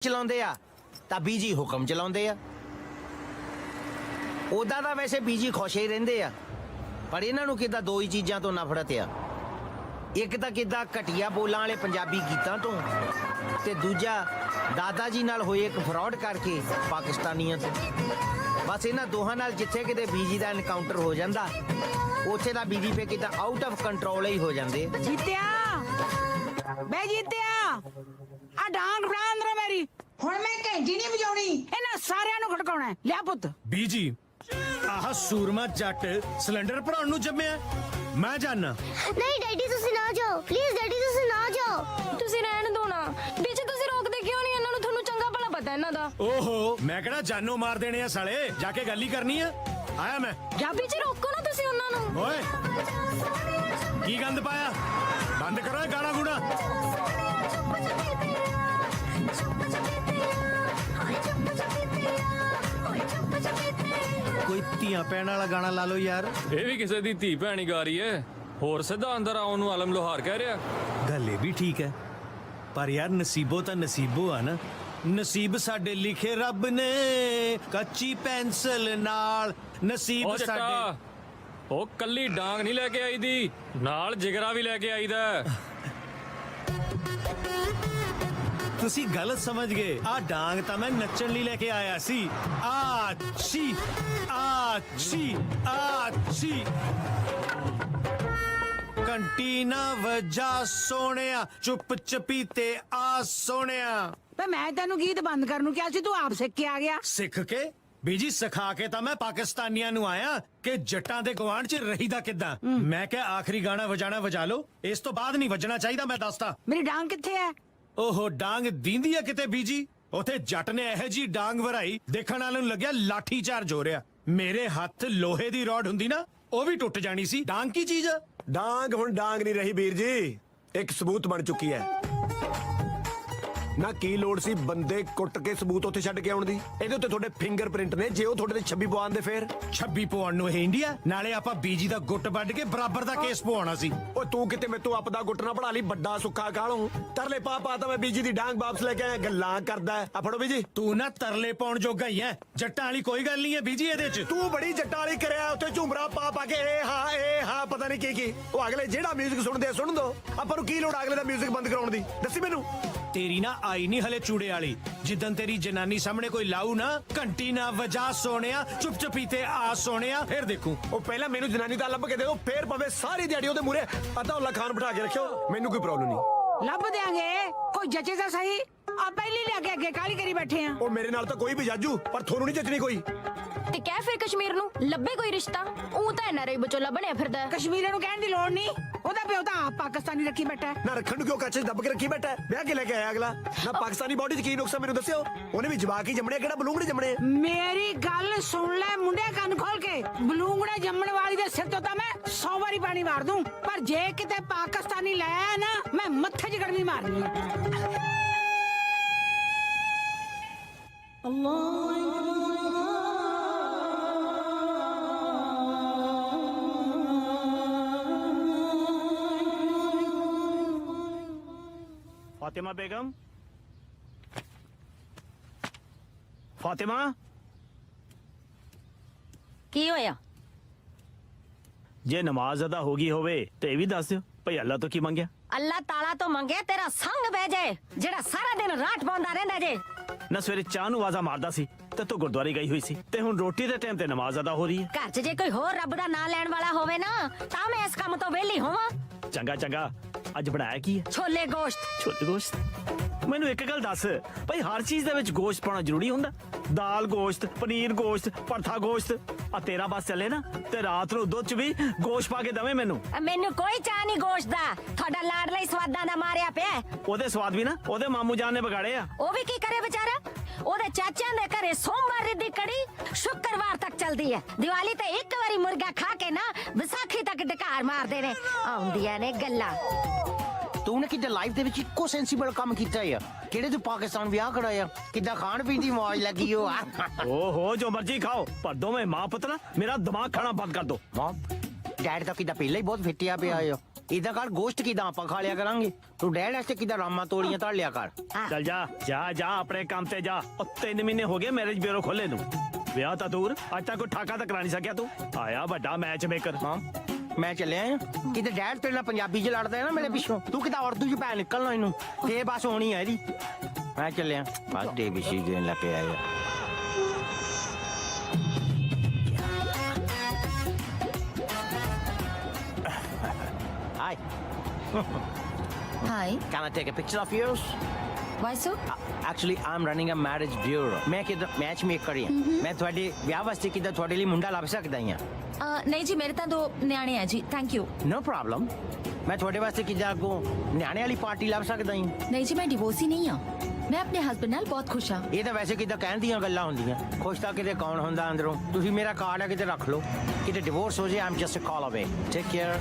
ਚਲਾਉਂਦੇ ਆ ਤਾਂ ਬੀਜੀ ਹੁਕਮ ਚਲਾਉਂਦੇ ਆ। ਉਹਦਾ ਤਾਂ ਵੈਸੇ ਬੀਜੀ ਖੁਸ਼ ਹੀ ਰਹਿੰਦੇ ਆ, ਪਰ ਇਹਨਾਂ ਨੂੰ ਕਿੱਦਾਂ ਦੋ ਹੀ ਚੀਜ਼ਾਂ ਤੋਂ ਨਫ਼ਰਤ ਆ। ਇੱਕ ਤਾਂ ਕਿੱਦਾਂ ਘਟੀਆ ਬੋਲਾਂ ਵਾਲੇ ਪੰਜਾਬੀ ਗੀਤਾਂ ਤੋਂ, ਤੇ ਦੂਜਾ ਦਾਦਾ ਜੀ ਨਾਲ ਹੋਏ ਇੱਕ ਫਰਾਡ ਕਰਕੇ ਪਾਕਿਸਤਾਨੀਆਂ ਤੋਂ। ਬਸ ਇਹਨਾਂ ਦੋਹਾਂ ਨਾਲ ਜਿੱਥੇ ਕਿਤੇ ਬੀਜੀ ਦਾ ਐਨਕਾਊਂਟਰ ਹੋ ਜਾਂਦਾ, ਉੱਥੇ ਦਾ ਬੀਜੀ ਪੇ ਕਿੱਦਾਂ ਆਊਟ ਆਫ ਕੰਟਰੋਲ ਹੀ ਹੋ ਜਾਂਦੇ। ਜੀਤਿਆ ਬੇ ਜੀਤਿਆ ਆ ਡਾਂਗ ਬਣਾ ਅੰਦਰ ਮੇਰੀ। ਹੁਣ ਮੈਂ ਘੰਟੀ ਨਹੀਂ ਵਜਾਉਣੀ, ਇਹਨਾਂ ਸਾਰਿਆਂ ਨੂੰ ਖੜਕਾਉਣਾ। ਲਿਆ ਪੁੱਤ ਬੀਜੀ ਆਹ ਸੂਰਮਾ ਜੱਟ ਸਿਲੰਡਰ ਭਰਾਉਣ ਨੂੰ ਜੰਮਿਆ। ਮੈਂ ਜਾਣਾ ਨਹੀਂ ਡੈਡੀ ਤੁਸੀਂ ਨਾ ਜਾਓ, ਪਲੀਜ਼ ਡੈਡੀ ਤੁਸੀਂ ਨਾ ਜਾਓ। ਤੁਸੀਂ ਰਹਿਣ ਦੋ ਨਾ ਵਿੱਚ, ਤੁਸੀਂ ਰੋਕਦੇ ਕਿਉਂ ਨਹੀਂ ਇਹਨਾਂ ਨੂੰ? ਤੁਹਾਨੂੰ ਚੰਗਾ ਭਲਾ ਪਤਾ ਇਹਨਾਂ ਦਾ। ਓਹੋ ਮੈਂ ਕਿਹੜਾ ਜਾਨੋਂ ਮਾਰ ਦੇਣੇ ਆ ਸਾਲੇ, ਜਾ ਕੇ ਗੱਲ ਹੀ ਕਰਨੀ ਆ। ਆਇਆ ਮੈਂ ਜਾਂ ਵਿੱਚ ਰੋਕੋ ਨਾ ਤੁਸੀਂ ਉਹਨਾਂ ਨੂੰ। ਓਏ ਕੀ ਗੰਦ ਪਾਇਆ, ਬੰਦ ਕਰੋ ਇਹ ਗਾਣਾ ਗੁਣਾ। ਕੋਈ ਧੀਆਂ ਪੈਣ ਵਾਲਾ ਗਾਣਾ ਲਾ ਲਓ ਯਾਰ। ਇਹ ਵੀ ਕਿਸੇ ਦੀ ਧੀ ਭੈਣੀ ਗਾ ਰਹੀ ਹੈ, ਹੋਰ ਸਿੱਧਾ ਅੰਦਰ ਆਉਣ ਨੂੰ ਆਲਮ ਲੋਹਾਰ ਕਹਿ ਰਿਹਾ। ਗੱਲ ਇਹ ਵੀ ਠੀਕ ਹੈ, ਪਰ ਯਾਰ ਨਸੀਬੋ ਤਾਂ ਨਸੀਬੋ ਆ ਨਾ। ਨਸੀਬ ਸਾਡੇ ਲਿਖੇ ਰੱਬ ਨੇ ਕੱਚੀ ਪੈਨਸਲ ਨਾਲ। ਨਸੀਬ ਉਹ ਜੱਟਾ, ਸਾਡੇ ਉਹ ਕੱਲੀ ਡਾਂਗ ਨਹੀਂ ਲੈ ਕੇ ਆਈ ਦੀ, ਨਾਲ ਜਿਗਰਾ ਵੀ ਲੈ ਕੇ ਆਈਦਾ। ਤੁਸੀਂ ਗਲਤ ਸਮਝ ਗਏ। ਆ ਡਾਂਗ ਤਾਂ ਮੈਂ ਨੱਚਣ ਲਈ ਲੈ ਕੇ ਆਇਆ ਸੀ। ਆਛੀ ਆਛੀ ਆਛੀ ਘੰਟੀ ਨਾ ਵਜਾ ਸੋਹਣਿਆ, ਚੁੱਪ ਚਪੀਤੇ ਆ ਸੋਹਣਿਆ। ਵੇ ਮੈਂ ਤੈਨੂੰ ਗੀਤ ਬੰਦ ਕਰਨ ਨੂੰ ਕਿਹਾ ਸੀ, ਤੂੰ ਆਪ ਸਿੱਖ ਕੇ ਆ ਗਿਆ। ਸਿੱਖ ਕੇ ਬੀਜੀ ਸਿਖਾ ਕੇ ਤਾਂ ਮੈਂ ਪਾਕਿਸਤਾਨੀਆਂ ਨੂੰ ਆਇਆ ਕਿ ਜੱਟਾਂ ਦੇ ਗਵਾਂਢ 'ਚ ਰਹੀਦਾ ਕਿੱਦਾਂ। ਮੈਂ ਕਿਹਾ ਆਖਰੀ ਗਾਣਾ ਵਜਾਣਾ ਵਜਾ ਲਓ, ਇਸ ਤੋਂ ਬਾਅਦ ਨਹੀਂ ਵੱਜਣਾ ਚਾਹੀਦਾ। ਮੈਂ ਦੱਸਦਾ ਮੇਰੀ ਡਾਂਗ ਕਿੱਥੇ ਹੈ? ਓਹੋ ਡਾਂਗ ਦੀਂਦੀ ਆ ਕਿਤੇ ਬੀਜੀ। ਉਥੇ ਜੱਟ ਨੇ ਇਹੋ ਜੀ ਡਾਂਗ ਵਰਾਈ, ਦੇਖਣ ਵਾਲੇ ਨੂੰ ਲੱਗਿਆ ਲਾਠੀ ਚਾਰਜ ਹੋ ਰਿਹਾ। ਮੇਰੇ ਹੱਥ ਲੋਹੇ ਦੀ ਰੋਡ ਹੁੰਦੀ ਨਾ, ਉਹ ਵੀ ਟੁੱਟ ਜਾਣੀ ਸੀ। ਡਾਂਗ ਕੀ ਚੀਜ਼ ਆ? ਡਾਂਗ ਹੁਣ ਡਾਂਗ ਨਹੀਂ ਰਹੀ ਵੀਰ ਜੀ, ਇੱਕ ਸਬੂਤ ਬਣ ਚੁੱਕੀ ਹੈ। ਨਾ ਕੀ ਲੋੜ ਸੀ ਬੰਦੇ ਕੁੱਟ ਕੇ ਸਬੂਤ ਉੱਥੇ ਛੱਡ ਕੇ ਆਉਣ ਦੀ। ਇਹਦੇ ਉੱਤੇ ਤੁਹਾਡੇ ਫਿੰਗਰਪ੍ਰਿੰਟ ਨੇ, ਜੇ ਉਹ ਤੁਹਾਡੇ ਤੇ 26 ਪਵਾਉਣ ਦੇ ਫੇਰ 26 ਪਵਾਉਣ ਨੂੰ ਇਹ ਇੰਡੀਆ। ਨਾਲੇ ਆਪਾਂ ਬੀਜੀ ਦਾ ਗੁੱਟ ਵੱਢ ਕੇ ਬਰਾਬਰ ਦਾ ਕੇਸ ਪਵਾਉਣਾ ਸੀ। ਓਏ ਤੂੰ ਕਿਤੇ ਮੈਥੋਂ ਆਪਦਾ ਗੁੱਟ ਨਾ ਪੜਾ ਲਈ, ਵੱਡਾ ਸੁੱਖਾ ਕਾਲੋਂ ਤਰਲੇ ਪਾ ਤਾਂ ਮੈਂ ਬੀਜੀ ਦੀ ਡਾਂਗ ਵਾਪਸ ਲੈ ਕੇ ਆਇਆ। ਗੱਲਾਂ ਕਰਦਾ ਆ ਫੜੋ ਬੀਜੀ। ਤੂੰ ਨਾ ਤਰਲੇ ਪਾਉਣ ਜੋਗਾ ਹੀ ਐ, ਜੱਟਾਂ ਵਾਲੀ ਕੋਈ ਗੱਲ ਨਹੀਂ ਐ ਬੀਜੀ ਇਹਦੇ 'ਚ। ਤੂੰ ਬੜੀ ਜੱਟਾਂ ਵਾਲੀ ਕਰਿਆ, ਉੱਥੇ ਝੁੰਮਰਾ ਪਾ ਕੇ ਇਹ ਹਾਂ ਪਤਾ ਨਹੀਂ ਕੀ। ਉਹ ਅਗਲੇ ਜਿਹੜਾ ਮਿਊਜ਼ਿਕ ਸੁਣਦੇ ਆ ਸੁਣ ਦੋ, ਆਪਾਂ ਨੂੰ ਕੀ ਲੋੜ ਅਗਲੇ ਦਾ ਮਿਊਜ਼ਿਕ ਬੰਦ ਕਰਾਉਣ ਦੀ, ਦੱਸੀ ਮੈਨੂੰ। ਤੇਰੀ ਨਾ ਆਈ ਨਹੀਂ ਹਲੇ ਚੂੜੇ ਵਾਲੀ। ਜਿੱਦਨ ਤੇਰੀ ਜਨਾਨੀ ਸਾਹਮਣੇ ਕੋਈ ਲਾਊ ਨਾ, ਘੰਟੀ ਨਾ ਵਜਾ ਸੋਹਣਿਆ, ਚੁੱਪ ਚਪੀਤੇ ਆ ਸੋਹਣਿਆ, ਫੇਰ ਦੇਖੂ। ਉਹ ਪਹਿਲਾਂ ਮੈਨੂੰ ਜਨਾਨੀ ਦਾ ਲੱਭ ਕੇ ਦੇ ਦਿਓ, ਫੇਰ ਪਵੇ ਸਾਰੀ ਦਿਹਾੜੀ ਉਹਦੇ ਮੂਰੇ ਅੱਧਾ ਉੱਲਾ ਖਾਨ ਬਿਠਾ ਕੇ ਰੱਖਿਓ, ਮੈਨੂੰ ਕੋਈ ਪ੍ਰੋਬਲਮ ਨਹੀਂ। ਲੱਭ ਦਿਆਂਗੇ, ਕੋਈ ਜੱਚੇ ਤਾਂ ਸਹੀ। ਆ ਪਹਿਲੀ ਲਿਆ ਕੇ ਅੱਗੇ ਕਾਲੀ ਕਰੀ ਬੈਠੇ ਆ। ਉਹ ਮੇਰੇ ਨਾਲ ਤਾਂ ਕੋਈ ਵੀ ਜਾਜੂ, ਪਰ ਤੁਹਾਨੂੰ ਨਹੀਂ ਜੱਚਣੀ ਕੋਈ। ਤੇ ਕਹਿ ਫਿਰ ਕਸ਼ਮੀਰ ਨੂੰ ਲੱਭੇ ਕੋਈ ਰਿਸ਼ਤਾ। ਉਹ ਤਾਂ ਐਨਆਰਆਈ ਬੱਚੋ ਲੱਭਣਿਆ ਫਿਰਦਾ। ਕਸ਼ਮੀਰਾਂ ਨੂੰ ਕਹਿਣ ਦੀ ਲੋੜ ਨਹੀਂ, ਉਹਦਾ ਪਿਓ ਤਾਂ ਆਪ ਪਾਕਿਸਤਾਨੀ ਰੱਖੀ ਬੈਠਾ ਹੈ। ਨਾ ਰੱਖਣ ਨੂੰ ਕਿਉਂ ਕੱਚ 'ਚ ਦੱਬ ਕੇ ਰੱਖੀ ਬੈਠਾ, ਵਿਆਹ ਕੇ ਲੈ ਕੇ ਆਇਆ ਅਗਲਾ। ਨਾ ਪਾਕਿਸਤਾਨੀ ਬੋਡੀ 'ਚ ਕੀ ਨੁਕਸਾ ਮੈਨੂੰ ਦੱਸਿਓ। ਉਹਨੇ ਵੀ ਜਵਾਕ ਹੀ ਜੰਮਣੇ, ਕਿਹੜਾ ਬਲੂੰਗੜੇ ਜੰਮਣੇ। ਮੇਰੀ ਗੱਲ ਸੁਣ ਲੈ ਮੁੰਡਿਆ, ਕੰਨ ਖੋਲ ਕੇ। ਬਲੂੰਗੜਾ ਜੰਮਣ ਵਾਲੀ ਦੇ ਸਿਰ ਤੋਂ ਤਾਂ ਮੈਂ 100 ਵਾਰੀ ਪਾਣੀ ਮਾਰ ਦੂੰ, ਪਰ ਜੇ ਕਿਤੇ ਪਾਕਿਸਤਾਨੀ ਲੈ ਆਇਆ ਨਾ, ਮੈਂ ਮੱਥੇ 'ਚ ਗੜਵੀ ਮਾਰਨੀ ਹੈ। फातिमा बेगम, फातिमा ਕੀ ਹੋਇਆ? ਜੇ ਨਮਾਜ਼ ਅਦਾ ਹੋ ਗਈ ਹੋਵੇ ਤੇ ਇਹ ਵੀ ਦੱਸ ਦਿਓ ਭਈ ਅੱਲਾ ਤੋਂ ਕੀ ਮੰਗਿਆ। ਅੱਲਾਹ ਤਾਲਾ ਤੋਂ ਮੰਗੇ ਤੇਰਾ ਸੰਗ ਭੇਜੇ, ਜਿਹੜਾ ਸਾਰਾ ਦਿਨ ਰਾਤ ਪਾਉਂਦਾ ਰਹਿੰਦਾ ਜੇ। ਨਾ ਸਵੇਰੇ ਚਾਹ ਨੂੰ ਆਵਾਜ਼ਾਂ ਮਾਰਦਾ ਸੀ ਤੇ ਤੂੰ ਗੁਰਦੁਆਰੇ ਗਈ ਹੋਈ ਸੀ, ਤੇ ਹੁਣ ਰੋਟੀ ਦੇ ਟਾਈਮ ਤੇ ਨਮਾਜ਼ ਅਦਾ ਹੋ ਰਹੀ ਹੈ। ਘਰ 'ਚ ਜੇ ਕੋਈ ਹੋਰ ਰੱਬ ਦਾ ਨਾਂ ਲੈਣ ਵਾਲਾ ਹੋਵੇ ਨਾ, ਤਾਂ ਮੈਂ ਇਸ ਕੰਮ ਤੋਂ ਵਿਹਲੀ ਹੋਵਾਂ। ਚੰਗਾ ਚੰਗਾ, ਅੱਜ ਬਣਾਇਆ ਕੀ ਹੈ? ਛੋਲੇ ਗੋਸ਼ਤ। ਛੋਲੇ ਗੋਸ਼ਤ। ਮੈਨੂੰ ਇੱਕ ਗੱਲ ਦੱਸ ਭਾਈ, ਹਰ ਚੀਜ਼ ਦੇ ਵਿੱਚ ਗੋਸ਼ਤ ਪਾਉਣਾ ਜ਼ਰੂਰੀ ਹੁੰਦਾ? ਦਾਲ ਗੋਸ਼ਤ, ਪਨੀਰ ਗੋਸ਼ਤ, ਪਰਥਾ ਗੋਸ਼ਤ। ਆ ਤੇਰਾ ਬਸ ਚੱਲੇ ਨਾ ਤੇ ਰਾਤ ਨੂੰ ਦੁੱਧ 'ਚ ਵੀ ਗੋਸ਼ਤ ਪਾ ਕੇ ਦਵੇਂ ਮੈਨੂੰ। ਮੈਨੂੰ ਕੋਈ ਚਾਹ ਨਹੀਂ ਗੋਸ਼ਤ ਦਾ, ਤੁਹਾਡਾ ਲਾਡਲਾ ਹੀ ਸਵਾਦਾਂ ਦਾ ਮਾਰਿਆ ਪਿਆ। ਉਹਦੇ ਸਵਾਦ ਵੀ ਨਾ ਉਹਦੇ ਮਾਮੂ ਜਾਨ ਨੇ ਵਿਗਾੜੇ ਆ। ਉਹ ਵੀ ਕੀ ਕਰੇ ਵਿਚਾਰਾ? ਉਹਦੇ ਚਾਚਿਆਂ ਦੇ ਘਰੇ ਸੋਮਵਾਰ ਦੀ ਕੜੀ ਸ਼ੁੱਕਰਵਾਰ ਤੱਕ ਚੱਲਦੀ ਹੈ। ਦੀਵਾਲੀ ਤੇ ਇੱਕ ਵਾਰੀ ਮੁਰਗਾ ਖਾ ਕੇ ਨਾ ਵਿਸਾਖੀ ਤੱਕ ਢਕਾਰ ਮਾਰਦੇ ਨੇ। ਆਉਂਦੀਆਂ ਨੇ ਗੱਲਾਂ। ਤੂੰ ਨੇ ਕਿੱਦਾਂ ਲਾਈਫ ਦੇ ਵਿੱਚ ਇੱਕੋ ਸੈਂਸੀਬਲ ਕੰਮ ਕੀਤਾ ਆ? ਕਿਹੜੇ ਤੂੰ ਪਾਕਿਸਤਾਨ ਵਿਆਹ ਕਰਾਇਆ? ਕਿੱਦਾਂ ਖਾਣ ਪੀਣ ਦੀ ਮੌਜ ਲੱਗੀ ਹੋ? ਓਹੋ ਜੋ ਮਰਜੀ ਖਾਓ, ਪਰ ਦੋਵੇਂ ਮਾਂ ਪੁੱਤ ਨਾ ਮੇਰਾ ਦਿਮਾਗ ਖਾਣਾ ਬੰਦ ਕਰ ਦੋ। ਮਾਂ ਡੈਡ ਤਾਂ ਕਿੱਦਾਂ ਪਹਿਲਾਂ ਹੀ ਬਹੁਤ ਫਿੱਟਿਆ ਪਿਆ ਆ। ਇਦਾਂ ਕਰ ਗੋਸ਼ਟ ਕਿਦਾਂ ਆਪਾਂ ਖਾ ਲਿਆ ਕਰਾਂਗੇ ਤੂੰ ਡੈਡ ਐਸੇ ਕਿਦਾਂ ਰਾਮਾ ਤੋੜੀਆਂ ਧਰ ਲਿਆ ਕਰ ਚੱਲ ਜਾ ਜਾ ਜਾ ਆਪਣੇ ਕੰਮ ਤੇ ਜਾ। ਉਹ 3 ਮਹੀਨੇ ਹੋ ਗਏ ਮੈਰਿਜ ਬਿਊਰੋ ਖੋਲੇ ਨੂੰ। ਵਿਆਹ ਤਾਂ ਦੂਰ, ਅੱਜ ਤੱਕ ਕੋਈ ਠਾਕਾ ਤਾਂ ਕਰਾ ਨਹੀਂ ਸਕਿਆ ਤੂੰ। ਆਇਆ ਵੱਡਾ ਮੈਚ ਮੇਕਰ। ਹਾਂ ਮੈਂ ਚੱਲਿਆ ਆ ਕਿਤੇ ਡੈਡ ਤੇਰੇ ਨਾਲ ਪੰਜਾਬੀ ਚ ਲੜਦਾ ਹੈ ਨਾ ਮੇਰੇ ਪਿੱਛੋਂ ਤੂੰ ਕਿਦਾਂ ਉਰਦੂ ਚ ਪੈ ਨਿਕਲਣਾ ਇਹਨੂੰ ਤੇ ਬਸ ਹੋਣੀ ਹੈ ਇਹਦੀ। ਮੈਂ ਚੱਲਿਆ ਬਸ ਡੇ ਵਿਸ਼ੀ ਗੇਨ ਲੱਗ ਕੇ ਆਇਆ Hi. Hi. Can I take a picture of yours? Why so? Actually, I'm running a marriage bureau. मैं किधर मैच मेक करी हूँ। मैं थोड़े ब्याह वास्ते किधर थोड़े लिए मुंडा ला सकता ही हूँ। नहीं जी मेरे तो 2 ਨਿਆਣੇ ਆ ਜੀ थैंक यू। No problem. मैं थोड़े वास्ते किधर को न्याणे वाली पार्टी ला सकता ही हूँ। नहीं जी मैं डिवोर्सी नहीं हाँ। मैं अपने हस्बैंड नाल बहुत खुश हाँ। ਇਹ ਤਾਂ ਵੈਸੇ ਕਿਦਾਂ ਕਹਿਣ ਦੀਆਂ ਗੱਲਾਂ ਹੁੰਦੀਆਂ ਖੁਸ਼ ਤਾਂ ਕਿਤੇ ਕੌਣ ਹੁੰਦਾ ਅੰਦਰੋਂ ਤੁਸੀਂ ਮੇਰਾ ਕਾਰਡ ਆ ਕਿਤੇ ਰੱਖ ਲਓ ਕਿਤੇ ਡਿਵੋਰਸ ਹੋ ਜੇ ਆਮ ਜਸਟ ਕਾਲ ਅਵੇ ਟੇਕ ਕੇਅਰ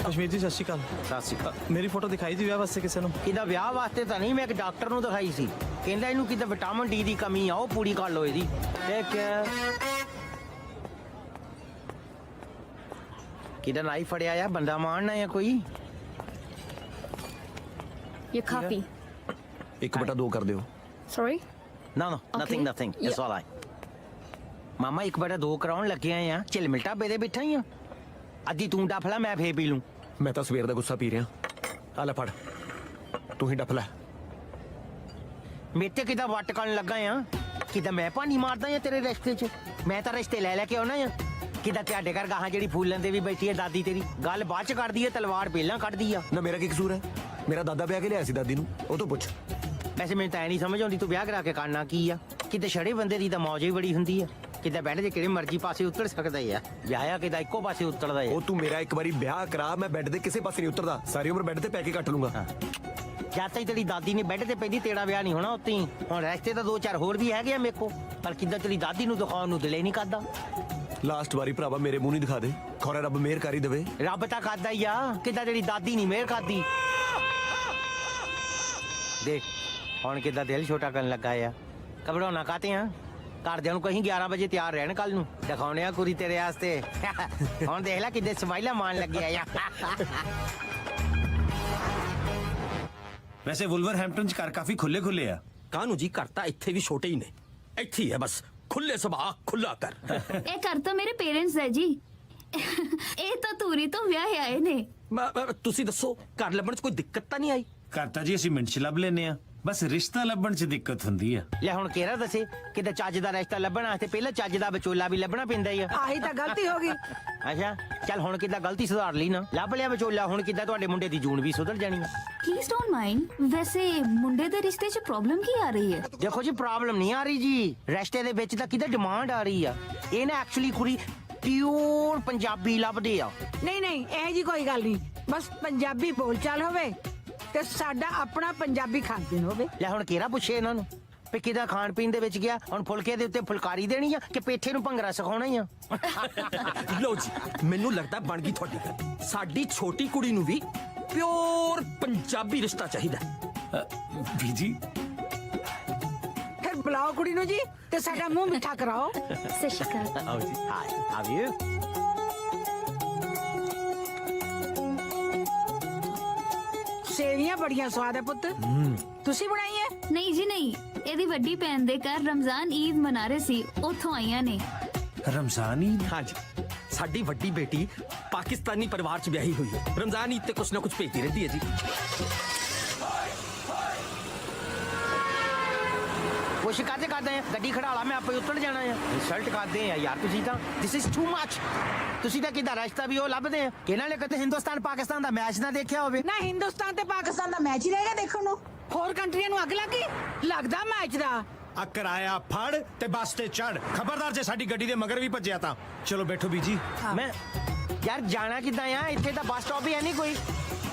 कश्मीर जी सत श्रीकाल ਸਤਿ ਸ਼੍ਰੀ ਅਕਾਲ मेरी फोटो दिखाई थी विआह वास्ते किसी ने ਇਹਦਾ ਵਿਆਹ ਵਾਸਤੇ ਤਾਂ ਨਹੀਂ ਮੈਂ ਇੱਕ ਡਾਕਟਰ ਨੂੰ ਦਿਖਾਈ ਸੀ ਕਹਿੰਦਾ ਇਹਨੂੰ ਕਿਤੇ ਵਿਟਾਮਿਨ ਡੀ ਦੀ ਕਮੀ ਆ ਉਹ ਪੂਰੀ ਕਰ ਲਓ ਇਹਦੀ ਟੇਕ ਕੇਅਰ ਕਿਹਦਾ ਨਾਈ ਫੜਿਆ ਆ ਬੰਦਾ ਮਾਰਨਾ ਆ ਕੋਈ Your coffee. 1/2 ਕਰ ਦਿਓ। Sorry? No, nothing. It's Yeah. all right. ਮਾਮਾ 1/2 ਕਰਾਉਣ ਲੱਗੇ ਆ ਝਿਲ ਮਿਲਟਾ ਬੇਦੇ ਬੈਠਾ ਹੀ ਆ ਅੱਧੀ ਤੂੰ ਡੱਫ ਲੈ ਮੈਂ ਫੇਰ ਪੀ ਲੂੰ ਮੈਂ ਤਾਂ ਸਵੇਰ ਦਾ ਗੁੱਸਾ ਪੀ ਰਿਹਾ। ਆ ਲੈ ਫੜ ਤੂੰ ਹੀ ਡੱਫ ਲੈ। ਮੇਰੇ ਤੇ ਕਿਦਾਂ ਵੱਟ ਕਰਨ ਲੱਗਾ ਆ ਕਿਦਾਂ ਮੈਂ ਪਾਣੀ ਮਾਰਦਾ ਆ ਤੇਰੇ ਰਿਸ਼ਤੇ 'ਚ ਮੈਂ ਤਾਂ ਰਿਸ਼ਤੇ ਲੈ ਕੇ ਆਉਣਾ ਆ ਕਿਦਾਂ ਤੁਹਾਡੇ ਘਰ ਗਾਹਾਂ ਜਿਹੜੀ ਫੂਲਣ ਦੇ ਵੀ ਬੈਠੀ ਹੈ ਦਾਦੀ ਤੇਰੀ ਗੱਲ ਬਾਅਦ 'ਚ ਕਰਦੀ ਹੈ ਤਲਵਾਰ ਪਹਿਲਾਂ ਕੱਢਦੀ ਆ ਨਾ ਮੇਰਾ ਕੀ ਕਸੂਰ ਹੈ? ਮੇਰਾ ਦਾਦਾ ਵਿਆਹ ਕੇ ਲਿਆਇਆ ਸੀ ਦਾਦੀ ਨੂੰ ਉਹ ਤੋਂ ਪੁੱਛ। ਵੈਸੇ ਮੈਨੂੰ ਤਾਂ ਐ ਨਹੀਂ ਸਮਝ ਆਉਂਦੀ ਤੂੰ ਵਿਆਹ ਕਰਾ ਕੇ ਕਰਨਾ ਕੀ ਆ ਕਿਤੇ ਛੜੇ ਬੰਦੇ ਦੀ ਤਾਂ ਮੌਜ ਹੀ ਬੜੀ ਹੁੰਦੀ ਆ ਕਿਦਾਂ ਬੈਠ ਜੇ ਕਿਹੜੇ ਮਰਜ਼ੀ ਪਾਸੇ ਉੱਤਰ ਸਕਦਾ ਆ ਵਿਆਹਿਆ ਕਿਦਾਂ ਇੱਕੋ ਪਾਸੇ ਉੱਤਰਦਾ ਆ ਉਹ ਤੂੰ ਮੇਰਾ ਇੱਕ ਵਾਰੀ ਵਿਆਹ ਕਰਾ ਮੈਂ ਬੈੱਡ ਦੇ ਕਿਸੇ ਪਾਸੇ ਨਹੀਂ ਉਤਰਦਾ ਸਾਰੀ ਉਮਰ ਬੈੱਡ ਤੇ ਪੈ ਕੇ ਕੱਟ ਲੂੰਗਾ। ਜਦ ਤੱਕ ਤੇਰੀ ਦਾਦੀ ਨੇ ਬੈੱਡ ਤੇ ਪੈਂਦੀ ਤੇਰਾ ਵਿਆਹ ਨਹੀਂ ਹੋਣਾ ਉੱਤੇ ਹੀ ਹੁਣ ਰਿਸ਼ਤੇ ਤਾਂ 2-4 ਹੋਰ ਵੀ ਹੈਗੇ ਆ ਮੇਰੇ ਕੋ ਪਰ ਕਿਦਾਂ ਤੇਰੀ ਦਾਦੀ ਨੂੰ ਦਿਖਾਉਣ ਨੂੰ ਦਿਲੇ ਨਹੀਂ ਕਰਦਾ ਲਾਸਟ ਵਾਰੀ ਭਰਾਵਾ ਮੇਰੇ ਮੂੰਹ ਨਹੀਂ ਦਿਖਾ ਦੇ ਖੌਰਾ ਰੱਬ ਮਿਹਰ ਕਰੀ ਦੇਵੇ। ਰੱਬ ਤਾਂ ਕਰਦਾ ਹੀ ਆ ਕਿਦਾਂ ਤੇਰੀ ਦਾਦੀ ਨਹੀਂ ਮਿਹਰ ਕਰਦੀ ਦੇਖ ਹੁਣ ਕਿਦਾਂ ਦਿਲ ਛੋਟਾ ਕਰਨ ਲੱਗਾ ਆ ਘਬਰਾਉਣਾ ਕਾਤੇ ਆ ਘਰਦਿਆਂ ਨੂੰ ਕਹੀਂ 11 ਵਜੇ ਤਿਆਰ ਰਹਿਣ ਕੱਲ ਨੂੰ ਦਿਖਾਉਣੇ ਆ ਕੁੜੀ ਤੇਰੇ ਵਾਸਤੇ ਹੁਣ ਦੇਖ ਲੈ ਕਿੱਦੇ ਸਮਾਈਲਾ ਮਾਰਨ ਲੱਗਿਆ ਆ ਵੈਸੇ ਵੁਲਵਰਹੈਂਪਟਨ ਚ ਘਰ ਕਾਫੀ ਖੁੱਲੇ ਖੁੱਲੇ ਆ। ਕਾਹਨੂੰ ਜੀ ਘਰ ਤਾਂ ਇੱਥੇ ਵੀ ਛੋਟੇ ਹੀ ਨੇ ਇੱਥੇ ਹੀ ਹੈ ਬਸ ਖੁੱਲੇ ਸੁਭਾਅ ਖੁੱਲਾ ਕਰ ਇਹ ਘਰ ਤਾਂ ਮੇਰੇ ਪੇਰੈਂਟਸ ਹੈ ਜੀ ਇਹ ਤਾਂ ਧੂਰੀ ਤੋਂ ਵਿਆਹ ਆਏ ਨੇ ਤੁਸੀਂ ਦੱਸੋ ਘਰ ਲੱਭਣ 'ਚ ਕੋਈ ਦਿੱਕਤ ਤਾਂ ਨਹੀਂ ਆਈ? ਘਰ ਤਾਂ ਜੀ ਅਸੀਂ ਮਿੰਟ ਚ ਲੱਭ ਲੈਨੇ ਆ ਬਸ ਰਿਸ਼ਤਾ ਲੱਭਣ ਚ ਦਿੱਕਤ ਹੁੰਦੀ ਆ। ਲੈ ਹੁਣ ਕਿਹੜਾ ਦੱਸੇ ਕਿਤੇ ਚੱਜ ਦਾ ਰਿਸ਼ਤਾ ਲੱਭਣ ਵਾਸਤੇ ਪਹਿਲਾਂ ਚੱਜ ਦਾ ਵਿਚੋਲਾ ਵੀ ਲੱਭਣਾ ਪੈਂਦਾ ਹੀ ਆ ਆਹੀ ਤਾਂ ਗਲਤੀ ਹੋ ਗਈ ਅੱਛਾ ਚੱਲ ਹੁਣ ਕਿੱਦਾਂ ਗਲਤੀ ਸੁਧਾਰ ਲਈ ਨਾ ਲੱਭ ਲਿਆ ਵਿਚੋਲਾ ਹੁਣ ਕਿੱਦਾਂ ਤੁਹਾਡੇ ਮੁੰਡੇ ਦੀ ਜੂਨ ਵੀ ਸੁਧਰ ਜਾਣੀ ਆ ਪਲੀਜ਼ ਡੋਨਟ ਮਾਈਂਡ ਵੈਸੇ ਮੁੰਡੇ ਦੇ ਰਿਸ਼ਤੇ 'ਚ ਪ੍ਰੋਬਲਮ ਕੀ ਆ ਰਹੀ ਹੈ? ਦੇਖੋ ਜੀ ਪ੍ਰੋਬਲਮ ਨਹੀਂ ਆ ਰਹੀ ਜੀ ਰਿਸ਼ਤੇ ਦੇ ਵਿੱਚ ਤਾਂ ਕਿਤੇ ਡਿਮਾਂਡ ਆ ਰਹੀ ਆ ਇਹ ਨਾ ਐਕਚੁਅਲੀ ਕੁੜੀ ਪਿਓਰ ਪੰਜਾਬੀ ਲੱਭਦੇ ਆ ਨਹੀਂ ਇਹ ਜੀ ਕੋਈ ਗੱਲ ਨਹੀਂ ਬਸ ਪੰਜਾਬੀ ਬੋਲਚਾਲ ਹੋਵੇ ਤੇ ਸਾਡਾ ਆਪਣਾ ਪੰਜਾਬੀ ਖਾਣ ਪੀਣ ਹੋਵੇ ਲੈ ਹੁਣ ਕਿਹੜਾ ਪੁੱਛੇ ਇਹਨਾਂ ਨੂੰ ਵੀ ਕਿਹਦਾ ਖਾਣ ਪੀਣ ਦੇ ਵਿੱਚ ਗਿਆ ਹੁਣ ਫੁਲਕੇ ਦੇ ਉੱਤੇ ਫੁਲਕਾਰੀ ਦੇਣੀ ਆ ਕਿ ਪੇਠੇ ਨੂੰ ਭੰਗੜਾ ਸਿਖਾਉਣਾ ਹੀ ਆ ਲਓ ਜੀ ਮੈਨੂੰ ਲੱਗਦਾ ਬਣ ਗਈ ਤੁਹਾਡੀ ਗੱਲ ਸਾਡੀ ਛੋਟੀ ਕੁੜੀ ਨੂੰ ਵੀ ਪਿਓਰ ਪੰਜਾਬੀ ਰਿਸ਼ਤਾ ਚਾਹੀਦਾ ਬੀਜੀ ਫਿਰ ਬੁਲਾਓ ਕੁੜੀ ਨੂੰ ਜੀ ਤੇ ਸਾਡਾ ਮੂੰਹ ਮਿੱਠਾ ਕਰਾਓ ਸਤਿ ਸ਼੍ਰੀ ਅਕਾਲ ਆਓ ਜੀ ਹਾਈ ਹਾਵ ਯੂ ਸੇਵੀਆਂ ਬੜੀਆਂ ਸਵਾਦ ਹੈ ਪੁੱਤ ਤੁਸੀਂ ਬਣਾਈਆਂ ਨਹੀਂ ਜੀ ਨਹੀਂ ਇਹਦੀ ਵੱਡੀ ਭੈਣ ਦੇ ਘਰ ਰਮਜ਼ਾਨ ਈਦ ਮਨਾ ਰਹੇ ਸੀ ਉੱਥੋਂ ਆਈਆਂ ਨੇ ਰਮਜ਼ਾਨ ਈਦ ਹਾਂਜੀ ਸਾਡੀ ਵੱਡੀ ਬੇਟੀ ਪਾਕਿਸਤਾਨੀ ਪਰਿਵਾਰ 'ਚ ਵਿਆਹੀ ਹੋਈ ਹੈ ਰਮਜ਼ਾਨ ਈਦ ਤੇ ਕੁਛ ਨਾ ਕੁਛ ਭੇਜਦੀ ਰਹਿੰਦੀ ਹੈ ਜੀ ਕੁਛ ਕਰਦੇ ਆ ਗੱਡੀ ਖੜਾ ਲਾ ਮੈਂ ਆਪੇ ਉੱਤਰ ਜਾਣਾ ਆ ਇਨਸਲਟ ਕਰਦੇ ਆ ਯਾਰ ਤੁਸੀਂ ਤਾਂ ਦਿਸ ਇਜ਼ ਟੂ ਮੱਚ ਤੁਸੀਂ ਤਾਂ ਕਿਦਾਂ ਰਸਤਾ ਵੀ ਉਹ ਲੱਭਦੇ ਆ ਕਿਹਨਾਂ ਨੇ ਕਦੇ ਹਿੰਦੁਸਤਾਨ ਪਾਕਿਸਤਾਨ ਦਾ ਮੈਚ ਨਾ ਦੇਖਿਆ ਹੋਵੇ ਨਾ ਹਿੰਦੁਸਤਾਨ ਤੇ ਪਾਕਿਸਤਾਨ ਦਾ ਮੈਚ ਹੀ ਰਹੇਗਾ ਦੇਖਣ ਨੂੰ ਹੋਰ ਕੰਟਰੀਆਂ ਨੂੰ ਅੱਗ ਲੱਗੀ ਲੱਗਦਾ ਮੈਚ ਦਾ ਆ ਕਿਰਾਇਆ ਫੜ ਤੇ ਬੱਸ ਤੇ ਚੜ ਖਬਰਦਾਰ ਜੇ ਸਾਡੀ ਗੱਡੀ ਦੇ ਮਗਰ ਵੀ ਭੱਜਿਆ ਤਾਂ ਚਲੋ ਬੈਠੋ ਬੀਜੀ ਮੈਂ ਯਾਰ ਜਾਣਾ ਕਿੱਦਾਂ ਆ ਇੱਥੇ ਤਾਂ ਬੱਸ ਸਟਾਪ ਹੀ ਹੈ ਨਹੀਂ ਕੋਈ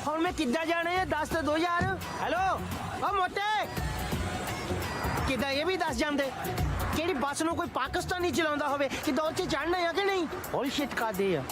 ਹੁਣ ਮੈਂ ਕਿੱਦਾਂ ਜਾਣਾ ਹੈ ਦੱਸ ਤੇ 2000 ਹੈਲੋ ਓ ਮੋਟੇ ਕਿੱਦਾਂ ਇਹ ਵੀ ਦੱਸ ਜਾਂਦੇ ਕਿਹੜੀ ਬੱਸ ਨੂੰ ਕੋਈ ਪਾਕਿਸਤਾਨੀ ਚਲਾਉਂਦਾ ਹੋਵੇ ਕਿ ਦੋ ਚ ਚੜਨਾ ਆ ਕਿ ਨਹੀਂ ਹੋਲ ਸ਼ਿਟ ਕਰਦੇ ਆ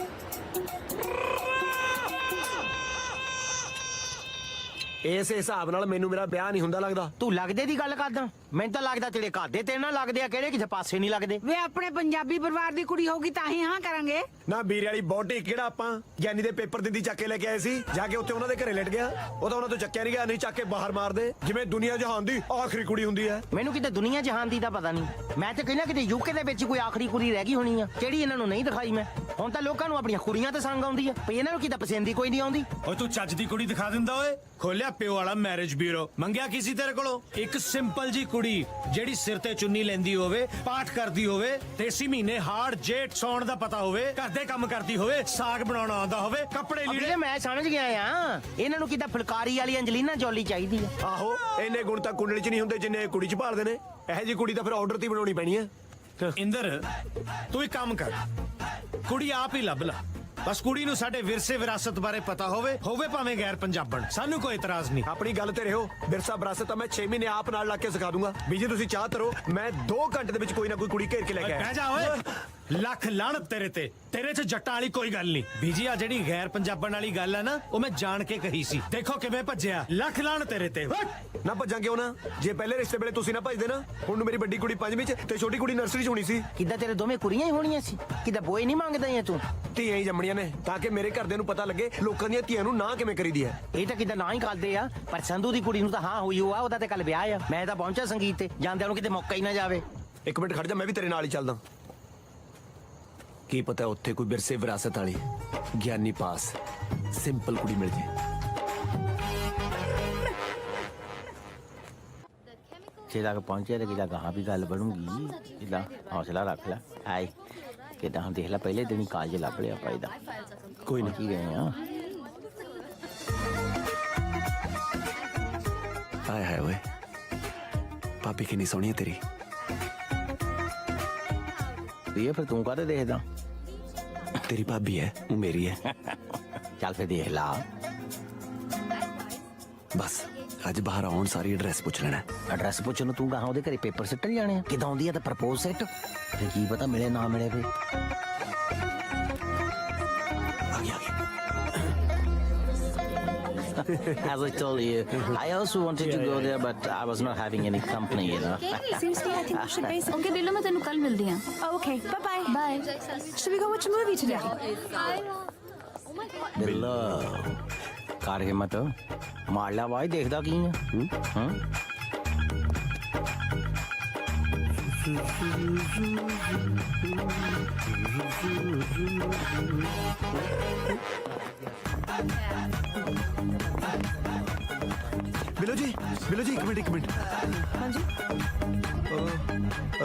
ਇਸ ਹਿਸਾਬ ਨਾਲ ਮੈਨੂੰ ਮੇਰਾ ਵਿਆਹ ਨਹੀਂ ਹੁੰਦਾ ਲੱਗਦਾ। ਤੂੰ ਲੱਗਦੇ ਦੀ ਗੱਲ ਕਰਦਾ? ਮੈਨੂੰ ਤਾਂ ਲੱਗਦਾ ਤੇਰੇ ਘਰ ਦੇ ਤੇਰੇ ਨਾਲ ਲੱਗਦੇ ਆ, ਕਿਹੜੇ ਕਿਸੇ ਪਾਸੇ ਨਹੀਂ ਲੱਗਦੇ। ਵੇ ਆਪਣੇ ਪੰਜਾਬੀ ਪਰਿਵਾਰ ਦੀ ਕੁੜੀ ਹੋਊਗੀ ਤਾਂ ਹੀ ਹਾਂ ਕਰਾਂਗੇ। ਨਾ ਵੀਰੇ ਵਾਲੀ ਬੋਟੀ ਕਿਹੜਾ ਆਪਾਂ ਗਿਆਨੀ ਦੇ ਪੇਪਰ ਦਿੰਦੀ ਚੱਕ ਕੇ ਲੈ ਕੇ ਆਏ ਸੀ, ਜਾ ਕੇ ਉੱਥੇ ਉਹਨਾਂ ਦੇ ਘਰੇ ਲਟ ਗਿਆ। ਉਹ ਤਾਂ ਉਹਨਾਂ ਤੋਂ ਚੱਕਿਆ ਨਹੀਂ ਗਿਆ, ਨਹੀਂ ਚੱਕ ਕੇ ਬਾਹਰ ਮਾਰਦੇ। ਜਿਵੇਂ ਦੁਨੀਆ ਜਹਾਨ ਦੀ ਆਖਰੀ ਕੁੜੀ ਹੁੰਦੀ ਹੈ। ਮੈਨੂੰ ਕਿਤੇ ਦੁਨੀਆ ਜਹਾਨ ਦੀ ਦਾ ਪਤਾ ਨਹੀਂ। ਮੈਂ ਤਾਂ ਕਹਿੰਦਾ ਕਿਤੇ ਯੂਕੇ ਦੇ ਵਿੱਚ ਕੋਈ ਆਖਰੀ ਕੁੜੀ ਰਹਿ ਗਈ ਹੋਣੀ ਆ, ਜਿਹੜੀ ਇਹਨਾਂ ਨੂੰ ਨਹੀਂ ਦਿਖਾਈ ਮੈਂ। ਹੁਣ ਤਾਂ ਲੋਕਾਂ ਨੂੰ ਆਪਣੀਆਂ ਕੁੜੀਆਂ ਤੇ ਸੰਗ ਆਉਂਦੀ ਆ, ਵੀ ਇਹਨਾਂ ਨੂੰ ਕਿਤੇ ਪਸੰਦ ਹੀ ਕੋਈ ਨਹੀਂ ਆਉਂਦੀ। ਓਏ ਤੂੰ ਚੱਜ ਦੀ ਕੁੜੀ ਦਿਖਾ ਦਿੰਦਾ ਓਏ। ਖੋਲਿਆ ਪਿਓ ਵਾਲਾ ਮੈਰਿਜ ਬਿਊਰੋ, ਮੰਗਿਆ ਕਿਸੇ ਤੇਰੇ ਕੋਲੋਂ ਇੱਕ ਸਿੰਪਲ ਜੀ ਕੁੜੀ ਜਿਹੜੀ ਸਿਰ ਤੇ ਚੁੰਨੀ ਲੈਂਦੀ ਹੋਵੇ, ਪਾਠ ਕਰਦੀ ਹੋਵੇ, ਦੇਸੀ ਮਹੀਨੇ ਹਾੜ ਜੇਠ ਸੌਣ ਦਾ ਪਤਾ ਹੋਵੇ, ਘਰ ਦੇ ਕੰਮ ਕਰਦੀ ਹੋਵੇ, ਸਾਗ ਬਣਾਉਣਾ ਆਉਂਦਾ ਹੋਵੇ, ਕੱਪੜੇ ਲੀੜੇ। ਮੈਂ ਸਮਝ ਗਿਆ ਆ, ਇਹਨਾਂ ਨੂੰ ਕਿਤੇ ਫੁਲਕਾਰੀ ਵਾਲੀ ਅੰਜਲੀਨਾ ਜੋਲੀ ਚਾਹੀਦੀ ਆ। ਆਹੋ ਇੰਨੇ ਗੁਣ ਤਾਂ ਕੁੰਡਲੀ 'ਚ ਨਹੀਂ ਹੁੰਦੇ ਜਿੰਨੇ ਕੁੜੀ 'ਚ ਭਾਲਦੇ ਨੇ। ਇਹੋ ਜੀ ਕੁੜੀ ਤਾਂ ਫਿਰ ਆਰਡਰ ਤੇ ਹੀ ਬਣਾਉਣੀ ਪੈਣੀ ਹੈ। ਇੰਦਰ ਤੂੰ ਇੱਕ ਕੰਮ ਕਰ, ਕੁੜੀ ਆਪ ਹੀ ਲੱਭ ਲਾ। ਬਸ ਕੁੜੀ ਨੂੰ ਸਾਡੇ ਵਿਰਸੇ ਵਿਰਾਸਤ ਬਾਰੇ ਪਤਾ ਹੋਵੇ ਭਾਵੇਂ ਗੈਰ ਪੰਜਾਬਣ, ਸਾਨੂੰ ਕੋਈ ਇਤਰਾਜ਼ ਨਹੀਂ। ਆਪਣੀ ਗੱਲ ਤੇ ਰਹੋ। ਵਿਰਸਾ ਵਿਰਾਸਤ ਤਾਂ ਮੈਂ 6 ਮਹੀਨੇ ਆਪ ਨਾਲ ਲਾ ਕੇ ਸਿਖਾ ਦੂੰਗਾ। ਵੀ ਜੇ ਤੁਸੀਂ ਚਾਹ ਤਰੋ, ਮੈਂ 2 ਘੰਟੇ ਦੇ ਵਿੱਚ ਕੋਈ ਨਾ ਕੋਈ ਕੁੜੀ ਘੇਰ ਕੇ ਲੈ ਕੇ ਬਹਿ ਜਾ ਓਏ, ਲੱਖ ਲਾਹਨਤ ਤੇਰੇ ਤੇ। ਤੇਰੇ 'ਚ ਜੱਟਾਂ ਵਾਲੀ ਕੋਈ ਗੱਲ ਨਹੀਂ। ਬੀਜੀ ਆ ਜਿਹੜੀ ਗੈਰ ਪੰਜਾਬਣ ਵਾਲੀ ਗੱਲ ਹੈ ਨਾ, ਉਹ ਮੈਂ ਜਾਣ ਕੇ ਕਹੀ ਸੀ। ਦੇਖੋ ਕਿਵੇਂ ਭੱਜਿਆ, ਲੱਖ ਲਾਹਨਤ ਤੇਰੇ ਤੇ। ਨਾ ਭੱਜਾਂ ਕਿਉਂ ਨਾ? ਜੇ ਪਹਿਲੇ ਰਿਸ਼ਤੇ ਵੇਲੇ ਤੁਸੀਂ ਨਾ ਭੱਜਦੇ ਨਾ, ਹੁਣ ਨੂੰ ਮੇਰੀ ਵੱਡੀ ਕੁੜੀ 5ਵੀਂ 'ਚ ਤੇ ਛੋਟੀ ਕੁੜੀ ਨਰਸਰੀ 'ਚ ਹੋਣੀ ਸੀ। ਕਿੱਦਾਂ ਤੇਰੇ ਦੋਵੇਂ ਕੁੜੀਆਂ ਹੀ ਹੋਣੀਆਂ ਸੀ? ਕਿੱਦਾਂ ਬੋਏ ਨਹੀਂ ਮੰਗਦਾ ਐ ਤੂੰ? ਧੀਆਂ ਹੀ ਜੰਮਣੀਆਂ ਨੇ ਤਾਂ ਕਿ ਮੇਰੇ ਘਰਦਿਆਂ ਨੂੰ ਪਤਾ ਲੱਗੇ ਲੋਕਾਂ ਦੀਆਂ ਧੀਆਂ ਨੂੰ ਨਾ ਕਿਵੇਂ ਕਰੀਦੀ ਹੈ। ਇਹ ਤਾਂ ਕਿੱਦਾਂ ਨਾ ਹੀ ਕਰਦੇ ਆ, ਪਰ ਸੰਧੂ ਦੀ ਕੁੜੀ ਨੂੰ ਤਾਂ ਹਾਂ ਹੋਈ ਹੋਆ। ਉਹਦਾ ਤੇ ਕੱਲ ਵਿਆਹ ਆ। ਮੈਂ ਤਾਂ ਪਹੁੰਚਾ ਸੰਗੀਤ ਤੇ, ਜਾਂਦਿਆਂ ਨੂੰ ਕਿਤੇ ਮੌਕਾ ਹੀ ਨਾ ਜਾਵੇ। 1 ਮਿੰਟ ਖੜ ਜਾ, ਮੈਂ ਵੀ ਤੇਰੇ ਨਾਲ ਹੀ ਚੱਲਦਾ। ਕੀ ਪਤਾ ਉੱਥੇ ਕੋਈ ਵਿਰਸੇ ਵਿਰਾਸਤ ਵਾਲੀ ਗਿਆਨੀ ਪਾਸ ਸਿੰਪਲ ਕੁੜੀ ਮਿਲ ਜੇ। ਜੇ ਤੱਕ ਪਹੁੰਚੇ ਤੇ ਕਿਦਾ ਗਾਹਾਂ ਵੀ ਗੱਲ ਬਣੂਗੀ। ਜਿੱਦਾਂ ਹੌਸਲਾ ਰੱਖ ਲੈ। ਆਏ ਕਿਦਾਂ ਹੁਣ ਦੇਖ ਲੈ, ਪਹਿਲੇ ਦਿਨ ਹੀ ਕਾਲਜ ਲੱਭ ਲਿਆ ਆਪਾਂ ਇਹਦਾ। ਕੋਈ ਨਾ ਕੀ ਗਏ ਆ। ਹਾਏ ਹਾਏ ਓਏ, ਪਾਪੀ ਕਿੰਨੀ ਸੋਹਣੀ ਹੈ ਤੇਰੀ। ਇਹ ਫਿਰ ਤੂੰ ਕਾਹਦੇ ਦੇਖਦਾ? ਤੇਰੀ ਭਾਬੀ ਹੈ, ਉਹ ਮੇਰੀ ਹੈ। ਚੱਲ ਫਿਰ ਦੇਖ ਲਾ। ਬਸ ਅੱਜ ਬਾਹਰ ਆਉਣ ਸਾਰੀ ਐਡਰੈਸ ਪੁੱਛ ਲੈਣਾ। ਐਡਰੈਸ ਪੁੱਛਣ ਨੂੰ ਤੂੰ ਗਾਹਾਂ ਉਹਦੇ ਘਰੇ ਪੇਪਰ ਸਿੱਟਣ ਜਾਣੇ ਆ? ਕਿਦਾਂ ਆਉਂਦੀ ਆ ਤਾਂ ਪ੍ਰਪੋਜ਼ ਸੈੱਟ, ਫਿਰ ਕੀ ਪਤਾ ਮਿਲੇ ਨਾ ਮਿਲੇ। ਫਿਰ ਆ ਗਿਆ As I told you, I also wanted to go there, but I was not having any company, you know. Seriously, I think we should base. Okay, Dillo, मैं तेनू कल मिलदी हां. Okay, bye-bye. Bye. Should we go watch a movie today? ਬਿੱਲਾ ਕਰ ਹਿੰਮਤ, ਮਾਰ ਲਿਆ Y. ਦੇਖਦਾ ਕੀ ਆ? ਹਾਂ ਬਿਲੋ ਜੀ, ਬਿਲੋ ਜੀ, 1 ਮਿੰਟ। ਹਾਂਜੀ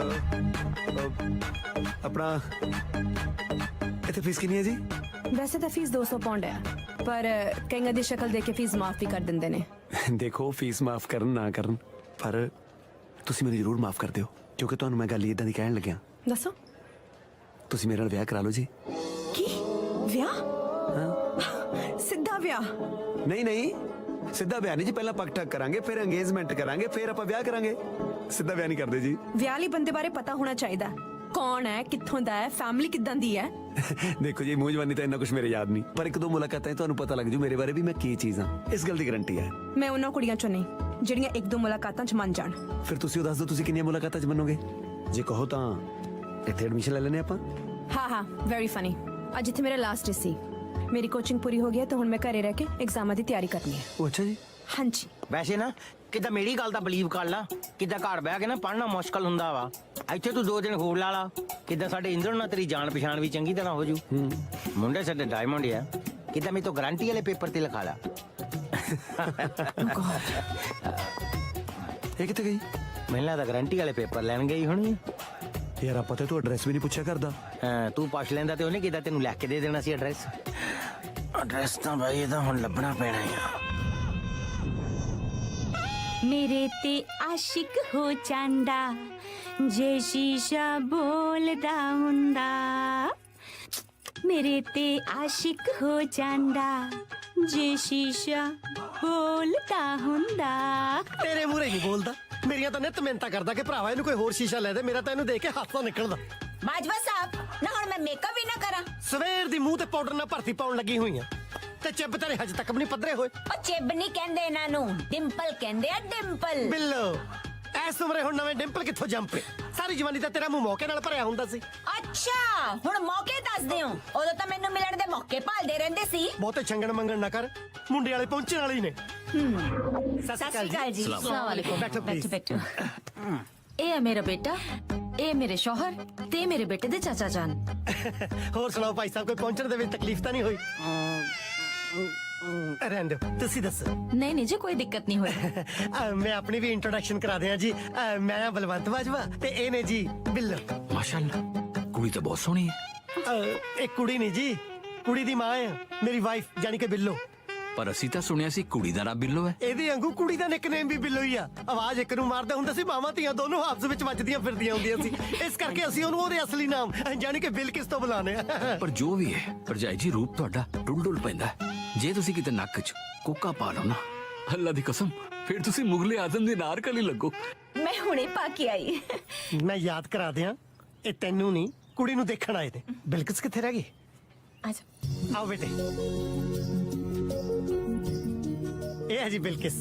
ਆਪਣਾ ਇੱਥੇ ਫੀਸ ਕਿੰਨੀ ਹੈ ਜੀ? ਵੈਸੇ ਤਾਂ ਫੀਸ 200 ਪਾਉਂਡ ਹੈ, ਪਰ ਕਈਆਂ ਦੀ ਸ਼ਕਲ ਦੇਖ ਕੇ ਫੀਸ ਮਾਫ ਵੀ ਕਰ ਦਿੰਦੇ ਨੇ। ਦੇਖੋ ਫੀਸ ਮਾਫ ਕਰਨ ਨਾ ਕਰਨ, ਪਰ ਤੁਸੀਂ ਮੈਨੂੰ ਜ਼ਰੂਰ ਮਾਫ ਕਰ ਦਿਓ, ਕਿਉਂਕਿ ਤੁਹਾਨੂੰ ਮੈਂ ਗੱਲ ਇਦਾਂ ਦੀ ਕਹਿਣ ਲੱਗਿਆ। ਦੱਸੋ। ਤੁਸੀਂ ਮੇਰੇ ਨਾਲ ਵਿਆਹ ਕਰਾ ਲਓ ਜੀ। ਕੀ ਵਿਆਹ? ਸਿੱਧਾ ਵਿਆਹ? ਨਹੀਂ ਸਿੱਧਾ ਵਿਆਹ ਨਹੀਂ ਜੀ। ਪਹਿਲਾਂ ਪੱਕ ਠੱਕ ਕਰਾਂਗੇ, ਫਿਰ ਅੰਗੇਜਮੈਂਟ ਕਰਾਂਗੇ, ਫਿਰ ਆਪਾਂ ਵਿਆਹ ਕਰਾਂਗੇ। ਸਿੱਧਾ ਵਿਆਹ ਨਹੀਂ ਕਰਦੇ ਜੀ। ਵਿਆਹ ਵਾਲੀ ਬੰਦੇ ਬਾਰੇ ਪਤਾ ਹੋਣਾ ਚਾਹੀਦਾ। ਕੌਣ ਹੈ, ਕਿੱਥੋਂ ਦਾ ਹੈ, ਫੈਮਿਲੀ ਕਿੱਦਾਂ ਦੀ ਹੈ। ਦੇਖੋ ਜੀ, ਮੂੰਹ ਜਵਾਨੀ ਤਾਂ ਇੰਨਾ ਕੁਝ ਮੇਰੇ ਯਾਦ ਨਹੀਂ, ਪਰ 1-2 ਮੁਲਾਕਾਤਾਂ ਤੁਹਾਨੂੰ ਪਤਾ ਲੱਗ ਜੂ ਮੇਰੇ ਬਾਰੇ ਵੀ ਮੈਂ ਕੀ ਚੀਜ਼ ਹਾਂ। ਇਸ ਗੱਲ ਦੀ ਗਾਰੰਟੀ ਹੈ। ਮੈਂ ਉਹਨਾਂ ਕੁੜੀਆਂ ਚੋਂ ਨਹੀਂ ਜਿਹੜੀਆਂ 1-2 ਮੁਲਾਕਾਤਾਂ 'ਚ ਮੰਨ ਜਾਣ। ਫਿਰ ਤੁਸੀਂ ਉਹ ਦੱਸ ਦਿਓ, ਤੁਸੀਂ ਕਿੰਨੀਆਂ ਮੁਲਾਕਾਤਾਂ 'ਚ ਮੰਨੋਗੇ? ਜੇ ਕਹੋ ਤਾਂ ਇੱਥੇ ਐਡਮਿਸ਼ਨ ਲੈ ਲੈਣੇ ਆਪਾਂ। ਹਾਂ ਵੈਰੀ ਫਨੀ। ਅੱਜ ਇੱਥੇ ਮੇਰਾ ਲਾਸਟ ਸੀ। ਮੇਰੀ ਕੋਚਿੰਗ ਪੂਰੀ ਹੋ ਗਈ ਹੈ, ਤਾਂ ਹੁਣ ਮੈਂ ਘਰੇ ਰਹਿ ਕੇ ਐਗਜ਼ਾਮਾਂ ਦੀ ਤਿਆਰੀ ਕਰਨੀ ਹੈ। ਉਹ ਅੱਛਾ ਜੀ। ਹਾਂਜੀ। ਵੈਸੇ ਨਾ ਕਿਦਾਂ ਮੇਰੀ ਗੱਲ ਦਾ ਬਲੀਵ ਕਰ ਲਾ। ਕਿਦਾਂ ਘਰ ਬਹਿ ਕੇ ਨਾ ਪੜ੍ਹਨਾ ਮੁਸ਼ਕਲ ਹੁੰਦਾ ਵਾ। ਇੱਥੇ ਤੂੰ 2 ਦਿਨ ਹੋਰ ਲਾ ਲਾ, ਕਿਦਾਂ ਸਾਡੇ ਇੰਦਰ ਨਾਲ ਤੇਰੀ ਜਾਣ ਪਛਾਣ ਵੀ ਚੰਗੀ ਤਰ੍ਹਾਂ ਹੋ ਜੂ। ਮੁੰਡੇ ਸਾਡੇ ਡਾਇਮੰਡ ਆ। ਕਿਦਾਂ ਮੇਰੇ ਤੋਂ ਗਾਰੰਟੀ ਵਾਲੇ ਪੇਪਰ ਤੇ ਲਿਖਾ ਲਾ। ਇਹ ਕਿੱਥੇ ਗਈ? ਮੈਨੂੰ ਲੱਗਦਾ ਗਾਰੰਟੀ ਵਾਲੇ ਪੇਪਰ ਲੈਣ ਗਈ ਹੋਣੀ। ਯਾਰ ਆਪਾਂ ਤੇ ਤੂੰ ਐਡਰੈਸ ਵੀ ਨਹੀਂ ਪੁੱਛਿਆ ਕਰਦਾ। ਹਾਂ ਤੂੰ ਪੁੱਛ ਲੈਂਦਾ ਤੇ ਉਹਨੇ ਕਿਦਾਂ ਤੈਨੂੰ ਲਿਖ ਕੇ ਦੇ ਦੇਣਾ ਸੀ ਐਡਰੈਸ। ਐਡਰੈਸ ਤਾਂ ਭਾਈ ਇਹਦਾ ਹੁਣ ਲੱਭਣਾ ਪੈਣਾ ਆ। ਮੇਰੇ ਤੇ ਆਸ਼ਿਕ ਹੋ ਜਾਂਦਾ ਜੇ ਸ਼ੀਸ਼ਾ ਬੋਲਦਾ ਹੁੰਦਾ। ਮੇਰੇ ਤੇ ਆਸ਼ਿਕ ਹੋ ਜਾਂਦਾ ਜੇ ਸ਼ੀਸ਼ਾ ਬੋਲਦਾ ਹੁੰਦਾ। ਤੇਰੇ ਮੂਹਰੇ ਨਹੀਂ ਬੋਲਦਾ, ਮੇਰੀਆਂ ਤਾਂ ਨਿਤ ਮਿਹਨਤਾਂ ਕਰਦਾ ਕਿ ਭਰਾਵਾ ਇਹਨੂੰ ਕੋਈ ਹੋਰ ਸ਼ੀਸ਼ਾ ਲੈ ਦੇ। ਮੇਰਾ ਤਾਂ ਇਹਨੂੰ ਦੇਖ ਕੇ ਹੱਥ ਤੋਂ ਨਿਕਲਦਾ। ਬਾਜਵਾ ਸਾਹਿਬ ਨਾ ਹੁਣ ਮੈਂ ਮੇਕਅਪ ਵੀ ਨਾ ਕਰਾਂ। ਸਵੇਰ ਦੀ ਮੂੰਹ ਤੇ ਪਾਊਡਰ ਨਾਲ ਭਰਤੀ ਪਾਉਣ ਲੱਗੀ ਹੋਈ ਆ। ਤੇ ਚਿੱਬ ਤੇਰੇ ਹਜੇ ਤੱਕ ਵੀ ਨਹੀਂ ਪੱਧਰੇ ਹੋਏ। ਉਹ ਚਿੱਬ ਨਹੀਂ ਕਹਿੰਦੇ ਇਹਨਾਂ ਨੂੰ, ਡਿੰਪਲ ਕਹਿੰਦੇ ਆ, ਡਿੰਪਲ। ਬਿੱਲੋ ਐਸ ਉਮਰੇ ਹੁਣ ਨਵੇਂ ਡਿੰਪਲ ਕਿੱਥੋਂ ਜੰਪੇ? ਸਾਰੀ ਜਵਾਨੀ ਤਾਂ ਤੇਰਾ ਮੂੰਹ ਮੌਕੇ ਨਾਲ ਭਰਿਆ ਹੁੰਦਾ ਸੀ। ਅੱਛਾ ਹੁਣ ਮੌਕੇ ਦੱਸਦੇ ਹੋ, ਉਦੋਂ ਤਾਂ ਮੈਨੂੰ ਮਿਲਣ ਦੇ ਮੌਕੇ ਭਾਲਦੇ ਰਹਿੰਦੇ ਸੀ। ਬਹੁਤੇ ਛੰਗਣ ਮੰਗਣ ਨਾ ਕਰ, ਮੁੰਡੇ ਵਾਲੇ ਪਹੁੰਚਣ ਵਾਲੇ ਹੀ ਨੇ। ਸਤਿ ਸ਼੍ਰੀ ਅਕਾਲ ਜੀ। अस्सलाम वालेकुम। ਬੈਠੋ ਪਲੀਜ਼। ਬੈਠੋ। ਇਹ ਹੈ ਮੇਰਾ ਬੇਟਾ, ਇਹ ਮੇਰੇ ਸ਼ੌਹਰ ਤੇ ਮੇਰੇ ਬੇਟੇ ਦੇ ਚਾਚਾ ਜਾਨ। ਹੋਰ ਸੁਣਾਓ ਭਾਈ ਸਾਹਿਬ, ਕੋਈ ਪਹੁੰਚਣ ਦੇ ਵਿੱਚ ਤਕਲੀਫ ਤਾਂ ਨਹੀਂ ਹੋਈ? ਰਹਿਣ ਦਿਓ, ਤੁਸੀਂ ਦੱਸੋ। ਨਹੀਂ ਨਹੀਂ ਜੀ, ਕੋਈ ਦਿੱਕਤ ਨਹੀਂ ਹੋਈ। ਮੈਂ ਆਪਣੀ ਵੀ ਇੰਟਰੋਡਕਸ਼ਨ ਕਰਾ ਦਿਆਂ ਜੀ। ਮੈਂ ਆ ਬਲਵੰਤ ਬਾਜਵਾ ਤੇ ਇਹ ਨੇ ਜੀ ਬਿੱਲੋ। ਮਾਸ਼ਾਅੱਲਾ, ਕੁੜੀ ਤਾਂ ਬਹੁਤ ਸੋਹਣੀ ਹੈ। ਇਹ ਕੁੜੀ ਨਹੀਂ ਜੀ, ਕੁੜੀ ਦੀ ਮਾਂ ਹੈ, ਮੇਰੀ ਵਾਈਫ ਯਾਨੀ ਕਿ ਬਿੱਲੋ। ਪਰ ਅਸੀਂ ਤਾਂ ਸੁਣਿਆ ਸੀ ਕੁੜੀ ਦਾ ਨਾਂ ਬਿੱਲੋ ਹੈ। ਇਹਦੇ ਵਾਂਗੂ ਕੁੜੀ ਦਾ ਨਿਕਨੇਮ ਵੀ ਬਿੱਲੋ ਹੀ ਆ। ਆਵਾਜ਼ ਇੱਕ ਨੂੰ ਮਾਰਦਾ ਹੁੰਦਾ ਸੀ, ਮਾਵਾਂ ਧੀਆਂ ਦੋਨੋਂ ਆਪਸ ਵਿੱਚ ਵੱਜਦੀਆਂ ਫਿਰਦੀਆਂ ਹੁੰਦੀਆਂ ਸੀ। ਇਸ ਕਰਕੇ ਅਸੀਂ ਉਹਨੂੰ ਉਹਦੇ ਅਸਲੀ ਨਾਮ ਯਾਨੀ ਕਿ ਬਿਲਕਿਸ ਤੋਂ ਬੁਲਾਉਂਦੇ ਆ। ਪਰ ਜੋ ਵੀ ਹੈ ਭਰਜਾਈ ਜੀ, ਰੂਪ ਤੁਹਾਡਾ ਡੁੱਲ ਪੈਂਦਾ ਹੈ। ਜੇ ਤੁਸੀਂ ਕਿਤੇ ਨੱਕ 'ਚ ਕੋਕਾ ਪਾ ਲਓ ਨਾ, ਅੱਲਾ ਦੀ ਕਸਮ, ਫਿਰ ਤੁਸੀਂ ਮੁਗਲੇ ਆਜ਼ਮ ਦੇ ਨਾਰਕਲੀ ਲੱਗੋ। ਮੈਂ ਹੁਣੇ ਪਾ ਕੇ ਆਈ। ਮੈਂ ਯਾਦ ਕਰਾ ਦਿਆਂ, ਇਹ ਤੈਨੂੰ ਨਹੀਂ ਕੁੜੀ ਨੂੰ ਦੇਖਣ ਆਏ ਤੇ। ਬਿਲਕਿਸ ਕਿੱਥੇ ਰਹਿ ਗਈ? ਅੱਛਾ ਆਓ ਬੇਟੇ, ਇਹ ਹੈ ਜੀ ਬਿਲਕਿਸ।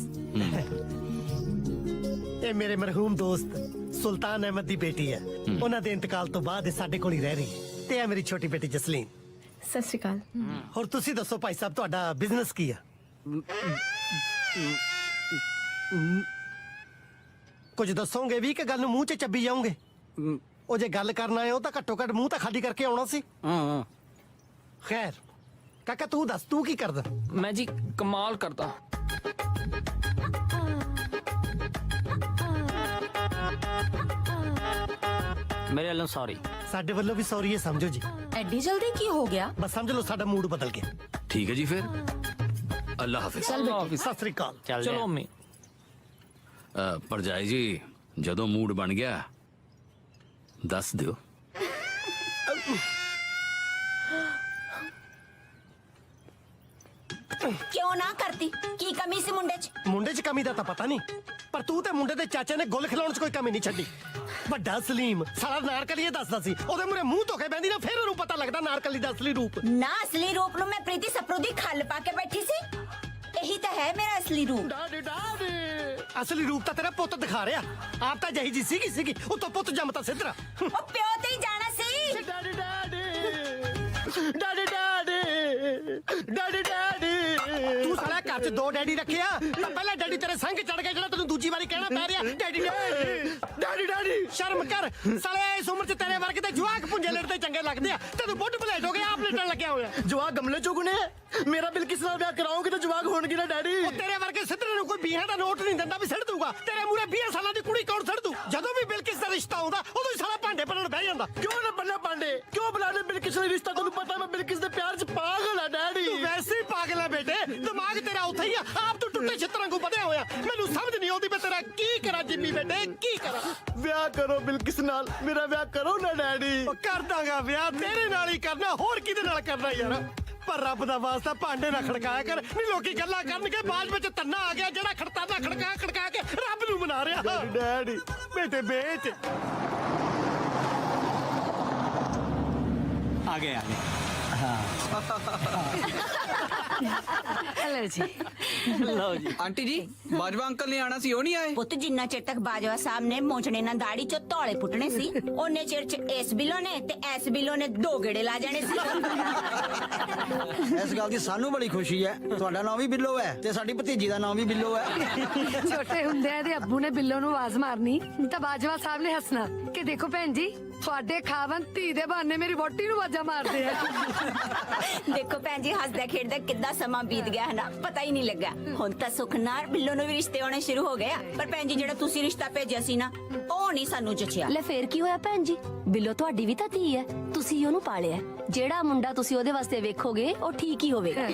ਇਹ ਮੇਰੇ ਮਰਹੂਮ ਦੋਸਤ ਸੁਲਤਾਨ ਅਹਿਮਦ ਦੀ ਬੇਟੀ ਹੈ। ਉਹਨਾਂ ਦੇ ਇੰਤਕਾਲ ਤੋਂ ਬਾਅਦ ਇਹ ਸਾਡੇ ਕੋਲ ਹੀ ਰਹਿ ਰਹੀ ਹੈ। ਤੇ ਇਹ ਮੇਰੀ ਛੋਟੀ ਬੇਟੀ ਜਸਲੀਨ। ਸਤਿ ਸ਼੍ਰੀ ਅਕਾਲ। ਹੋਰ ਤੁਸੀਂ ਦੱਸੋ ਭਾਈ ਸਾਹਿਬ, ਤੁਹਾਡਾ ਬਿਜ਼ਨਸ ਕੀ ਆ? ਕੁਝ ਦੱਸੋਗੇ ਵੀ ਕਿ ਗੱਲ ਨੂੰ ਮੂੰਹ 'ਚ ਚੱਬੀ ਜਾਓਗੇ? ਉਹ ਜੇ ਗੱਲ ਕਰਨਾ ਹੈ ਉਹ ਤਾਂ ਘੱਟੋ ਘੱਟ ਮੂੰਹ ਤਾਂ ਖਾਲੀ ਕਰਕੇ ਆਉਣਾ ਸੀ। ਖੈਰ ਕਾਕਾ, ਤੂੰ ਦੱਸ, ਤੂੰ ਕੀ ਕਰਦਾ? ਮੈਂ ਜੀ ਕਮਾਲ ਕਰਦਾ। ਮੇਰੇ ਵੱਲੋਂ ਸੌਰੀ। ਸਾਡੇ ਵੱਲੋਂ ਵੀ ਸੌਰੀ ਹੈ, ਸਮਝੋ ਜੀ। ਐਡੀ ਜਲਦੀ ਕੀ ਹੋ ਗਿਆ? ਬਸ ਸਮਝ ਲਓ ਸਾਡਾ ਮੂਡ ਬਦਲ ਗਿਆ। ਠੀਕ ਹੈ ਜੀ, ਫਿਰ ਅੱਲਾ ਹਾਫਿਜ਼। ਸਤਿ ਸ੍ਰੀ ਅਕਾਲ। ਚਲੋ ਅੰਮੀ। ਭਰਜਾਈ ਜੀ, ਜਦੋਂ ਮੂਡ ਬਣ ਗਿਆ ਦੱਸ ਦਿਓ। ਕਿਉਂ ਨਾ ਕਰਤੀ? ਕੀ ਕਮੀ ਸੀ ਮੁੰਡੇ 'ਚ? ਮੁੰਡੇ 'ਚ ਕਮੀ ਦਾ ਤਾਂ ਪਤਾ ਨਹੀਂ, ਪਰ ਤੂੰ ਤੇ ਮੁੰਡੇ ਦੇ ਚਾਚੇ ਨੇ ਗੁੱਲ ਖਿਲਾਉਣ 'ਚ ਕੋਈ ਕਮੀ ਨਹੀਂ ਛੱਡੀ। ਵੱਡਾ ਸਲੀਮ ਸਾਰਾ ਨਾਰਕਲੀ ਦੱਸਦਾ ਸੀ, ਉਹਦੇ ਮੂਰੇ ਮੂੰਹ ਧੋ ਕੇ ਬੈੰਦੀ ਨਾ, ਫਿਰ ਉਹਨੂੰ ਪਤਾ ਲੱਗਦਾ ਨਾਰਕਲੀ ਦਾ ਅਸਲੀ ਰੂਪ। ਨਾ ਅਸਲੀ ਰੂਪ ਨੂੰ ਮੈਂ ਪ੍ਰੀਤੀ ਸਪਰੂ ਦੀ ਖੱਲ ਪਾ ਕੇ ਬੈਠੀ ਸੀ। ਇਹੀ ਤਾਂ ਹੈ ਮੇਰਾ ਅਸਲੀ ਰੂਪ। ਅਸਲੀ ਰੂਪ ਤਾਂ ਤੇਰਾ ਪੁੱਤ ਦਿਖਾ ਰਿਹਾ। ਆਪ ਤਾਂ ਜਹੀ ਜੀ ਸੀਗੀ, ਉਤੋਂ ਪੁੱਤ ਜੰਮਤਾ ਸਿੱਧਰਾ। ਉਹ ਪਿਓ ਤੇ ਹੀ ਜਾਣਾ ਸੀ। ਡੈਡੀ ਡੈਡੀ ਡੈਡੀ ਡੈਡੀ, ਤੂੰ ਸਾਲਾ ਘਰ 'ਚ ਦੋ ਡੈਡੀ ਰੱਖਿਆ ਤਾਂ ਪਹਿਲਾਂ ਡੈਡੀ ਤੇਰੇ ਸੰਗ ਚੜ ਗਿਆ, ਜਿਹੜਾ ਤੈਨੂੰ ਦੂਜੀ ਵਾਰੀ ਕਹਿਣਾ ਪੈ ਰਿਹਾ ਡੈਡੀ ਡੈਡੀ ਡੈਡੀ। ਸ਼ਰਮ ਕਰ ਸਾਲੇ, ਇਸ ਉਮਰ 'ਚ ਤੇਰੇ ਵਰਗੇ ਤੇ ਜਵਾਕ ਪੁੰਜੇ ਲੜਦੇ ਚੰਗੇ ਲੱਗਦੇ ਆ। ਤੈਨੂੰ ਬੁੱਢ ਭਲੇਟ ਹੋ ਗਿਆ, ਆਪ ਲੜਨ ਲੱਗਿਆ ਹੋਇਆ। ਜਵਾਕ ਗਮਲੇ ਚੋਂ ਗੁਣੇ। ਮੇਰਾ ਬਿਲ ਕਿਸ ਨਾਲ ਵਿਆਹ ਕਰਾਉਂਗੇ ਤਾਂ ਜਵਾਕ ਹੋਣਗੇ ਨਾ ਡੈਡੀ। ਉਹ ਤੇਰੇ ਵਰਗੇ ਸਿੱਧਰੇ ਨੂੰ ਕੋਈ 20 ਦਾ ਨੋਟ ਨਹੀਂ ਦਿੰਦਾ ਵੀ ਸਿੱਟ ਦੂਗਾ। ਤੇਰੇ ਮੂਰੇ 20 ਸਾਲਾਂ ਦੀ ਕੁੜੀ ਕੌਣ ਸਿੱਟ ਦੂ? ਜਦੋਂ ਵੀ ਬਿਲਕਿਸ ਦਾ ਰਿਸ਼ਤਾ ਆਉਂਦਾ ਉਦੋਂ ਹੀ ਸਾਲਾ ਭਾਂਡੇ ਭੰਨਣ ਬਹਿ ਜਾਂਦਾ। ਕਿਉਂ ਨਾ ਬੰਨਾ ਪਾਂਡੇ? ਕਿਉਂ ਬੁਲਾਣੇ ਬਿਲਕਿਸ ਦਾ ਰਿਸ਼ਤਾ? ਤੁਹਾਨੂੰ ਪਤਾ ਮੈਂ ਬਿਲਕਿਸ ਦੇ ਪਿਆਰ 'ਚ ਪਾਗਲ ਆ ਡੈਡੀ। ਤੂੰ ਵੈਸੇ ਹੀ ਪਾਗਲ ਹੈ ਬੇਟੇ, ਦਿਮਾਗ ਤੇਰਾ ਉੱਥੇ ਹੀ ਆ। ਆਪ ਤੂੰ ਟੁੱਟੇ ਛਿੱਤਰਾਂ ਨੂੰ ਵਧਿਆ ਹੋਇਆ। ਮੈਨੂੰ ਸਮਝ ਨਹੀਂ ਆਉਂਦੀ ਮੈਂ ਤੇਰਾ ਕੀ ਕਰਾਂ ਜਿੰਮੀ ਬੇਟੇ, ਕੀ ਕਰਾਂ? ਵਿਆਹ ਕਰੋ ਬਿਲਕਿਸ ਨਾਲ, ਮੇਰਾ ਵਿਆਹ ਕਰੋ ਨਾ ਡੈਡੀ। ਉਹ ਕਰ ਦਾਂਗਾ ਵਿਆਹ, ਤੇਰੇ ਨਾਲ ਹੀ ਕਰਨਾ, ਹੋਰ ਕਿਹਦੇ ਨਾਲ ਕਰਨਾ ਯਾਰ? ਪਰ ਰੱਬ ਦਾ ਵਾਸਤਾ ਭਾਂਡੇ ਨਾ ਖੜਕਾਇਆ ਕਰ, ਨਹੀਂ ਲੋਕੀ ਗੱਲਾਂ ਕਰਨਗੇ ਬਾਅਦ ਵਿੱਚ ਤੰਨਾ ਆ ਗਿਆ ਜਿਹੜਾ ਖੜਤਾਦਾ ਖੜਕਾ ਕੇ ਰੱਬ ਨੂੰ ਮਨਾ ਰਿਹਾ। ਡੈਡੀ ਬੇਟੇ ਵੇਚ ਆ ਗਏ हेलो जी। ਲਓ ਜੀ। ਆਂਟੀ ਜੀ, ਬਾਜਵਾ ਅੰਕਲ ਨੇ ਆਣਾ ਸੀ, ਉਹ ਨਹੀਂ ਆਏ? ਪੁੱਤ ਜਿੰਨਾ ਚਿਰ ਤੱਕ ਬਾਜਵਾ ਸਾਹਿਬ ਨੇ ਮੋਚਣੇ ਨਾਲ ਦਾੜੀ 'ਚੋਂ ਧੌਲੇ ਪੁੱਟਣੇ ਸੀ, ਉਹਨੇ ਚਿਰ 'ਚ ਇਸ ਬਿੱਲੋ ਨੇ ਤੇ ਐਸ ਬਿੱਲੋ ਨੇ 2 ਗੇੜੇ ਲਾ ਜਾਣੇ ਸੀ। ਇਸ ਗੱਲ ਦੀ ਸਾਨੂੰ ਬੜੀ ਖੁਸ਼ੀ ਹੈ। ਤੁਹਾਡਾ ਨਾਮ ਵੀ ਬਿੱਲੋ ਹੈ ਤੇ ਸਾਡੀ ਭਤੀਜੀ ਦਾ ਨਾਮ ਵੀ ਬਿੱਲੋ ਹੈ। ਛੋਟੇ ਹੁੰਦੇ ਇਹਦੇ ਅੱਬੂ ਨੇ ਬਿੱਲੋ ਨੂੰ ਆਵਾਜ਼ ਮਾਰਨੀ ਤਾਂ ਬਾਜਵਾ ਸਾਹਿਬ ਨੇ ਹੱਸਣਾ ਕਿ ਦੇਖੋ ਭੈਣ ਜੀ, ਤੁਹਾਡੇ ਖਾਵਨ ਧੀ ਦੇ ਬਹਾਨੇ ਮੇਰੀ ਵੋਟੀ ਨੂੰ ਆਵਾਜ਼ਾਂ ਮਾਰਦੇ ਆ। ਦੇਖੋ ਭੈਣ ਜੀ, ਹੱਸਦਾ ਖੇਡਦਾ ਕਿੱਦਾਂ ਸਮਾਂ ਬੀਤ ਗਿਆ ਹੈ ਨਾ, ਪਤਾ ਹੀ ਨਹੀਂ ਲੱਗਾ। ਹੁਣ ਤਾਂ ਸੁੱਖ ਨਾਲ ਬਿੱਲੋ ਨੂੰ ਵੀ ਰਿਸ਼ਤੇ ਆਉਣੇ ਸ਼ੁਰੂ ਹੋ ਗਏ ਆ। ਪਰ ਭੈਣ ਜੀ, ਜਿਹੜਾ ਤੁਸੀਂ ਰਿਸ਼ਤਾ ਭੇਜਿਆ ਸੀ ਨਾ, ਉਹ ਨਹੀਂ ਸਾਨੂੰ ਜਚਿਆ। ਲੈ ਫੇਰ ਕੀ ਹੋਇਆ ਭੈਣ ਜੀ, ਬਿੱਲੋ ਤੁਹਾਡੀ ਵੀ ਤਾਂ ਧੀ ਹੈ, ਤੁਸੀਂ ਉਹਨੂੰ ਪਾਲਿਆ। ਜਿਹੜਾ ਮੁੰਡਾ ਤੁਸੀਂ ਉਹਦੇ ਵਾਸਤੇ ਵੇਖੋਗੇ ਉਹ ਠੀਕ ਹੀ ਹੋਵੇਗਾ।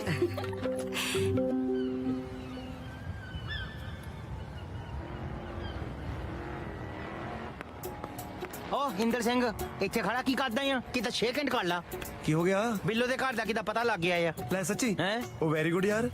ਓ ਹਿੰਦਰ ਸਿੰਘ, ਇੱਥੇ ਖੜਾ ਕੀ ਕਰਦਾ ਆ? ਕਿਤੇ 6 ਘੰਟੇ ਕੱਢ ਲਾ। ਕੀ ਹੋ ਗਿਆ? ਬਿੱਲੋ ਦੇ ਘਰ ਦਾ ਕਿਦਾ ਪਤਾ ਲੱਗ ਗਿਆ ਆ? ਲੈ ਸੱਚੀ? ਹੈਂ? ਉਹ ਵੈਰੀ ਗੁੱਡ ਯਾਰ।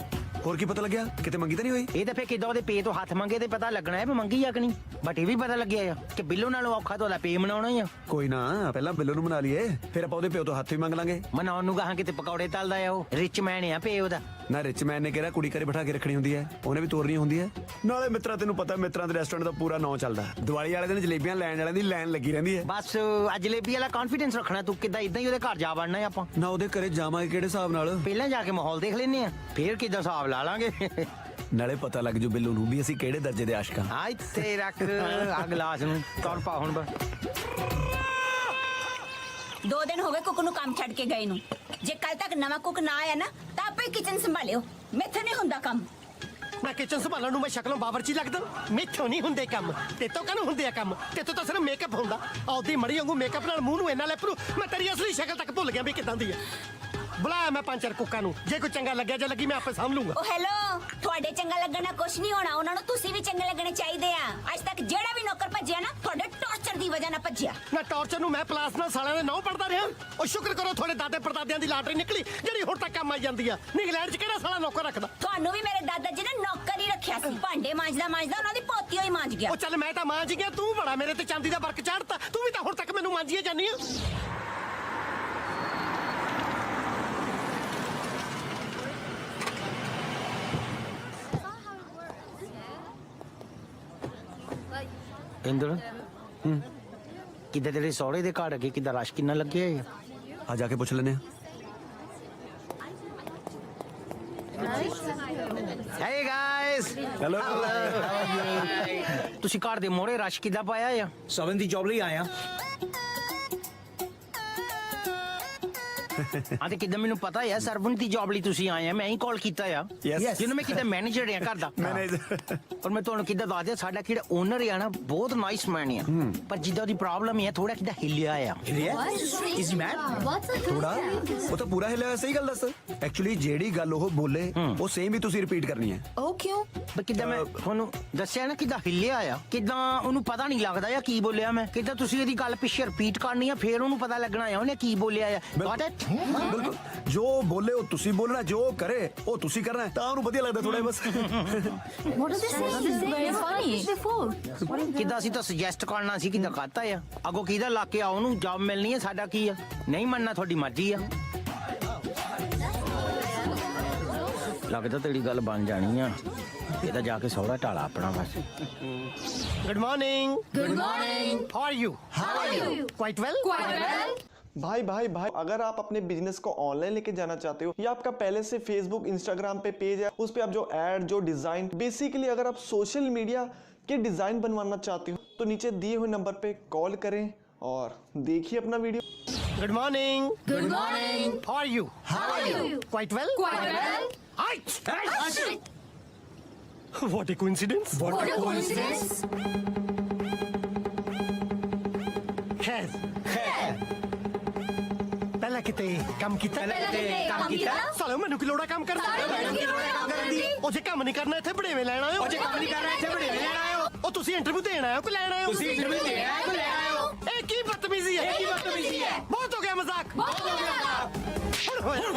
ਹੋਰ ਕੀ ਪਤਾ ਲੱਗਿਆ? ਕਿਤੇ ਮੰਗੀ ਤਾਂ ਨਹੀਂ ਹੋਈ? ਇਹ ਤਾਂ ਫੇ ਕਿਦਾਂ ਉਹਦੇ ਪੇ ਤੋਂ ਹੱਥ ਮੰਗੇ ਤੇ ਪਤਾ ਲੱਗਣਾ ਹੈ ਵੀ ਮੰਗੀ ਆ ਕਿ ਨਹੀਂ। ਬਟ ਇਹ ਵੀ ਪਤਾ ਲੱਗਿਆ ਆ ਕਿ ਬਿੱਲੋ ਨਾਲੋਂ ਔਖਾ ਤਾਂ ਉਹਦਾ ਪੇ ਮਨਾਉਣਾ ਹੀ ਆ। ਕੋਈ ਨਾ, ਪਹਿਲਾਂ ਬਿੱਲੋ ਨੂੰ ਮਨਾ ਲਈਏ, ਫਿਰ ਆਪਾਂ ਉਹਦੇ ਪਿਓ ਤੋਂ ਹੱਥ ਵੀ ਮੰਗ ਲਾਂਗੇ। ਮਨਾਉਣ ਨੂੰ ਗਾਹਾਂ ਕਿਤੇ ਪਕੌੜੇ ਤਲਦਾ ਆ। ਉਹ ਰਿਚ ਮੈਨ ਆ ਪੇ ਉਹਦਾ। ਨਾ ਰਿਚ ਮੈਨ ਨੇ ਕਿਹਾ ਕੁੜੀ ਘਰੇ ਬਿਠਾ ਕੇ ਰੱਖਣੀ ਹੁੰਦੀ ਹੈ, ਉਹਨੇ ਵੀ ਤੋਰਨੀ ਹੁੰਦੀ ਹੈ। ਨਾਲੇ ਮਿੱਤਰਾ ਤੈਨੂੰ ਪਤਾ ਮਿੱਤਰਾਂ ਦੇ ਰੈਸਟੋਰੈਂਟ ਦਾ ਪੂਰਾ ਨਾਂ ਚੱਲਦਾ। ਦੀਵਾਲੀ ਵਾਲੇ ਦਿਨ ਜਲੇਬੀਆਂ ਲੈਣ ਵਾਲਿਆਂ ਦੀ ਲਾਈਨ ਲੱਗੀ ਰਹਿੰਦੀ ਹੈ। ਬਸ ਅੱਜ ਜਲੇਬੀ ਵਾਲਾ ਕੌਨਫੀਡੈਂਸ ਰੱਖਣਾ, ਤੂੰ ਕਿੱਦਾਂ ਇਦਾਂ ਹੀ ਉਹਦੇ ਘਰ ਜਾ ਵੜਨਾ ਹੈ ਆਪਾਂ। ਨਾ ਉਹਦੇ ਘਰੇ ਜਾਵਾਂਗੇ ਕਿਹੜੇ ਹਿਸਾਬ ਨਾਲ? ਪਹਿਲਾਂ ਜਾ ਕੇ ਮਾਹੌਲ ਦੇਖ ਲੈਨੇ ਆ, ਫੇਰ ਕਿੱਦਾਂ ਹਿਸਾਬ ਲਾ ਲਾਂਗੇ। ਨਾਲੇ ਪਤਾ ਲੱਗ ਜੂ ਬਿੱਲੂ ਨੂੰ ਵੀ ਅਸੀਂ ਕਿਹੜੇ ਦਰਜੇ ਦੇ ਆਸ਼ਕ ਹਾਂ। ਆ ਇੱਥੇ ਰੱਖ ਆ ਗਲਾਸ ਨੂੰ, ਤੁਰ ਪਾ ਹੁਣ ਬਸ। 2 ਦਿਨ ਹੋ ਗਏ ਕੁੱਕ ਨੂੰ ਕੰਮ ਛੱਡ ਕੇ ਗਏ ਨੂੰ। ਜੇ ਕੱਲ ਤੱਕ ਨਵਾਂ ਕੁੱਕ ਨਾ ਆਇਆ ਨਾ ਤਾਂ ਆਪੇ ਕਿਚਨ ਸੰਭਾਲਿਓ, ਮੈਥੇ ਨਹੀਂ ਹੁੰਦਾ ਕੰਮ। ਮੈਂ ਕਿਚਨ ਸੰਭਾਲਣ ਨੂੰ ਮੈਂ ਸ਼ਕਲੋਂ ਬਾਵਰਚੀ ਲੱਗਦਾ, ਮੈਥੋਂ ਨਹੀਂ ਹੁੰਦੇ ਕੰਮ। ਤੇਤੋਂ ਕਾਹਨੂੰ ਹੁੰਦੇ ਆ ਕੰਮ? ਤੇਤੋਂ ਤਾਂ ਸਿਰਫ ਮੇਕਅਪ ਹੁੰਦਾ। ਆਉਦੀ ਮੜੀ ਵਾਂਗੂ ਮੇਕਅਪ ਨਾਲ ਮੂੰਹ ਨੂੰ ਇੰਨਾ ਲੈ ਪਰੂ, ਮੈਂ ਤੇਰੀ ਅਸਲੀ ਸ਼ਕਲ ਤੱਕ ਭੁੱਲ ਗਿਆ ਵੀ ਕਿਦਾਂ ਦੀ ਹੈ। ਬੁਲਾਇਆ ਮੈਂ 5-4 ਕੁੱਕਾਂ ਨੂੰ, ਜੇ ਕੋਈ ਚੰਗਾ ਲੱਗਿਆ ਜੇ ਲੱਗੀ ਮੈਂ ਆਪੇ ਸਾਂਭ ਲੂੰਗਾ। ਓ ਹੈਲੋ, ਤੁਹਾਡੇ ਚੰਗਾ ਲੱਗਣ ਨਾਲ ਕੁਝ ਨਹੀਂ ਹੋਣਾ, ਉਹਨਾਂ ਨੂੰ ਤੁਸੀਂ ਵੀ ਚੰਗੇ ਲੱਗਣੇ ਚਾਹੀਦੇ ਆ। ਅੱਜ ਤੱਕ ਜਿਹੜਾ ਵੀ ਨੌਕਰ ਭੱਜਿਆ ਨਾ ਤੁਹਾਡੇ ਟੌਰਚਰ ਦੀ ਵਜ੍ਹਾ ਨਾਲ ਭੱਜਿਆ। ਨਾ ਟੌਰਚਰ ਨੂੰ ਮੈਂ ਪਲਾਸ ਨਾਲ ਸਾਲਿਆਂ ਦੇ ਨੌ ਪੜਦਾ ਰਿਹਾ। ਉਹ ਸ਼ੁਕਰ ਕਰੋ ਤੁਹਾਡੇ ਦਾਦੇ ਪੜਦਾਦਿਆਂ ਦੀ ਲਾਟਰੀ ਨਿਕਲੀ ਜਿਹੜੀ ਹੁਣ ਤੱਕ ਕੰਮ ਆਈ ਜਾਂਦੀ ਆ। ਇੰਗਲੈਂਡ 'ਚ ਕਿਹੜਾ ਸਾਲਾ ਨੌਕਰ ਰੱਖਦਾ? ਤੁਹਾਨੂੰ ਵੀ ਮੇਰੇ ਦਾਦਾ ਜੀ ਨੇ ਨੌਕਰ ਹੀ ਰੱਖਿਆ ਸੀ। ਭਾਂਡੇ ਮਾਂਜਦਾ ਉਹਨਾਂ ਦੀ ਪੋਤੀ ਹੋਈ ਮਾਂਜ ਗਿਆ। ਉਹ ਚੱਲ ਮੈਂ ਤਾਂ ਮਾਂਜ ਗਿਆ, ਤੂੰ ਬੜਾ ਮੇਰੇ ਤੇ ਚਾਂਦੀ ਦਾ ਵਰਕ ਚਾੜਤਾ। ਤੂੰ ਵੀ ਤਾਂ ਹੁਣ ਤੱਕ ਮੈਨੂੰ ਮਾਂਜੀਏ ਜਾਨੀ ਆ। ਇੰਦਰ ਕਿੱਦਾਂ ਤੇਰੇ ਸਹੁਰੇ ਦੇ ਘਰ ਅੱਗੇ ਕਿੱਦਾਂ ਰਸ਼ ਕਿੰਨਾ ਲੱਗਿਆ ਹੈ? ਆ ਜਾ ਕੇ ਪੁੱਛ ਲੈਨੇ ਆ। Hey guys, hello. ਤੁਸੀਂ ਘਰ ਦੇ ਮੋਹਰੇ ਰਸ਼ ਕਿੱਦਾਂ ਪਾਇਆ ਆ? ਸਵਨ ਦੀ ਜੌਬ ਲਈ ਆਇਆ। ਆ ਤੇ ਕਿੱਦਾਂ ਮੈਨੂੰ ਪਤਾ ਆ ਸਰਵੈਂਟ ਦੀ ਜੌਬ ਲਈ ਤੁਸੀਂ ਆਏ ਆ, ਮੈਂ ਹੀ ਕਾਲ ਕੀਤਾ ਆ। Yes. ਜਿਹਨੂੰ ਮੈਂ ਕਿੱਦਾਂ ਮੈਨੇਜਰ ਆ ਘਰ ਦਾ। ਮੈਨੇਜਰ। ਔਰ ਮੈਂ ਤੁਹਾਨੂੰ ਕਿੱਦਾਂ ਦੱਸ ਦਿਆਂ, ਸਾਡਾ ਕਿਹੜਾ ਓਨਰ ਆ ਨਾ ਬਹੁਤ ਨਾਈਸ ਮੈਨ ਆ, ਪਰ ਜਿੱਦਾਂ ਦੀ ਪ੍ਰੋਬਲਮ ਹੈ ਥੋੜਾ ਕਿੱਦਾਂ ਹਿੱਲਿਆ ਆ। ਇਜ਼ ਮੈਨ ਥੋੜਾ ਉਹ ਤਾਂ ਪੂਰਾ ਹਿਲਿਆ ਹੋਇਆ। ਸਹੀ ਗੱਲ ਦੱਸ। ਐਕਚੁਅਲੀ ਜਿਹੜੀ ਗੱਲ ਉਹ ਬੋਲੇ ਉਹ ਸੇਮ ਹੀ ਤੁਸੀਂ ਰਿਪੀਟ ਕਰਨੀ ਹੈ। ਪਰ ਕਿੱਦਾਂ ਮੈਂ ਤੁਹਾਨੂੰ ਦੱਸਿਆ ਨਾ ਕਿੱਦਾਂ ਹਿੱਲਿਆ ਆ, ਕਿੱਦਾਂ ਉਹਨੂੰ ਪਤਾ ਨਹੀਂ ਲੱਗਦਾ ਆ ਕੀ ਬੋਲਿਆ ਮੈਂ। ਕਿੱਦਾਂ ਤੁਸੀਂ ਇਹਦੀ ਗੱਲ ਪਿੱਛੇ ਰਿਪੀਟ ਕਰਨੀ ਆ, ਫੇਰ ਉਹਨੂੰ ਪਤਾ ਲੱਗਣਾ ਆ ਉਹਨੇ ਕੀ ਬੋਲਿਆ ਆ। Got it? ਬਿਲਕੁਲ, ਜੋ ਬੋਲੇ ਉਹ ਤੁਸੀਂ ਬੋਲਣਾ, ਜੋ ਕਰੇ ਉਹ ਤੁਸੀਂ ਕਰਨਾ, ਤਾਂ ਉਹਨੂੰ ਵਧੀਆ ਲੱਗਦਾ ਥੋੜਾ ਬਸ। ਕਿੱਦਾਂ ਅਸੀਂ ਤਾਂ ਸੁਜੈਸਟ ਕਰਨਾ ਸੀ, ਕਿੱਦਾਂ ਕਰਤਾ ਆ। ਅੱਗੋਂ ਕਿਹਦਾ ਲਾ ਕੇ ਆ ਉਹਨੂੰ ਜੌਬ ਮਿਲਣੀ ਹੈ, ਸਾਡਾ ਕੀ ਆ। ਨਹੀਂ ਮੰਨਣਾ ਤੁਹਾਡੀ ਮਰਜ਼ੀ ਆ। ਲੱਗਦਾ ਤੇਰੀ ਗੱਲ ਬਣ ਜਾਣੀ ਆ, ਇਹਦਾ ਜਾ ਕੇ ਸਹੁਰਾ ਢਾਲਾ ਆਪਣਾ ਬਸ। Good morning. Good morning. How are you? Quite well. भाई भाई भाई, अगर आप अपने बिजनेस को ऑनलाइन लेके जाना चाहते हो या आपका पहले से फेसबुक इंस्टाग्राम पे पेज है, उस पे आप जो ऐड, जो डिजाइन, बेसिकली अगर आप सोशल मीडिया के डिजाइन बनवाना चाहते हो तो नीचे दिए हुए नंबर पे कॉल करें और देखिए अपना video. Good morning. Good morning. How are you? Quite well. What a coincidence. What a coincidence. खैर ਪਹਿਲਾਂ ਕਿਤੇ ਕੰਮ ਕੀਤਾ। ਸਾਲੇ ਮੈਨੂੰ ਕੀ ਲੋੜਾ ਕੰਮ ਕਰਨ ਦੀ। ਉਹ ਜੇ ਕੰਮ ਨਹੀਂ ਕਰਨਾ ਇੱਥੇ ਬੜੇਵੇਂ ਲੈਣ ਆਇਓ। ਉਹ ਤੁਸੀਂ ਇੰਟਰਵਿਊ ਦੇਣ ਆਇਓ ਕਿ ਲੈਣ ਆਇਓ? ਇਹ ਕੀ ਬਦਤਮੀਜ਼ੀ ਹੈ? ਬਹੁਤ ਹੋ ਗਿਆ ਮਜ਼ਾਕ। ਹੁਣ ਹੋਇਆ।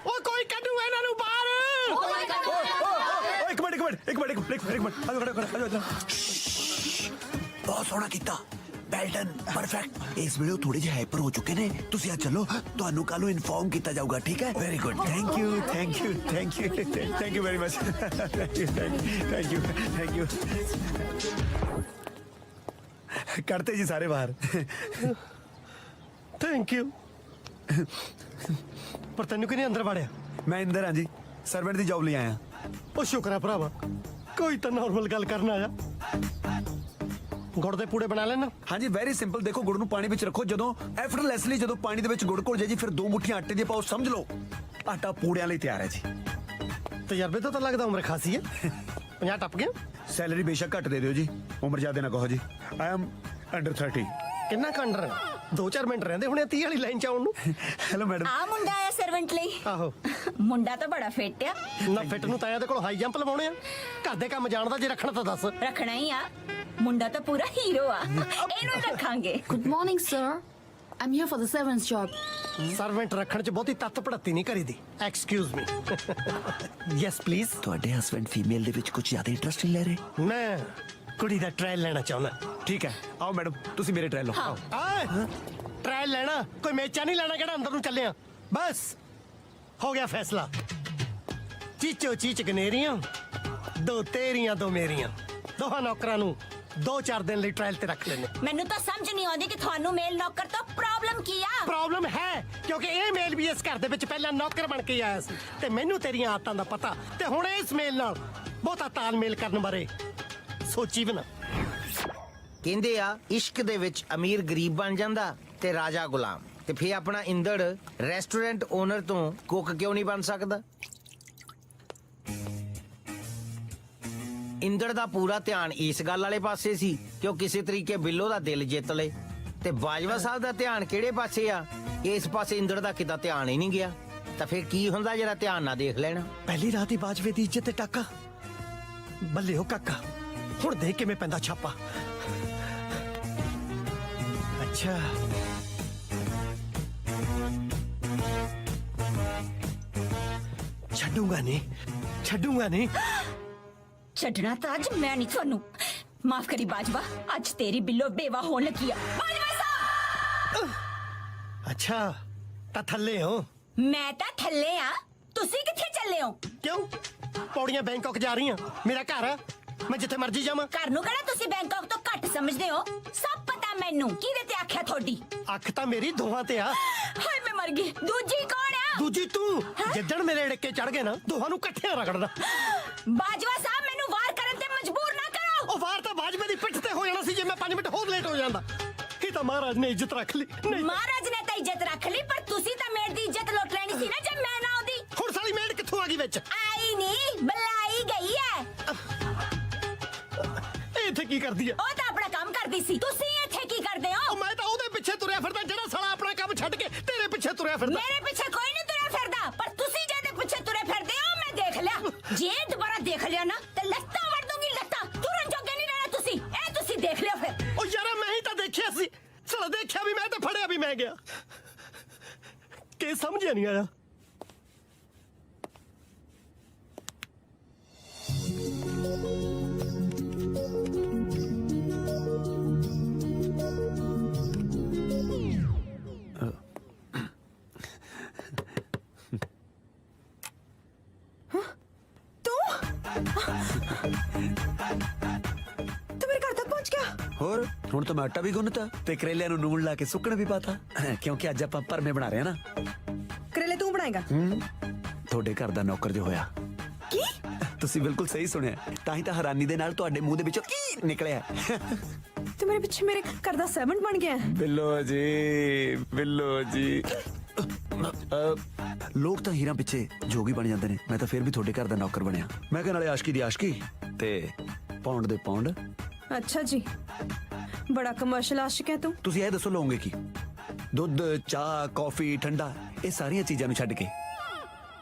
ਉਹ ਕੋਈ ਕੱਢੂ ਇਹਨਾਂ ਨੂੰ ਬਾਹਰ। ਇੱਕ ਮਿੰਟ ਬਹੁਤ ਸੋਹਣਾ ਕੀਤਾ, ਵੈਲ ਡਨ, ਪਰਫੈਕਟ। ਇਸ ਵੇਲੇ ਥੋੜੇ ਜਿਹੇ ਹਾਈਪਰ ਹੋ ਚੁੱਕੇ ਨੇ, ਤੁਸੀਂ ਆ ਚੱਲੋ, ਤੁਹਾਨੂੰ ਕੱਲ ਨੂੰ ਇਨਫੋਰਮ ਕੀਤਾ ਜਾਊਗਾ, ਠੀਕ ਹੈ? Very good, thank you very much. Thank you. ਕਰਤੇ ਜੀ ਸਾਰੇ ਬਾਹਰ। Thank you. ਪਰ ਤੈਨੂੰ ਕਿਹਨੇ ਅੰਦਰ ਵੜਿਆ? ਮੈਂ ਇੰਦਰ ਹਾਂ ਜੀ, ਸਰਵੈਂਟ ਦੀ ਜੌਬ ਲਈ ਆਇਆ। ਉਹ ਸ਼ੁਕਰ ਹੈ ਭਰਾਵਾ, ਕੋਈ ਤਾਂ ਨਾਰਮਲ ਗੱਲ ਕਰਨ ਆਇਆ। ਗੁੜ ਦੇ ਪੂੜੇ ਬਣਾ ਲੈਣਾ। ਹਾਂਜੀ, ਵੈਰੀ ਸਿੰਪਲ। ਦੇਖੋ, ਗੁੜ ਨੂੰ ਪਾਣੀ ਵਿੱਚ ਰੱਖੋ, ਜਦੋਂ ਐਫਰਟਲੈਸਲੀ ਜਦੋਂ ਪਾਣੀ ਦੇ ਵਿੱਚ ਗੁੜ ਘੁਲ ਜਾਏ ਜੀ, ਫਿਰ 2 ਮੁੱਠੀਆਂ ਆਟੇ ਦੀਆਂ ਪਾਓ, ਸਮਝ ਲਓ ਆਟਾ ਪੂੜਿਆਂ ਲਈ ਤਿਆਰ ਹੈ ਜੀ। ਤਜਰਬੇ ਤੋਂ ਤਾਂ ਲੱਗਦਾ ਉਮਰ ਖਾਸੀ ਹੈ। 50 ਟੱਪ ਗਿਆ। ਸੈਲਰੀ ਬੇਸ਼ੱਕ ਘੱਟ ਦੇ ਦਿਓ ਜੀ, ਉਮਰ ਜ਼ਿਆਦਾ ਨਾ ਕਹੋ ਜੀ। I am under 30। ਕਿੰਨਾ ਕੰਡਰ? 2-4 ਮਿੰਟ ਰਹਿੰਦੇ ਹੁਣੇ 30 ਵਾਲੀ ਲਾਈਨ ਚ ਆਉਣ ਨੂੰ। Hello madam. ਆ ਮੁੰਡਾ ਆਇਆ ਸਰਵੈਂਟ ਲਈ। ਆਹੋ, ਮੁੰਡਾ ਤਾਂ ਬੜਾ ਫਿੱਟ ਆ। ਨਾ ਫਿੱਟ ਨੂੰ ਤਾਂ ਇਹਦੇ ਕੋਲ ਹਾਈ ਜੰਪ ਲਵਾਉਣੇ ਆ। ਘਰ ਦੇ ਕੰਮ ਜਾਣਦਾ, ਜੇ ਰੱਖਣਾ ਤਾਂ ਦੱਸ। ਰੱਖਣਾ ਹੀ ਆ, ਮੁੰਡਾ ਤਾਂ ਪੂਰਾ ਹੀਰੋ ਆ, ਇਹਨੂੰ ਹੀ ਰੱਖਾਂਗੇ। Good morning, sir. I'm here for the servant's job. Servant ਰੱਖਣ ਚ ਬਹੁਤੀ ਤੱਤ ਪੜਤੀ ਨਹੀਂ ਕਰੀਦੀ। Excuse me. Yes please. ਤੁਹਾਡੇ ਹਸਬੈਂਡ ਫੀਮੇਲ ਦੇ ਵਿੱਚ ਕੁਝ ਜ਼ਿਆਦਾ ਇੰਟਰਸਟ ਨਹੀਂ ਲੈ ਰਹੇ? ਮੈਂ ਕੁੜੀ ਦਾ ਟ੍ਰਾਇਲ ਲੈਣਾ ਚਾਹੁੰਦਾ। ਠੀਕ ਹੈ, ਆਓ ਮੈਡਮ, ਤੁਸੀਂ ਮੇਰੇ ਟ੍ਰਾਇਲ ਲਓ। ਆਏ ट्रायल लेना, कोई मेचा नहीं लेना केड़ा अंदर नूं चले आ। बस हो गया फैसला। चीचो चीच गनेरियां, दो तेरियां दो मेरियां, दोहां नौकरां नूं 2-4 दिन ਲਈ ट्रायल ते रख लेने। ਮੈਨੂੰ ਤਾਂ ਸਮਝ ਨਹੀਂ ਆਉਂਦੀ ਕਿ ਤੁਹਾਨੂੰ ਮੇਲ ਨੌਕਰ ਤੋਂ ਪ੍ਰੋਬਲਮ ਕੀ ਆ। ਪ੍ਰੋਬਲਮ ਹੈ ਕਿਉਂਕਿ ਇਹ ਮੇਲ ਵੀ ਇਸ ਘਰ ਦੇ ਵਿੱਚ ਪਹਿਲਾਂ ਨੌਕਰ ਬਣ ਕੇ ਆਇਆ ਸੀ ਤੇ ਮੈਨੂੰ ਤੇਰੀਆਂ ਆਦਤਾਂ ਦਾ ਪਤਾ ਤੇ ਹੁਣ ਇਸ ਮੇਲ ਨਾਲ ਬਹੁਤਾ ਤਾਲਮੇਲ ਕਰਨ ਬਾਰੇ ਸੋਚੀ ਵੀ ਨਾ। ਕਹਿੰਦੇ ਆ ਇਸ਼ਕ ਦੇ ਵਿੱਚ ਅਮੀਰ ਗਰੀਬ ਬਣ ਜਾਂਦਾ ਤੇ ਰਾਜਾ ਗੁਲਾਮ, ਤੇ ਫੇਰ ਆਪਣਾ ਇੰਦੜ ਰੈਸਟੋਰੈਂਟ ਓਨਰ ਤੋਂ ਕੁੱਕ ਕਿਉਂ ਨਹੀਂ ਬਣ ਸਕਦਾ? ਇੰਦੜ ਦਾ ਪੂਰਾ ਧਿਆਨ ਇਸ ਗੱਲ ਵਾਲੇ ਪਾਸੇ ਸੀ ਕਿ ਉਹ ਕਿਸੇ ਤਰੀਕੇ ਬਿੱਲੋ ਦਾ ਦਿਲ ਜਿੱਤ ਲੇ, ਤੇ ਬਾਜਵਾ ਸਾਹਿਬ ਦਾ ਧਿਆਨ ਕਿਹੜੇ ਪਾਸੇ ਆ? ਇਸ ਪਾਸੇ ਇੰਦੜ ਦਾ ਕਿਦਾ ਧਿਆਨ ਹੀ ਨਹੀਂ ਗਿਆ। ਤਾਂ ਫੇਰ ਕੀ ਹੁੰਦਾ ਜਿਹੜਾ ਧਿਆਨ ਨਾ ਦੇਖ ਲੈਣਾ? ਪਹਿਲੀ ਰਾਤ ਹੀ ਬਾਜਵੇ ਦੀ ਇੱਜ਼ਤ ਤੇ ਟਾਕਾ। ਬੱਲੇ ਹੋ ਕਾਕਾ, ਹੁਣ ਦੇਖ ਕਿਵੇਂ ਪੈਂਦਾ ਛਾਪਾ। ਅੱਛਾ ਛੱਡੂਗਾ ਨਹੀਂ। ਛੱਡਣਾ ਤਾਂ ਅੱਜ ਮੈਂ ਨਹੀਂ ਤੁਹਾਨੂੰ। ਮਾਫ ਕਰੀ ਬਾਜਵਾ, ਅੱਜ ਤੇਰੀ ਬਿੱਲੋ ਬੇਵਾ ਹੋਣ ਲੱਗੀ ਆ। ਬਾਜਵਾ ਸਾਹਿਬ! ਅੱਛਾ ਤਾਂ ਥੱਲੇ ਹੋ? ਮੈਂ ਤਾਂ ਥੱਲੇ ਆ, ਤੁਸੀਂ ਕਿੱਥੇ ਚੱਲੇ ਹੋ? ਕਿਉਂ? ਪੌੜੀਆਂ ਬੈਂਕਾਕ ਜਾ ਰਹੀਆਂ। ਮੇਰਾ ਘਰ ਆ, ਮੈਂ ਜਿੱਥੇ ਮਰਜ਼ੀ ਜਾਵਾਂ। ਘਰ ਨੂੰ ਕਿਹੜਾ ਤੁਸੀਂ ਬੈਂਕਾਕ ਤੋਂ ਘੱਟ ਸਮਝਦੇ ਹੋ? ਸਭ ਪਤਾ ਮੈਨੂੰ। ਕਿਹਦੇ ਤੇ ਆਖਿਆ ਤੁਹਾਡੀ? ਅੱਖ ਤਾਂ ਮੇਰੀ ਦੋਹਾਂ ਤੇ ਆ। ਹਾਏ ਮੈਂ ਮਰ ਗਈ। ਦੂਜੀ ਕੌਣ ਆ? ਦੂਜੀ ਤੂੰ। ਜਿੱਦਣ ਮੇਰੇ ੜਿੱਕੇ ਚੜ ਗਏ ਨਾ, ਦੋਹਾਂ ਨੂੰ ਇਕੱਠਿਆਂ ਰਗੜਦਾ। ਬਾਜਵਾ ਸਾਹਿਬ ਮੈਨੂੰ ਵਾਰ ਕਰਨ ਤੇ ਮਜਬੂਰ ਨਾ ਕਰੋ। ਉਹ ਵਾਰ ਤਾਂ ਬਾਜਵੇ ਦੀ ਪਿੱਠ ਤੇ ਹੋ ਜਾਣਾ ਸੀ ਜੇ ਮੈਂ 5 ਮਿੰਟ ਹੋਰ ਲੇਟ ਹੋ ਜਾਂਦਾ। ਇਹ ਤਾਂ ਮਹਾਰਾਜ ਨੇ ਇੱਜ਼ਤ ਰੱਖ ਲਈ। ਨਹੀਂ ਮਹਾਰਾਜ ਨੇ ਤਾਂ ਇੱਜ਼ਤ ਰੱਖ ਲਈ, ਪਰ ਤੁਸੀਂ ਤਾਂ ਮੇਰ ਦੀ ਇੱਜ਼ਤ ਲੁੱਟ ਲੈਣੀ ਸੀ ਨਾ ਜੇ ਮੈਂ ਨਾ ਆਉਂਦੀ। ਹੁਣ ਸਾਲੀ ਮੇੜ ਕਿੱਥੋਂ ਆ ਗਈ ਵਿੱਚ? ਆਈ ਨਹੀਂ, ਬੁਲਾਈ ਗਈ ਹੈ। ਇਹ ਇੱਥੇ ਕੀ ਕਰਦੀ ਆ? ਉਹ ਤਾਂ ਆਪਣਾ ਕੰਮ ਕਰਦੀ ਸੀ। ਤੁਸੀਂ ਇੱਥੇ ਕੀ ਕਰਦੇ ਹੋ? ਮੈਂ ਤਾਂ ਉਹਦੇ ਪਿੱਛੇ ਤੁਰਿਆ ਫਿਰਦਾ ਜਿਹੜਾ ਸਾਲਾ ਆਪਣਾ ਕੰਮ ਛੱਡ ਕੇ ਤੇਰੇ ਪਿੱਛੇ ਤੁਰਿਆ ਫਿਰਦਾ। ਮੇਰੇ ਪਿੱਛੇ ਕੋਈ ਨਹੀਂ ਤੁਰਿਆ ਫਿਰਦਾ, ਪਰ ਤੁਸੀਂ ਜਿਹਦੇ ਪਿੱਛੇ ਤੁਰੇ ਫਿਰਦੇ ਹੋ ਮੈਂ ਦੇਖ ਲਿਆ। ਜੇ ਦੁਬਾਰਾ ਦੇਖ ਲਿਆ ਨਾ ਤੇ ਲੱਤਾਂ ਵੜ ਦੂੰਗੀ, ਲੱਤਾਂ। ਤੁਰਨ ਜੋਗੇ ਨਹੀਂ ਰਹਿਣਾ ਤੁਸੀਂ। ਇਹ ਤੁਸੀਂ ਦੇਖ ਲਿਓ ਫਿਰ। ਉਹ ਯਾਰਾ ਮੈਂ ਹੀ ਤਾਂ ਦੇਖਿਆ ਸੀ। ਸਾਲਾ ਦੇਖਿਆ ਵੀ ਮੈਂ ਤੇ ਫੜਿਆ ਵੀ ਮੈਂ ਗਿਆ। ਕੀ ਸਮਝਿਆ ਨਹੀਂ ਆਇਆ? ਤੂੰ ਮੇਰੇ ਘਰ ਤੱਕ ਪਹੁੰਚ ਗਿਆ। ਹੋਰ ਹੁਣ ਤਾਂ ਮੈਂ ਆਟਾ ਵੀ ਗੁੰਨਤਾ ਤੇ ਕਰੇਲਿਆਂ ਨੂੰ ਨੂਣ ਲਾ ਕੇ ਸੁੱਕਣ ਵੀ ਪਾਤਾ, ਕਿਉਂਕਿ ਅੱਜ ਆਪਾਂ ਭਰਮੇ ਬਣਾ ਰਹੇ ਹਾਂ ਨਾ। ਕਰੇਲੇ ਤੂੰ ਬਣਾਏਗਾ? ਤੁਹਾਡੇ ਘਰ ਦਾ ਨੌਕਰ ਜੋ ਹੋਇਆ। ਕੀ? ਤੁਸੀਂ ਬਿਲਕੁਲ ਸਹੀ ਸੁਣਿਆ, ਤਾਂ ਹੀ ਤਾਂ ਹੈਰਾਨੀ ਦੇ ਨਾਲ ਤੁਹਾਡੇ ਮੂੰਹ ਦੇ ਵਿੱਚੋਂ ਕੀ ਨਿਕਲਿਆ। ਤੂੰ ਮੇਰੇ ਪਿੱਛੇ ਮੇਰੇ ਘਰ ਦਾ ਸਰਵੈਂਟ ਬਣ ਗਿਆ। ਬਿੱਲੋ ਜੀ ਲੋਕ ਤਾਂ ਹੀਰਾਂ ਪਿੱਛੇ ਜੋਗੀ ਬਣ ਜਾਂਦੇ ਨੇ, ਮੈਂ ਤਾਂ ਫਿਰ ਵੀ ਤੁਹਾਡੇ ਘਰ ਦਾ ਨੌਕਰ ਬਣਿਆ। ਮੈਂ ਕਿਹਾ ਨਾਲੇ ਆਸ਼ਕੀ ਦੀ ਆਸ਼ਕੀ ਤੇ ਪੌਂਡ ਦੇ ਪੌਂਡ। ਅੱਛਾ ਜੀ, ਬੜਾ ਕਮਰਸ਼ੀਅਲ ਆਸ਼ਿਕ ਹੈ ਤੂੰ। ਤੁਸੀਂ ਇਹ ਦੱਸੋ ਲਓਗੇ ਕੀ? ਦੁੱਧ, ਚਾਹ, ਕੌਫੀ, ਠੰਡਾ, ਇਹ ਸਾਰੀਆਂ ਚੀਜ਼ਾਂ ਨੂੰ ਛੱਡ ਕੇ?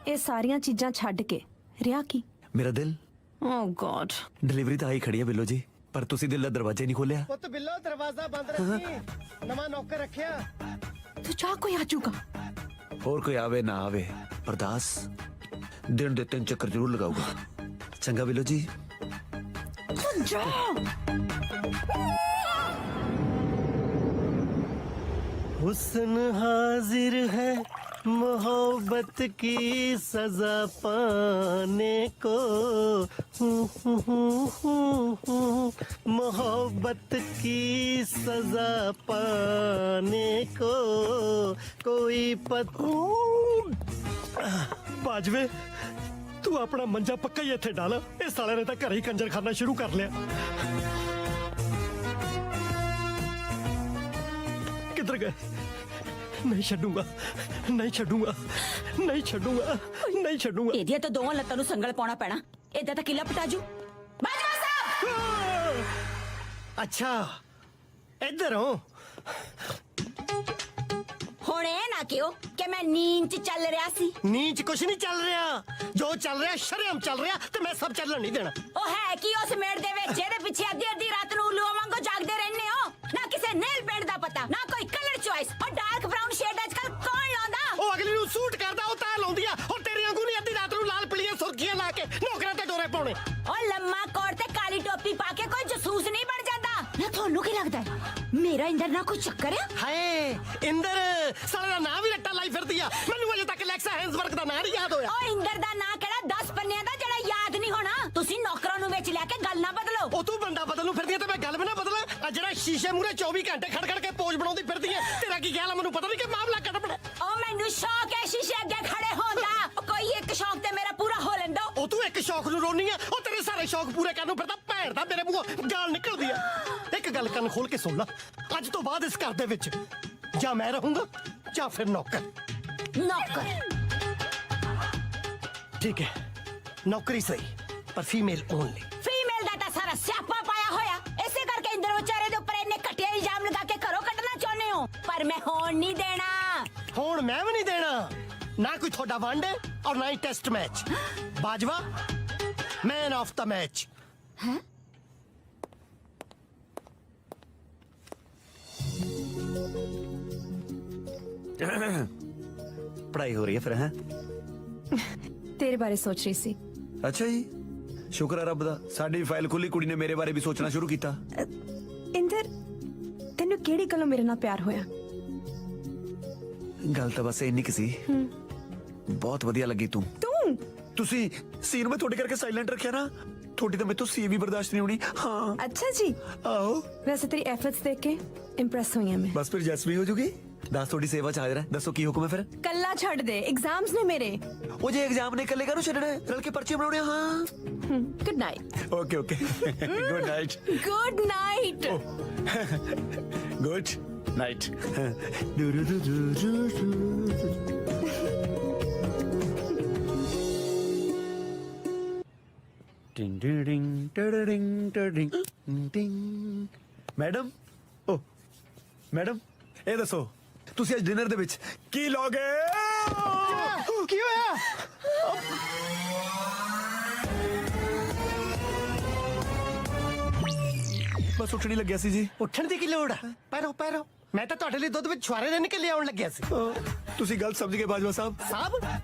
ਇਹ ਸਾਰੀਆਂ ਚੀਜ਼ਾਂ ਛੱਡ ਕੇ ਰਿਹਾ ਕੀ? ਮੇਰਾ ਦਿਲ। ਓ ਗॉड। ਡਿਲੀਵਰੀ ਤਾਂ ਆਈ ਖੜੀ ਹੈ ਬਿੱਲੋ ਜੀ, ਪਰ ਤੁਸੀਂ ਦਿਲ ਦਾ ਦਰਵਾਜ਼ਾ ਹੀ ਨਹੀਂ ਖੋਲਿਆ। ਪੁੱਤ ਬਿੱਲੋ ਦਰਵਾਜ਼ਾ ਬੰਦ ਰੱਖੀ, ਨਵਾਂ ਨੌਕਰ ਰੱਖਿਆ। ਤੂੰ ਚਾਹ ਕੋਈ ਆ ਜਾਊਗਾ। ਹੋਰ ਕੋਈ ਆਵੇ ਨਾ ਆਵੇ, ਅਰਦਾਸ ਦਿਨ ਦੇ 3 ਚੱਕਰ ਜ਼ਰੂਰ ਲਗਾਊਗਾ। ਚੰਗਾ ਬਿੱਲੋ ਜੀ। ਜਾ। हुस्न हाजिर है मोहब्बत की सजा पाने को, मोहब्बत की सजा पाने को कोई बाजवे तू अपना मंजा पक्का ही इत्थे डाल। इस साले ने तो घर ही कंजर खाना शुरू कर लिया। किधर गए? नहीं छड्डूंगा। ਇਹਦੀਆਂ ਤਾਂ ਦੋਵਾਂ ਲੱਤਾਂ ਨੂੰ ਸੰਗਲ ਪਾਉਣਾ ਪੈਣਾ। ਏਦਾਂ ਤਾਂ ਕਿਲਾ ਪਟਾਜੂ। ਬਾਜਵਾ ਸਾਹਿਬ! अच्छा इधर हो। ਹੁਣ ਇਹ ਨਾ ਕਿਉਂ ਕਿ ਮੈਂ ਨੀਂਦ 'ਚ ਚੱਲ ਰਿਹਾ ਸੀ। नीच कुछ नहीं चल रहा, जो चल रहा शर्म चल रहा ते मैं सब चलन नहीं देना। ਉਹ ਹੈ ਕੀ ਉਸ ਮੇੜ ਦੇ ਵਿੱਚ ਜਿਹਦੇ ਪਿੱਛੇ ਅੱਧੀ ਰਾਤ ਨੂੰ ਉਲੂਆਂ ਵਾਂਗੂ ਜਾਗਦੇ ਰਹਿੰਦੇ ਹੋ? ਨਾ ਕਿਸੇ ਨੇਲ ਪੇਂਟ ਦਾ ਪਤਾ, ਨਾ ਕੋਈ ਕਲਰ ਚੁਆਇਸ। ਉਹ ਡਾਰਕ ਬ੍ਰਾਊਨ ਸ਼ੇਡ ਅੱਜਕੱਲ ਕੌਣ ਲਾਉਂਦਾ? ਉਹ ਅਗਲੀ ਨੂੰ ਸੂਟ ਕਰਦਾ, ਉਹ ਤਾਂ ਲਾਉਂਦੀ ਆ। ਉਹ ਤੇਰੀ ਵਾਂਗੂ ਨਹੀਂ ਅੱਧੀ ਰਾਤ ਨੂੰ ਲਾਲ ਪੀਲੀਆਂ ਸੁਰਖੀਆਂ ਲਾ ਕੇ ਨੌਕਰਾਂ ਤੇ ਡੋਰੇ ਪਾਉਣੇ। ਉਹ ਲੰਮਾ ਕੋਟ ਤੇ ਕਾਲੀ ਟੋਪੀ ਪਾ ਕੇ ਕੋਈ ਜਸੂਸ ਨਹੀਂ ਬਣ ਜਾਂਦਾ। ਨਾ ਤੁਹਾਨੂੰ ਕੀ ਲੱਗਦਾ ਹੈ ਮੇਰਾ ਜਿਹੜਾ ਇੰਦਰ ਨਾਲ ਕੋਈ ਚੱਕਰ ਆ? ਹਾਏ ਇੰਦਰ ਸਾਲੇ ਦਾ ਨਾਂ ਵੀ ਰੱਟਾ ਲਾਈ ਫਿਰਦੀ ਆ। ਮੈਨੂੰ ਅਜੇ ਤੱਕ ਲੈਕਸਾ ਹੈਂਸਵਰਕ ਦਾ ਨਾਂ ਨਹੀਂ ਯਾਦ ਹੋਇਆ। ਓ ਇੰਦਰ ਦਾ ਨਾਂ ਕਿਹੜਾ 10 ਪੰਨਿਆਂ ਦਾ ਜਿਹੜਾ ਯਾਦ ਨਹੀਂ ਹੋਣਾ? ਤੁਸੀਂ ਨੌਕਰਾਂ ਨੂੰ ਵਿੱਚ ਲੈ ਕੇ ਗੱਲ ਨਾ ਬਦਲੋ। ਉਹ ਤੂੰ ਬੰਦਾ ਬਦਲ ਨੂੰ ਫਿਰਦੀ ਆ ਤੇ ਮੈਂ ਗੱਲ ਵੀ ਨਾ ਬਦਲਾਂ। ਆ ਜਿਹੜਾ ਸ਼ੀਸ਼ੇ ਮੂਹਰੇ 24 ਘੰਟੇ ਖੜ ਖੜ ਕੇ ਪੋਜ਼ ਬਣਾਉਂਦੀ ਫਿਰਦੀ ਐ, ਤੇਰਾ ਕੀ ਖਿਆਲ ਆ? ਮੈਨੂੰ ਪਤਾ ਨਹੀਂ ਕਿ ਮਾਮਲਾ ਕੱਢਣਾ। ਓ ਮੈਨੂੰ ਸ਼ੌਕ ਹੈ ਸ਼ੀਸ਼ੇ ਅੱਗੇ ਖੜੇ ਹੋਣ ਦਾ। ਓ ਕੋਈ ਇੱਕ ਸ਼ੌਕ ਤੇ ਮੇਰਾ ਪੂਰਾ ਹੋ ਲੈਂਦੋ। ਉਹ ਤੂੰ ਇੱਕ ਸ਼ੌਕ ਨੂੰ ਰੋਣੀ ਆ, ਉਹ ਤੇਰੇ ਸਾਰੇ ਸ਼ੌਕ ਪੂਰੇ ਕਰਨ ਨੂੰ ਫਿਰਦਾ। ਭੈਣ ਦਾ ਮੇਰੇ ਮੂੰਹੋਂ ਗਾਲ ਨਿਕਲਦੀ ਆ। ਇੱਕ ਗੱਲ ਕੰਨ ਖੋਲ ਕੇ ਸੁਣ ਲੈ, ਅੱਜ ਤੋਂ ਬਾਅਦ ਇਸ ਘਰ ਦੇ ਵਿੱਚ ਜਾਂ ਮੈਂ ਰਹੂੰਗਾ ਜਾਂ ਫਿਰ ਨੌਕਰ। ਨੌਕਰ ਠੀਕ ਹੈ, ਨੌਕਰੀ ਸਹੀ, ਪਰ ਫੀਮੇਲ ਓਨਲੀ। ਫੀਮੇਲ ਦਾ ਤਾਂ ਸਾਰਾ ਸਿਆਪਾ ਪਾਇਆ ਹੋਇਆ। ਇਸੇ ਕਰਕੇ ਇੰਦਰ ਵਿਚਾਰੇ ਦੇ ਉੱਪਰ ਇੰਨੇ ਘਟੀਆ ਇਲਜ਼ਾਮ ਲਗਾ ਕੇ ਘਰੋਂ ਕੱਢਣਾ ਚਾਹੁੰਦੇ ਹੋ, ਪਰ ਮੈਂ ਹੋਣ ਨਹੀਂ ਦੇਣਾ। ਹੁਣ ਮੈਂ ਵੀ ਨਹੀਂ ਦੇਣਾ। ਨਾ ਕੋਈ ਤੁਹਾਡਾ ਵਨਡੇ ਔਰ ਨਾ ਹੀ test match. Bajwa man of the match. ਹੈ ਪੜਾਈ ਹੋ ਰਹੀ ਹੈ ਫਿਰ? ਹੈ तेरे बारे सोच रही सी। ਅੱਛਾ ਜੀ, ਸ਼ੁਕਰ ਹੈ ਰੱਬ ਦਾ, ਸਾਡੀ ਫਾਈਲ ਖੁੱਲੀ, ਕੁੜੀ ਨੇ ਮੇਰੇ ਬਾਰੇ ਵੀ ਸੋਚਣਾ ਸ਼ੁਰੂ ਕੀਤਾ। इंदर तेनू केड़ी गल्लों मेरे नाल प्यार होया? ਗੱਲ ਤਾਂ ਬਸ ਇੰਨੀ ਕਿ ਸੀ। ਬਹੁਤ ਵਧੀਆ ਲੱਗੀ ਤੂੰ। ਤੁਸੀਂ ਸੀਨ ਮੈਂ ਤੁਹਾਡੇ ਕਰਕੇ ਸਾਇਲੈਂਟ ਰੱਖਿਆ ਨਾ, ਤੁਹਾਡੀ ਤਾਂ ਮੈਨੂੰ ਸੀ ਵੀ ਬਰਦਾਸ਼ਤ ਨਹੀਂ ਹੋਣੀ। ਹਾਂ अच्छा जी, ਆਓ वैसे तेरी एफर्ट्स देख के इंप्रेस हुई हूं मैं। ਬਸ ਫਿਰ ਜੈਸ ਵੀ ਹੋ ਜੂਗੀ। ਦੱਸ ਤੁਹਾਡੀ ਸੇਵਾ ਚ ਹਾਜ਼ਰ ਹੈ, ਦੱਸੋ ਕੀ ਹੁਕਮ ਹੈ ਫਿਰ? कल्ला छड़ दे, एग्जाम्स ने मेरे। ਉਹ ਜੇ ਐਗਜ਼ਾਮ ਨੇ ਕੱਲੇ ਕਾਹਨੂੰ ਛੱਡਣਾ ਹੈ, ਰਲ ਕੇ ਪਰਚੇ ਬਣਾਉਣੇ ਆ। ਹਾਂ good night. Okay okay good night. Good night. Good night. Madam, ਓ ਮੈਡਮ, ਇਹ ਦੱਸੋ ਤੁਸੀਂ ਅੱਜ ਡਿਨਰ ਦੇ ਵਿੱਚ ਕੀ ਲੋਗੇ? ਕੀ ਹੋਇਆ? ਬਸ ਉੱਠਣੀ ਲੱਗਿਆ ਸੀ ਜੀ। ਉੱਠਣ ਦੀ ਕੀ ਲੋੜ ਆ? ਪੈਰੋ ਪੈਰੋ, ਮੈਂ ਤਾਂ ਤੁਹਾਡੇ ਲਈ ਦੁੱਧ ਵਿੱਚ ਛੁਆਰੇ ਦੇ ਨਿਕਲ ਆਉਣ ਲੱਗਿਆ ਸੀ। ਤੁਸੀਂ ਗਲਤ ਸਮਝ ਗਏ ਬਾਜਵਾ ਸਾਹਿਬ। ਸਾਹਿਬ?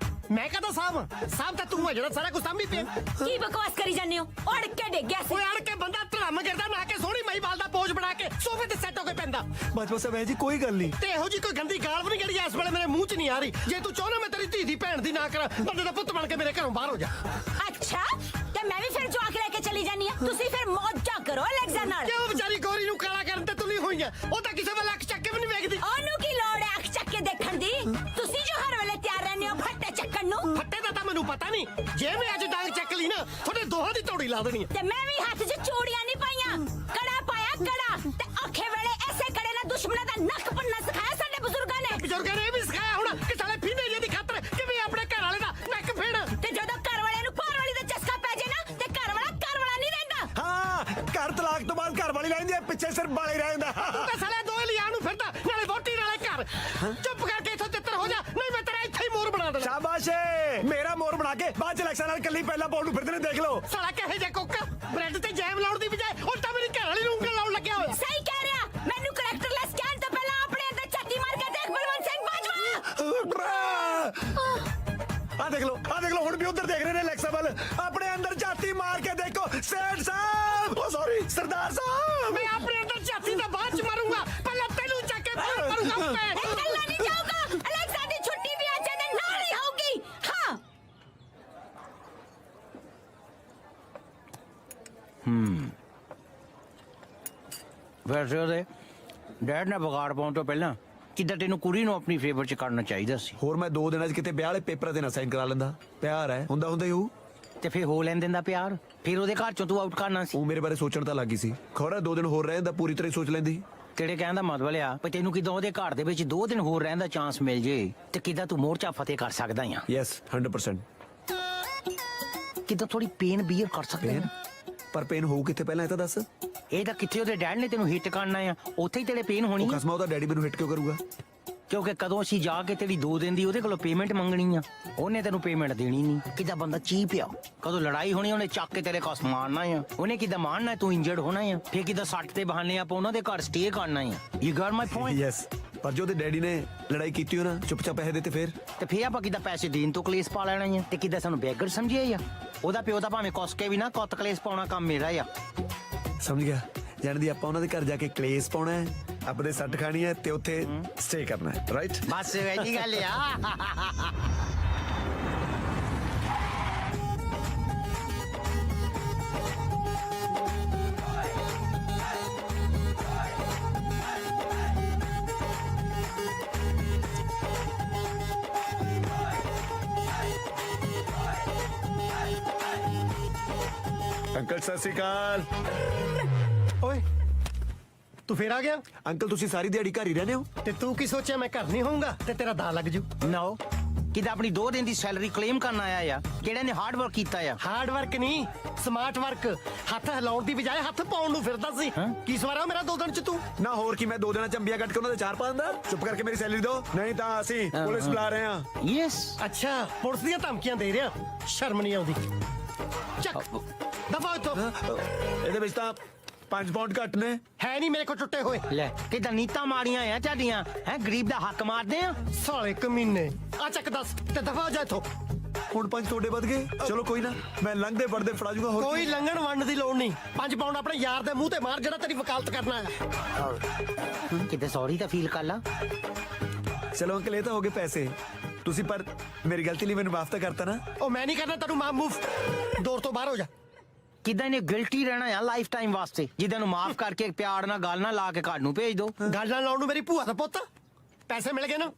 ਮੈਂ ਕਹਦਾ ਸਾਹਿਬ? ਸਾਹਿਬ ਤਾਂ ਤੂੰ ਹੈ ਜਿਹੜਾ ਸਾਰਾ ਕੁਝ ਸਾਂਭੀ ਪਿਆ। ਕੀ ਬਕਵਾਸ ਕਰੀ ਜਾਂਦੇ ਹੋ? ਅੜ ਕੇ ਡਿੱਗ ਗਿਆ ਸੀ। ਓਏ ਅੜ ਕੇ ਬੰਦਾ ਧੜਮ ਗਿਰਦਾ ਨਾ ਕੇ ਸੋਹਣੀ ਮਹੀਵਾਲ ਦਾ ਪੋਜ ਬਣਾ ਕੇ ਸੋਫੇ ਤੇ ਸੈੱਟ ਹੋ ਕੇ ਪੈਂਦਾ। ਬਾਜਵਾ ਸਾਹਿਬ ਇਹ ਜੀ ਕੋਈ ਗੱਲ ਨਹੀਂ। ਤੇ ਇਹੋ ਜੀ ਕੋਈ ਗੰਦੀ ਗਾਲ ਵੀ ਨਹੀਂ ਜਿਹੜੀ ਇਸ ਵੇਲੇ ਮੇਰੇ ਮੂੰਹ 'ਚ ਨਹੀਂ ਆ ਰਹੀ। ਜੇ ਤੂੰ ਚਾਹਨਾ ਮੈਂ ਤੇਰੀ ਧੀ ਦੀ ਭੈਣ ਦੀ ਨਾ ਕਰਾਂ, ਬੰਦੇ ਦਾ ਪੁੱਤ ਬਣ ਕੇ ਮੇਰੇ ਘਰੋਂ ਬਾਹਰ ਹੋ ਜਾ। ਅੱਛਾ, ਤੇ ਮੈਂ ਵੀ ਫਿਰ ਜਵਾਕ ਲੈ ਕੇ ਚਲੀ ਜਾਨੀ ਆ। ਤੁਸੀਂ ਫਿਰ ਮੌਜਾਂ ਕਰੋ ਅਲੈਕਜ਼ਾ ਨਾਲ। ਕਿਉਂ ਵਿਚਾਰੀ ਗੋਰੀ ਨੂੰ ਕਾਲਾ ਕਰਨ ਤੇ ਤੁਲੀ ਹੋਈ ਆ? ਉਹ ਤਾਂ ਕਿਸੇ ਵੇਲੇ ਅੱਖ ਚੱਕ ਕੇ ਵੀ ਨਹੀਂ ਵੇਖਦੀ। ਉਹਨੂੰ ਕੀ ਲੋੜ ਹੈ ਅੱਖ ਚੱਕ ਕੇ ਦੇਖਣ ਦੀ? ਤੁਸੀਂ ਜੋ ਹਰ ਵੇਲੇ ਤਿਆਰ ਰਹਿੰਦੇ ਹੋ ਫੱਟੇ ਚੱਕਣ ਨੂੰ। ਫੱਟੇ ਦਾ ਤਾਂ ਮੈਨੂੰ ਪਤਾ ਨਹੀਂ, ਜੇ ਮੈਂ ਅੱਜ ਡਾਂਗ ਚੱਕ ਲਈ ਨਾ ਤੁਹਾਡੇ ਦੋਹਾਂ ਦੀ ਤੌੜੀ ਲਾ ਦੇਣੀ ਆ। ਤੇ ਮੈਂ ਵੀ ਹੱਥ 'ਚ ਚੂੜੀਆਂ ਨਹੀਂ ਪਾਈਆਂ, ਕੜਾ ਪਾਇਆ ਕੜਾ। ਤੇ ਔਖੇ ਵੇਲੇ ਐਸੇ ਕੜੇ ਨਾਲ ਦੁਸ਼ਮਣਾਂ ਦਾ ਨੱਕ ਭੰਨਣਾ ਸਿਖਾਇਆ ਸਾਡੇ ਬਜ਼ੁਰਗਾਂ ਨੇ। ਬਜ਼ੁਰਗਾਂ ਨੇ ਇਹ ਵੀ ਸਿਖਾਇਆ ਹੋਣਾ ਕਿ ਸਾਲੇ ਫੀਨੇ ਜਿਹੀ ਦੀ ਖਾਤਰ ਕਿਵੇਂ ਆਪਣੇ ਘਰ ਵਾਲੇ ਦਾ ਨੱਕ ਫੇੜ। ਤੇ ਜਦੋਂ ਘਰ ਵਾਲਿਆਂ ਨੂੰ ਘਰ ਵਾਲੀ ਦਾ ਚਸਕਾ ਪੈ ਜੇ ਨਾ, ਤੇ ਘਰ ਵਾਲਾ ਨਹੀਂ ਰਹਿੰਦਾ। ਹਾਂ, ਘਰ ਤਲਾਕ ਤੋਂ ਬਾਅਦ ਘਰ ਵਾਲੀ ਰਹਿੰਦੀ ਹੈ, ਪਿੱਛੇ ਸਿਰ ਬਾਲੇ ਰਹਿੰਦਾ। ਤੂੰ ਤਾਂ ਸਾਲੇ ਦੋਏ ਲਿਆ ਨੂੰ ਫਿਰਦਾ, ਨਾਲੇ ਵੋਟੀ ਨਾਲੇ ਘਰ। ਚੁੱਪ ਕਰਕੇ ਇੱਥੋਂ ਤਿੱਤਰ ਹੋ ਜਾ, ਨਹੀਂ ਮੈਂ ਤੇਰਾ ਇੱਥੇ ਹੀ ਮੋਰ ਬਣਾ ਦੇਣਾ। ਸ਼ਾਬਾਸ਼, ਮੇਰਾ ਮੋਰ ਬਣਾ ਕੇ ਬਾਅਦ ਚ ਇਲੈਕਸ਼ਨ ਨਾਲ ਕੱਲੀ ਪਹਿਲਾਂ ਪਾਉਣ ਨੂੰ ਫਿਰਦੇ ਨੇ। ਦੇਖ ਲਓ ਸਾਲਾ ਕਹੇ ਜੇ ਕੁੱਕ ਬ੍ਰੈਡ ਤੇ ਜੈਮ ਲਾਉਣ ਦੀ ਬਜਾਏ ਉਲਟਾ ਮੇਰੀ ਘਰ ਵਾਲੀ ਨੂੰ ਉਂਗਲ ਲਾਉਣ ਲੱਗਿਆ ਹੋਇਆ। ਸਹੀ ਕਹਿ ਰਿਹਾ। ਮੈਨੂੰ ਕਰੈਕਟਰਲੈਸ ਕਹਿਣ ਤੋਂ ਪਹਿਲਾਂ ਆਪਣੇ ਅੰਦਰ ਛਾਤੀ ਮਾਰ ਕੇ ਦੇਖ ਬਲਵੰਤ ਸਿੰਘ ਬਾਜਵਾ। ਆ ਦੇਖ ਲਓ ਹੁਣ ਵੀ ਉਧਰ ਦੇਖ ਰਹੇ ਨੇ ਇਲੈਕਸ਼ਨ ਵੱਲ। ਆਪਣੇ ਅੰਦਰ ਝਾਤੀ ਮਾਰ ਕੇ ਦੇਖੋ ਸੇਠ ਸਾਹਿਬ, ਓ ਸੌਰੀ ਸਰਦਾਰ ਸਾਹਿਬ। ਮੈਂ ਆਪਣੇ ਅੰਦਰ ਝਾਤੀ ਦਾ ਬਾਅਦ ਚ ਮਾਰੂੰਗਾ, ਪਹਿਲਾਂ ਤੈਨੂੰ ਚੱਕ ਕੇ ਬਾਹਰ ਕਰੂੰਗਾ ਮੈਂ। ਇਕੱਲਾ ਨਹੀਂ ਜਾਊਗਾ, ਅਲੈਕਸਾ ਦੀ ਛੁੱਟੀ ਵੀ ਅੱਜ ਦੇ ਨਾਲ ਹੀ ਹੋਊਗੀ। ਹਾਂ, ਵੈਸੇ ਉਹਦੇ ਡੈਡ ਨੇ ਵਿਗਾੜ ਪਾਉਣ ਤੋਂ ਪਹਿਲਾਂ ਕਿੱਦਾਂ ਤੈਨੂੰ ਕੁੜੀ ਨੂੰ ਆਪਣੀ ਫੇਵਰ ਚ ਕਰਨਾ ਚਾਹੀਦਾ ਸੀ। ਹੋਰ ਮੈਂ 2 ਦਿਨਾਂ 'ਚ ਕਿਤੇ ਵਿਆਹ ਵਾਲੇ ਪੇਪਰਾਂ ਤੇ ਨਾ ਸਾਈਨ ਕਰਾ ਲੈਂਦਾ। ਪਿਆਰ ਹੈ, ਹੁੰਦਾ ਹੀ ਹੋਊ। ਤੇ ਫਿਰ ਹੋ ਲੈਣ ਦਿੰਦਾ ਪਿਆਰ, ਫਿਰ ਉਹਦੇ ਘਰ ਚੋਂ ਤੂੰ ਆਊਟ ਕਰਨਾ ਸੀ। ਉਹ ਮੇਰੇ ਬਾਰੇ ਸੋਚਣ ਤਾਂ ਲੱਗੀ ਸੀ, ਖੌਰਾ 2 ਦਿਨ ਹੋਰ ਰਹਿੰਦਾ ਪੂਰੀ ਤਰ੍ਹਾਂ ਸੋਚ ਲੈਂਦੀ। ਤੇਰੇ ਕਹਿਣ ਦਾ ਮਤਲਬ ਆ ਵੀ ਤੈਨੂੰ ਕਿਦਾਂ ਉਹਦੇ ਘਰ ਦੇ ਵਿੱਚ 2 ਦਿਨ ਹੋਰ ਰਹਿਣ ਦਾ ਚਾਂਸ ਮਿਲ ਜੇ ਤੇ ਕਿਦਾਂ ਤੂੰ ਮੋਰਚਾ ਫਤਿਹ ਕਰ ਸਕਦਾ ਆ। ਯੈਸ 100%। ਕਿਦਾਂ ਥੋੜੀ ਪੇਨ ਬੀਅਰ ਕਰ ਸਕਦਾ ਆ। ਪਰ ਪੇਨ ਹੋਊ ਕਿੱਥੇ ਪਹਿਲਾਂ ਇਹ ਤਾਂ ਦੱਸ। ਇਹ ਤਾਂ ਕਿੱਥੇ ਉਹਦੇ ਡੈਡ ਨੇ ਤੈਨੂੰ ਹਿੱਟ ਕਰਨਾ ਆ, ਉੱਥੇ ਹੀ ਤੇਰੇ ਪੇਨ ਹੋਣੀ ਆ। ਕਸਮਾ ਉਹਦਾ ਡੈਡੀ ਮੈਨੂੰ ਹਿੱਟ ਕਿਉਂ ਕਰੂਗਾ? ਕਿਉਂਕਿ ਕਦੋਂ ਅਸੀਂ ਜਾ ਕੇ ਤੇਰੀ 2 ਦਿਨ ਦੀ ਉਹਦੇ ਕੋਲੋਂ ਪੇਮੈਂਟ ਮੰਗਣੀ ਆ, ਉਹਨੇ ਤੈਨੂੰ ਪੇਮੈਂਟ ਦੇਣੀ ਨਹੀਂ। ਕਿਦਾਂ ਬੰਦਾ ਚੀਪ ਆ। ਕਦੋਂ ਲੜਾਈ ਹੋਣੀ ਉਹਨੇ ਚੱਕ ਕੇ ਤੇਰੇ ਕੋਲ ਮਾਰਨਾ ਆ, ਉਹਨੇ ਕਿਦਾਂ ਮਾਰਨਾ ਤੂੰ ਇੰਜਰਡ ਹੋਣਾ ਆ, ਫਿਰ ਕਿਦਾਂ ਸੱਟ ਤੇ ਬਹਾਨੇ ਆਪਾਂ ਉਹਨਾਂ ਦੇ ਘਰ ਸਟੇ ਕਰਨਾ ਆ। You Gat my point? Yes, ਪਰ ਜੋ ਉਹਦੇ ਡੈਡੀ ਨੇ ਲੜਾਈ ਕੀਤੀ ਹੋ ਨਾ, ਚੁੱਪਚਾਪ ਪੈਸੇ ਦਿੱਤੇ ਫਿਰ ਤੇ ਫਿਰ ਆਪਾਂ ਕਿਦਾਂ ਪੈਸੇ ਦੇਣ ਤੋਂ ਕਲੇਸ਼ ਪਾ ਲੈਣਾ ਆ, ਤੇ ਕਿਦਾਂ ਸਾਨੂੰ ਬੇਗਰ ਸਮਝਿਆ ਆ। ਉਹਦਾ ਪਿਓ ਤਾਂ ਭਾਵੇਂ ਕੁੱਸ ਕੇ ਵੀ ਨਾ ਕੁੱਤ ਕਲੇਸ਼ ਪਾਉਣਾ ਕੰਮ ਮੇਰਾ ਆ। ਸਮਝ ਗਿਆ। ਜਾਣਦੀ ਆਪਾਂ ਉਹਨਾਂ ਦੇ ਘਰ ਜਾ ਕੇ ਕਲੇਸ਼ ਪਾਉਣਾ ਹੈ, ਆਪਣੇ ਸੱਟ ਖਾਣੀ ਹੈ ਤੇ ਉੱਥੇ ਸਟੇ ਕਰਨਾ ਹੈ, ਰਾਈਟ? ਬਸ ਇਹੀ ਗੱਲ ਆ। ਅੰਕਲ ਸਤਿ ਸ਼੍ਰੀ ਅਕਾਲ। ਓਏ ਤੂੰ ਫੇਰ ਆ ਗਿਆ ਅੰਕਲ ਤੁਸੀਂ ਸਾਰੀ ਦਿਹਾੜੀ ਘਰ ਹੀ ਰਹਿੰਦੇ ਹੋ? ਤੇ ਤੂੰ ਕੀ ਸੋਚਿਆ ਮੈਂ ਘਰ ਨਹੀਂ ਹੋਊਂਗਾ ਤੇ ਤੇਰਾ ਦਾ ਲੱਗ ਜੂ? ਨੋ ਕਿਦਾ ਆਪਣੀ 2 ਦਿਨ ਦੀ ਸੈਲਰੀ ਕਲੇਮ ਕਰਨ ਆਇਆ ਆ, ਕਿਹੜੇ ਨੇ ਹਾਰਡ ਵਰਕ ਕੀਤਾ ਆ। ਹਾਰਡ ਵਰਕ ਨਹੀਂ, ਸਮਾਰਟ ਵਰਕ। ਹੱਥ ਹਿਲਾਉਣ ਦੀ ਬਜਾਏ ਹੱਥ ਪਾਉਣ ਨੂੰ ਫਿਰਦਾ ਸੀ। ਕੀ ਸਵਾਰਾ ਮੇਰਾ 2 ਦਿਨ ਚ ਤੂੰ? ਨਾ ਹੋਰ ਕੀ, ਮੈਂ 2 ਦਿਨਾਂ ਚ ਅੰਬੀਆਂ ਕੱਟ ਕੇ ਉਹਨਾਂ ਦੇ 4 ਪਾ ਦਿੰਦਾ। ਚੁੱਪ ਕਰਕੇ ਮੇਰੀ ਸੈਲਰੀ ਦਿਓ, ਨਹੀਂ ਤਾਂ ਅਸੀਂ ਪੁਲਿਸ ਬੁਲਾ ਰਹੇ ਹਾਂ। ਯੈਸ। ਅੱਛਾ ਪੁਲਿਸ ਦੀਆਂ ਧਮਕੀਆਂ ਦੇ ਰਿਹਾ, ਸ਼ਰਮ ਨਹੀਂ ਆਉਂਦੀ। ਚੱਕ ਦਫਾ ਇੱਥੋਂ। ਇਹਦੇ ਵਿੱਚ ਤਾਂ 5 ਪਾਉਂਡ ਘੱਟ ਨੇ। ਹੈ ਨਹੀਂ ਮੇਰੇ ਕੋਲ ਟੁੱਟੇ ਹੋਏ। ਲੈ ਕਿਦਾਂ ਨੀਤਾਂ ਮਾੜੀਆਂ ਆ ਤੁਹਾਡੀਆਂ ਹੈ, ਗਰੀਬ ਦਾ ਹੱਕ ਮਾਰਦੇ ਆ। ਸਾਲੇ ਕਮੀਨੇ। ਆ ਚੱਕ 10 ਤੇ ਦਫਾ ਹੋ ਜਾ ਇੱਥੋਂ। ਹੁਣ 5 ਤੁਹਾਡੇ ਵੱਧ ਗਏ। ਚਲੋ ਕੋਈ ਨਾ, ਮੈਂ ਲੰਘਦੇ ਵੜਦੇ ਫੜਾ ਜੂਗਾ। ਹੋਰ ਕੋਈ ਲੰਘਣ ਵੰਡ ਦੀ ਲੋੜ ਨਹੀਂ। 5 ਪਾਉਂਡ ਆਪਣੇ ਯਾਰ ਦੇ ਮੂੰਹ ਤੇ ਮਾਰ ਜਿਹੜਾ ਤੇਰੀ ਵਕਾਲਤ ਕਰਨਾ ਹੈ। ਕਿਤੇ ਸੌਰੀ ਤਾਂ ਫੀਲ ਕਰ ਲਾ। ਚਲੋ ਅੰਕਲ ਇਹ ਤਾਂ ਹੋ ਗਏ ਪੈਸੇ, ਤੁਸੀਂ ਪਰ ਮੇਰੀ ਗਲਤੀ ਲਈ ਮੈਨੂੰ ਮਾਫ ਤਾਂ ਕਰਤਾ ਨਾ। ਉਹ ਮੈਂ ਨਹੀਂ ਕਰਨਾ ਤੈਨੂੰ ਮਾਫ ਮੂਫ। ਦੌਰ ਤੋਂ ਬਾਹਰ ਹੋ ਜਾ। ਕਿਦਾਂ ਇਹਨੇ ਗਿਲਟੀ ਰਹਿਣਾ ਆ ਲਾਈਫ ਟਾਈਮ ਵਾਸਤੇ, ਜਿਹਦਾ ਨੂੰ ਮਾਫ ਕਰਕੇ ਪਿਆਰ ਨਾਲ ਗੱਲ ਨਾਲ ਲਾ ਕੇ ਘਰ ਨੂੰ ਭੇਜ ਦੋ। ਗੱਲ ਨਾਲ ਲਾਉਣ ਨੂੰ ਮੇਰੀ ਭੂਆ ਦਾ ਪੁੱਤ। ਪੈਸੇ ਮਿਲ ਗਏ ਨਾ,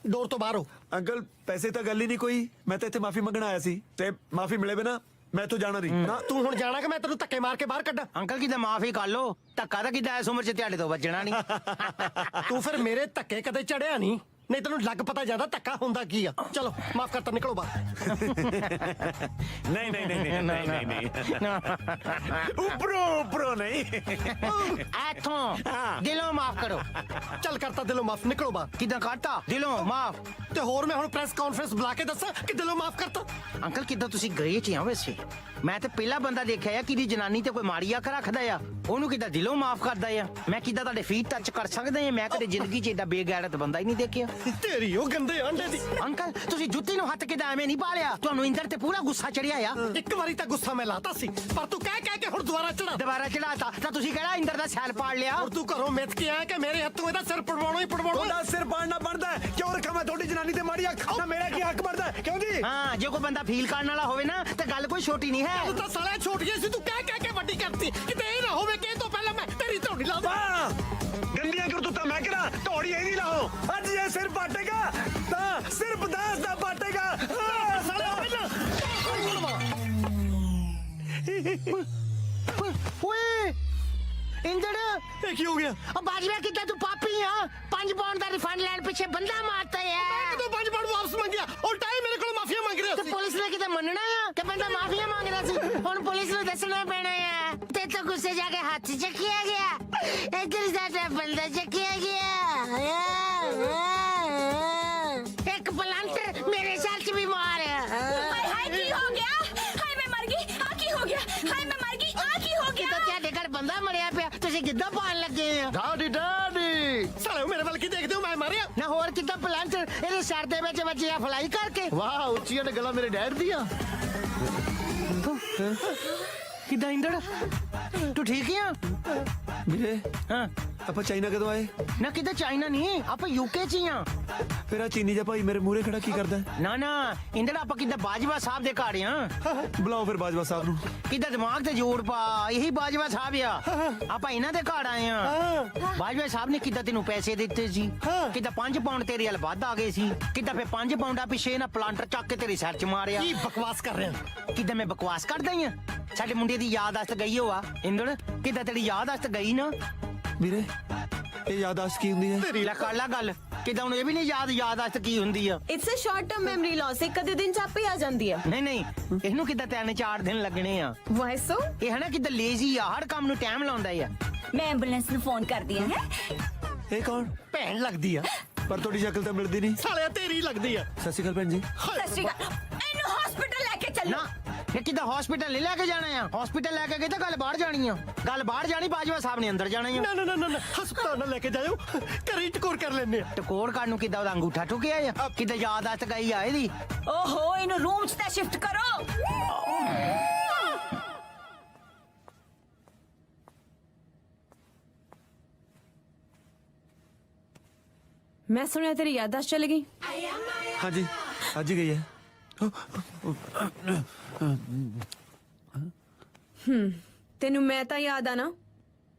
ਦੌਰ ਤੋਂ ਬਾਹਰ ਹੋ। ਅੰਕਲ ਪੈਸੇ ਤਾਂ ਗੱਲ ਹੀ ਨਹੀਂ ਕੋਈ, ਮੈਂ ਤਾਂ ਇੱਥੇ ਮਾਫੀ ਮੰਗਣ ਆਇਆ ਸੀ ਤੇ ਮਾਫੀ ਮਿਲੇ ਬਿਨਾ ਮੈਂ ਇੱਥੋਂ ਜਾਣਾ ਨਹੀਂ। ਨਾ ਤੂੰ ਹੁਣ ਜਾਣਾ ਕਿ ਮੈਂ ਤੈਨੂੰ ਧੱਕੇ ਮਾਰ ਕੇ ਬਾਹਰ ਕੱਢਾਂ? ਅੰਕਲ ਕਿਦਾਂ ਮਾਫੀ ਕਰ ਲੋ, ਧੱਕਾ ਤਾਂ ਕਿਦਾਂ ਇਸ ਉਮਰ 'ਚ ਤੁਹਾਡੇ ਤੋਂ ਵੱਜਣਾ ਨਹੀਂ। ਤੂੰ ਫਿਰ ਮੇਰੇ ਧੱਕੇ ਕਦੇ ਚੜਿਆ ਨਹੀਂ ਤੈਨੂੰ ਲੱਗ ਪਤਾ ਜਾਂਦਾ ਧੱਕਾ ਹੁੰਦਾ ਕੀ ਆ। ਚਲੋ ਮਾਫ ਕਰਤਾ, ਨਿਕਲੋ ਬਾਹਰ। ਨਹੀਂ ਨਹੀਂ ਨਹੀਂ ਨਹੀਂ ਨਹੀਂ ਨਹੀਂ ਉੱਪਰੋਂ ਨਹੀਂ, ਇੱਥੋਂ ਦਿਲੋਂ ਮਾਫ ਕਰੋ। ਚੱਲ ਕਰਤਾ ਦਿਲੋਂ ਮਾਫ, ਨਿਕਲੋ ਬਾਹਰ। ਕਿਦਾਂ ਕਰਤਾ ਦਿਲੋਂ ਮਾਫ? ਤੇ ਹੋਰ ਮੈਂ ਹੁਣ ਪ੍ਰੈਸ ਕਾਨਫਰੰਸ ਬੁਲਾ ਕੇ ਦੱਸਾਂ ਕਿ ਦਿਲੋਂ ਮਾਫ ਕਰਤਾ? ਅੰਕਲ ਕਿਦਾਂ ਤੁਸੀਂ ਗਏ ਚ ਆ ਵੈਸੇ? ਮੈਂ ਤੇ ਪਹਿਲਾ ਬੰਦਾ ਦੇਖਿਆ ਆ ਕਿਹਦੀ ਜਨਾਨੀ ਤੇ ਕੋਈ ਮਾੜੀ ਅੱਖ ਰੱਖਦਾ ਆ, ਉਹਨੂੰ ਕਿਦਾਂ ਦਿਲੋਂ ਮਾਫ ਕਰਦਾ ਆ। ਮੈਂ ਕਿਦਾਂ ਤੁਹਾਡੇ ਫੀਟ ਟੱਚ ਕਰ ਸਕਦਾ ਆ? ਮੈਂ ਕਦੇ ਜ਼ਿੰਦਗੀ 'ਚ ਏਡਾ ਬੇਗੈਰਤ ਬੰਦਾ ਹੀ ਨਹੀਂ ਦੇਖਿਆ। ਤੇਰੀ ਉਹ ਗੰਦੇ ਆਂਡੇ ਦੀ। ਅੰਕਲ ਤੁਸੀਂ ਜੁੱਤੀ ਨੂੰ ਹੱਥ ਕਿਦਾਂ ਐਵੇਂ ਨਹੀਂ ਪਾ ਲਿਆ? ਤੁਹਾਨੂੰ ਇੰਦਰ ਤੇ ਪੂਰਾ ਗੁੱਸਾ ਚੜਿਆ ਆ। ਇੱਕ ਵਾਰੀ ਤਾਂ ਗੁੱਸਾ ਮੈਂ ਲਾਤਾ ਸੀ, ਪਰ ਤੂੰ ਕਹਿ ਕੇ ਹੁਣ ਦੁਬਾਰਾ ਚੜਾਤਾ ਤਾਂ ਤੁਸੀਂ ਕਿਹੜਾ ਇੰਦਰ ਦਾ ਸੈਲ ਪਾੜ ਲਿਆ? ਔਰ ਤੂੰ ਘਰੋਂ ਮਿੱਥ ਕੇ ਆਇਆ ਕਿ ਮੇਰੇ ਹੱਥੋਂ ਇਹਦਾ ਸਿਰ ਪੜਵਾਉਣਾ ਹੀ ਪੜਵਾਉਣਾ। ਉਹਦਾ ਸਿਰ ਪਾੜਨਾ ਬਣਦਾ ਹੈ। ਕਿਉਂ ਰੱਖਾਂ ਮੈਂ ਤੁਹਾਡੀ ਜਨਾਨੀ ਤੇ ਮਾੜੀ ਅੱਖ? ਨਾ ਮੇਰਾ ਕੀ ਹੱਕ ਬਣਦਾ ਹੈ? ਕਿਉਂ ਜੀ? ਹਾਂ ਜੇ ਕੋਈ ਬੰਦਾ ਫੀਲ ਕਰਨ ਵਾਲਾ ਹੋਵੇ ਨਾ ਤੇ ਗੱਲ ਕੋਈ ਛੋਟੀ ਨਹੀਂ ਹੈ। ਤੂੰ ਤਾਂ ਸਾਲਿਆ ਛੋਟੀਆਂ ਸੀ, ਤੂੰ ਕਹਿ ਕੇ ਵੱਡੀ ਕਰਤੀ। ਕਿਤੇ ਇਹ ਨਾ ਹੋਵੇ ਕਿ ਇਹ ਤੋਂ ਪਹਿਲਾਂ ਮੈਂ ਤੇਰੀ ਧੌੜੀ ਲਾ ਦਾਂ। ਗੰਦੀਆਂ ਕਰਤੂਤਾਂ ਮੈਂ ਕਰਾਂ, ਧੌੜੀ ਇਹ ਨਹੀਂ ਲਾਓ। ਅੱਜ ਇਹ ਸਿਰ ਪਾਟੇਗਾ ਤਾਂ ਸਿਰਫ 10 ਦਾ ਪਾਟੇਗਾ। ਸਾਲਿਆ ਪਹਿਲਾਂ ਓਏ ਇੰਦਰ ਇਹ ਕੀ ਹੋ ਗਿਆ? ਬਾਜਵਾ ਕਿੱਦਾਂ ਤੂੰ ਪਾਪੀ ਆ? 5 ਪਾਉਂਡ ਦਾ ਰਿਫੰਡ ਲੈਣ ਪਿੱਛੇ ਬੰਦਾ ਮਾਰਤਾ ਮੈਂ ਹੈ। ਕਿਦੋਂ 5 ਪਾਉਂਡ ਵਾਪਸ ਮੰਗਿਆ? ਉਲਟਾ ਹੀ ਮੇਰੇ ਕੋਲ ਮਾਫੀਆ ਮੰਗ ਰਿਹਾ ਤੇ ਸੀ। ਪੁਲਿਸ ਨੇ ਕਿਤੇ ਮੰਨਣਾ ਆ ਕਿ ਬੰਦਾ ਮਾਫੀਆ ਮੰਗਦਾ ਸੀ? ਹੁਣ ਪੁਲਿਸ ਨੂੰ ਦੱਸਣਾ ਪੈਣਾ ਆ। ਤੇ ਤਾਂ ਗੁੱਸੇ ਜਾ ਕੇ ਹੱਥ ਚੱਕਿਆ ਗਿਆ, ਇੱਧਰ ਸਾਡਾ ਬੰਦਾ ਚੱਕਿਆ ਗਿਆ। ਇੱਕ ਪਲਾਂਟਰ ਮੇਰੇ ਸਿਰ 'ਚ ਵੀ ਮਾਰਿਆ। ਹਾਏ ਹਾਏ ਕੀ ਹੋ ਗਿਆ? ਹਾਏ ਮੈਂ ਮਰ ਗਈ। ਆ ਕੀ ਹੋ ਗਿਆ? ਹਾਏ ਮੈਂ ਮਰ ਗਈ। ਆ ਕੀ ਹੋ ਗਿਆ? ਕਿਤੇ ਤੁਹਾਡੇ ਘਰ ਬੰਦਾ ਮਰਿਆ ਪਿਆ, ਤੁਸੀਂ ਕਿੱਦਾਂ ਪਾਣ ਲੱਗੇ ਆ? ਡਾਡੀ ਸਾਲਿਓ ਮੇਰੇ ਵੱਲ ਕੀ ਦੇਖਦੇ ਹੋ? ਮੈਂ ਮਾਰਿਆ ਨਾ ਹੋਰ ਕਿੱਦਾਂ ਪਲਾਂਟਰ ਇਹਦੇ ਸਿਰ ਦੇ ਵਿੱਚ ਵੱਜਿਆ ਫਲਾਈ ਕਰਕੇ। ਵਾਹ ਉੱਚੀਆਂ ਨੇ ਗੱਲਾਂ ਮੇਰੇ ਡੈਡ ਦੀਆਂ। ਕਿੱਦਾਂ ਇੰਦਰ ਤੂੰ ਠੀਕ ਆ? ਵੀਰੇ ਹਾਂ ਆਪਾਂ ਚਾਈਨਾ ਕਦੋਂ ਆਏ? ਨਾ ਕਿੱਦਾਂ ਚਾਈਨਾ ਨਹੀਂ, ਆਪਾਂ ਯੂਕੇ 'ਚ ਹੀ ਆ। ਫਿਰ ਆ ਚੀਨੀ ਜਿਹਾ ਭਾਈ ਮੇਰੇ ਮੂਹਰੇ ਖੜਾ ਕੀ ਕਰਦਾ ਹੈ? ਨਾ ਨਾ ਇੰਦਰ ਆਪਾਂ ਕਿੱਦਾਂ ਬਾਜਵਾ ਸਾਹਿਬ ਦੇ ਘਰ ਆ। ਬੁਲਾਓ ਫਿਰ ਬਾਜਵਾ ਸਾਹਿਬ ਨੂੰ। ਕਿੱਦਾਂ ਦਿਮਾਗ ਤੇ ਜੋੜ ਪਾ, ਇਹੀ ਬਾਜਵਾ ਸਾਹਿਬ ਆ। ਆਪਾਂ ਇਹਨਾਂ ਦੇ ਘਰ ਆਏ ਆ। ਬਾਜਵਾ ਸਾਹਿਬ ਨੇ ਕਿੱਦਾਂ ਤੈਨੂੰ ਪੈਸੇ ਦਿੱਤੇ ਸੀ, ਕਿੱਦਾਂ 5 ਪਾਉਂਡ ਤੇਰੇ ਵੱਲ ਵੱਧ ਆ ਗਏ ਸੀ, ਕਿੱਦਾਂ ਫਿਰ 5 ਪਾਉਂਡਾਂ ਪਿੱਛੇ ਨਾ ਪਲਾਂਟਰ ਚੱਕ ਕੇ ਤੇਰੇ ਸਿਰ 'ਚ ਮਾਰਿਆ। ਕੀ ਬਕਵਾਸ ਕਰ ਰਿਹਾ? ਕਿੱਦਾਂ ਮੈਂ ਬਕਵਾਸ ਕਰਦਾ ਹੀ ਆ? ਸਾਡੇ ਮੁੰਡੇ ਦੀ ਯਾਦਾਸ਼ਤ ਗਈ ਹੋਆ ਇੰਦਰ, ਕਿੱਦਾਂ ਤੇਰੀ ਯਾਦਾਸ਼ਤ ਗਈ ਨਾ? ਵੀਰੇ ਇਹ ਯਾਦਾਸ਼ਤ ਕੀ ਹੁੰਦੀ ਹੈ? ਲੈ ਕਰ ਲਾ ਗੱਲ, ਕਿੱਦਾਂ ਹੁਣ ਇਹ ਵੀ ਨਹੀਂ ਯਾਦਾਸ਼ਤ ਕੀ ਹੁੰਦੀ ਆ? It's a short term memory loss. ਇੱਕ ਅੱਧੇ ਦਿਨ ਚ ਆਪੇ ਆ ਜਾਂਦੀ ਹੈ। ਨਹੀਂ ਨਹੀਂ ਇਹਨੂੰ ਕਿੱਦਾਂ 3-4 ਦਿਨ ਲੱਗਣੇ ਆ। ਵਾਈ ਸੋ? ਇਹ ਹੈ ਨਾ ਕਿੱਦਾਂ ਲੇਜ਼ੀ ਆ, ਹਰ ਕੰਮ ਨੂੰ ਟਾਈਮ ਲਾਉਂਦਾ ਆ। ਮੈਂ ਐਂਬੂਲੈਂਸ ਨੂੰ ਫੋਨ ਕਰਦੀ ਆ। ਇਹ ਕੌਣ? ਭੈਣ ਲੱਗਦੀ ਆ, ਪਰ ਤੁਹਾਡੀ ਸ਼ਕਲ ਤਾਂ ਮਿਲਦੀ ਨਹੀਂ। ਸਾਲਿਆ ਤੇਰੀ ਲੱਗਦੀ ਆ। ਸਤਿ ਸ਼੍ਰੀ ਅਕਾਲ ਭੈਣ ਜੀ। ਸਤਿ ਸ਼੍ਰੀ ਅਕਾਲ। ਇਹਨੂੰ ਹਸਪੀਟਲ ਲੈ ਕੇ ਚੱਲੋ। ਨਾ ਇਹ ਕਿੱਦਾਂ ਹਸਪੀਟਲ ਨਹੀਂ ਲੈ ਕੇ ਜਾਣਾ ਆ? ਹਸਪੀਟਲ ਲੈ ਕੇ ਗਏ ਤਾਂ ਗੱਲ ਬਾਹਰ ਜਾਣੀ ਆ। ਗੱਲ ਬਾਹਰ ਜਾਣੀ, ਬਾਜਵਾ ਸਾਹਿਬ ਨੇ ਅੰਦਰ ਜਾਣਾ ਆ। ਨਾ ਨਾ ਨਾ ਨਾ ਹਸਪਤਾਲ ਨਾਲ ਲੈ ਕੇ ਜਾਇਓ, ਘਰੇ ਟਕੋਰ ਕਰ ਲੈਨੇ ਆ। ਟਕੋਰ ਕਰਨ ਨੂੰ ਕਿੱਦਾਂ ਉਹਦਾ ਅੰਗੂਠਾ ਠੁਕਿਆ ਆ? ਕਿੱਦਾਂ ਯਾਦਾਸ਼ਤ ਗਈ ਆ ਇਹਦੀ? ਓਹੋ ਇਹਨੂੰ ਰੂਮ 'ਚ ਤਾਂ ਸ਼ਿਫਟ ਕਰੋ। मैं सुना तेरी याददाश्त चली गई। हाँ जी आज ही गई है। तेनू मैं ਤਾਂ याद आना।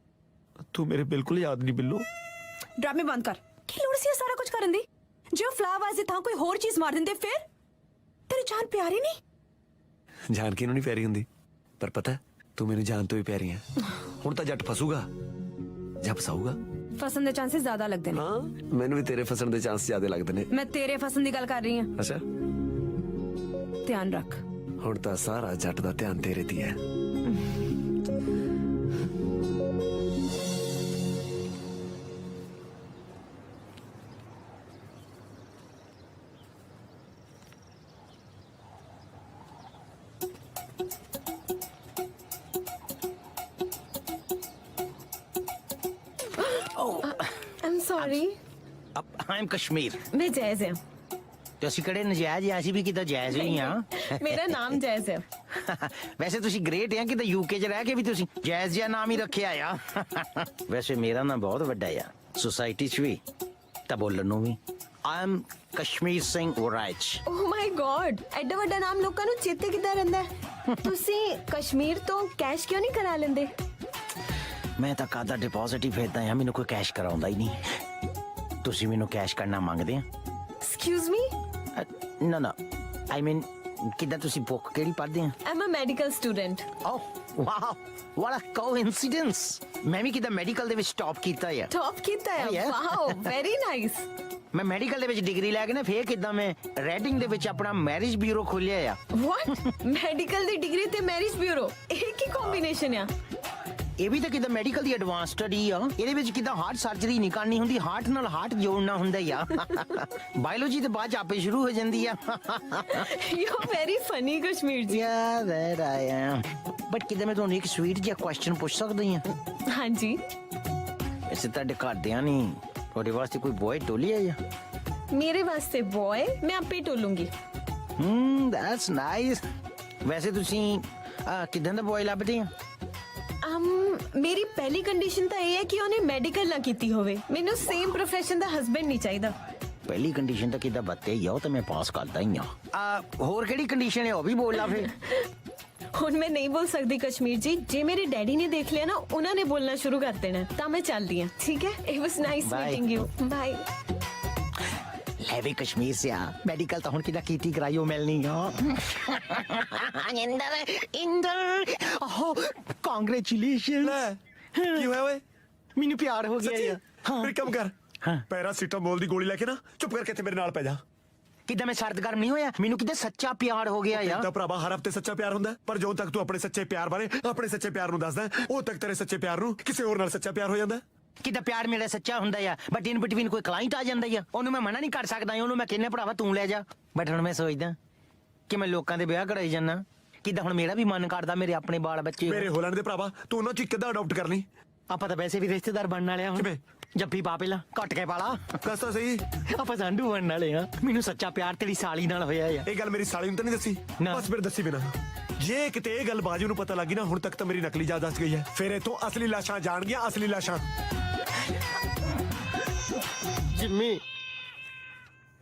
तू मेरे बिल्कुल याद नहीं बिल्लू। ड्रामे बंद कर। की लोड़ सी सारा कुछ करन दी? जो फ्लावर्स था कोई होर चीज मार दिंदे फिर तेरी जान प्यारी नहीं। जान किनू नहीं प्यारी हुंदी, पर पता है तू मेरी जान तो भी प्यारी है। हुण तां जट फसूगा ਜਾਂ ਫਸਾਊਗਾ। फसन दे चांसेस ज्यादा लगदे ने। हाँ मैनू भी तेरे फसण दे चांस ज्यादा लगदे ने। मैं तेरे फसन दी गल कर रही हूं। अच्छा ध्यान रख। हुण तां सारा जट दा ध्यान तेरे ती है। I'm sorry। I am Kashmir. मैं जैज़ है। ਤੇ ਅਸੀਂ ਕਿਹੜੇ ਨਜਾਇਜ਼ ਆ, ਅਸੀਂ ਵੀ ਕਿਤੇ ਜਾਇਜ਼ ਹੀ ਆ। मेरा नाम जैज़ है। ਵੈਸੇ ਤੁਸੀਂ ਗ੍ਰੇਟ ਆ, ਕਿਤੇ ਯੂਕੇ 'ਚ ਰਹਿ ਕੇ ਵੀ ਤੁਸੀਂ ਜਾਇਜ਼ ਜਿਹਾ ਨਾਮ ਹੀ ਰੱਖਿਆ ਆ। ਵੈਸੇ ਮੇਰਾ ਨਾਮ ਬਹੁਤ ਵੱਡਾ ਆ, ਸੁਸਾਇਟੀ 'ਚ ਵੀ ਤਾਂ ਬੋਲਣ ਨੂੰ ਵੀ। I am Kashmir Singh Varaj. Oh my god, ਐਡਾ ਵੱਡਾ ਨਾਮ ਲੋਕਾਂ ਨੂੰ ਚੇਤੇ ਕਿੱਦਾਂ ਰਹਿੰਦਾ ਹੈ? ਤੁਸੀਂ ਕਸ਼ਮੀਰ ਤੋਂ ਕੈਸ਼ ਕਿਉਂ ਨਹੀਂ ਕਰਾ ਲੈਂਦੇ? ਮੈਂ ਤਾਂ ਕਾਹਦਾ ਡਿਪੋਜ਼ਿਟ ਹੀ ਫੇਰਦਾ ਆ, ਮੈਨੂੰ ਕੋਈ ਕੈਸ਼ ਕਰਾਉਂਦਾ ਹੀ ਨਹੀਂ। ਤੁਸੀਂ ਮੈਨੂੰ ਕੈਸ਼ ਕਰਨਾ ਮੰਗਦੇ ਆ? Excuse me? ਨਾ ਨਾ, ਆਈ ਮੀਨ ਕਿੱਦਾਂ ਤੁਸੀਂ ਬੁੱਕ ਕਿਹੜੀ ਪੜ੍ਹਦੇ ਆ? I'm a medical student। Oh wow, what a coincidence. ਮੈਂ ਵੀ ਕਿੱਦਾਂ ਮੈਡੀਕਲ ਦੇ ਵਿੱਚ ਟੌਪ ਕੀਤਾ ਆ। टॉप ਕੀਤਾ ਹੈ। Yeah. Wow, very nice. ਮੈਂ ਮੈਡੀਕਲ ਦੇ ਵਿੱਚ ਡਿਗਰੀ ਲੈ ਕੇ ਨਾ ਫੇਰ ਕਿੱਦਾਂ ਮੈਂ ਰੈਡਿੰਗ ਦੇ ਵਿੱਚ ਆਪਣਾ ਮੈਰਿਜ ਬਿਊਰੋ ਖੋਲਿਆ ਆ। ਵਾਟ? ਮੈਡੀਕਲ ਦੀ ਡਿਗਰੀ ਤੇ ਮੈਰਿਜ ਬਿਊਰੋ, ਇਹ ਕੀ ਕੰਬੀਨੇਸ਼ਨ ਆ? ਇਹ ਵੀ ਤਾਂ ਕਿੱਦਾਂ ਮੈਡੀਕਲ ਦੀ ਐਡਵਾਂਸ ਸਟੱਡੀ ਆ। ਇਹਦੇ ਵਿੱਚ ਕਿੱਦਾਂ ਹਾਰਟ ਸਰਜਰੀ ਨਹੀਂ ਕਰਨੀ ਹੁੰਦੀ, ਹਾਰਟ ਨਾਲ ਹਾਰਟ ਜੋੜਨਾ ਹੁੰਦਾ ਆ। ਬਾਇਓਲੋਜੀ ਤੇ ਬਾਅਦ ਚ ਆਪੇ ਸ਼ੁਰੂ ਹੋ ਜਾਂਦੀ ਆ। You are very funny Kashmir ਜੀ। ਯਾ ਦੈਟ ਆਈ ਐਮ। ਬਟ ਕਿੱਦਾਂ ਮੈਂ ਤੁਹਾਨੂੰ ਇੱਕ ਸਵੀਟ ਜਿਹਾ ਕੁਐਸਚਨ ਪੁੱਛ ਸਕਦੀ ਆ? ਹਾਂਜੀ। ਵੈਸੇ ਤੁਹਾਡੇ ਘਰਦਿਆਂ ਨਹੀਂ ਤੁਹਾਡੇ ਵਾਸਤੇ ਕੋਈ ਬॉय ਟੋਲੀ ਆ ਜਾਂ? ਮੇਰੇ ਵਾਸਤੇ ਬॉय ਮੈਂ ਆਪੇ ਟੋਲੂੰਗੀ। That's nice. ਵੈਸੇ ਤੁਸੀਂ ਕਿੱਦਾਂ ਦਾ ਬॉय ਲੱਭਦੇ ਆ? ਮੇਰੀ ਪਹਿਲੀ ਕੰਡੀਸ਼ਨ ਤਾਂ ਇਹ ਹੈ ਕਿ ਉਹਨੇ ਮੈਡੀਕਲ ਨਾ ਕੀਤੀ ਹੋਵੇ। ਮੈਨੂੰ ਸੇਮ ਪ੍ਰੋਫੈਸ਼ਨ ਦਾ ਹਸਬੈਂਡ ਨਹੀਂ ਚਾਹੀਦਾ। ਪਹਿਲੀ ਕੰਡੀਸ਼ਨ ਤਾਂ ਕਿੱਦਾਂ ਬੱਤੇ ਹੀ ਆ, ਉਹ ਤਾਂ ਮੈਂ ਪਾਸ ਕਰਦਾ ਹੀ ਆ। ਹੋਰ ਕਿਹੜੀ ਕੰਡੀਸ਼ਨ ਹੈ ਉਹ ਵੀ ਬੋਲ ਲਾ ਫਿਰ। ਹੁਣ ਮੈਂ ਨਹੀਂ ਬੋਲ ਸਕਦੀ ਕਸ਼ਮੀਰ ਜੀ, ਜੇ ਮੇਰੇ ਡੈਡੀ ਨੇ ਦੇਖ ਲਿਆ ਨਾ ਉਹਨਾਂ ਨੇ ਬੋਲਣਾ ਸ਼ੁਰੂ ਕਰ ਦੇਣਾ, ਤਾਂ ਮੈਂ ਚੱਲਦੀ ਹਾਂ। ਠੀਕ ਹੈ, it was nice Bye. Meeting you. Bye. ਲੈ ਵੀ ਕਸ਼ਮੀਰ ਸੇ ਆ, ਮੈਡੀਕਲ ਤਾਂ ਹੁਣ ਕਿੱਦਾਂ ਕੀਤੀ ਕਰਾਈ ਉਹ ਮਿਲਣੀ ਆ। ਇੰਦਰ ਕਾਂਗ੍ਰੈਚੁਲੇਸ਼ਨ। ਕੀ ਹੋਇਆ ਓਏ? ਮੈਨੂੰ ਪਿਆਰ ਹੋ ਗਿਆ ਯਾਰ। ਫਿਰ ਕੰਮ ਕਰ, ਪੈਰਾਸੀਟਾਮੋਲ ਦੀ ਗੋਲੀ ਲੈ ਕੇ ਨਾ ਚੁੱਪ ਕਰਕੇ ਇੱਥੇ ਮੇਰੇ ਨਾਲ ਪੈ ਜਾ। ਕਿੱਦਾਂ ਮੈਂ ਸਰਦ ਗਰਮ ਨਹੀਂ ਹੋਇਆ, ਮੈਨੂੰ ਕਿੱਦਾਂ ਸੱਚਾ ਪਿਆਰ ਹੋ ਗਿਆ ਯਾਰ। ਤਾਂ ਭਰਾਵਾ ਹਰ ਹਫਤੇ ਸੱਚਾ ਪਿਆਰ ਹੁੰਦਾ, ਪਰ ਜਦੋਂ ਤੱਕ ਤੂੰ ਆਪਣੇ ਸੱਚੇ ਪਿਆਰ ਬਾਰੇ ਆਪਣੇ ਸੱਚੇ ਪਿਆਰ ਨੂੰ ਦੱਸਦਾ ਉਦੋਂ ਤੱਕ ਤੇਰੇ ਸੱਚੇ ਪਿਆਰ ਨੂੰ ਕਿਸੇ ਹੋਰ ਨਾਲ ਸੱਚਾ ਪਿਆਰ ਹੋ ਜਾਂਦਾ। ਕਿੱਦਾਂ ਪਿਆਰ ਮੇਰਾ ਸੱਚਾ ਹੁੰਦਾ ਆ, ਬਟ ਇਨ ਬਿਟਵੀਨ ਕੋਈ ਕਲਾਇੰਟ ਆ ਜਾਂਦਾ ਆ, ਉਹਨੂੰ ਮੈਂ ਮਨਾ ਨਹੀਂ ਕਰ ਸਕਦਾ। ਉਹਨੂੰ ਮੈਂ ਕਹਿੰਦਾ ਭਰਾਵਾ ਤੂੰ ਲੈ ਜਾ। ਬਟ ਹੁਣ ਮੈਂ ਸੋਚਦਾ ਕਿ ਮੈਂ ਲੋਕਾਂ ਦੇ ਵਿਆਹ ਕਰਾਈ ਜਾਂਦਾ। ਕਿੱਦਾਂ ਹੁਣ ਮੇਰਾ ਵੀ ਮਨ ਕਰਦਾ ਮੇਰੇ ਆਪਣੇ ਬਾਲ ਬੱਚੇ ਮੇਰੇ ਹੋ ਲੈਣ ਦੇ ਭਰਾਵਾ, ਤੂੰ ਉਹਨਾਂ ਚ ਕਿੱਦਾਂ ਅਡਾਪਟ ਕਰ ਲਈ। ਆਪਾਂ ਤਾਂ ਵੈਸੇ ਵੀ ਰਿਸ਼ਤੇਦਾਰ ਬਣਨ ਵਾਲੇ ਆ। ਹੁਣ ਕਿਵੇਂ? ਜੱਫੀ ਪਾ ਪਹਿਲਾਂ ਕੱਟ ਕੇ ਪਾਲਾ। ਦੱਸ ਤਾਂ ਸਹੀ। ਆਪਾਂ ਸਾਂਢੂ ਬਣਨ ਵਾਲੇ ਆ। ਮੈਨੂੰ ਸੱਚਾ ਪਿਆਰ ਤੇਰੀ ਸਾਲੀ ਨਾਲ ਹੋਇਆ ਆ। ਇਹ ਗੱਲ ਮੇਰੀ ਸਾਲੀ ਨੂੰ ਤਾਂ ਨਹੀਂ ਦੱਸੀ? ਨਾ। ਬਸ ਫਿਰ ਦੱਸੀ ਬਿਨਾ। ਜੇ ਕਿਤੇ ਇਹ ਗੱਲ ਬਾਜੂ ਨੂੰ ਪਤਾ ਲੱਗੀ ਨਾ, ਹੁਣ ਤੱਕ ਤਾਂ ਮੇਰੀ ਨਕਲੀ ਯਾਦ ਦੱਸ ਗਈ ਹੈ। ਫਿਰ ਇਥੋਂ ਅਸਲੀ ਲਾਸ਼ਾਂ ਜਾਣਗੀਆਂ, ਅਸਲੀ ਲਾਸ਼ਾਂ। ਜਿੰਮੀ,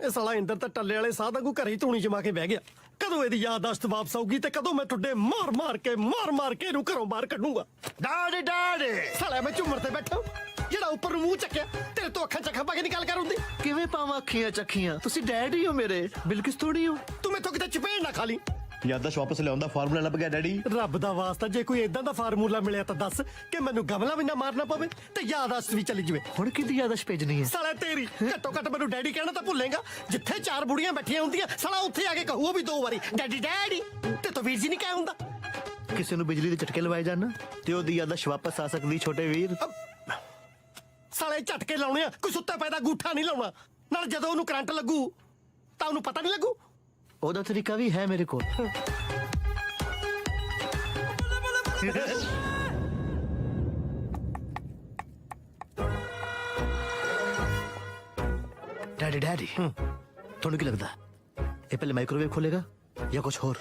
ਇਹ ਸਾਲਾ ਇੰਦਰ ਤਾਂ ਟੱਲੇ ਵਾਲੇ ਸਾਹ ਦਾ ਕੋ ਘਰੇ ਧੂਣੀ ਜਮਾ ਕੇ ਬਹਿ ਗਿਆ। ਕਦੋਂ ਇਹਦੀ ਯਾਦਦਾਸ਼ਤ ਵਾਪਸ ਆਊਗੀ ਤੇ ਕਦੋਂ ਮੈਂ ਟੁੱਡੇ ਮਾਰ ਮਾਰ ਕੇ ਇਹਨੂੰ ਘਰੋਂ ਬਾਹਰ ਕੱਢੂੰਗਾ। ਡਾਡੇ ਡਾਡੇ ਸਾਲਾ ਮੈਂ ਝੁੰਮਰ ਤੇ ਬੈਠਾ ਜਿਹੜਾ ਉੱਪਰ ਨੂੰ ਮੂੰਹ ਚੱਕਿਆ, ਤੇਰੇ ਤੋਂ ਅੱਖਾਂ ਚੱਖਾਂ ਪਾ ਕੇ ਨਿਕਾਲ ਕਰ ਹੁੰਦੀ। ਕਿਵੇਂ ਪਾਵਾਂ ਅੱਖੀਆਂ ਚੱਖੀਆਂ? ਤੁਸੀਂ ਡੈਡ ਹੀ ਹੋ ਮੇਰੇ, ਬਿਲਕਿਸ ਥੋੜੀ ਹੋ। ਤੂੰ ਮੈਥੋਂ ਕਿਤੇ ਚਪੇੜ ਨਾ ਖਾ ਲਈ। याददाश्त वापस लिया फार्मूला लभ गया डैडी। ਰੱਬ ਦਾ ਵਾਸਤਾ ਜੇ ਕੋਈ ਏਦਾਂ ਦਾ ਫਾਰਮੂਲਾ ਮਿਲਿਆ ਤਾਂ ਦੱਸ ਕਿ ਮੈਨੂੰ ਗਮਲਾ ਵੀ ਨਾ ਮਾਰਨਾ ਪਵੇ ਤੇ ਯਾਦਦਾਸ਼ਤ ਵੀ ਚਲੀ ਜਾਵੇ। ਹੁਣ ਕਿਹਦੀ ਯਾਦਦਾਸ਼ਤ ਭੇਜਣੀ ਹੈ? ਸਾਲਾ ਤੇਰੀ ਘੱਟੋ ਘੱਟ ਮੈਨੂੰ ਡੈਡੀ ਕਹਿਣਾ ਤਾਂ ਭੁੱਲੇਗਾ। ਜਿੱਥੇ ਚਾਰ ਬੁੜੀਆਂ ਬੈਠੀਆਂ ਹੁੰਦੀਆਂ ਸਾਲਾ ਉੱਥੇ ਆ ਕੇ ਕਹੂ ਉਹ ਵੀ 2 ਵਾਰੀ ਡੈਡੀ ਡੈਡੀ। ਤੇ ਤੂੰ ਵੀਰ ਜੀ ਨਹੀਂ ਕਹਿ ਹੁੰਦਾ। ਕਿਸੇ ਨੂੰ ਬਿਜਲੀ ਦੇ ਝਟਕੇ ਲਵਾਏ ਜਾਣ ਤੇ ਉਹਦੀ ਯਾਦਦਾਸ਼ਤ ਵਾਪਸ ਆ ਸਕਦੀ ਛੋਟੇ ਵੀਰ। ਸਾਲੇ ਝਟਕੇ ਲਾਉਣੇ ਆ, ਕੋਈ ਸੁੱਤਾ ਪੈਦਾ ਗੂਠਾ ਨਹੀਂ ਲਾਉਣਾ। ਨਾਲ ਜਦੋਂ ਉਹਨੂੰ ਕਰੰਟ ਲੱਗੂ ਤਾਂ ਉਹਨੂੰ ਪਤਾ ਨਹੀਂ ਲੱਗੂ। ਉਹਦਾ ਤਰੀਕਾ ਵੀ ਹੈ ਮੇਰੇ ਕੋਲ। डैडी डैडी ਤੁਹਾਨੂੰ ਕੀ ਲੱਗਦਾ ਇਹ ਪਹਿਲੇ ਮਾਈਕ੍ਰੋਵੇਵ ਖੋਲੇਗਾ ਜਾਂ ਕੁਝ ਹੋਰ?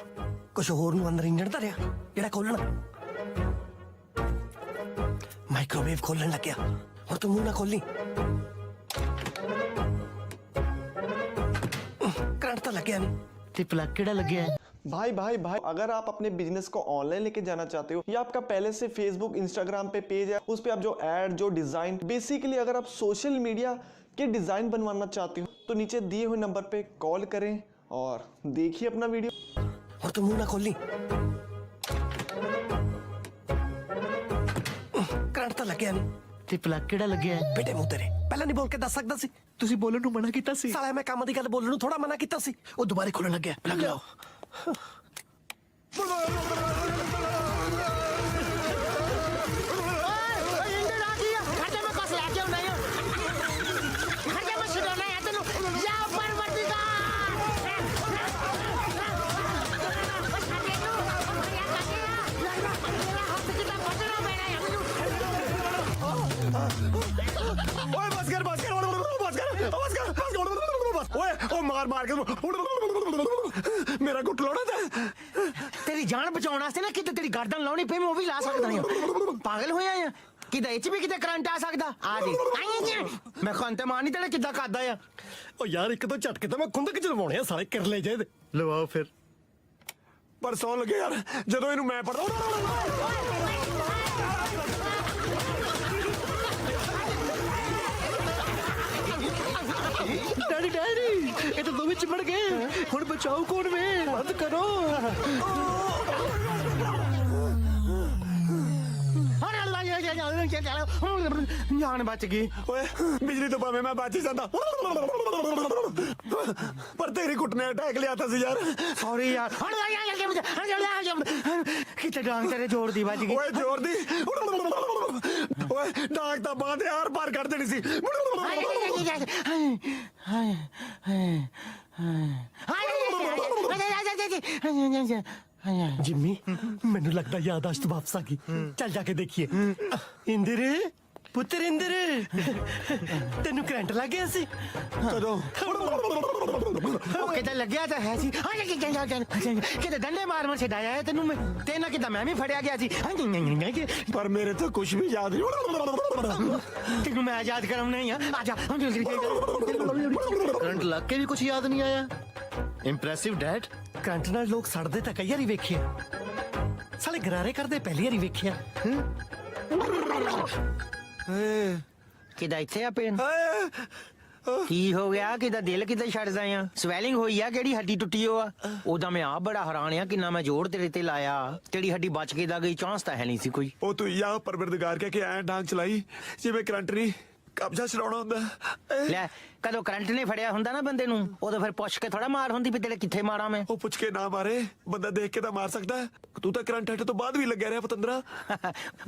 ਕੁਝ ਹੋਰ ਨੂੰ ਅੰਦਰ ਇੰਜਣ ਧਰਿਆ ਜਿਹੜਾ ਖੋਲਣਾ। ਮਾਈਕ੍ਰੋਵੇਵ ਖੋਲਣ ਲੱਗਿਆ, ਹੁਣ ਤੂੰ ਮੂੰਹ ਨਾ ਖੋਲੀ। ਤਾਂ ਲੱਗਿਆ ਨਹੀਂ ਤੇ ਪਲੱਗ ਕਿਹੜਾ ਲੱਗਿਆ ਹੈ? भाई भाई भाई अगर आप अपने बिजनेस को ऑनलाइन लेके जाना चाहते हो या आपका पहले से फेसबुक इंस्टाग्राम पे पेज है उस पे आप जो ऐड जो डिजाइन बेसिकली अगर आप सोशल मीडिया के डिजाइन बनवाना चाहते हो तो नीचे दिए हुए नंबर पे कॉल करें और देखिए अपना वीडियो। और तू मुंह ना खोली करंट ਤਾਂ ਲੱਗਿਆ ਨਹੀਂ ਤੇ ਪਲੱਗ ਕਿਹੜਾ ਲੱਗਿਆ ਹੈ? ਬੇਟੇ ਮੂੰਹ ਤੇਰੇ ਪਹਿਲਾਂ ਨਹੀਂ ਬੋਲ ਕੇ ਦੱਸ ਸਕਦਾ ਸੀ ਤੁਸੀਂ ਬੋਲਣ ਨੂੰ ਮਨਾ ਕੀਤਾ ਸੀ। ਸਾਲਾ ਮੈਂ ਕੰਮ ਦੀ ਗੱਲ ਬੋਲਣ ਨੂੰ ਥੋੜਾ ਮਨਾ ਕੀਤਾ ਸੀ ਉਹ ਦੁਬਾਰੇ ਖੋਲਣ ਲੱਗਿਆ ਪਲੱਗ ਲਾਓ ਓਏ ਬਸ ਕਰ ਓਏ ਉਹ ਮਾਰ ਕੇ ਮੇਰਾ ਗੁੱਟ ਲਾਉਣਾ ਤੇ ਤੇਰੀ ਜਾਨ ਬਚਾਉਣ ਵਾਸਤੇ ਨਾ ਕਿਤੇ ਤੇਰੀ ਗਰਦਨ ਲਾਉਣੀ ਪਈ ਮੈਂ ਉਹ ਵੀ ਲਾ ਸਕਦਾ ਹਾਂ। ਪਾਗਲ ਹੋਇਆ ਆ ਕਿਤੇ ਇਹ ਚ ਵੀ ਕਿਤੇ ਕਰੰਟ ਆ ਸਕਦਾ ਆ ਜੀ ਮੈਂ ਖੰਤੇ ਮਾਰ ਨਹੀਂ ਤੇਰੇ ਕਿੱਦਾਂ ਕਰਦਾ ਆ। ਉਹ ਯਾਰ ਇੱਕ ਦੋ ਝਟਕੇ ਤਾਂ ਮੈਂ ਖੁੰਦਕ ਚ ਲਵਾਉਣੇ ਆ ਸਾਲੇ ਕਿਰਲੇ ਜੇ ਦੇ ਲਵਾਓ ਫਿਰ। ਪਰ ਸੌਣ ਲੱਗੇ ਯਾਰ ਜਦੋਂ ਇਹਨੂੰ ਮੈਂ ਪੜਦਾ ਡੈਡੀ ਡੈਡੀ ਇਹ ਤਾਂ ਦੋਵੇਂ ਚਿਮੜ ਗਏ ਹੁਣ ਬਚਾਓ ਕੌਣ ਵੇ ਬੰਦ ਕਰੋ। ਜਾਨ ਬਚ ਗਈ। ਓਏ ਬਿਜਲੀ ਤੋਂ ਭਾਵੇਂ ਮੈਂ ਬਚ ਹੀ ਜਾਂਦਾ ਪਰ ਤੇਰੀ ਗੁੱਟ ਨੇ ਅਟੈਕ ਲਿਆ ਤਾ ਸੀ ਯਾਰ। ਸੌਰੀ ਯਾਰ ਕਿਤੇ ਡਾਂਗ ਤੇਰੇ ਜ਼ੋਰ ਦੀ ਵੱਜ ਗਈ। ਓਏ ਜ਼ੋਰ ਦੀ ਓਏ ਡਾਂਗ ਤਾਂ ਬਾਂਹ ਦੇ ਆਰ ਪਾਰ ਕਰ ਦੇਣੀ ਸੀ। ਜਿੰਮੀ ਮੈਨੂੰ ਲੱਗਦਾ ਯਾਦਾਸ਼ਤ ਵਾਪਸ ਆ ਗਈ ਚੱਲ ਜਾ ਕੇ ਦੇਖੀਏ ਇੰਦਰ ਪੁੱਤਰ ਇੰਦਰ ਤੈਨੂੰ ਕਰੰਟ ਲੱਗ ਗਿਆ ਸੀ ਕਦੋਂ ਉਹ ਕਿਤੇ ਲੱਗਿਆ ਤਾਂ ਹੈ ਸੀ ਕਿਤੇ ਡੰਡੇ ਮਾਰ ਛਡਾਇਆ ਤੈਨੂੰ ਮੈਂ ਤੇ ਨਾ ਕਿਦਾਂ ਮੈਂ ਵੀ ਫੜਿਆ ਗਿਆ ਸੀ ਪਰ ਮੇਰੇ ਤੋਂ ਕੁਝ ਵੀ ਯਾਦ ਨਹੀਂ। ਤੈਨੂੰ ਮੈਂ ਯਾਦ ਕਰਾਉਣਾ ਹੀ ਆ ਆ ਜਾ ਕਰੰਟ ਲੱਗ ਕੇ ਵੀ ਕੁਝ ਯਾਦ ਨਹੀਂ ਆਇਆ। Impressive dad. ਕਰੰਟ ਨਾਲ ਲੋਕ ਸੜਦੇ ਤਾਂ ਕਈ ਵਾਰੀ ਵੇਖੇ ਸਾਲੇ ਗਰਾਰੇ ਕਰਦੇ ਪਹਿਲੀ ਵਾਰੀ ਵੇਖਿਆ ਕਿਦਾ ਇੱਥੇ ਆ ਪੇਨ ਕੀ ਹੋ ਗਿਆ ਕਿਦਾ ਦਿਲ ਕਿਦਾਂ ਛੱਡਦਾ ਆ ਸਵੈਲਿੰਗ ਹੋਈ ਆ ਕਿਹੜੀ ਹੱਡੀ ਟੁੱਟੀ ਹੋ ਆ ਉਹਦਾ ਮੈਂ ਆਪ ਬੜਾ ਹੈਰਾਨ ਆ ਕਿੰਨਾ ਮੈਂ ਜ਼ੋਰ ਤੇਰੇ ਤੇ ਲਾਇਆ ਤੇਰੀ ਹੱਡੀ ਬਚ ਕੇ ਦਾ ਗਈ ਚਾਂਸ ਤਾਂ ਹੈ ਨਹੀਂ ਸੀ ਕੋਈ। ਉਹ ਤੂੰ ਯਾ ਪਰਵਰਦਗਾਰ ਕਹਿ ਕੇ ਐ ਡਾਂਗ ਚਲਾਈ ਜਿਵੇਂ ਕਰੰਟ ਨਹੀਂ ਕਬਜ਼ਾ ਛਡਾਉਣਾ ਹੁੰਦਾ। ਲੈ ਕਦੋਂ ਕਰੰਟ ਨੇ ਫੜਿਆ ਹੁੰਦਾ ਨਾ ਬੰਦੇ ਨੂੰ ਉਦੋਂ ਫਿਰ ਪੁੱਛ ਕੇ ਥੋੜਾ ਮਾਰ ਹੁੰਦੀ ਵੀ ਤੇਰੇ ਕਿੱਥੇ ਮਾਰਾਂ ਮੈਂ। ਉਹ ਪੁੱਛ ਕੇ ਨਾ ਮਾਰੇ ਬੰਦਾ ਦੇਖ ਕੇ ਤਾਂ ਮਾਰ ਸਕਦਾ ਹੈ। ਤੂੰ ਤਾਂ ਕਰੰਟ ਹਟ ਤੋਂ ਬਾਅਦ ਵੀ ਲੱਗਿਆ ਰਿਹਾ ਪਤੰਦਰਾ।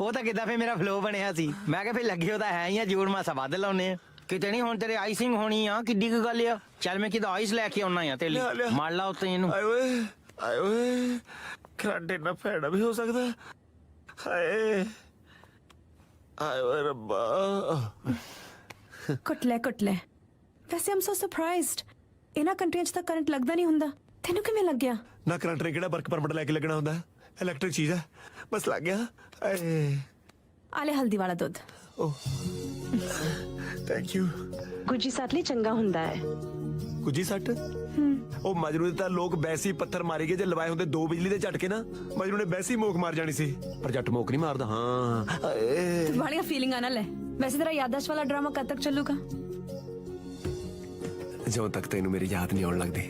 ਉਹ ਤਾਂ ਕਿੱਦਾਂ ਫੇ ਮੇਰਾ ਫਲੋ ਬਣਿਆ ਸੀ ਮੈਂ ਕਿਹਾ ਫੇ ਲੱਗੇ ਉਹਦਾ ਹੈ ਹੀ ਆ ਜੋੜ ਮਾਸਾ ਵੱਧ ਲਾਉਨੇ ਆ ਕਿਤੇ ਨਹੀਂ ਹੁਣ ਤੇਰੇ ਆਈਸਿੰਗ ਹੋਣੀ ਆ ਕਿੱਡੀ ਕੁ ਗੱਲ ਆ ਚੱਲ ਮੈਂ ਕਿਦਾ ਆਈਸ ਲੈ ਕੇ ਆਉਣਾ ਆ ਤੇ ਮਾਰ ਲਾ ਉੱਤੇ ਇਹਨੂੰ। ਆਏ ਓਏ ਕਰੰਟ ਇੰਨਾ ਫੈੜਾ ਵੀ ਹੋ ਸਕਦਾ ਹਾਏ ਆਏ ਓਏ ਰੱਬਾ ਕੁੱਟ ਲੈ ਵੈਸੇ ਆਮ ਸੋ ਸਰਪ੍ਰਾਈਜ਼ਡ ਇਹਨਾਂ ਕੰਟਰੀਆਂ 'ਚ ਤਾਂ ਕਰੰਟ ਲੱਗਦਾ ਨਹੀਂ ਹੁੰਦਾ ਤੈਨੂੰ ਕਿਵੇਂ ਲੱਗਿਆ ਨਾ ਕਰੰਟ ਨੇ ਕਿਹੜਾ ਵਰਕ ਪਰਮਿਟ ਲੈ ਕੇ ਲੱਗਣਾ ਹੁੰਦਾ ਇਲੈਕਟ੍ਰਿਕ ਚੀਜ਼ ਹੈ ਬਸ ਲੱਗ ਗਿਆ ਆਏ ਆਲੇ ਹਲਦੀ ਵਾਲਾ ਦੁੱਧ ਓ ਥੈਂਕ ਯੂ ਗੁੱਜੀ ਸੱਟ ਲਈ ਚੰਗਾ ਹੁੰਦਾ ਹੈ ਕੁਜੀ ਸੱਟ ਉਹ ਮਜਨੂ ਦੇ ਤਾਂ ਲੋਕ ਵੈਸੀ ਪੱਥਰ ਮਾਰੇ ਗਏ ਜੇ ਲਵਾਏ ਹੁੰਦੇ ਦੋ ਬਿਜਲੀ ਦੇ ਝਟਕੇ ਨਾ ਮਜਨੂ ਨੇ ਵੈਸੀ ਮੋਕ ਮਾਰ ਜਾਣੀ ਸੀ ਪਰ ਜੱਟ ਮੋਕ ਨਹੀਂ ਮਾਰਦਾ ਹਾਂ ਆਏ ਬੜੀਆਂ ਫੀਲਿੰਗਾਂ ਨਾਲ ਹੈ ਵੈਸੇ ਤੇਰਾ ਯਾਦਾਸ਼ਤ ਵਾਲਾ ਡਰਾਮਾ ਕਦ ਤੱਕ ਚੱਲੂਗਾ ਜਦੋਂ ਤੱਕ ਤੈਨੂੰ ਮੇਰੀ ਯਾਦ ਨਹੀਂ ਆਉਣ ਲੱਗਦੀ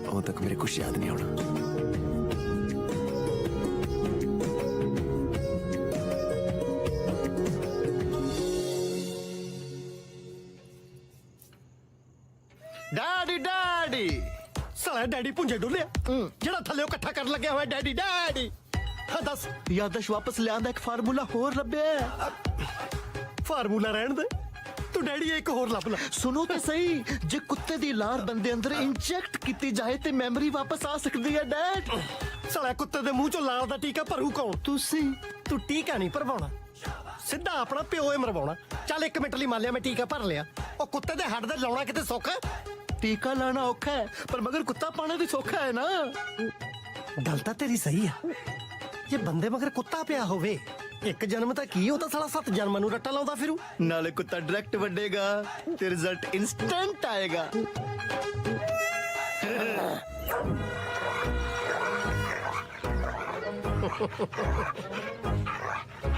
ਉਦੋਂ ਤੱਕ ਮੇਰੇ ਕੁਛ ਯਾਦ ਨਹੀਂ ਆਉਣਾ। ਡੈਡੀ ਡੈਡੀ ਸਾਲਾ ਡੈਡੀ ਪੁੰਜੇ ਡੁੱਲਿਆ ਜਿਹੜਾ ਥੱਲੇ ਇਕੱਠਾ ਕਰਨ ਲੱਗਿਆ ਹੋਇਆ ਡੈਡੀ ਡੈਡੀ ਹਾਂ ਦੱਸ ਯਾਦਾਸ਼ ਵਾਪਸ ਲਿਆਂਦਾ ਇੱਕ ਫਾਰਮੂਲਾ ਹੋਰ ਲੱਭਿਆ। ਫਾਰਮੂਲਾ ਰਹਿਣ ਦੇ ਤੂੰ ਡੈਡੀ ਇੱਕ ਹੋਰ ਲੱਭ ਲੈ ਸੁਣੋ ਤੇ ਸਹੀ ਜੇ ਕੁੱਤੇ ਦੀ ਲਾਰ ਬੰਦੇ ਅੰਦਰ ਇੰਜੈਕਟ ਕੀਤੀ ਜਾਏ ਤੇ ਮੈਮਰੀ ਵਾਪਸ ਆ ਸਕਦੀ ਹੈ ਡੈਡ। ਸਾਲਾ ਕੁੱਤੇ ਦੇ ਮੂੰਹ ਚੋਂ ਲਾਲ ਦਾ ਟੀਕਾ ਭਰੂ ਕੌਣ ਤੁਸੀਂ। ਤੂੰ ਟੀਕਾ ਨਹੀਂ ਭਰਵਾਉਣਾ ਸਿੱਧਾ ਆਪਣਾ ਪਿਓ ਹੀ ਮਰਵਾਉਣਾ ਚੱਲ 1 ਮਿੰਟ ਲਈ ਮੰਨ ਲਿਆ ਮੈਂ ਟੀਕਾ ਭਰ ਲਿਆ ਉਹ ਕੁੱਤੇ ਦੇ ਹੱਡ ਦੇ ਲਾਉਣਾ ਕਿਤੇ ਸੌਖਾ ਟੀਕਾ ਲਾਣਾ ਔਖਾ ਹੈ ਪਰ ਮਗਰ ਕੁੱਤਾ ਪਾਣਾ ਵੀ ਸੌਖਾ ਹੈ ਨਾ। ਗੱਲ ਤਾਂ ਤੇਰੀ ਸਹੀ ਆ ਜੇ ਬੰਦੇ ਮਗਰ ਕੁੱਤਾ ਪਿਆ ਹੋਵੇ ਇੱਕ ਜਨਮ ਤਾਂ ਕੀ ਉਹ ਤਾਂ ਸਾਲਾ 7 ਜਨਮਾਂ ਨੂੰ ਰੱਟਾ ਲਾਉਂਦਾ ਫਿਰੂ ਨਾਲੇ ਕੁੱਤਾ ਡਾਇਰੈਕਟ ਵੱਡੇਗਾ ਤੇ ਰਿਜ਼ਲਟ ਇਨਸਟੈਂਟ ਆਏਗਾ।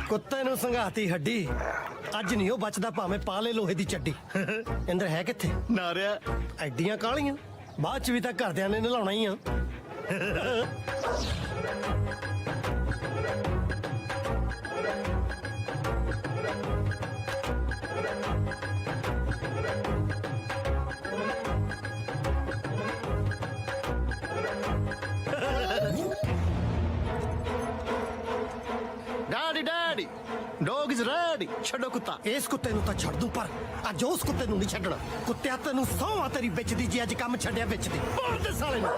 ਕੁੱਤੇ ਨੂੰ ਸੰਘਾਤੀ ਹੱਡੀ ਅੱਜ ਨਹੀਂ ਉਹ ਬਚਦਾ ਭਾਵੇਂ ਪਾ ਲੈ ਲੋਹੇ ਦੀ ਚੱਡੀ ਇੰਦਰ ਹੈ ਕਿੱਥੇ ਨਾ ਰਿਹਾ ਐਡੀਆਂ ਕਾਲੀਆਂ ਬਾਅਦ ਚ ਵੀ ਤਾਂ ਘਰਦਿਆਂ ਨੇ ਨਲਾਉਣਾ ਹੀ ਆ daddy daddy dog is ready ਛੱਡੋ ਕੁੱਤਾ ਇਸ ਕੁੱਤੇ ਨੂੰ ਤਾਂ ਛੱਡ ਦੂੰ ਪਰ ਅੱਜ ਉਸ ਕੁੱਤੇ ਨੂੰ ਨਹੀਂ ਛੱਡਣਾ ਕੁੱਤਿਆ ਤੈਨੂੰ ਸਹੁੰ ਤੇਰੀ ਵਿੱਚ ਦੀ ਜੇ ਅੱਜ ਕੰਮ ਛੱਡਿਆ ਵਿੱਚ ਦੀ ਮਾਰ ਦੇ ਸਾਲੇ ਨੂੰ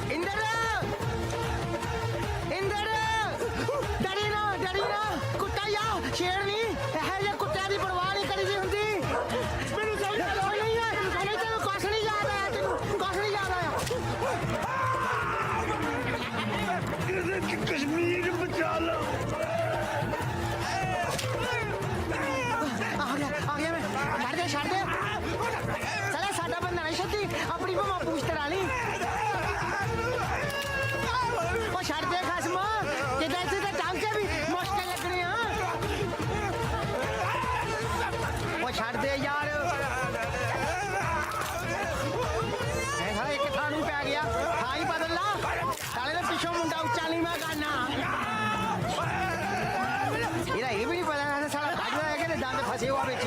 ਇੰਦਰ ਇੰਦਰ ਡਰੀ ਨਾ ਕੁੱਤਾ ਯਾ ਸ਼ੇਰ ਨਹੀਂ ਇਹ ਜੇ ਕੁੱਤਿਆਂ ਦੀ ਪਰਵਾਹ ਨਹੀਂ ਕਰੀਦੀ ਹੁੰਦੀ ਮੈਨੂੰ ਸਮਝ ਨਹੀਂ ਹੈ ਉਹਨੇ ਤੈਨੂੰ ਕੁਛ ਨਹੀਂ ਯਾਦ ਆਇਆ ਤੈਨੂੰ ਕੁਛ ਨਹੀਂ ਯਾਦ ਆਇਆ ਕਸ਼ਮੀਰ ਬਚਾ ਲਓ ਆ ਗਿਆ ਮੈਂ ਛੱਡ ਦੇ ਸਾਲਾ ਸਾਡਾ ਬੰਦਾ ਨਹੀਂ ਛੱਡੀ ਆਪਣੀ ਭਮਾ ਪੂਛ ਤਰਾ ਲਈ ਉਹ ਛੱਡ ਦੇ ਖਸਮ ਕਿਤੇ ਇੱਥੇ ਤੇ ਟਾਂਕੇ ਵੀ ਮੁਸ਼ਕਿਲ ਲੱਗਣੇ ਆ ਉਹ ਛੱਡ ਦੇ ਯਾਰ ਇਹ ਸਾਲਾ ਇੱਕ ਥਾਂ ਨੂੰ ਪੈ ਗਿਆ ਥਾਂ ਹੀ ਬਦਲ ਲਾ ਸਾਲੇ ਦੇ ਪਿੱਛੋਂ ਮੁੰਡਾ ਉੱਚਾ ਨਹੀਂ ਮੈਂ ਕਰਨਾ ਇਹਦਾ ਇਹ ਵੀ ਨਹੀਂ ਪਤਾ ਸਾਲਾ ਭੱਜਦਾ ਹੈ ਕਿ ਦੰਦ ਫਸੇ ਹੋਆ ਵਿੱਚ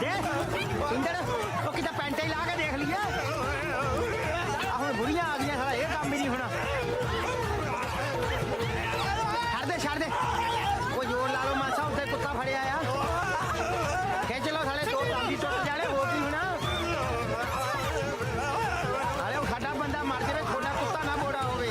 ਦੇ ਇੰਦਰ ਉਹ ਕਿਤਾ ਪੈਂਟ ਹੀ ਲਾ ਕੇ ਦੇਖ ਲਈਏ ਆ ਹੁਣ ਬੁੜੀਆਂ ਆ ਗਈਆਂ ਸਾਲਾ ਇਹ ਕੰਮ ਹੀ ਨਹੀਂ ਹੋਣਾ ਛੱਡ ਦੇ ਉਹ ਜੋਰ ਲਾ ਲਓ ਮਾਸਾ ਉੱਤੇ ਕੁੱਤਾ ਫੜਿਆ ਆ ਖਿੱਚ ਲਓ ਸਾਲੇ ਦੋ ਦੰਦੀ ਟੁੱਟ ਜਾਣੇ ਹੋਰ ਕੀ ਹੋਣਾ ਅਰੇ ਉਹ ਸਾਡਾ ਬੰਦਾ ਮਰ ਜਾਵੇ ਤੁਹਾਡਾ ਕੁੱਤਾ ਨਾ ਮੋੜਾ ਹੋਵੇ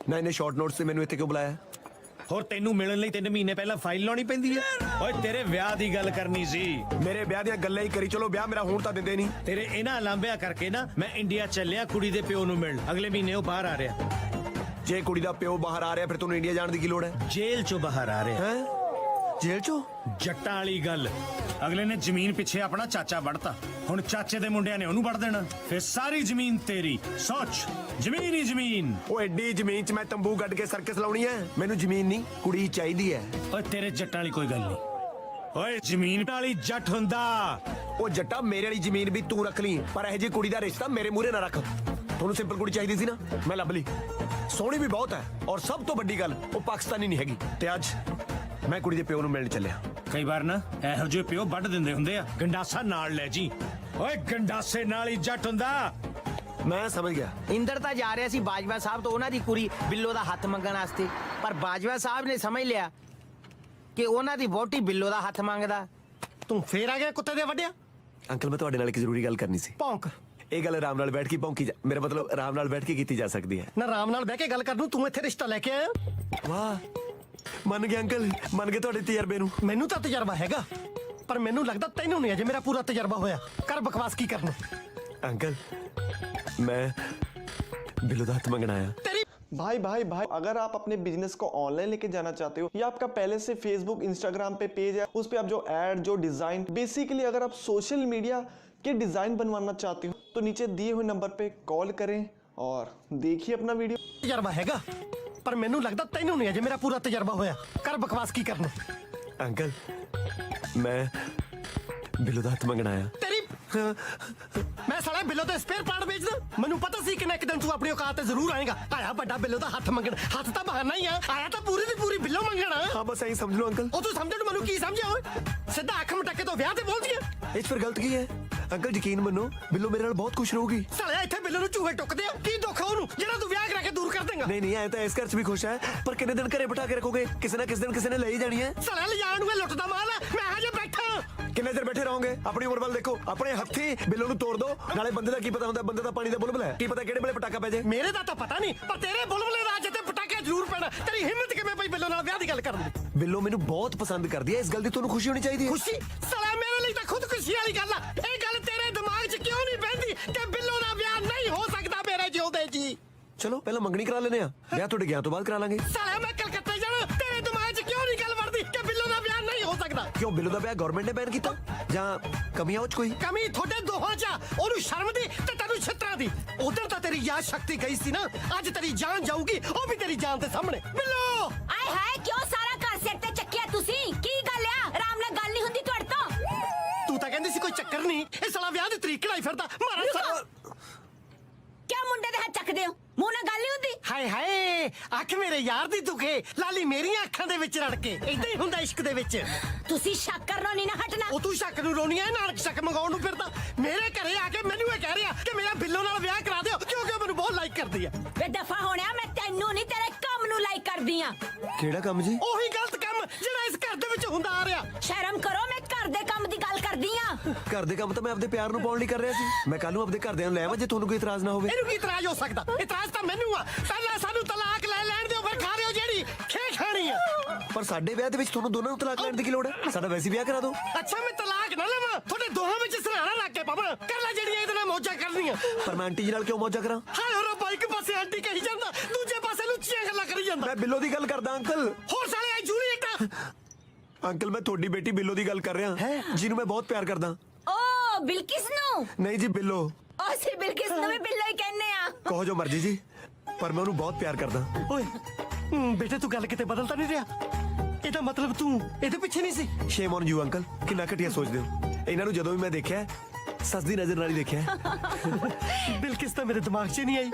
ਨਾ ਇਹਨੇ ਸ਼ਾਰਟ ਨੋਟਸ ਤੇ ਮੈਨੂੰ ਇੱਥੇ ਕਿਉਂ ਬੁਲਾਇਆ? ਹੋਰ ਤੈਨੂੰ ਮਿਲਣ ਲਈ 3 ਮਹੀਨੇ ਪਹਿਲਾਂ ਫਾਈਲ ਲਾਉਣੀ ਪੈਂਦੀ ਹੈ? ਓਏ ਤੇਰੇ ਵਿਆਹ ਦੀ ਗੱਲ ਕਰਨੀ ਸੀ। ਮੇਰੇ ਵਿਆਹ ਦੀਆਂ ਗੱਲਾਂ ਹੀ ਕਰੀ ਚਲੋ, ਵਿਆਹ ਮੇਰਾ ਹੋਣ ਤਾਂ ਦਿੰਦੇ ਨਹੀਂ। ਤੇਰੇ ਇਹਨਾਂ ਲਾਂਭਿਆਂ ਕਰਕੇ ਨਾ ਮੈਂ ਇੰਡੀਆ ਚੱਲਿਆ ਕੁੜੀ ਦੇ ਪਿਓ ਨੂੰ ਮਿਲਣ। ਅਗਲੇ ਮਹੀਨੇ ਉਹ ਬਾਹਰ ਆ ਰਿਹਾ। ਜੇ ਕੁੜੀ ਦਾ ਪਿਓ ਬਾਹਰ ਆ ਰਿਹਾ ਫਿਰ ਤੁਹਾਨੂੰ ਇੰਡੀਆ ਜਾਣ ਦੀ ਕੀ ਲੋੜ ਹੈ? ਜੇਲ੍ਹ ਚੋਂ ਬਾਹਰ ਆ ਰਿਹਾ। ਹੈ ਜੇਲ੍ਹ ਚੋਂ? ਜੱਟਾਂ ਵਾਲੀ ਗੱਲ। ਅਗਲੇ ਨੇ ਜ਼ਮੀਨ ਪਿੱਛੇ ਆਪਣਾ ਚਾਚਾ ਵੜਤਾ, ਹੁਣ ਚਾਚੇ ਦੇ ਮੁੰਡਿਆਂ ਨੇ ਉਹਨੂੰ ਵੜ ਦੇਣਾ, ਫਿਰ ਸਾਰੀ ਜ਼ਮੀਨ ਤੇਰੀ। ਸੋਚ, ਜ਼ਮੀਨ ਹੀ ਜ਼ਮੀਨ। ਉਹ ਐਡੀ ਜ਼ਮੀਨ 'ਚ ਮੈਂ ਤੰਬੂ ਗੱਡ ਕੇ ਸਰਕਸ ਲਾਉਣੀ ਹੈ? ਮੈਨੂੰ ਜ਼ਮੀਨ ਨਹੀਂ, ਕੁੜੀ ਚਾਹੀਦੀ ਹੈ। ਓਏ ਤੇਰੇ ਜੱਟਾਂ ਵਾਲੀ ਕੋਈ ਗੱਲ ਨਹੀਂ। ਓਏ ਜ਼ਮੀਨ ਵਾਲੀ ਜੱਟ ਹੁੰਦਾ। ਉਹ ਜੱਟਾ ਮੇਰੇ ਵਾਲੀ ਜ਼ਮੀਨ ਵੀ ਤੂੰ ਰੱਖ ਲਈ, ਪਰ ਇਹ ਜੀ ਕੁੜੀ ਦਾ ਰਿਸ਼ਤਾ ਮੇਰੇ ਮੂਹਰੇ ਨਾ ਰੱਖ। ਤੁਹਾਨੂੰ ਸਿੰਪਲ ਕੁੜੀ ਚਾਹੀਦੀ ਸੀ ਨਾ, ਮੈਂ ਲੱਭ ਲਈ। ਸੋਹਣੀ ਵੀ ਬਹੁਤ ਹੈ, ਔਰ ਸਭ ਤੋਂ ਵੱਡੀ ਗੱਲ ਉਹ ਪਾਕਿਸਤਾਨੀ ਨਹੀਂ ਹੈਗੀ। ਤੇ ਅੱਜ ਮੈਂ ਕੁੜੀ ਦੇ ਪਿਓ ਨੂੰ ਮਿਲਣ ਚੱਲਿਆ। ਕਈ ਵਾਰ ਨਾ ਇਹੋ ਜਿਹੇ ਪਿਓ ਵੱਢ ਦਿੰਦੇ ਹੁੰਦੇ ਆ। ਗੰਡਾਸਾ ਨਾਲ ਲੈ ਜੀ। ਓਏ ਗੰਡਾਸੇ ਨਾਲ ਹੀ ਜੱਟ ਹੁੰਦਾ। ਮੈਂ ਸਮਝ ਗਿਆ। ਇੰਦਰ ਤਾਂ ਜਾ ਰਿਹਾ ਸੀ ਬਾਜਵਾ ਸਾਹਿਬ ਤੋਂ ਉਹਨਾਂ ਦੀ ਕੁੜੀ ਬਿੱਲੋ ਦਾ ਹੱਥ ਮੰਗਣ ਵਾਸਤੇ, ਪਰ ਬਾਜਵਾ ਸਾਹਿਬ ਨੇ ਸਮਝ ਲਿਆ ਕਿ ਉਹਨਾਂ ਦੀ ਵਹੁਟੀ ਬਿੱਲੋ ਦਾ ਹੱਥ ਮੰਗਦਾ। ਤੂੰ ਫੇਰ ਆ ਗਿਆ ਕੁੱਤੇ ਦੇ ਵੱਡਿਆ? ਅੰਕਲ ਮੈਂ ਤੁਹਾਡੇ ਨਾਲ ਇੱਕ ਜ਼ਰੂਰੀ ਗੱਲ ਕਰਨੀ ਸੀ। ਭੌਂਕ। ਇਹ ਗੱਲ ਆਰਾਮ ਨਾਲ ਬੈਠ ਕੇ ਭੌਂਕੀ ਮੇਰਾ ਮਤਲਬ ਆਰਾਮ ਨਾਲ ਬੈਠ ਕੇ ਕੀਤੀ ਜਾ ਸਕਦੀ ਹੈ ਨਾ ਆਰਾਮ ਨਾਲ ਬਹਿ ਕੇ ਗੱਲ ਕਰ ਨੂੰ, ਤੂੰ ਇੱਥੇ ਰਿਸ਼ਤਾ ਲੈ ਕੇ ਆਇਆ? ਵਾਹ, ਮੰਨ ਗਏ ਅੰਕਲ, ਮੰਨ ਗਏ ਤੁਹਾਡੇ ਤਜਰਬੇ ਨੂੰ। ਮੈਨੂੰ ਤਾਂ ਤਜਰਬਾ ਹੈਗਾ, ਪਰ ਮੈਨੂੰ ਲੱਗਦਾ ਤੈਨੂੰ ਨਹੀਂ ਅਜੇ ਮੇਰਾ ਪੂਰਾ ਤਜਰਬਾ ਹੋਇਆ। ਕਰ ਬਕਵਾਸ ਕੀ ਕਰਨਾ। अंकल मैं बिल्लो दा हथ मंगना आया। भाई भाई भाई, अगर आप अपने बिजनेस को ऑनलाइन लेके जाना चाहते हो या आपका पहले से फेसबुक इंस्टाग्राम पे पेज है, उस पे आप जो ऐड जो डिजाइन बेसिकली अगर आप सोशल मीडिया के डिजाइन बनवाना चाहते हो तो नीचे दिए हुए नंबर पे कॉल करें और देखिए अपना वीडियो। तजर्बा हैगा, पर मैनू लगदा तैनू नहीं अजे मेरा पूरा तजर्बा होया। कर बकवास की करना। अंकल मैं बिल्लो दा हथ मंगना आया। मैं साला बिल्लो तो स्पेयर पार्ट बेचदा। मैनू पता सी कि एक दिन तू अपनी औकात ते जरूर आएगा। आया बड़ा बिल्लो दा हथ मंगण, हथ तो बहाना ही है। आया तो पूरी दी पूरी बिल्लो मंगण। हाँ बस यही समझ लो अंकल। ओ तू समझण मैनू की समझिया ओए? सीधा अख मटके तो ब्याह ते बोल दिया। इस पर गलत की है अंकल, यकीन मनो बिल्लो मेरे नाल बहुत खुश रहूगी। साले इत्थे बिल्लो नू चूहे टुकदे आ। की दुख है ओनू जेड़ा तू ब्याह करा के दूर कर देगा? नहीं नहीं, आया तो इस घर च भी खुश है, पर कितने दिन घरे बिठा के रखोगे? किसी ना किसी दिन किसी ने ले ही जानी है। साले ले जान नू लुटदा माल है। मैं हजे बैठा किन्ने देर बैठे रहोगे? अपनी उम्र वाल देखो, अपने हथी बिल्लो नू तोड़ दो। नाले बंदे दा की पता हुंदा, बंदे दा पानी दा बुलबुल है, की पता केड़े वेले पटाका पै जाए। मेरे दा तो पता नहीं, पर तेरे बुलबुले दा अज ते पटाके जरूर पैना। तेरी हिम्मत किवें पई बिल्लो नाल ब्याह दी गल करन दी? बिल्लो मैनू बहुत पसंद करदी है, इस गल दी तुहानू खुशी होनी चाहिए। खुशी? साला मेरे लिए तो खुद खुशी वाली गल है। ये गल तेरे दिमाग च क्यों नहीं बहती कि बिल्लो नाल ब्याह नहीं हो सकता मेरे जिउंदे जी? चलो पहले मंगनी करा लेने आ, ब्याह तुहाडे गया तो बाद करा लांगे। साला मैं कलकत्ते जाना, तेरे दिमाग च क्यों नहीं गल बढ़दी कि बिल्लो नाल ब्याह नहीं हो सकता? क्यों बिल्लो दा ब्याह गवर्नमेंट ने बैन कीता जां कमियां उच कोई? कमी थोड़े दोहां च, ओनू शर्म दी ते तैनू छत्तरा दी। उधर तो तेरी याद शक्ति गई सी ना, अज तेरी जान जाऊगी, ओ भी तेरी जान दे सामने। बिल्लो आए हाय क्यों सारा घर सिर ते चक्किया तुसी? की गल आ? आराम नाल गल नहीं हुंदी तुहाडे तो? तू तो कहंदी सी कोई चक्कर नहीं, ये साला ब्याह दी तरीक कढ़ाई फिरदा। मारा क्या मुंडे दे हाथ चकदे हो? मुंह नाल गल नहीं हुंदी? हाय हाय, अख मेरे यार दी दुखे, लाली मेरियां अखां दे विच रड़ के। इदां ही हुंदा इश्क दे विच। तुसी शक करनो नहीं ना हटना। ओ तू शक नू रोनी है, नानक शक मंगाउण नू फिरदा। मेरे घरे आके मैनू ये कह रिहा कि मेरा बिल्लो नाल ब्याह करा दिओ क्योंकि मैनू बहुत लाइक करदी है। वे दफा होणिया, मैं तैनू नहीं तेरे काम नू लाइक करदी आ। केड़ा काम जी? ओही गलत काम जेड़ा इस घर दे विच हुंदा आ रिहा। शर्म करो, मैं घर दे काम दी गल करदी आ। घर दे काम तो मैं अपने प्यार नू पाउण लई कर रिहा सी। मैं कल नू अपने घरदिਆਂ ਨੂੰ ਲੈ ਆਵਾਂ ਜੇ ਤੁਹਾਨੂੰ ਕੋਈ ਇਤਰਾਜ਼ ਨਾ ਹੋਵੇ। ਇਹਨੂੰ ਕੀ ਇਤਰਾਜ਼ ਹੋ ਸਕਦਾ? ਇਤਰਾਜ਼ ਤਾਂ ਮੈਨੂੰ ਆ। ਪਹਿਲਾਂ ਸਾਨੂੰ ਤਲਾਕ ਲੈ ਲੈਣ ਦਿਓ, ਫਿਰ ਖਾ ਲਿਓ ਜਿਹੜੀ ਖੇ ਖਾਣੀ ਆ। ਪਰ ਸਾਡੇ ਵਿਆਹ ਦੇ ਵਿੱਚ ਤੁਹਾਨੂੰ ਦੋਨਾਂ ਨੂੰ ਤਲਾਕ ਲੈਣ ਦੀ ਕੀ ਲੋੜ ਹੈ? ਸਾਡਾ ਵੈਸੇ ਵਿਆਹ ਕਰਾ ਦਿਓ। ਅੱਛਾ ਮੈਂ ਤਲਾਕ ਨਾ ਲਵਾਂ, ਤੁਹਾਡੇ ਦੋਹਾਂ ਵਿੱਚ ਸਰਾਣਾ ਰੱਖ ਕੇ ਪਾਵਾਂ। ਕਰ ਲੈ ਜਿਹੜੀਆਂ ਇਹਦੇ ਨਾਲ ਮੌਜਾਂ ਕਰਨੀਆਂ। ਪਰ ਮੈਂ ਆਂਟੀ ਜੀ ਨਾਲ ਕਿਉਂ ਮੌਜਾਂ ਕਰਾਂ? ਹਾਏ ਹੋਰਾ ਬਾਈਕ ਪਾਸੇ ਆਂਟੀ ਕਹੀ ਜਾਂਦਾ, ਦੂਜੇ ਪਾਸੇ ਲੁੱਚੀਆਂ ਗੱਲਾਂ ਕਰੀ ਜਾਂਦਾ। ਮੈਂ ਬਿੱਲੋ ਦੀ ਗੱਲ ਕਰਦਾ ਅੰਕਲ। ਹੋਰ ਸਾਲੇ ਆਈ ਜੂਲੀ ਇੱਕ ਅੰਕਲ ਮੈਂ ਤੁਹਾਡੀ ਬੇਟੀ ਬਿੱਲੋ ਦੀ ਗੱਲ ਕਰ ਰਿਹਾ ਜਿਹਨੂੰ ਮੈਂ ਬਹੁਤ ਪਿਆਰ ਕਰਦਾ। ओ बिल्किस नू? ਨਹੀਂ ਜੀ ਬਿੱਲੋ। ओ सी बिल्किस नू भी बिल्लो ही कहने आ। ਕਹੋ ਜੋ ਮਰਜ਼ੀ ਜੀ, ਪਰ ਮੈਂ ਉਹਨੂੰ ਬਹੁਤ ਪਿਆਰ ਕਰਦਾ। ਓਏ ਬੇਟੇ ਤੂੰ ਗੱਲ ਕਿਤੇ ਬਦਲ ਤਾਂ ਨਹੀਂ ਰਿਹਾ? ਇਹਦਾ ਮਤਲਬ ਤੂੰ ਇਹਦੇ ਪਿੱਛੇ ਨਹੀਂ ਸੀ? ਸ਼ੇਮ ਔਨ ਯੂ ਅੰਕਲ, ਕਿੰਨਾ ਘਟੀਆ ਸੋਚਦੇ ਹੋ। ਇਹਨਾਂ ਨੂੰ ਜਦੋਂ ਵੀ ਮੈਂ ਦੇਖਿਆ ਸੱਜਦੀ ਨਜ਼ਰ ਨਾਲ ਹੀ ਦੇਖਿਆ। ਬਿਲਕਿਸ ਤਾਂ ਮੇਰੇ ਦਿਮਾਗ 'ਚ ਨਹੀਂ ਆਈ।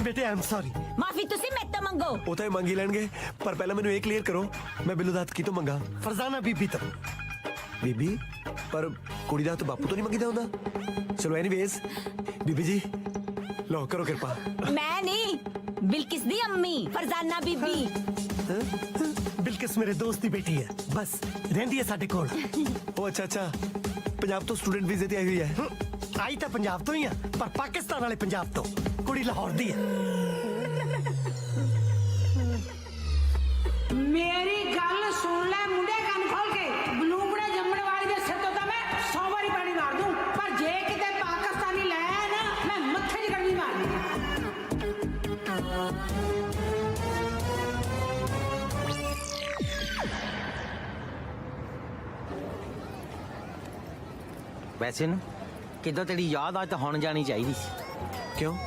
ਬੇਟੇ ਆਈ ਐਮ ਸੌਰੀ। माफी तुसी मैं तो मंगो। ਉਹ ਤਾਂ ਇਹ ਮੰਗ ਹੀ ਲੈਣਗੇ, ਪਰ ਪਹਿਲਾਂ ਮੈਨੂੰ ਇਹ ਕਲੀਅਰ ਕਰੋ ਮੈਂ ਬਿੱਲੋ ਦਾ ਹੱਥ ਕਿਤੋਂ ਮੰਗਾ? ਫਰਜ਼ਾਨਾ ਬੀਬੀ ਤੋਂ। ਬੀਬੀ? ਪਰ ਕੁੜੀ ਦਾ ਹੱਥ ਬਾਪੂ ਤੋਂ ਨਹੀਂ ਮੰਗੀਦਾ ਹੁੰਦਾ। ਚਲੋ ਐਨੀਵੇਜ਼ ਬੀਬੀ ਜੀ ਲਓ ਕਰੋ ਕਿਰਪਾ। मैं नहीं, बिल्किस दी अम्मी फरजाना बीबी। ਬਿਲਕਿਸ ਮੇਰੇ ਦੋਸਤ ਦੀ ਬੇਟੀ ਹੈ, ਬਸ ਰਹਿੰਦੀ ਹੈ ਸਾਡੇ ਕੋਲ। ਉਹ ਅੱਛਾ ਅੱਛਾ, ਪੰਜਾਬ ਤੋਂ ਸਟੂਡੈਂਟ ਵੀਜ਼ੇ ਤੇ ਆਈ ਹੋਈ ਹੈ। ਆਈ ਤਾਂ ਪੰਜਾਬ ਤੋਂ ਹੀ ਆ, ਪਰ ਪਾਕਿਸਤਾਨ ਵਾਲੇ ਪੰਜਾਬ ਤੋਂ। ਕੁੜੀ ਲਾਹੌਰ ਦੀ ਹੈ। ਮੇਰੀ ਗੱਲ ਸੁਣ ਲੈ ਮੁੰਡੇ ਕੰਨ ਖੋਲ ਕੇ ਬਲੂੰਗੜੇ ਜੰਮਣ ਵਾਲੀ ਦੇ ਸਿਰ ਤੋਂ ਤਾਂ ਮੈਂ 100 ਵਾਰੀ ਪਾਣੀ ਮਾਰ ਦੂੰ ਪਰ ਜੇ ਕਿਤੇ ਪਾਕਿਸਤਾਨੀ ਲੈ ਆਇਆ ਨਾ ਮੈਂ ਮੱਥੇ 'ਚ ਗੜਵੀ ਮਾਰਨੀ ਆ। ਵੈਸੇ ਨਾ ਕਿੱਦਾਂ ਤੇਰੀ ਯਾਦ ਅੱਜ ਤਾਂ ਹੁਣ ਜਾਣੀ ਚਾਹੀਦੀ ਸੀ। ਕਿਉਂ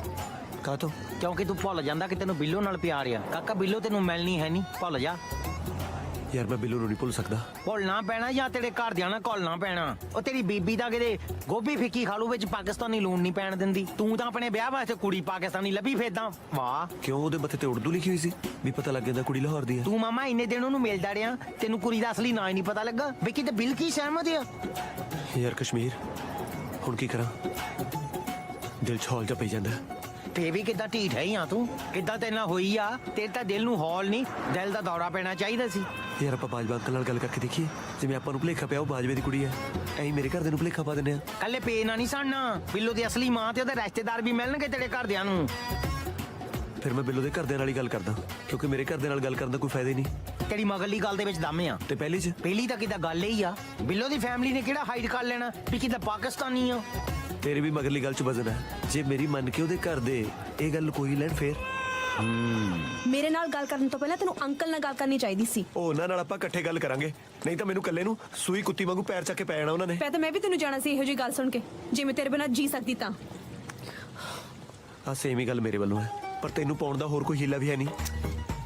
ਕਾ ਤੋਂ ਕਿਉਂਕਿ ਤੂੰ ਭੁੱਲ ਜਾਂਦਾ ਕਿ ਤੈਨੂੰ ਬਿੱਲੋ ਨਾਲ ਪਿਆਰ ਆ। ਕਾਕਾ ਬਿੱਲੋ ਤੈਨੂੰ ਮਿਲਣੀ ਹੈ ਨਹੀਂ, ਭੁੱਲ ਜਾ। ਯਾਰ ਮੈਂ ਬਿੱਲੂ ਨੂੰ ਨਹੀਂ ਭੁੱਲ ਸਕਦਾ। ਭੁੱਲਣਾ ਪੈਣਾ ਜਾਂ ਤੇਰੇ ਘਰਦਿਆਂ ਨਾਲ ਘੁਲਣਾ ਪੈਣਾ। ਉਹ ਤੇਰੀ ਬੀਬੀ ਦਾ ਕਿਤੇ ਗੋਭੀ ਫਿੱਕੀ ਖਾਲੂ ਵਿੱਚ ਪਾਕਿਸਤਾਨੀ ਲੂਣ ਨਹੀਂ ਪੈਣ ਦਿੰਦੀ। ਤੂੰ ਤਾਂ ਆਪਣੇ ਵਿਆਹ ਵਾਸਤੇ ਕੁੜੀ ਪਾਕਿਸਤਾਨੀ ਲੱਭੀ ਫਿਰਦਾ। ਵਾਹ, ਕਿਉਂ ਉਹਦੇ ਮੱਥੇ ਤੇ ਉਰਦੂ ਲਿਖੀ ਹੋਈ ਸੀ ਵੀ ਪਤਾ ਲੱਗ ਜਾਂਦਾ ਕੁੜੀ ਲਾਹੌਰ ਦੀ ਹੈ। ਤੂੰ ਮਾਮਾ ਇੰਨੇ ਦਿਨ ਉਹਨੂੰ ਮਿਲਦਾ ਰਿਹਾ, ਤੈਨੂੰ ਕੁੜੀ ਦਾ ਅਸਲੀ ਨਾਂ ਹੀ ਨਹੀਂ ਪਤਾ ਲੱਗਾ ਵੀ ਕਿਤੇ ਬਿਲ ਕੀ ਸਹਿਮਤ ਆ। ਯਾਰ ਕਸ਼ਮੀਰ ਹੁਣ ਕੀ ਕਰਾਂ, ਦਿਲ 'ਚ ਹੌਲ ਜਾ ਪਈ ਜਾਂਦਾ। ਤੇ ਵੀ ਕਿੱਦਾਂ ਢੀਠ ਹੈ ਆ ਤੂੰ, ਕਿੱਦਾਂ ਤੇਰੇ ਨਾਲ ਹੋਈ ਆ। ਤੇਰੇ ਤਾਂ ਦਿਲ ਨੂੰ ਹੌਲ ਨਹੀਂ, ਦਿਲ ਦਾ ਦੌਰਾ ਪੈਣਾ ਚਾਹੀਦਾ ਸੀ। ਯਾਰ ਆਪਾਂ ਬਾਜਵਾ ਅੰਕਲ ਨਾਲ ਗੱਲ ਕਰਕੇ ਦੇਖੀਏ, ਜਿਵੇਂ ਆਪਾਂ ਨੂੰ ਭੁਲੇਖਾ ਪਿਆ ਉਹ ਬਾਜਵੇ ਦੀ ਕੁੜੀ ਹੈ, ਐਂ ਮੇਰੇ ਘਰ ਦੇ ਨੂੰ ਭੁਲੇਖਾ ਪਾ ਦਿੰਦੇ ਆ। ਕੱਲੇ ਪੇ ਨਾ ਨਹੀਂ ਸੜਨਾ, ਬਿੱਲੋ ਦੀ ਅਸਲੀ ਮਾਂ ਤੇ ਉਹਦੇ ਰਿਸ਼ਤੇਦਾਰ ਵੀ ਮਿਲਣਗੇ ਤੇਰੇ ਘਰਦਿਆਂ ਨੂੰ। ਫਿਰ ਮੈਂ ਬਿੱਲੋ ਦੇ ਘਰਦਿਆਂ ਨਾਲ ਹੀ ਗੱਲ ਕਰਦਾ, ਕਿਉਂਕਿ ਮੇਰੇ ਘਰ ਦੇ ਨਾਲ ਗੱਲ ਕਰਨ ਦਾ ਕੋਈ ਫਾਇਦਾ ਹੀ ਨਹੀਂ। ਤੇਰੀ ਮਗਰਲੀ ਗੱਲ ਦੇ ਵਿੱਚ ਦਮ ਆ ਤੇ ਪਹਿਲੀ ਤਾਂ ਕਿੱਦਾਂ ਗੱਲ ਹੀ ਆ। ਬਿੱਲੋ ਦੀ ਫੈਮਿਲੀ ਨੇ ਕਿਹੜਾ ਹਾਈਡ ਕਰ ਲੈਣਾ ਵੀ ਕਿੱਦਾਂ ਪਾਕਿਸਤਾਨੀ ਆ। ਤੇਰੀ ਵੀ ਮਗਰਲੀ ਗੱਲ 'ਚ ਵਜ਼ਨ ਹੈ। ਜੇ ਮੇਰੀ ਮੰਨ ਕੇ ਉਹਦੇ ਘਰ ਦੇ ਇਹ ਗੱਲ ਕੋਈ ਲੈਣ ਫੇਰ ਮੇਰੇ ਨਾਲ ਗੱਲ ਕਰਨ ਤੋਂ ਪਹਿਲਾਂ ਤੈਨੂੰ ਅੰਕਲ ਨਾਲ ਗੱਲ ਕਰਨੀ ਚਾਹੀਦੀ ਸੀ। ਉਹਨਾਂ ਨਾਲ ਆਪਾਂ ਇਕੱਠੇ ਗੱਲ ਕਰਾਂਗੇ, ਨਹੀਂ ਤਾਂ ਮੈਨੂੰ ਇਕੱਲੇ ਨੂੰ ਸੂਈ ਕੁੱਤੀ ਵਾਂਗੂ ਪੈਰ ਚੱਕ ਕੇ ਪੈ ਜਾਣਾ ਉਹਨਾਂ ਨੇ। ਤਾਂ ਮੈਂ ਵੀ ਤੈਨੂੰ ਜਾਣਾ ਸੀ ਇਹੋ ਜਿਹੀ ਗੱਲ ਸੁਣ ਕੇ, ਜੇ ਮੈਂ ਤੇਰੇ ਬਿਨਾਂ ਜੀ ਸਕਦੀ ਤਾਂ। ਆ ਸੇਮ ਹੀ ਗੱਲ ਮੇਰੇ ਵੱਲੋਂ ਹੈ, ਪਰ ਤੈਨੂੰ ਪਾਉਣ ਦਾ ਹੋਰ ਕੋਈ ਹੀਲਾ ਵੀ ਹੈ ਨਹੀਂ।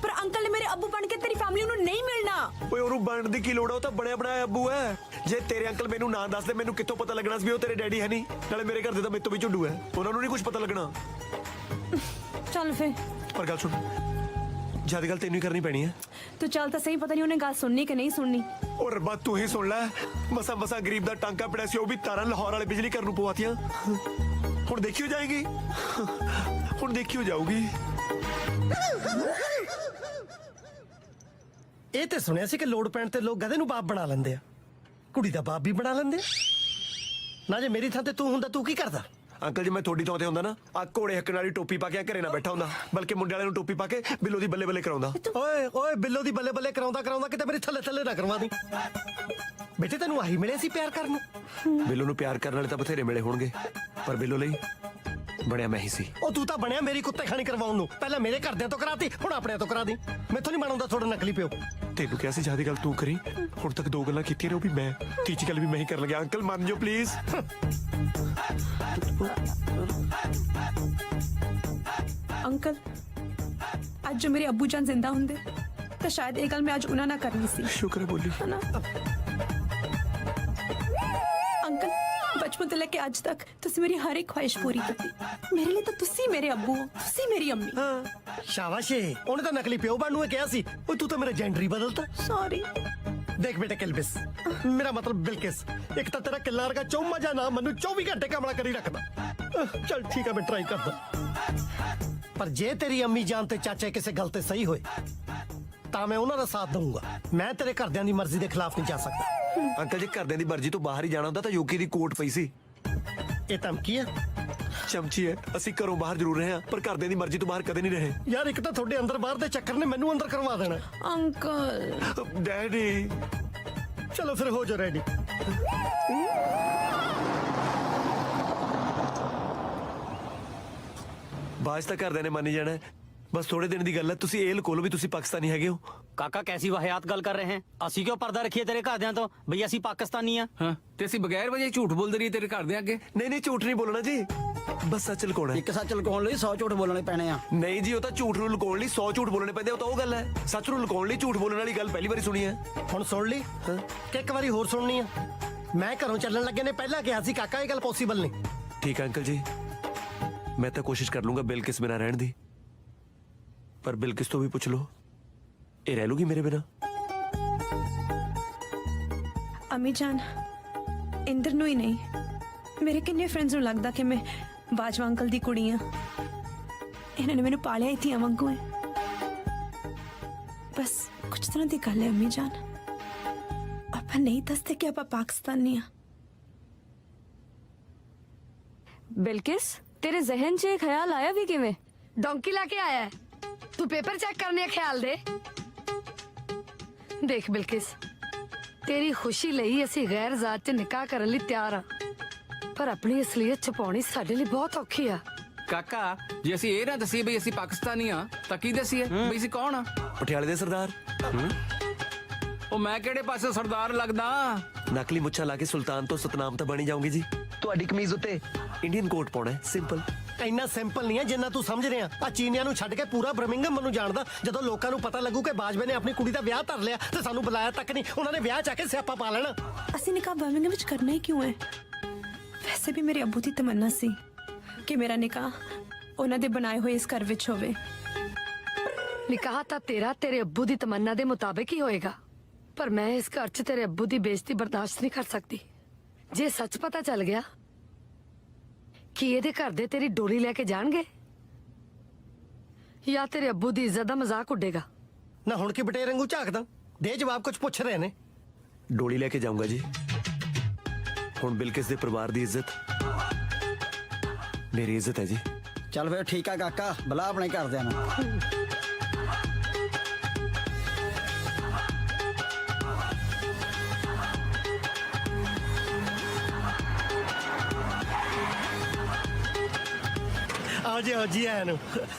ਪਰ ਅੰਕਲ ਨੇ ਮੇਰੇ ਅੱਬੂ ਬਣ ਕੇ ਤੇਰੀ ਫੈਮਿਲੀ ਨੂੰ ਨਹੀਂ ਮਿਲਣਾ। ਓਏ ਉਹਨੂੰ ਬਣਨ ਦੀ ਕੀ ਲੋੜ ਆ, ਉਹ ਤਾਂ ਬਣਿਆ ਬਣਾਇਆ ਅੱਬੂ ਹੈ। ਜੇ ਤੇਰੇ ਅੰਕਲ ਮੈਨੂੰ ਨਾ ਦੱਸਦੇ ਮੈਨੂੰ ਕਿੱਥੋਂ ਪਤਾ ਲੱਗਣਾ ਸੀ ਵੀ ਉਹ ਤੇਰੇ ਡੈਡੀ ਹੈ ਨਹੀਂ। ਨਾਲੇ ਮੇਰੇ ਘਰ ਦੇ ਤਾਂ ਮੇਰੇ ਤੋਂ ਵੀ ਝੁੱਡੂ ਹੈ, ਉਹਨਾਂ ਨੂੰ ਨਹੀਂ ਕੁਝ ਪਤਾ ਲੱਗਣਾ। ਚੱਲ ਫੇ, ਪਰ ਗੱਲ ਸੁਣ, ਜਿਆਦਾ ਗੱਲ ਤੈਨੂੰ ਹੀ ਕਰਨੀ ਪੈਣੀ ਹੈ। ਤੂੰ ਚੱਲ ਤਾਂ ਸਹੀ, ਪਤਾ ਨਹੀਂ ਉਹਨੇ ਗੱਲ ਸੁਣਨੀ ਕਿ ਨਹੀਂ ਸੁਣਨੀ। ਉਹ ਰੱਬਾ ਤੂੰ ਹੀ ਸੁਣ ਲੈ, ਮਸਾ ਮਸਾ ਗਰੀਬ ਦਾ ਟਾਂਕਾ ਪਿਆ ਸੀ, ਉਹ ਵੀ ਤਾਰਾਂ ਲਾਹੌਰ ਵਾਲੇ ਬਿਜਲੀ ਘਰ ਨੂੰ ਪਵਾਤੀਆਂ। ਹੁਣ ਦੇਖਿਓ ਜਾਏਗੀ, ਹੁਣ ਦੇਖਿਓ ਜਾਊਗੀ। ਇਹ ਤੇ ਸੁਣਿਆ ਸੀ ਕਿ ਲੋੜ ਪੈਣ ਤੇ ਲੋਕ ਗਧੇ ਨੂੰ ਬਾਪ ਬਣਾ ਲੈਂਦੇ ਆ, ਕੁੜੀ ਦਾ ਬਾਪ ਵੀ ਬਣਾ ਲੈਂਦੇ ਆ। ਨਾ ਜੇ ਮੇਰੀ ਥਾਂ ਤੇ ਤੂੰ ਹੁੰਦਾ ਤੂੰ ਕੀ ਕਰਦਾ? ਅੰਕਲ ਜੀ ਮੈਂ ਤੁਹਾਡੀ ਥਾਂ ਤੇ ਹੁੰਦਾ ਨਾ, ਆ ਘੋੜੇ ਹੱਕਣ ਵਾਲੀ ਟੋਪੀ ਪਾ ਕੇ ਘਰੇ ਨਾ ਬੈਠਾ ਹੁੰਦਾ, ਬਲਕਿ ਮੁੰਡੇ ਵਾਲੇ ਨੂੰ ਟੋਪੀ ਪਾ ਕੇ ਬਿੱਲੋ ਦੀ ਬੱਲੇ ਬੱਲੇ ਕਰਾਉਂਦਾ। ਓਏ ਓਏ ਬਿੱਲੋ ਦੀ ਬੱਲੇ ਬੱਲੇ ਕਰਾਉਂਦਾ ਕਿਤੇ ਮੇਰੇ ਥੱਲੇ ਥੱਲੇ ਨਾ ਕਰਵਾ ਦੀ। ਬੇਟੇ ਤੈਨੂੰ ਆਹੀ ਮਿਲੇ ਸੀ ਪਿਆਰ ਕਰਨ ਨੂੰ? ਬਿੱਲੋ ਨੂੰ ਪਿਆਰ ਕਰਨ ਵਾਲੇ ਤਾਂ ਬਥੇਰੇ ਮਿਲੇ ਹੋਣਗੇ, ਪਰ ਬਿੱਲੋ ਲਈ ਬਣਿਆ ਮੈਂ ਹੀ ਸੀ। ਉਹ ਤੂੰ ਤਾਂ ਬਣਿਆ ਮੇਰੀ ਕੁੱਤੇ ਖਾਣੀ ਕਰਵਾਉਣ ਨੂੰ। ਪਹਿਲਾਂ ਮੇਰੇ ਘਰਦਿਆਂ ਤੋਂ ਕਰਾਤੀ, ਹੁਣ ਆਪਣਿਆਂ ਤੋਂ ਕਰਾ ਦੀ। ਮੈਥੋਂ ਨਹੀਂ ਬਣਾਉਂਦਾ ਤੁਹਾਡਾ ਨਕਲੀ ਪਿਓ। ਤੈਨੂੰ ਕਿਹਾ ਸੀ ਜਿਆਦਾ ਗੱਲ ਤੂੰ ਕਰੀ, ਹੁਣ ਤੱਕ 2 ਗੱਲਾਂ ਕੀਤੀਆਂ ਨੇ, ਉਹ ਵੀ ਮੈਂ, ਤੀਜੀ ਗੱਲ ਵੀ ਮੈਂ ਹੀ ਕਰਨ ਲੱਗਿਆ। ਅੰਕਲ ਮੰਨ ਜਾਓ ਪਲੀਜ਼। ਅੰਕਲ, ਅੱਜ ਜੋ ਮੇਰੇ ਅੱਬੂ ਜਾਨ ਜ਼ਿੰਦਾ ਹੁੰਦੇ ਤਾਂ ਸ਼ਾਇਦ ਇਹ ਗੱਲ ਮੈਂ ਅੱਜ ਉਹਨਾਂ ਨਾਲ ਕਰਨੀ ਸੀ। ਸ਼ੁਕਰ ਹੈ ਬੋਲੀ। ਹਨਾ ਅੰਕਲ, ਬਚਪਨ ਤੋਂ ਲੈ ਕੇ ਅੱਜ ਤੱਕ ਤੁਸੀਂ ਮੇਰੀ ਹਰ ਇੱਕ ਖੁਆਇਸ਼ ਪੂਰੀ ਕੀਤੀ। ਮੇਰੇ ਲਈ ਤਾਂ ਤੁਸੀਂ ਮੇਰੇ ਅੱਬੂ ਹੋ, ਤੁਸੀਂ ਮੇਰੀ ਅੰਮੀ। ਸ਼ਾਬਾਸ਼ ਏ, ਉਹਨੇ ਤਾਂ ਨਕਲੀ ਪਿਓ ਬਣਨ ਨੂੰ ਕਿਹਾ ਸੀ। ਓਏ ਤੂੰ ਤਾਂ ਮੇਰਾ ਜੈਂਡਰ ਹੀ ਬਦਲਤਾ। ਸੌਰੀ। ਦੇਖ ਬੇਟਾ ਕਿਲਬਿਸ, ਮੇਰਾ ਮਤਲਬ ਬਿਲਕਿਸ, ਇੱਕ ਤਾਂ ਤੇਰਾ ਕਿੱਲਾ ਵਰਗਾ ਚੌਮਾ ਜਾ ਨਾ ਮੈਨੂੰ 24 ਘੰਟੇ ਕਮਲਾ ਕਰੀ ਰੱਖਦਾ। ਚੱਲ ਠੀਕ ਆ, ਮੈਂ ਟਰਾਈ ਕਰਦਾ। ਪਰ ਜੇ ਤੇਰੀ ਅੰਮੀ ਜਾਨ ਤੇ ਚਾਚੇ ਕਿਸੇ ਗੱਲ ਤੇ ਸਹੀ ਹੋਏ ਤਾਂ ਮੈਂ ਉਹਨਾਂ ਦਾ ਸਾਥ ਦਊਂਗਾ। ਮੈਂ ਤੇਰੇ ਘਰਦਿਆਂ ਦੀ ਮਰਜ਼ੀ ਦੇ ਖਿਲਾਫ ਨਹੀਂ ਜਾ ਸਕਦਾ। ਅੰਕਲ ਜੀ ਘਰਦਿਆਂ ਦੀ ਮਰਜ਼ੀ ਤੋਂ ਬਾਹਰ ਹੀ ਜਾਣਾ ਹੁੰਦਾ ਤਾਂ ਯੋਗੀ ਦੀ ਕੋਟ ਪਈ ਸੀ। ਇਹ ਧਮਕੀ ਹੈ? ਚਮਚੀ ਹੈ। ਅਸੀਂ ਘਰੋਂ ਬਾਹਰ ਜ਼ਰੂਰ ਰਹੇ ਹਾਂ, ਪਰ ਘਰਦਿਆਂ ਦੀ ਮਰਜ਼ੀ ਤੋਂ ਬਾਹਰ ਕਦੇ ਨਹੀਂ ਰਹੇ। ਯਾਰ ਇੱਕ ਤਾਂ ਤੁਹਾਡੇ ਅੰਦਰ ਬਾਹਰ ਦੇ ਚੱਕਰ ਨੇ ਮੈਨੂੰ ਅੰਦਰ ਕਰਵਾ ਦੇਣਾ। ਅੰਕਲ ਡੈਡੀ ਚਲੋ ਫਿਰ ਹੋ ਜਾ ਰੈਡੀ। ਬਾਜ ਤਾਂ ਘਰਦਿਆਂ ਨੇ ਮੰਨ ਜਾਣਾ ਹੈ। ਬਸ ਥੋੜੇ ਦਿਨ ਦੀ ਗੱਲ ਹੈ। ਤੁਸੀਂ ਇਹ ਲਕੋ ਲਓ ਵੀ ਤੁਸੀਂ ਪਾਕਿਸਤਾਨੀ ਹੈਗੇ ਹੋ। ਕਾਕਾ ਕੈਸੀ ਵਾਹਿਆਤ ਗੱਲ ਕਰ ਰਹੇ हैं? ਅਸੀਂ ਕਿਉਂ ਪਰਦਾ ਰੱਖੀਏ ਤੇਰੇ ਘਰਦਿਆਂ ਤੋਂ ਬਈ ਅਸੀਂ ਪਾਕਿਸਤਾਨੀ ਆ? ਹਾਂ ਤੇ ਅਸੀਂ ਬਗੈਰ ਵਜ੍ਹਾ ਝੂਠ ਬੋਲਦੇ ਰਹੀ ਤੇਰੇ ਘਰ ਦੇ ਅੱਗੇ। ਨਹੀਂ ਝੂਠ ਨਹੀਂ ਬੋਲਣਾ ਜੀ, ਬਸ ਸੱਚ ਲਕਾਉਣਾ ਹੈ। ਇੱਕ ਸੱਚ ਲੁਕਾਉਣ ਲਈ 100 ਝੂਠ ਬੋਲਣੇ ਪੈਣੇ ਆ। ਨਹੀਂ ਜੀ, ਉਹ ਤਾਂ ਝੂਠ ਨੂੰ ਲੁਕਾਉਣ ਲਈ 100 ਝੂਠ ਬੋਲਣੇ ਪੈਂਦੇ, ਉਹ ਤਾਂ ਉਹ ਗੱਲ ਹੈ। ਸੱਚ ਨੂੰ ਲੁਕਾਉਣ ਲਈ ਝੂਠ ਬੋਲਣ ਵਾਲੀ ਗੱਲ ਪਹਿਲੀ ਵਾਰੀ ਸੁਣੀ ਹੈ। ਹੁਣ ਸੁਣ ਲਈ ਕਿ ਇੱਕ ਵਾਰੀ ਹੋਰ ਸੁਣਨੀ ਆ? ਮੈਂ ਘਰੋਂ ਚੱਲਣ ਲੱਗੇ ਨੇ ਪਹਿਲਾਂ ਕਿਹਾ ਸੀ ਕਾਕਾ ਇਹ ਗੱਲ ਪੋਸੀਬਲ ਨਹੀਂ। ਠੀਕ ਹੈ ਅੰਕਲ ਜੀ, ਮੈਂ ਤਾਂ ਕੋਸ਼ਿਸ਼ ਕਰ ਲੂੰਗਾ ਬਿਲਕਿਸ ਬਿਨਾਂ ਰਹਿਣ ਦੀ, ਪਰ ਬਿਲਕਿਸ ਤੋਂ ਵੀ ਪੁੱਛ ਲਓ ਇਹ ਰਹਿ ਲੂਗੀ ਮੇਰੇ ਬਿਨਾਂ। ਅਮੀ ਜਾਨ, ਇੰਦਰ ਨੂੰ ਹੀ ਨਹੀਂ, ਮੇਰੇ ਕਿੰਨੇ ਫਰੈਂਡਸ ਨੂੰ ਲੱਗਦਾ ਕਿ ਮੈਂ ਬਾਜਵਾ ਅੰਕਲ ਦੀ ਕੁੜੀ ਆ। ਇਹਨਾਂ ਨੇ ਮੈਨੂੰ ਪਾਲਿਆ ਹੀ ਧੀਆਂ ਵਾਂਗੂ ਹੈ। ਬਸ ਕੁਝ ਤਰ੍ਹਾਂ ਦੀ ਗੱਲ ਹੈ ਅਮੀ ਜਾਨ, ਆਪਾਂ ਨਹੀਂ ਦੱਸਦੇ ਕਿ ਆਪਾਂ ਪਾਕਿਸਤਾਨੀ ਆ। ਬਿਲਕਿਸ, ਤੇਰੇ ਜ਼ਿਹਨ 'ਚ ਇਹ ਖਿਆਲ ਆਇਆ ਵੀ ਕਿਵੇਂ? ਡੌਂਕੀ ਲਾ ਕੇ ਆਇਆ ਹੈ? ਤੂੰ ਪੇਪਰ ਚੈੱਕ ਕਰਨੇ ਖਿਆਲ ਦੇ। ਦੇਖ ਬਿਲਕਿਸ, ਤੇਰੀ ਖੁਸ਼ੀ ਲਈ ਅਸੀਂ ਗੈਰ ਜ਼ਾਤ 'ਚ ਨਿਕਾਹ ਕਰਨ ਲਈ ਤਿਆਰ ਆ, ਪਰ ਆਪਣੀ ਅਸਲੀਅਤ ਛੁਪਾਉਣੀ ਸਾਡੇ ਲਈ ਬਹੁਤ ਔਖੀ ਆ। ਕਾਕਾ ਜੇ ਅਸੀਂ ਇਹ ਨਾ ਦਸੀਏ ਵੀ ਅਸੀਂ ਪਾਕਿਸਤਾਨੀ ਆ ਤਾਂ ਕੀ ਦਸੀਏ ਵੀ ਅਸੀਂ ਕੌਣ ਆ? ਪਟਿਆਲੇ ਦੇ ਸਰਦਾਰ। ਉਹ ਮੈਂ ਕਿਹੜੇ ਪਾਸੇ ਸਰਦਾਰ ਲੱਗਦਾ? ਨਕਲੀ ਮੁੱਛਾਂ ਲਾ ਕੇ ਸੁਲਤਾਨ ਤੋਂ ਸਤਨਾਮ ਤਾਂ ਬਣੀ ਜਾਊਂਗੀ ਜੀ। ਤੁਹਾਡੀ ਕਮੀਜ਼ ਉੱਤੇ ਇੰਡੀਅਨ ਕੋਟ ਪਾਉਣਾ ਹੈ, ਸਿੰਪਲ। ਇੰਨਾ ਸਿੰਪਲ ਨਹੀਂ ਹੈ ਜਿੰਨਾ ਤੂੰ ਸਮਝ ਰਿਹਾ। ਆ ਚੀਨੀਆਂ ਨੂੰ ਛੱਡ ਕੇ ਪੂਰਾ ਬਰਮਿੰਗਮ ਮੈਨੂੰ ਜਾਣਦਾ। ਜਦੋਂ ਲੋਕਾਂ ਨੂੰ ਪਤਾ ਲੱਗੂ ਕਿ ਬਾਜਵੇ ਨੇ ਆਪਣੀ ਕੁੜੀ ਦਾ ਵਿਆਹ ਧਰ ਲਿਆ ਤੇ ਸਾਨੂੰ ਬੁਲਾਇਆ ਤੱਕ ਨਹੀਂ, ਉਹਨਾਂ ਨੇ ਵਿਆਹ ਚ ਆ ਕੇ ਸਿਆਪਾ ਪਾ ਲੈਣਾ। ਅਸੀਂ ਨਿਕਾਹ ਬਰਮਿੰਗਮ ਵਿੱਚ ਕਰਨਾ ਹੀ ਕਿਉਂ ਹੈ? ਵੈਸੇ ਵੀ ਮੇਰੇ ਅੱਬੂ ਦੀ ਤਮੰਨਾ ਸੀ ਕਿ ਮੇਰਾ ਨਿਕਾਹ ਉਹਨਾਂ ਦੇ ਬਣਾਏ ਹੋਏ ਇਸ ਘਰ ਵਿੱਚ ਹੋਵੇ। ਨਿਕਾਹ ਤਾਂ ਤੇਰਾ ਤੇਰੇ ਅੱਬੂ ਦੀ ਤਮੰਨਾ ਦੇ ਮੁਤਾਬਿਕ ਹੀ ਹੋਏਗਾ, ਪਰ ਮੈਂ ਇਸ ਘਰ 'ਚ ਤੇਰੇ ਅੱਬੂ ਦੀ ਬੇਇੱਜ਼ਤੀ ਬਰਦਾਸ਼ਤ ਨਹੀਂ ਕਰ ਸਕਦੀ। ਜੇ ਸੱਚ ਪਤਾ ਚੱਲ ਗਿਆ ਕਿ ਇਹਦੇ ਘਰ ਦੇ ਤੇਰੀ ਡੋਲੀ ਲੈ ਕੇ ਜਾਣਗੇ ਜਾਂ ਤੇਰੇ ਅੱਬੂ ਦੀ ਇੱਜ਼ਤ ਦਾ ਮਜ਼ਾਕ ਉੱਡੇਗਾ। ਨਾ ਹੁਣ ਕੀ ਬਟੇਰ ਵਾਂਗੂ ਝਾਕਦਾ? ਦੇ ਜਵਾਬ, ਕੁਝ ਪੁੱਛ ਰਹੇ ਨੇ। ਡੋਲੀ ਲੈ ਕੇ ਜਾਊਂਗਾ ਜੀ। ਹੁਣ ਬਿਲਕਿਸ ਦੇ ਪਰਿਵਾਰ ਦੀ ਇੱਜ਼ਤ ਮੇਰੀ ਇੱਜ਼ਤ ਹੈ ਜੀ। ਚੱਲ ਫਿਰ ਠੀਕ ਆ ਕਾਕਾ, ਬੁਲਾ ਆਪਣੇ ਘਰਦਿਆਂ ਨੂੰ। ਆਓ ਜੀ, ਆਓ ਜੀ ਆਇਆਂ ਨੂੰ।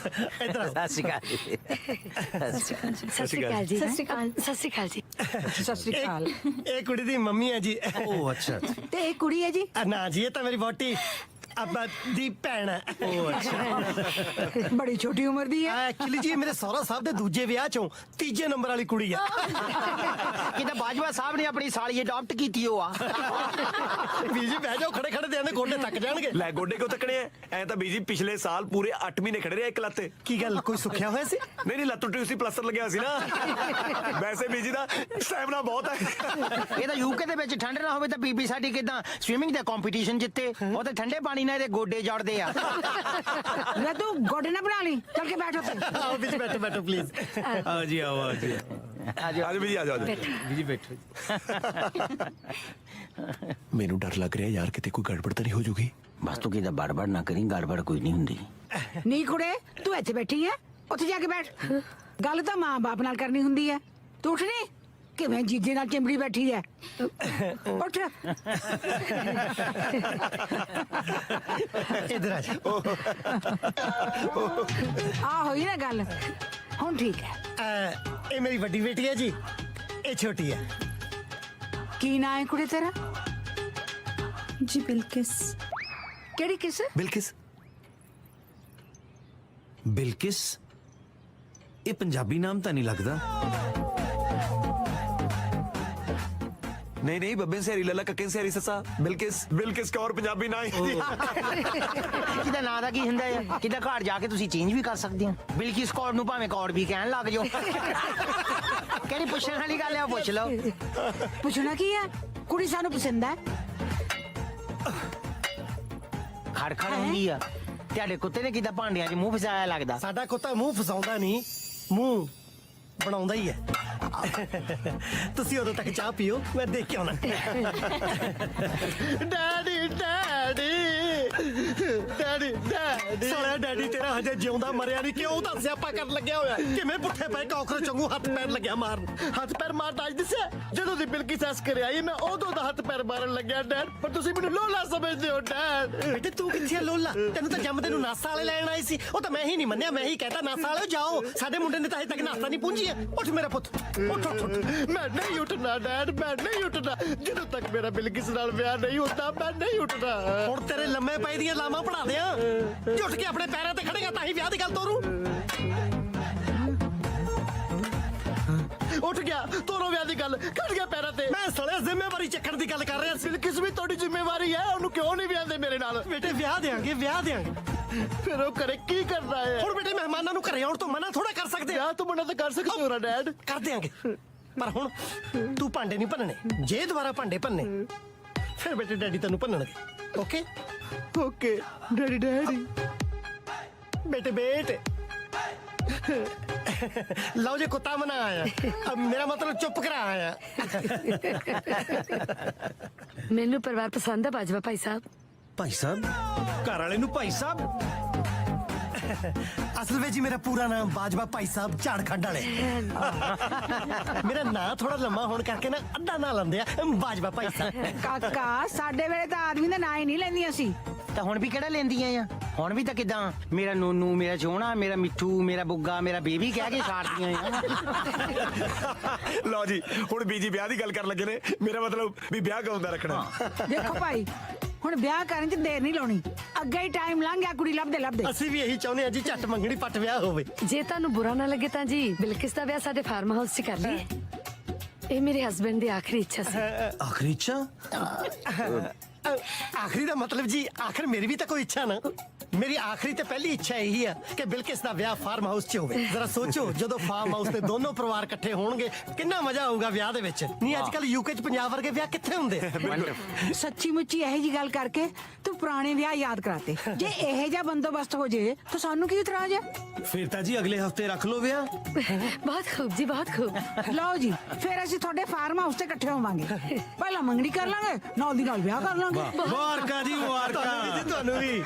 ਇੱਧਰ ਆਓ। ਸਤਿ ਸ਼੍ਰੀ ਅਕਾਲ। ਸਤਿ ਸ਼੍ਰੀ ਅਕਾਲ ਜੀ। ਸਤਿ ਸ਼੍ਰੀ ਅਕਾਲ। ਸਤਿ ਸ਼੍ਰੀ ਅਕਾਲ ਜੀ। ਸਤਿ ਸ਼੍ਰੀ ਅਕਾਲ। ਇਹ ਕੁੜੀ ਦੀ ਮੰਮੀ ਹੈ ਜੀ। ਉਹ ਅੱਛਾ। ਤੇ ਇਹ ਕੁੜੀ ਹੈ ਜੀ? ਨਾ ਜੀ, ਇਹ ਤਾਂ ਮੇਰੀ ਵਹੁਟੀ ਅੱਬਾ ਦੀ ਭੈਣ ਹੈ। ਬੜੀ ਛੋਟੀ ਉਮਰ ਦੀ ਹੈ। ਐਕਚੁਅਲੀ ਜੀ ਮੇਰੇ ਸਹੁਰਾ ਸਾਹਿਬ ਦੇ ਦੂਜੇ ਵਿਆਹ ਚੋਂ ਤੀਜੇ ਨੰਬਰ ਵਾਲੀ ਕੁੜੀ ਆ। ਕਿਤੇ ਬਾਜਵਾ ਸਾਹਿਬ ਨੇ ਆਪਣੀ ਸਾਲੀ ਅਡਾਪਟ ਕੀਤੀ ਹੋ ਆ। ਵੀਰ ਜੀ ਬਹਿ ਜਾਓ, ਖੜੇ ਖੜੇ ਦੇ ਗੋਡੇ ਤੱਕ ਜਾਣਗੇ। ਲੈ ਗੋਡੇ ਕਿਉਂ ਤੱਕਣੇ ਐ? ਐ ਤਾਂ ਬੀਜੀ ਪਿਛਲੇ ਸਾਲ ਪੂਰੇ 8 ਮਹੀਨੇ ਖੜੇ ਰਹੇ ਇੱਕ ਲੱਤੇ। ਕੀ ਗੱਲ, ਕੋਈ ਸੁੱਖਿਆ ਹੋਇਆ ਸੀ? ਨਹੀਂ ਲੱਤ ਟੁੱਟੀ ਸੀ, ਪਲਸਟਰ ਲੱਗਿਆ ਸੀ ਨਾ। ਵੈਸੇ ਬੀਜੀ ਦਾ ਸਟੈਮਿਨਾ ਬਹੁਤ ਹੈ। ਇਹ ਤਾਂ ਯੂਕੇ ਦੇ ਵਿੱਚ ਠੰਡ ਨਾ ਹੋਵੇ ਤਾਂ ਬੀਬੀ ਸਾਡੀ ਕਿਦਾਂ ਸਵਿਮਿੰਗ ਦਾ ਕੰਪੀਟੀਸ਼ਨ ਜਿੱਤੇ। ਉਹ ਤਾਂ ਠੰਡੇ ਪਾਣੀ ਨਾਲ ਇਹਦੇ ਗੋਡੇ ਜੜਦੇ ਆ। ਲੈ ਤੂੰ ਗੋਡੇ ਨਾ ਬਣਾ ਲਈ, ਚੱਲ ਕੇ ਬੈਠੋ ਤੇ। ਆਓ ਵਿੱਚ ਬੈਠੋ, ਬੈਠੋ ਪਲੀਜ਼। ਆਓ ਜੀ, ਆਓ ਆਓ ਜੀ। ਆਜੋ ਬੀਜੀ, ਆਜੋ ਆਜੋ। ਜੀ ਬੈਠੋ। ਮੈਨੂੰ ਡਰ ਲੱਗ ਰਿਹਾ ਯਾਰ, ਕਿਤੇ ਕੋਈ ਗੜਬੜ ਤਾਂ ਨਹੀਂ ਹੋ ਜੂਗੀ। ਬਸ ਤੂੰ ਕਿਦਾਂ ਬੜਬੜ ਨਾ ਕਰੀ, ਗੜਬੜ ਕੋਈ ਨਹੀਂ ਹੁੰਦੀ। ਨਹੀਂ ਕੁੜੇ, ਤੂੰ ਇੱਥੇ ਬੈਠੀ ਹੈ, ਉੱਥੇ ਜਾ ਕੇ ਬੈਠ। ਗੱਲ ਤਾਂ ਮਾਂ ਬਾਪ ਨਾਲ ਕਰਨੀ ਹੁੰਦੀ ਹੈ। ਤੂੰ ਉੱਠ ਨੀ, ਕਿਵੇਂ ਜੀਜੇ ਨਾਲ ਚਿੰਬੜੀ ਬੈਠੀ ਹੈ। ਉੱਠ। ਇੱਧਰ ਆ ਜਾ। ਆ ਹੋਈ ਨਾ ਗੱਲ, ਹੁਣ ਠੀਕ ਹੈ। ਇਹ ਮੇਰੀ ਵੱਡੀ ਬੇਟੀ ਹੈ ਜੀ, ਇਹ ਛੋਟੀ ਹੈ। ਕੀ ਨਾਂ ਹੈ ਕੁੜੇ ਤੇਰਾ? ਜੀ ਬਿਲਕਿਸ। ਕਿਹੜੀ ਕਿਸ? ਬਿਲਕਿਸ। ਬਿਲਕਿਸ ਇਹ ਪੰਜਾਬੀ ਨਾਮ ਤਾਂ ਨਹੀਂ ਲੱਗਦਾ। ਨਹੀਂ ਨਹੀਂ, ਬੱਬੇ ਸਹਿਰੀ ਲੱਲਾ ਕੱਕੇ ਸਹਿਰੀ ਸੱਸਾ। ਬਿਲਕਿਸ ਕੌਰ ਪੰਜਾਬੀ ਨਾਂ ਹੈ। ਕਿਹਦਾ ਨਾਂ ਦਾ ਕੀ ਹੁੰਦਾ ਹੈ? ਕਿਹਦਾ ਘਰ ਜਾ ਕੇ ਤੁਸੀਂ ਚੇਂਜ ਵੀ ਕਰ ਸਕਦੇ ਹੋ। ਬਿਲਕਿਸ ਕੌਰ ਨੂੰ ਭਾਵੇਂ ਕੌਰ ਵੀ ਕਹਿਣ ਲੱਗ ਜਾਓ। ਕਿਹੜੀ ਪੁੱਛਣ ਵਾਲੀ ਗੱਲ ਹੈ, ਉਹ ਪੁੱਛ ਲਓ। ਪੁੱਛਣਾ ਕੀ ਹੈ? ਕੁੜੀ ਸਾਨੂੰ ਪਸੰਦ ਹੈ। ਖੜਖੜ ਹੁੰਦੀ ਆ। ਤੁਹਾਡੇ ਕੁੱਤੇ ਨੇ ਕਿਦਾਂ ਭਾਂਡਿਆਂ 'ਚ ਮੂੰਹ ਫਸਾਇਆ ਲੱਗਦਾ। ਸਾਡਾ ਕੁੱਤਾ ਮੂੰਹ ਫਸਾਉਂਦਾ ਨਹੀਂ, ਮੂੰਹ ਬਣਾਉਂਦਾ ਹੀ ਹੈ। ਤੁਸੀਂ ਉਦੋਂ ਤੱਕ ਚਾਹ ਪੀਓ, ਮੈਂ ਦੇਖ ਕੇ ਆਉਣਾ। Daddy daddy daddy daddy. ਸਾਲਿਆ ਡੈਡੀ ਤੇਰਾ ਹਜੇ ਜਿਉਂਦਾ ਮਰਿਆ ਨਹੀਂ, ਕਿਉਂ ਤਾਂ ਸਿਆਪਾ ਕਰਨ ਲੱਗਿਆ ਹੋਇਆ? ਕਿਵੇਂ ਪੁੱਠੇ ਪਏ ਕਾਕਰੋਚ ਵਾਂਗੂ ਹੱਥ ਪੈਰ ਲੱਗਿਆ ਮਾਰਨ। ਹੱਥ ਪੈਰ ਮਾਰਦਾ ਅੱਜ ਦਿਸਿਆ? ਜਦੋਂ ਦੀ ਬਿਲਕੀ ਸੱਸ ਕਰੇ ਆਈ ਮੈਂ ਉਦੋਂ ਦਾ ਹੱਥ ਪੈਰ ਮਾਰਨ ਲੱਗਿਆ ਡੈਡ, ਪਰ ਤੁਸੀਂ ਮੈਨੂੰ ਲੋਲਾ ਸਮਝਦੇ ਹੋ ਡੈਡ। ਬੇਟੇ ਤੂੰ ਕਿੱਥੇ ਲੋਲਾ? ਤੈਨੂੰ ਤਾਂ ਜੰਮਦੇ ਨੂੰ ਨਾਸਾ ਵਾਲੇ ਲੈਣ ਆਈ ਸੀ। ਉਹ ਤਾਂ ਮੈਂ ਹੀ ਨਹੀਂ ਮੰਨਿਆ, ਮੈਂ ਹੀ ਕਹਿਤਾ ਨਾਸਾ ਵਾਲੇ ਜਾਓ। ਸਾਡੇ ਮੁੰਡੇ ਨੇ ਤਾਂ ਹਜੇ ਤੱਕ ਨਾਸਾ ਨਹੀਂ ਪੁੰਜੀ ਹੈ। ਉੱਠ ਮੇਰਾ ਪੁੱਤ, ਉੱਠ ਉੱਠ ਉੱਠ। ਮੈਂ ਨਹੀਂ ਉੱਠਣਾ ਡੈਡ, ਮੈਂ ਨਹੀਂ ਉੱਠਣਾ। ਜਦੋਂ ਤੱਕ ਮੇਰਾ ਬਿਲਕਿਸ ਨਾਲ ਵਿਆਹ ਨਹੀਂ ਹੁੰਦਾ ਮੈਂ ਨਹੀਂ ਉੱਠਣਾ। ਹੁਣ ਤੇਰੇ ਲੰਮੇ ਪਏ ਦੀਆਂ ਲਾਵਾਂ ਪੜਾ ਦਿਆਂ। ਉੱਠ ਕੇ ਆਪਣੇ ਪੈਰਾਂ ਤੇ ਖੜੇਗਾ ਤਾਂ ਹੀ ਵਿਆਹ ਦੀ ਗੱਲ ਤੋਰੂ। ਉੱਠ ਗਿਆ, ਤੋਰੋ ਵਿਆਹ ਦੀ ਗੱਲ, ਖੜ ਗਿਆ ਪੈਰਾਂ ਤੇ। ਮੈਂ ਸਲੇ ਜ਼ਿੰਮੇਵਾਰੀ ਚੱਕਣ ਦੀ ਗੱਲ ਕਰ ਰਿਹਾ ਸੀ। ਬਿਲਕਿਸ ਵੀ ਤੁਹਾਡੀ ਜ਼ਿੰਮੇਵਾਰੀ ਹੈ, ਉਹਨੂੰ ਕਿਉਂ ਨਹੀਂ ਵਿਆਹਦੇ ਮੇਰੇ ਨਾਲ? ਬੇਟੇ ਵਿਆਹ ਦੇਾਂਗੇ, ਵਿਆਹ ਦੇਾਂਗੇ। ਫਿਰ ਉਹ ਕਰੇ ਕੀ ਕਰਨਾ ਹੈ? ਹੁਣ ਬੇਟੇ ਮਹਿਮਾਨਾਂ ਨੂੰ ਘਰੇ ਆਉਣ ਤੋਂ ਮਨਾ ਥੋੜਾ ਕਰ ਸਕਦੇ। ਵਿਆਹ ਤੋਂ ਮਨਾ ਤਾਂ ਕਰ ਸਕਦੇ ਹੋ ਡੈਡ। ਕਰ ਦਿਆਂਗੇ, ਪਰ ਹੁਣ ਤੂੰ ਭਾਂਡੇ ਨਹੀਂ ਭੰਨਣੇ। ਜੇ ਦੁਬਾਰਾ ਭਾਂਡੇ ਭੰਨੇ ਫਿਰ ਬੇਟੇ ਡੈਡੀ ਤੈਨੂੰ ਭੰਨਣਗੇ। Okay okay daddy daddy. ਬੇਟੇ ਬੇਟੇ ਲਓ ਜੇ ਕੁੱਤਾ ਮਨਾ ਆਇਆ, ਮੇਰਾ ਮਤਲਬ ਚੁੱਪ ਕਰਾ ਆਇਆ। ਮੈਨੂੰ ਪਰਿਵਾਰ ਪਸੰਦ ਹੈ ਬਾਜਵਾ ਭਾਈ ਸਾਹਿਬ। ਭਾਈ ਸਾਹਿਬ? ਘਰ ਵਾਲੇ ਨੂੰ ਭਾਈ ਸਾਹਿਬ? असल में जी मेरा पूरा नाम बाजवा भाई साहब झारखंड वाले मेरा नाम थोड़ा लम्मा होने करके ना अद्धा ना लंदे बाजवा भाई साहब ਕਾਕਾ ਸਾਡੇ ਵੇਲੇ ਤਾਂ ਆਦਮੀ ਦਾ ਨਾਂ ਹੀ ਨਹੀਂ ਲੈਂਦੀਆਂ ਸੀ ਤਾਂ ਹੁਣ ਵੀ ਕਿਹੜਾ ਲੈਂਦੀਆਂ ਆ ਹੁਣ ਵੀ ਤਾਂ ਕਿਦਾਂ ਮੇਰਾ ਨੋਨੂ ਮੇਰਾ ਸੋਹਣਾ ਮੇਰਾ ਮਿੱਠੂ ਮੇਰਾ ਬੁੱਗਾ ਮੇਰਾ ਬੇਬੀ ਕਹਿ ਕੇ ਸਾੜਦੀਆਂ ਆ ਲਓ ਜੀ ਹੁਣ ਬੀਜੀ ਵਿਆਹ ਦੀ ਗੱਲ ਕਰਨ ਲੱਗੇ ਨੇ ਮੇਰਾ ਮਤਲਬ ਵੀ ਵਿਆਹ ਕਦੋਂ ਦਾ ਰੱਖਣਾ ਦੇਖੋ ਭਾਈ ਹੁਣ ਵਿਆਹ ਕਰਨ 'ਚ ਦੇਰ ਨਹੀਂ ਲਾਉਣੀ ਅੱਗੇ ਹੀ ਟਾਈਮ ਲੰਘ ਗਿਆ ਕੁੜੀ ਲੱਭਦੇ ਲੱਭਦੇ ਅਸੀਂ ਵੀ ਇਹੀ ਚਾਹੁੰਦੇ ਆ ਜੀ ਝੱਟ ਮੰਗਣੀ ਪੱਟ ਵਿਆਹ ਹੋਵੇ ਜੇ ਤੁਹਾਨੂੰ ਬੁਰਾ ਨਾ ਲੱਗੇ ਤਾਂ ਜੀ ਬਿਲਕਿਸ ਦਾ ਵਿਆਹ ਸਾਡੇ ਫਾਰਮ ਹਾਊਸ 'ਚ ਕਰ ਲਈਏ ਇਹ ਮੇਰੇ ਹਸਬੰਡ ਦੀ ਆਖਰੀ ਇੱਛਾ ਸੀ ਆਖਰੀ ਇੱਛਾ आखिरी का मतलब जी आखिर मेरी भी तो कोई इच्छा ना मेरी आखिरी तो पहली इच्छा यही है कि बिल्किस दा ब्याह फार्म हाउस च होवे जरा सोचो जदों फार्म हाउस ते दोनों परिवार इकट्ठे होणगे कितना मजा आऊगा ब्याह दे विच नहीं आजकल यूके च पंजाब वर्गे ब्याह कित्थे हुंदे ਸੱਚੀ ਮੁੱਚੀ ਇਹੋ ਜੀ ਗੱਲ ਕਰਕੇ ਤੂੰ ਪੁਰਾਣੇ ਵਿਆਹ ਯਾਦ ਕਰਾਤੇ ਜੇ ਇਹੋ ਜਿਹਾ ਬੰਦੋਬਸਤ ਹੋ ਜੇ ਤਾਂ ਸਾਨੂੰ ਕੀ ਇਤਰਾਜ਼ ਹੈ ਫਿਰ ਤਾਂ ਜੀ ਅਗਲੇ ਹਫਤੇ ਰੱਖ ਲਓ ਵਿਆਹ ਬਹੁਤ ਖੂਬ ਜੀ ਬਹੁਤ ਖੂਬ ਲਓ ਜੀ ਫਿਰ ਅਸੀਂ ਤੁਹਾਡੇ ਫਾਰਮ ਹਾਊਸ ਤੇ ਇਕੱਠੇ ਹੋਵਾਂਗੇ ਪਹਿਲਾਂ ਮੰਗਣੀ ਕਰ ਲਾਂਗੇ ਨਾਲ ਦੀ ਨਾਲ ਵਿਆਹ ਕਰ ਲਾਂਗੇ ਮੁਬਾਰਕਾਂ ਜੀ ਮੁਬਾਰਕਾਂ ਤੁਹਾਨੂੰ ਵੀ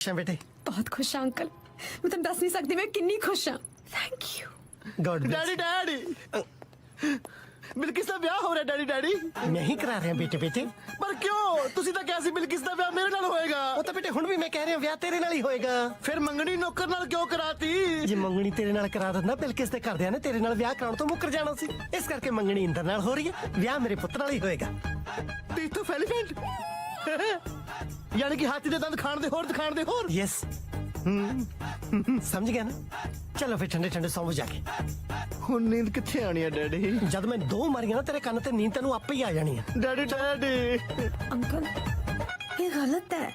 बेटे बहुत खुश हाँ अंकल मैं तुम दस नहीं सकती मैं कितनी खुश हाँ thank you god daddy daddy Bilkis ਦਾ ਵਿਆਹ ਹੋ ਰਿਹਾ ਡੈਡੀ ਡੈਡੀ नहीं करा रहे हैं बेटे बेटे ਪਰ ਕਿਉਂ ਤੁਸੀਂ ਤਾਂ ਕਿਹਾ ਸੀ ਬਿਲਕਿਸ ਦਾ ਵਿਆਹ ਮੇਰੇ ਨਾਲ ਹੋਏਗਾ वो तो बेटे हुण भी मैं कह रहा ब्याह तेरे नाल ही होएगा ਫਿਰ ਮੰਗਣੀ ਨੌਕਰ ਨਾਲ ਕਿਉਂ ਕਰਾਤੀ ਜੇ ਮੰਗਣੀ ਤੇਰੇ ਨਾਲ ਕਰਾ ਦਿੰਦਾ ਬਿਲਕਿਸ ਦੇ ਘਰਦਿਆਂ ਨੇ ਤੇਰੇ ਨਾਲ ਵਿਆਹ ਕਰਾਉਣ ਤੋਂ ਮੁੱਕਰ ਜਾਣਾ ਸੀ ਇਸ ਕਰਕੇ ਮੰਗਣੀ ਇੰਦਰ ਨਾਲ ਹੋ ਰਹੀ ਹੈ ਵਿਆਹ ਮੇਰੇ ਪੁੱਤ ਨਾਲ ਹੀ ਹੋਏਗਾ ਟੀਥ ਆਫ ਐਲੀਫੈਂਟ ਯਾਨੀ ਕਿ ਹਾਥੀ ਦੇ ਦੰਦ ਖਾਣ ਦੇ ਹੋਰ ਦਿਖਾਣ ਦੇ ਹੋਰ यस समझ गया ना चलो फिर ठंडे ठंडे सौ जाके ਹੁਣ ਨੀਂਦ ਕਿੱਥੇ ਆਣੀ ਹੈ ਡੈਡੀ जब मैं दो मारिया ना तेरे कान ते नींद तेनू आपे ही आ जानी है ਡੈਡੀ ਡੈਡੀ अंकल ये गलत है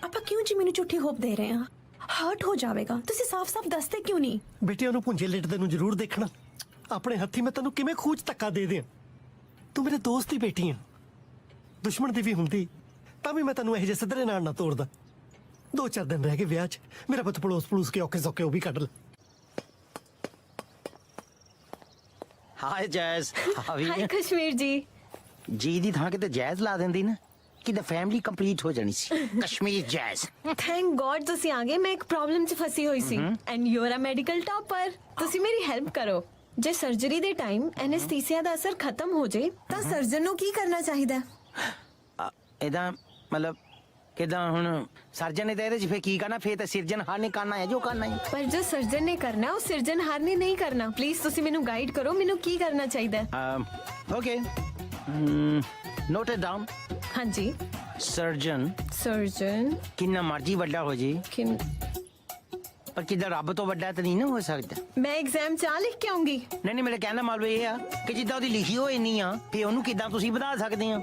ਆਪਾਂ ਕਿਉਂ ਜੀ ਮੈਨੂੰ ਝੂਠੀ ਹੋਪ ਦੇ ਰਹੇ ਆ ਹਰਟ ਹੋ ਜਾਵੇਗਾ ਤੁਸੀਂ ਸਾਫ਼-ਸਾਫ਼ ਦੱਸਦੇ ਕਿਉਂ ਨਹੀਂ बेटे ਉਹਨੂੰ ਪੁੰਜੇ ਲਿਟਦੇ ਨੂੰ ਜ਼ਰੂਰ ਦੇਖਣਾ ਆਪਣੇ ਹੱਥੀ ਮੈਂ ਤੈਨੂੰ ਕਿਵੇਂ ਖੂਚ ਧੱਕਾ ਦੇ ਦਿਆਂ ਤੂੰ ਮੇਰੇ ਦੋਸਤ ਦੀ ਬੇਟੀ ਆ ਦੁਸ਼ਮਣ ਦੀ ਵੀ ਹੁੰਦੀ ਤਾਂ ਵੀ ਮੈਂ ਤੈਨੂੰ ਇਹ ਜਿਹੇ ਸਿੱਧਰੇ ਨਾਲ ਨਾ ਤੋੜਦਾ 2-4 ਦਿਨ ਰਹਿ ਗਏ ਵਿਆਹ 'ਚ ਮੇਰਾ ਪੁੱਤ ਪਲੋਸ ਕੇ ਔਕੇ ਸੌਕੇ ਉਹ ਵੀ ਕੱਢ ਲੈ ਹਾਏ ਜੈਜ਼ ਹਾਈ ਕਸ਼ਮੀਰ ਜੀ ਜੀ ਦੀ ਥਾਂ ਕਿਤੇ ਜੈਜ਼ ਲਾ ਦਿੰਦੀ ਨਾ ਕਿਤੇ ਫੈਮਿਲੀ ਕੰਪਲੀਟ ਹੋ ਜਾਣੀ ਸੀ ਕਸ਼ਮੀਰ ਜੈਜ਼ ਥੈਂਕ ਗॉड ਤੁਸੀਂ ਆ ਗਏ ਮੈਂ ਇੱਕ ਪ੍ਰੋਬਲਮ 'ਚ ਫਸੀ ਹੋਈ ਸੀ and you are a medical topper ਤੁਸੀਂ ਮੇਰੀ ਹੈਲਪ ਕਰੋ ਜੇ ਸਰਜਰੀ ਦੇ ਟਾਈਮ ਐਨੈਸਥੀਸੀਆ ਦਾ ਅਸਰ ਖਤਮ ਹੋ ਜਾਏ ਤਾਂ ਸਰਜਨ ਨੂੰ ਕੀ ਕਰਨਾ ਚਾਹੀਦਾ ਇਹਦਾ ਮਤਲਬ ਕਿਦਾਂ ਹੁਣ ਸਰਜਨ ਨੇ ਤਾਂ ਇਹਦੇ 'ਚ ਫੇਰ ਕੀ ਕਰਨਾ ਫੇਰ ਤਾਂ ਸਿਰਜਣਹਾਰ ਨੇ ਕਰਨਾ ਹੈ ਜੋ ਕਰਨਾ ਹੈ ਪਰ ਜੋ ਸਰਜਨ ਨੇ ਕਰਨਾ ਉਹ ਸਿਰਜਣਹਾਰ ਨੇ ਨਹੀਂ ਕਰਨਾ ਪਲੀਜ਼ ਤੁਸੀਂ ਮੈਨੂੰ ਗਾਈਡ ਕਰੋ ਮੈਨੂੰ ਕੀ ਕਰਨਾ ਚਾਹੀਦਾ ਓਕੇ ਨੋਟ ਇਟ ਡਾਊਨ ਹਾਂਜੀ ਸਰਜਨ ਕਿੰਨਾ ਮਰਜੀ ਵੱਡਾ ਹੋ ਜੇ ਪਰ ਕਿਦਾਂ ਰੱਬ ਤੋਂ ਵੱਡਾ ਤਾਂ ਨਹੀਂ ਨਾ ਹੋ ਸਕਦਾ ਮੈਂ ਐਗਜ਼ਾਮ ਚ ਲਿਖ ਕੇ ਆਉਂਗੀ ਨਹੀਂ ਮੇਰੇ ਕਹਿਣ ਦਾ ਮਤਲਬ ਇਹ ਆ ਕਿ ਜਿੱਦਾਂ ਉਹਦੀ ਲਿਖੀ ਹੋਈ ਨਹੀਂ ਆ ਫੇ ਉਹਨੂੰ ਕਿਦਾਂ ਤੁਸੀਂ ਵਧਾ ਸਕਦੇ ਆ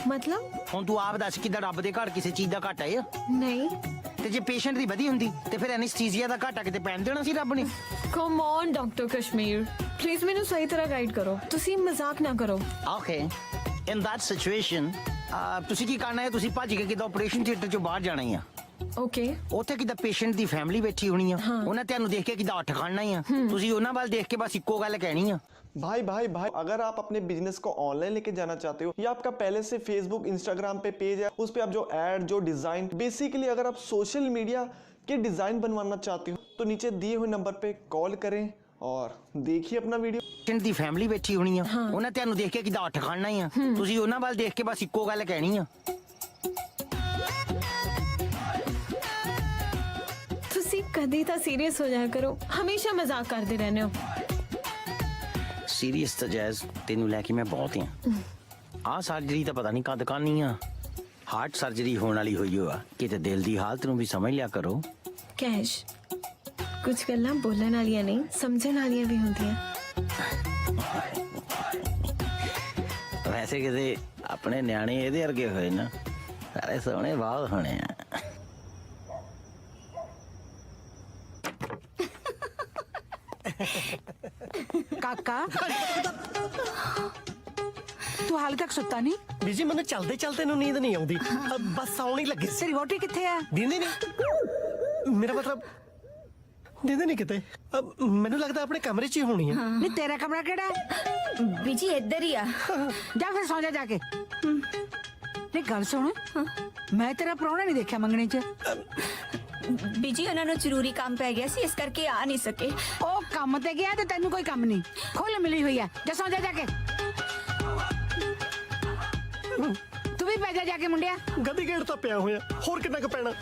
ਮਤਲਬ ਹੁਣ ਤੂੰ ਆਪ ਦੱਸ ਕਿਦਾਂ ਰੱਬ ਦੇ ਘਰ ਕਿਸੇ ਚੀਜ਼ ਦਾ ਘਾਟਾ ਹੈ ਨਹੀਂ ਤੇ ਜੇ ਪੇਸ਼ੈਂਟ ਦੀ ਵਧੀ ਹੁੰਦੀ ਤੇ ਫਿਰ ਐਨੈਸਥੀਸੀਆ ਦਾ ਘਾਟਾ ਕਿਤੇ ਪੈਣ ਦੇਣਾ ਸੀ ਰੱਬ ਨੇ come on doctor Kashmir please ਮੈਨੂੰ ਸਹੀ ਤਰ੍ਹਾਂ ਗਾਈਡ ਕਰੋ ਤੁਸੀਂ ਮਜ਼ਾਕ ਨਾ ਕਰੋ ਓਕੇ ਇਨ ਦੈਟ ਸਿਚੁਏਸ਼ਨ ਤੁਸੀਂ ਕੀ ਕਰਨਾ ਹੈ ਤੁਸੀਂ ਭੱਜ ਕੇ ਕਿਦਾਂ ਆਪਰੇਸ਼ਨ ਥੀਏਟਰ ਚੋਂ ਬਾਹਰ ਜਾਣਾ ਹੀ ਆ ਓਕੇ ਉੱਥੇ ਕਿਦਾਂ ਪੇਸ਼ੈਂਟ ਦੀ ਫੈਮਿਲੀ ਬੈਠੀ ਹੋਣੀ ਆ ਉਹਨਾਂ ਤੁਹਾਨੂੰ ਦੇਖ ਕੇ ਕਿਦਾਂ ਉੱਠ ਖੜਨਾ ਹੀ ਆ ਤੁਸੀਂ ਉਹਨਾਂ ਵੱਲ ਦੇਖ ਕੇ ਬਸ ਇੱਕੋ ਗੱਲ ਕਹਿਣੀ ਆ भाई अगर आप अपने बिजनेस को ऑनलाइन लेके जाना चाहते हो या आपका पहले से फेसबुक इंस्टाग्राम पे पेज है उस पे आप जो ऐड जो डिजाइन बेसिकली अगर आप सोशल मीडिया के डिजाइन बनवाना चाहते हो तो नीचे दिए हुए नंबर पे कॉल करें और देखिए अपना वीडियो। ਦੀ ਫੈਮਿਲੀ ਬੈਠੀ ਹੋਣੀ ਆ ਉਹਨਾਂ ਤੁਹਾਨੂੰ ਦੇਖ ਕੇ ਕਿਦਾਂ ਉੱਠ ਖੜਨਾ ਹੀ ਆ ਤੁਸੀਂ ਉਹਨਾਂ ਵੱਲ ਦੇਖ ਕੇ ਬਸ ਇੱਕੋ ਗੱਲ ਕਹਿਣੀ ਆ ਤੁਸੀਂ ਕਦੇ ਤਾਂ ਸੀਰੀਅਸ ਹੋ ਜਾਇਆ ਕਰੋ, ਹਮੇਸ਼ਾ ਮਜ਼ਾਕ ਕਰਦੇ ਰਹਿੰਦੇ ਹੋ। ਸੀਰੀਅਸ ਤਾਂ ਜੈਜ਼ ਤੈਨੂੰ ਲੈ ਕੇ ਮੈਂ ਬਹੁਤ ਆ ਆਹ ਸਰਜਰੀ ਤਾਂ ਪਤਾ ਨਹੀਂ ਕਦ ਕਰਨੀ ਆ ਹਾਰਟ ਸਰਜਰੀ ਹੋਣ ਵਾਲੀ ਹੋਈ ਆ ਕਿਤੇ ਦਿਲ ਦੀ ਹਾਲਤ ਨੂੰ ਵੀ ਸਮਝ ਲਿਆ ਕਰੋ ਕੈਸ਼, ਕੁਝ ਗੱਲਾਂ ਬੋਲਣ ਵਾਲੀਆਂ ਨਹੀਂ ਸਮਝਣ ਵਾਲੀਆਂ ਵੀ ਹੁੰਦੀਆਂ। ਵੈਸੇ ਕਿਤੇ ਆਪਣੇ ਨਿਆਣੇ ਇਹਦੇ ਵਰਗੇ ਹੋਏ ਨਾ ਸਾਰੇ ਸੋਹਣੇ ਬਹੁਤ ਹੋਣੇ ਆ ਕਾਕਾ ਤੂੰ ਹਾਲੇ ਤੱਕ ਸੁੱਤਾ ਨਹੀਂ? ਬੀਜੀ ਮੈਨੂੰ ਚਲਦੇ ਚਲਦੇ ਨੂੰ ਨੀਂਦ ਨਹੀਂ ਆਉਂਦੀ, ਬਸ ਆਉਣ ਹੀ ਲੱਗੀ ਸੀ। ਤੇਰੀ ਵੋਟੀ ਕਿੱਥੇ ਆ? ਦਿੰਦੀ ਨਹੀਂ, ਮੇਰਾ ਮਤਲਬ ਦਿੰਦੇ ਨਹੀਂ ਕਿਤੇ। ਮੈਨੂੰ ਲੱਗਦਾ ਆਪਣੇ ਕਮਰੇ 'ਚ ਹੀ ਹੋਣੀ ਹੈ। ਨਹੀਂ ਤੇਰਾ ਕਮਰਾ ਕਿਹੜਾ ਹੈ? ਬੀਜੀ ਇੱਧਰ ਹੀ ਆ। ਜਾ ਫਿਰ ਸੌਂ ਜਾ ਕੇ। ਨਹੀਂ ਗੱਲ ਸੁਣ, ਮੈਂ ਤੇਰਾ ਪ੍ਰਾਹੁਣਾ ਨਹੀਂ ਦੇਖਿਆ ਮੰਗਣੇ 'ਚ। ਬੀਜੀ ਉਹਨਾਂ ਨੂੰ ਜ਼ਰੂਰੀ ਕੰਮ ਪੈ ਗਿਆ ਸੀ, ਇਸ ਕਰਕੇ ਆ ਨਹੀਂ ਸਕੇ। ਉਹ ਕੰਮ ਤੇ ਗਿਆ ਤੇ ਤੈਨੂੰ ਕੋਈ ਕੰਮ ਨਹੀਂ, ਖੁੱਲ ਮਿਲੀ ਹੋਈ ਹੈ। ਜਾ ਸੌਂ ਜਾ ਕੇ। ਤੂੰ ਵੀ ਪੈ ਜਾ ਕੇ ਮੁੰਡਿਆ। ਗੱਦੀ ਗੇੜ ਤਾਂ ਪਿਆ ਹੋਇਆ, ਹੋਰ ਕਿੰਨਾ ਕੁ ਪੈਣਾ।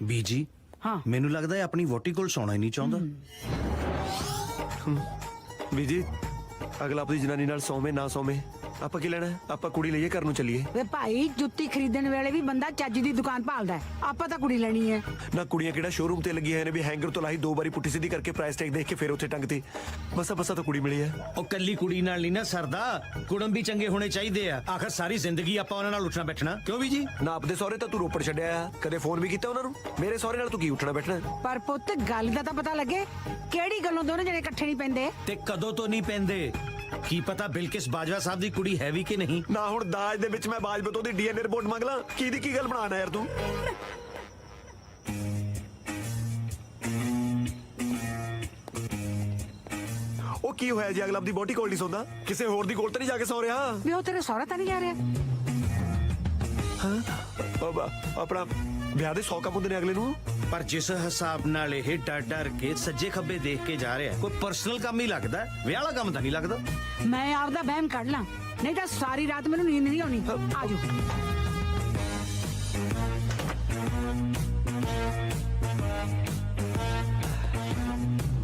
ਬੀਜੀ ਹਾਂ ਮੈਨੂੰ ਲੱਗਦਾ ਹੈ ਆਪਣੀ ਵੋਟੀ ਕੋਲ ਸੌਣਾ ਹੀ ਨਹੀਂ ਚਾਹੁੰਦਾ। ਬੀਜੀ ਅਗਲਾ ਆਪਣੀ ਜਨਾਨੀ ਨਾਲ ਸੌਵੇਂ ਨਾ ਸੌਵੇਂ ਆਪਾਂ ਕੀ ਲੈਣਾ ਆਪਾਂ ਕੁੜੀ ਲਈਏ ਘਰ ਨੂੰ ਚੱਲੀਏ ਵੇ ਭਾਈ ਜੁੱਤੀ ਖਰੀਦਣ ਵੇਲੇ ਵੀ ਬੰਦਾ ਚੱਜ ਦੀ ਦੁਕਾਨ ਭਾਲਦਾ ਹੈ। ਆਪਾਂ ਤਾਂ ਕੁੜੀ ਲੈਣੀ ਹੈ ਨਾ ਕੁੜੀਆਂ ਕਿਹੜਾ ਸ਼ੋਰੂਮ ਤੇ ਲੱਗੀਆਂ ਹੋਈਆਂ ਨੇ ਵੀ ਹੈਂਗਰ ਤੋਂ ਲਾਹੀ 2 ਵਾਰੀ ਪੁੱਠੀ ਸਿੱਧੀ ਕਰਕੇ ਪ੍ਰਾਈਸ ਟੈਗ ਦੇਖ ਕੇ ਫਿਰ ਉੱਥੇ ਟੰਗਤੀ ਬਸਾ ਤਾਂ ਕੁੜੀ ਮਿਲੀ ਹੈ। ਉਹ ਕੱਲੀ ਕੁੜੀ ਨਾਲ ਨਹੀਂ ਨਾ ਸਰਦਾ, ਕੁੜਮ ਵੀ ਚੰਗੇ ਹੋਣੇ ਚਾਹੀਦੇ ਆ। ਆਖਰ ਸਾਰੀ ਜ਼ਿੰਦਗੀ ਆਪਾਂ ਉਹਨਾਂ ਨਾਲ ਉੱਠਣਾ ਬੈਠਣਾ ਕਿਉਂ ਬੀਜੀ? ਨਾ ਆਪਦੇ ਸਹੁਰੇ ਤਾਂ ਤੂੰ ਰੋਪੜ ਛੱਡਿਆ ਆ ਕਦੇ ਫੋਨ ਵੀ ਕੀਤਾ ਉਹਨਾਂ ਨੂੰ? ਮੇਰੇ ਸਹੁਰੇ ਨਾਲ ਤੂੰ ਕੀ ਉੱਠਣਾ ਬੈਠਣਾ? ਪਰ ਪੁੱਤ ਗੱਲ ਦਾ ਤਾਂ ਪਤਾ ਲੱਗੇ ਕਿਹੜੀ ਗੱਲੋਂ ਦੋਨੇ ਜਣੇ ਇਕੱਠੇ ਨਹੀਂ ਪੈਂਦੇ। ਤੇ ਕਦੋਂ ਤੋਂ ਨਹੀਂ ਪੈਂਦੇ? ਕੀ ਪਤਾ ਬਿਲਕਿਸ ਬਾਜਵਾ ਸਾਹਿਬ ਦੀ ਕੁੜੀ ਹੈ ਵੀ ਕਿ ਨਹੀਂ। ਨਾ ਹੁਣ ਦਾਜ ਦੇ ਵਿੱਚ ਮੈਂ ਬਾਜਵਾ ਤੋਂ ਦੀ ਡੀਐਨਏ ਰਿਪੋਰਟ ਮੰਗ ਲਾਂ ਕੀ ਦੀ ਕੀ ਗੱਲ ਬਣਾਣਾ ਯਾਰ ਤੂੰ? ਉਹ ਕੀ ਹੋਇਆ ਜੀ ਅਗਲਾ ਆਪਦੀ ਬੋਟੀ ਕੋਲ ਨਹੀਂ ਸੌਂਦਾ ਕਿਸੇ ਹੋਰ ਦੀ ਕੋਲ ਤਾਂ ਨਹੀਂ ਜਾ ਕੇ ਸੌ ਰਿਹਾ? ਵੀ ਉਹ ਤੇਰੇ ਸਹੁਰਾ ਤਾਂ ਨਹੀਂ ਜਾ ਰਿਹਾ? ਬਾਬਾ ਆਪਣਾ ਵਿਆਹ ਦੇ 100 ਕੰਮ ਹੁੰਦੇ ਨੇ ਅਗਲੇ ਨੂੰ। ਪਰ ਜਿਸ ਹਿਸਾਬ ਨਾਲ ਇਹ ਡਰ ਕੇ ਸੱਜੇ ਖੱਬੇ ਦੇਖ ਕੇ ਜਾ ਰਿਹਾ, ਕੋਈ ਪਰਸਨਲ ਕੰਮ ਹੀ ਲੱਗਦਾ, ਵਿਆਹ ਵਾਲਾ ਕੰਮ ਤਾਂ ਨਹੀਂ ਲੱਗਦਾ। ਮੈਂ ਆਪਦਾ ਵਹਿਮ ਕੱਢ ਲਾਂ, ਨਹੀਂ ਤਾਂ ਸਾਰੀ ਰਾਤ ਮੈਨੂੰ ਨੀਂਦ ਨਹੀਂ ਆਉਣੀ। ਆਜੋ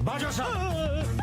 ਬਾਜਵਾ ਸਾਹਿਬ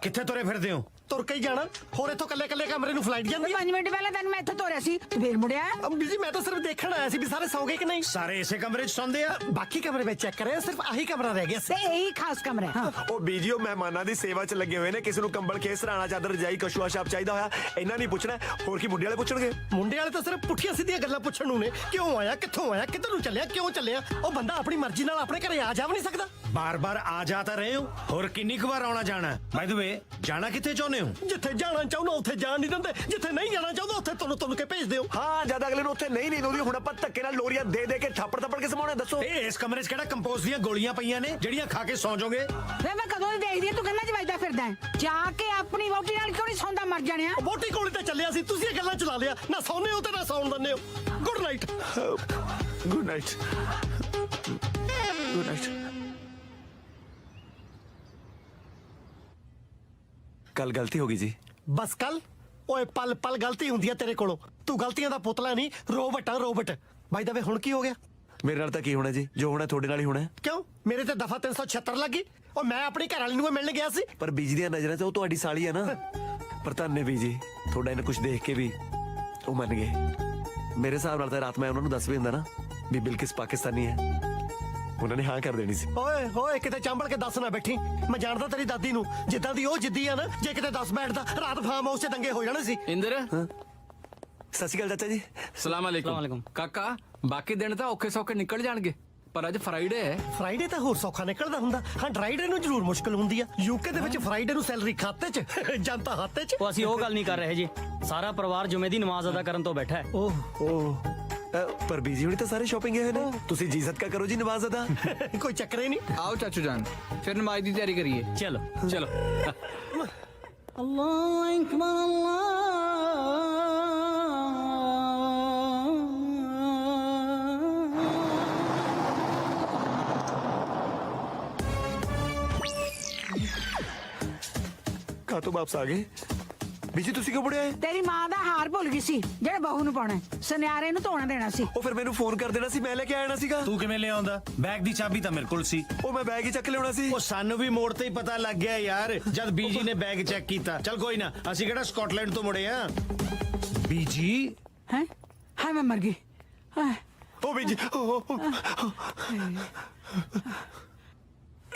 ਕਿੱਥੇ ਤੁਰੇ ਫਿਰਦੇ ਹੋ? ਤੁਰ ਕੇ ਹੀ ਜਾਣਾ, ਹੋਰ ਇੱਥੋਂ ਕੱਲੇ ਕੱਲੇ ਕਮਰੇ ਨੂੰ ਫਲਾਈਟ ਜਾਂਦੀ। 5 ਮਿੰਟ ਪਹਿਲਾਂ ਤੈਨੂੰ ਮੈਂ ਇੱਥੇ ਤੋਰਿਆ ਸੀ, ਤੂੰ ਫੇਰ ਮੁੜਿਆ। ਬੀਜੀ ਮੈਂ ਤਾਂ ਸਿਰਫ ਦੇਖਣ ਆਇਆ ਸੀ ਵੀ ਸਾਰੇ ਸੌਂ ਗਏ ਕਿ ਨਹੀਂ। ਸਾਰੇ ਇਸੇ ਕਮਰੇ 'ਚ ਸੌਂਦੇ ਆ, ਬਾਕੀ ਕਮਰੇ ਵਿੱਚ ਚੈੱਕ ਕਰਿਆ, ਸਿਰਫ ਆਹੀ ਕਮਰਾ ਰਹਿ ਗਿਆ ਸੀ। ਤੇ ਇਹੀ ਖਾਸ ਕਮਰਾ ਹੈ। ਹਾਂ ਉਹ ਬੀਜੀ ਉਹ ਮਹਿਮਾਨਾਂ ਦੀ ਸੇਵਾ 'ਚ ਲੱਗੇ ਹੋਏ ਨੇ ਕਿਸੇ ਨੂੰ ਕੰਬਲ ਖੇਸ ਸਰਾਣਾ ਚਾਦਰ ਰਜਾਈ ਕਸ਼ੂਆ ਛਾਪ ਚਾਹੀਦਾ ਹੋਇਆ ਇਹਨਾਂ ਨਹੀਂ ਪੁੱਛਣਾ ਹੋਰ ਕੀ ਮੁੰਡੇ ਵਾਲੇ ਪੁੱਛਣਗੇ? ਮੁੰਡੇ ਵਾਲੇ ਤਾਂ ਸਿਰਫ ਪੁੱਠੀਆਂ ਸਿੱਧੀਆਂ ਗੱਲਾਂ ਪੁੱਛਣ ਨੂੰ ਨੇ, ਕਿਉਂ ਆਇਆ, ਕਿੱਥੋਂ ਆਇਆ, ਕਿੱਧਰ ਨੂੰ ਚੱਲਿਆ, ਕਿਉਂ ਚੱਲਿਆ। ਉਹ ਬੰਦਾ ਆਪਣੀ ਮਰਜ਼ੀ ਨਾਲ ਆਪਣੇ ਘਰੇ ਆ ਜਾ ਵੀ ਨਹੀਂ ਸਕਦਾ। ਬਾਰ-ਬਾਰ ਆ ਜਾ ਤਾਂ ਰਹੇ ਹੋ, ਹੋਰ ਕਿੰਨੀ ਕੁ ਵਾਰ ਆਉਣਾ ਜਾਣਾ? ਬਾਈ ਦ ਵੇ ਜਾਣਾ ਕਿੱਥੇ ਚਾਹੁੰਦੇ ਹੋ? ਜਿੱਥੇ ਜਾਣਾ ਚਾਹੁੰਦਾ ਉੱਥੇ ਜਾਣ ਨਹੀਂ ਦਿੰਦੇ, ਜਿੱਥੇ ਨਹੀਂ ਜਾਣਾ ਚਾਹੁੰਦਾ ਉੱਥੇ ਤੁਹਾਨੂੰ ਕੇ ਭੇਜ ਦਿਓ। ਹਾਂ ਜਦ ਅਗਲੇ ਨੂੰ ਉੱਥੇ ਨਹੀਂ ਆਉਂਦੀ ਹੁਣ ਆਪਾਂ ਧੱਕੇ ਨਾਲ ਲੋਰੀਆਂ ਦੇ ਕੇ ਥੱਪੜ ਕੇ ਸਮਾਉਣਾ ਦੱਸੋ। ਇਹ ਇਸ ਕਮਰੇ 'ਚ ਕਿਹੜਾ ਕੰਪੋਜ਼ ਦੀਆਂ ਗੋਲੀਆਂ ਪਈਆਂ ਨੇ ਜਿਹੜੀਆਂ ਖਾ ਕੇ ਸੌਂ ਜਾਓਗੇ? ਵੇ ਮੈਂ ਕਦੋਂ ਦੀ ਦੇਖਦੀ ਤੂੰ ਗੱਲਾਂ 'ਚ ਵੱਜਦਾ ਫਿਰਦਾ ਹੈ। ਜਾ ਕੇ ਆਪਣੀ ਵੋਟੀ ਨਾਲ ਕਿਉਂ ਨਹੀਂ ਸੌਂਦਾ ਮਰ ਜਾਣਿਆ। ਵੋਟੀ ਕੋਲ ਤਾਂ ਚੱਲਿਆ ਸੀ, ਤੁਸੀਂ ਇਹ ਗੱਲਾਂ ਚਲਾ ਲਿਆ, ਨਾ ਸੌਂਦੇ ਹੋ ਤੇ ਨਾ ਸੌਣ ਦਿੰਦੇ ਹੋ। Good night. Good night good night. ਕੱਲ ਗਲਤੀ ਹੋ ਗਈ ਜੀ। ਬਸ ਕੱਲ? ਓਏ ਪਲ ਪਲ ਗਲਤੀ ਹੁੰਦੀ ਆ ਤੇਰੇ ਕੋਲੋਂ, ਤੂੰ ਗਲਤੀਆਂ ਦਾ ਪੁਤਲਾ ਨਹੀਂ ਰੋਬਟ ਆ ਰੋਬਟ। ਬਾਈ ਦਾ ਵੇ ਹੁਣ ਕੀ ਹੋ ਗਿਆ? ਮੇਰੇ ਨਾਲ ਤਾਂ ਕੀ ਹੋਣਾ ਜੀ, ਜੋ ਹੋਣਾ ਤੁਹਾਡੇ ਨਾਲ ਹੀ ਹੋਣਾ। ਕਿਉਂ ਮੇਰੇ ਤੇ ਦਫਾ 376 ਲੱਗੀ? ਉਹ ਮੈਂ ਆਪਣੀ ਘਰ ਵਾਲੀ ਨੂੰ ਮਿਲਣ ਗਿਆ ਸੀ। ਪਰ ਬੀਜੀ ਦੀਆਂ ਨਜ਼ਰਾਂ 'ਚ ਉਹ ਤੁਹਾਡੀ ਸਾਲੀ ਹੈ ਨਾ। ਪਰ ਧੰਨੇ ਬੀਜੀ ਤੁਹਾਡਾ ਇਹਨੂੰ ਕੁਝ ਦੇਖ ਕੇ ਵੀ ਉਹ ਮੰਨ ਗਏ। ਮੇਰੇ ਹਿਸਾਬ ਨਾਲ ਤਾਂ ਰਾਤ ਮੈਂ ਉਹਨਾਂ ਨੂੰ ਦੱਸ ਵੀ ਹੁੰਦਾ ਨਾ ਵੀ ਬਿਲਕਿਸ ਪਾਕਿਸਤਾਨੀ ਹੈ, ਉਹਨਾਂ ਨੇ ਹਾਂ ਕਰ ਦੇਣੀ ਸੀ। ਓਏ ਹੋਏ ਕਿਤੇ ਚੰਬਲ ਕੇ ਦੱਸ ਨਾ ਬੈਠੀ, ਮੈਂ ਜਾਣਦਾ ਤੇਰੀ ਦਾਦੀ ਨੂੰ, ਜਿੱਦਾਂ ਦੀ ਉਹ ਜਿੱਦੀ ਆ ਨਾ, ਜੇ ਕਿਤੇ 10 ਬੈਠਦਾ ਰਾਤ ਫਾਰਮ ਹਾਊਸ 'ਚ ਦੰਗੇ ਹੋ ਜਾਣੇ ਸੀ। ਇੰਦਰ ਸਤਿ ਸ਼੍ਰੀ ਅਕਾਲ ਚਾਚਾ ਜੀ। ਸਲਾਮ ਅਲੈਕੁਮ ਕਾਕਾ। ਬਾਕੀ ਦਿਨ ਤਾਂ ਔਖੇ ਸੌਖੇ ਨਿਕਲ ਜਾਣਗੇ, ਪਰ ਅੱਜ ਫਰਾਈਡੇ ਹੈ। ਫਰਾਈਡੇ ਤਾਂ ਹੋਰ ਸੌਖਾ ਨਿਕਲਦਾ ਹੁੰਦਾ, ਹਾਂ ਡਰਾਈਡੇ ਨੂੰ ਜ਼ਰੂਰ ਮੁਸ਼ਕਲ ਹੁੰਦੀ ਆ। ਯੂਕੇ ਦੇ ਵਿੱਚ ਫਰਾਈਡੇ ਨੂੰ ਸੈਲਰੀ ਖਾਤੇ 'ਚ ਜਨਤਾ ਖਾਤੇ 'ਚ। ਉਹ ਅਸੀਂ ਉਹ ਗੱਲ ਨਹੀਂ ਕਰ ਰਹੇ ਜੀ, ਸਾਰਾ ਪਰਿਵਾਰ ਜੁਮੇ ਦੀ ਨਮਾਜ਼ ਅਦਾ ਕਰਨ ਤੋਂ ਬੈਠਾ ਹੈ। ਓਹ ਪਰ ਬੀਜੀ ਹੁਣੀ ਤਾਂ ਸਾਰੇ ਸ਼ਾਪਿੰਗ ਗਏ ਹੋਏ ਨੇ, ਤੁਸੀਂ ਜੀ ਸਦਕਾ ਕਰੋ ਜੀ ਨਵਾਜ਼ ਅਦਾ। ਕੋਈ ਚੱਕਰ ਹੀ ਨਹੀਂ। ਆਓ ਚਾਚੂ ਜਾਨ ਫਿਰ ਨਮਾਜ਼ ਦੀ ਤਿਆਰੀ ਕਰੀਏ। ਚਲੋ ਚਲੋ। ਅੱਲਾਹੁ ਅਕਬਰ ਵਿਆਹ ਤੋਂ ਵਾਪਸ ਆ ਗਏ ਬੀਜੀ ਤੁਸੀਂ ਕਿਉਂ ਮੁੜਿਆ ਤੇਰੀ ਮਾਂ ਦਾ ਹਾਰ ਭੁੱਲ ਗਈ ਸੀ ਜਿਹੜੇ ਬਹੂ ਨੂੰ ਪਾਉਣਾ ਸੁਨਿਆਰੇ ਨੂੰ ਧੋਣਾ ਦੇਣਾ ਸੀ। ਉਹ ਫਿਰ ਮੈਨੂੰ ਫੋਨ ਕਰ ਦੇਣਾ ਸੀ, ਮੈਂ ਲੈ ਕੇ ਆਣਾ ਸੀਗਾ। ਤੂੰ ਕਿਵੇਂ ਲੈ ਆਉਂਦਾ? ਬੈਗ ਦੀ ਚਾਬੀ ਤਾਂ ਮੇਰੇ ਕੋਲ ਸੀ। ਉਹ ਮੈਂ ਬੈਗ ਹੀ ਚੱਕ ਲਿਆਉਣਾ ਸੀ। ਉਹ ਸਾਨੂੰ ਵੀ ਮੋੜ ਤੇ ਹੀ ਪਤਾ ਲੱਗ ਗਿਆ ਯਾਰ, ਜਦ ਬੀਜੀ ਨੇ ਬੈਗ ਚੈੱਕ ਕੀਤਾ। ਚਲ ਕੋਈ ਨਾ, ਅਸੀਂ ਕਿਹੜਾ ਸਕਾਟਲੈਂਡ ਤੋਂ ਮੁੜੇ ਆ। ਬੀਜੀ ਹੈ ਹਾਏ ਮੈਂ ਮਰ ਗਈ। ਹਾਏ। ਉਹ ਬੀਜੀ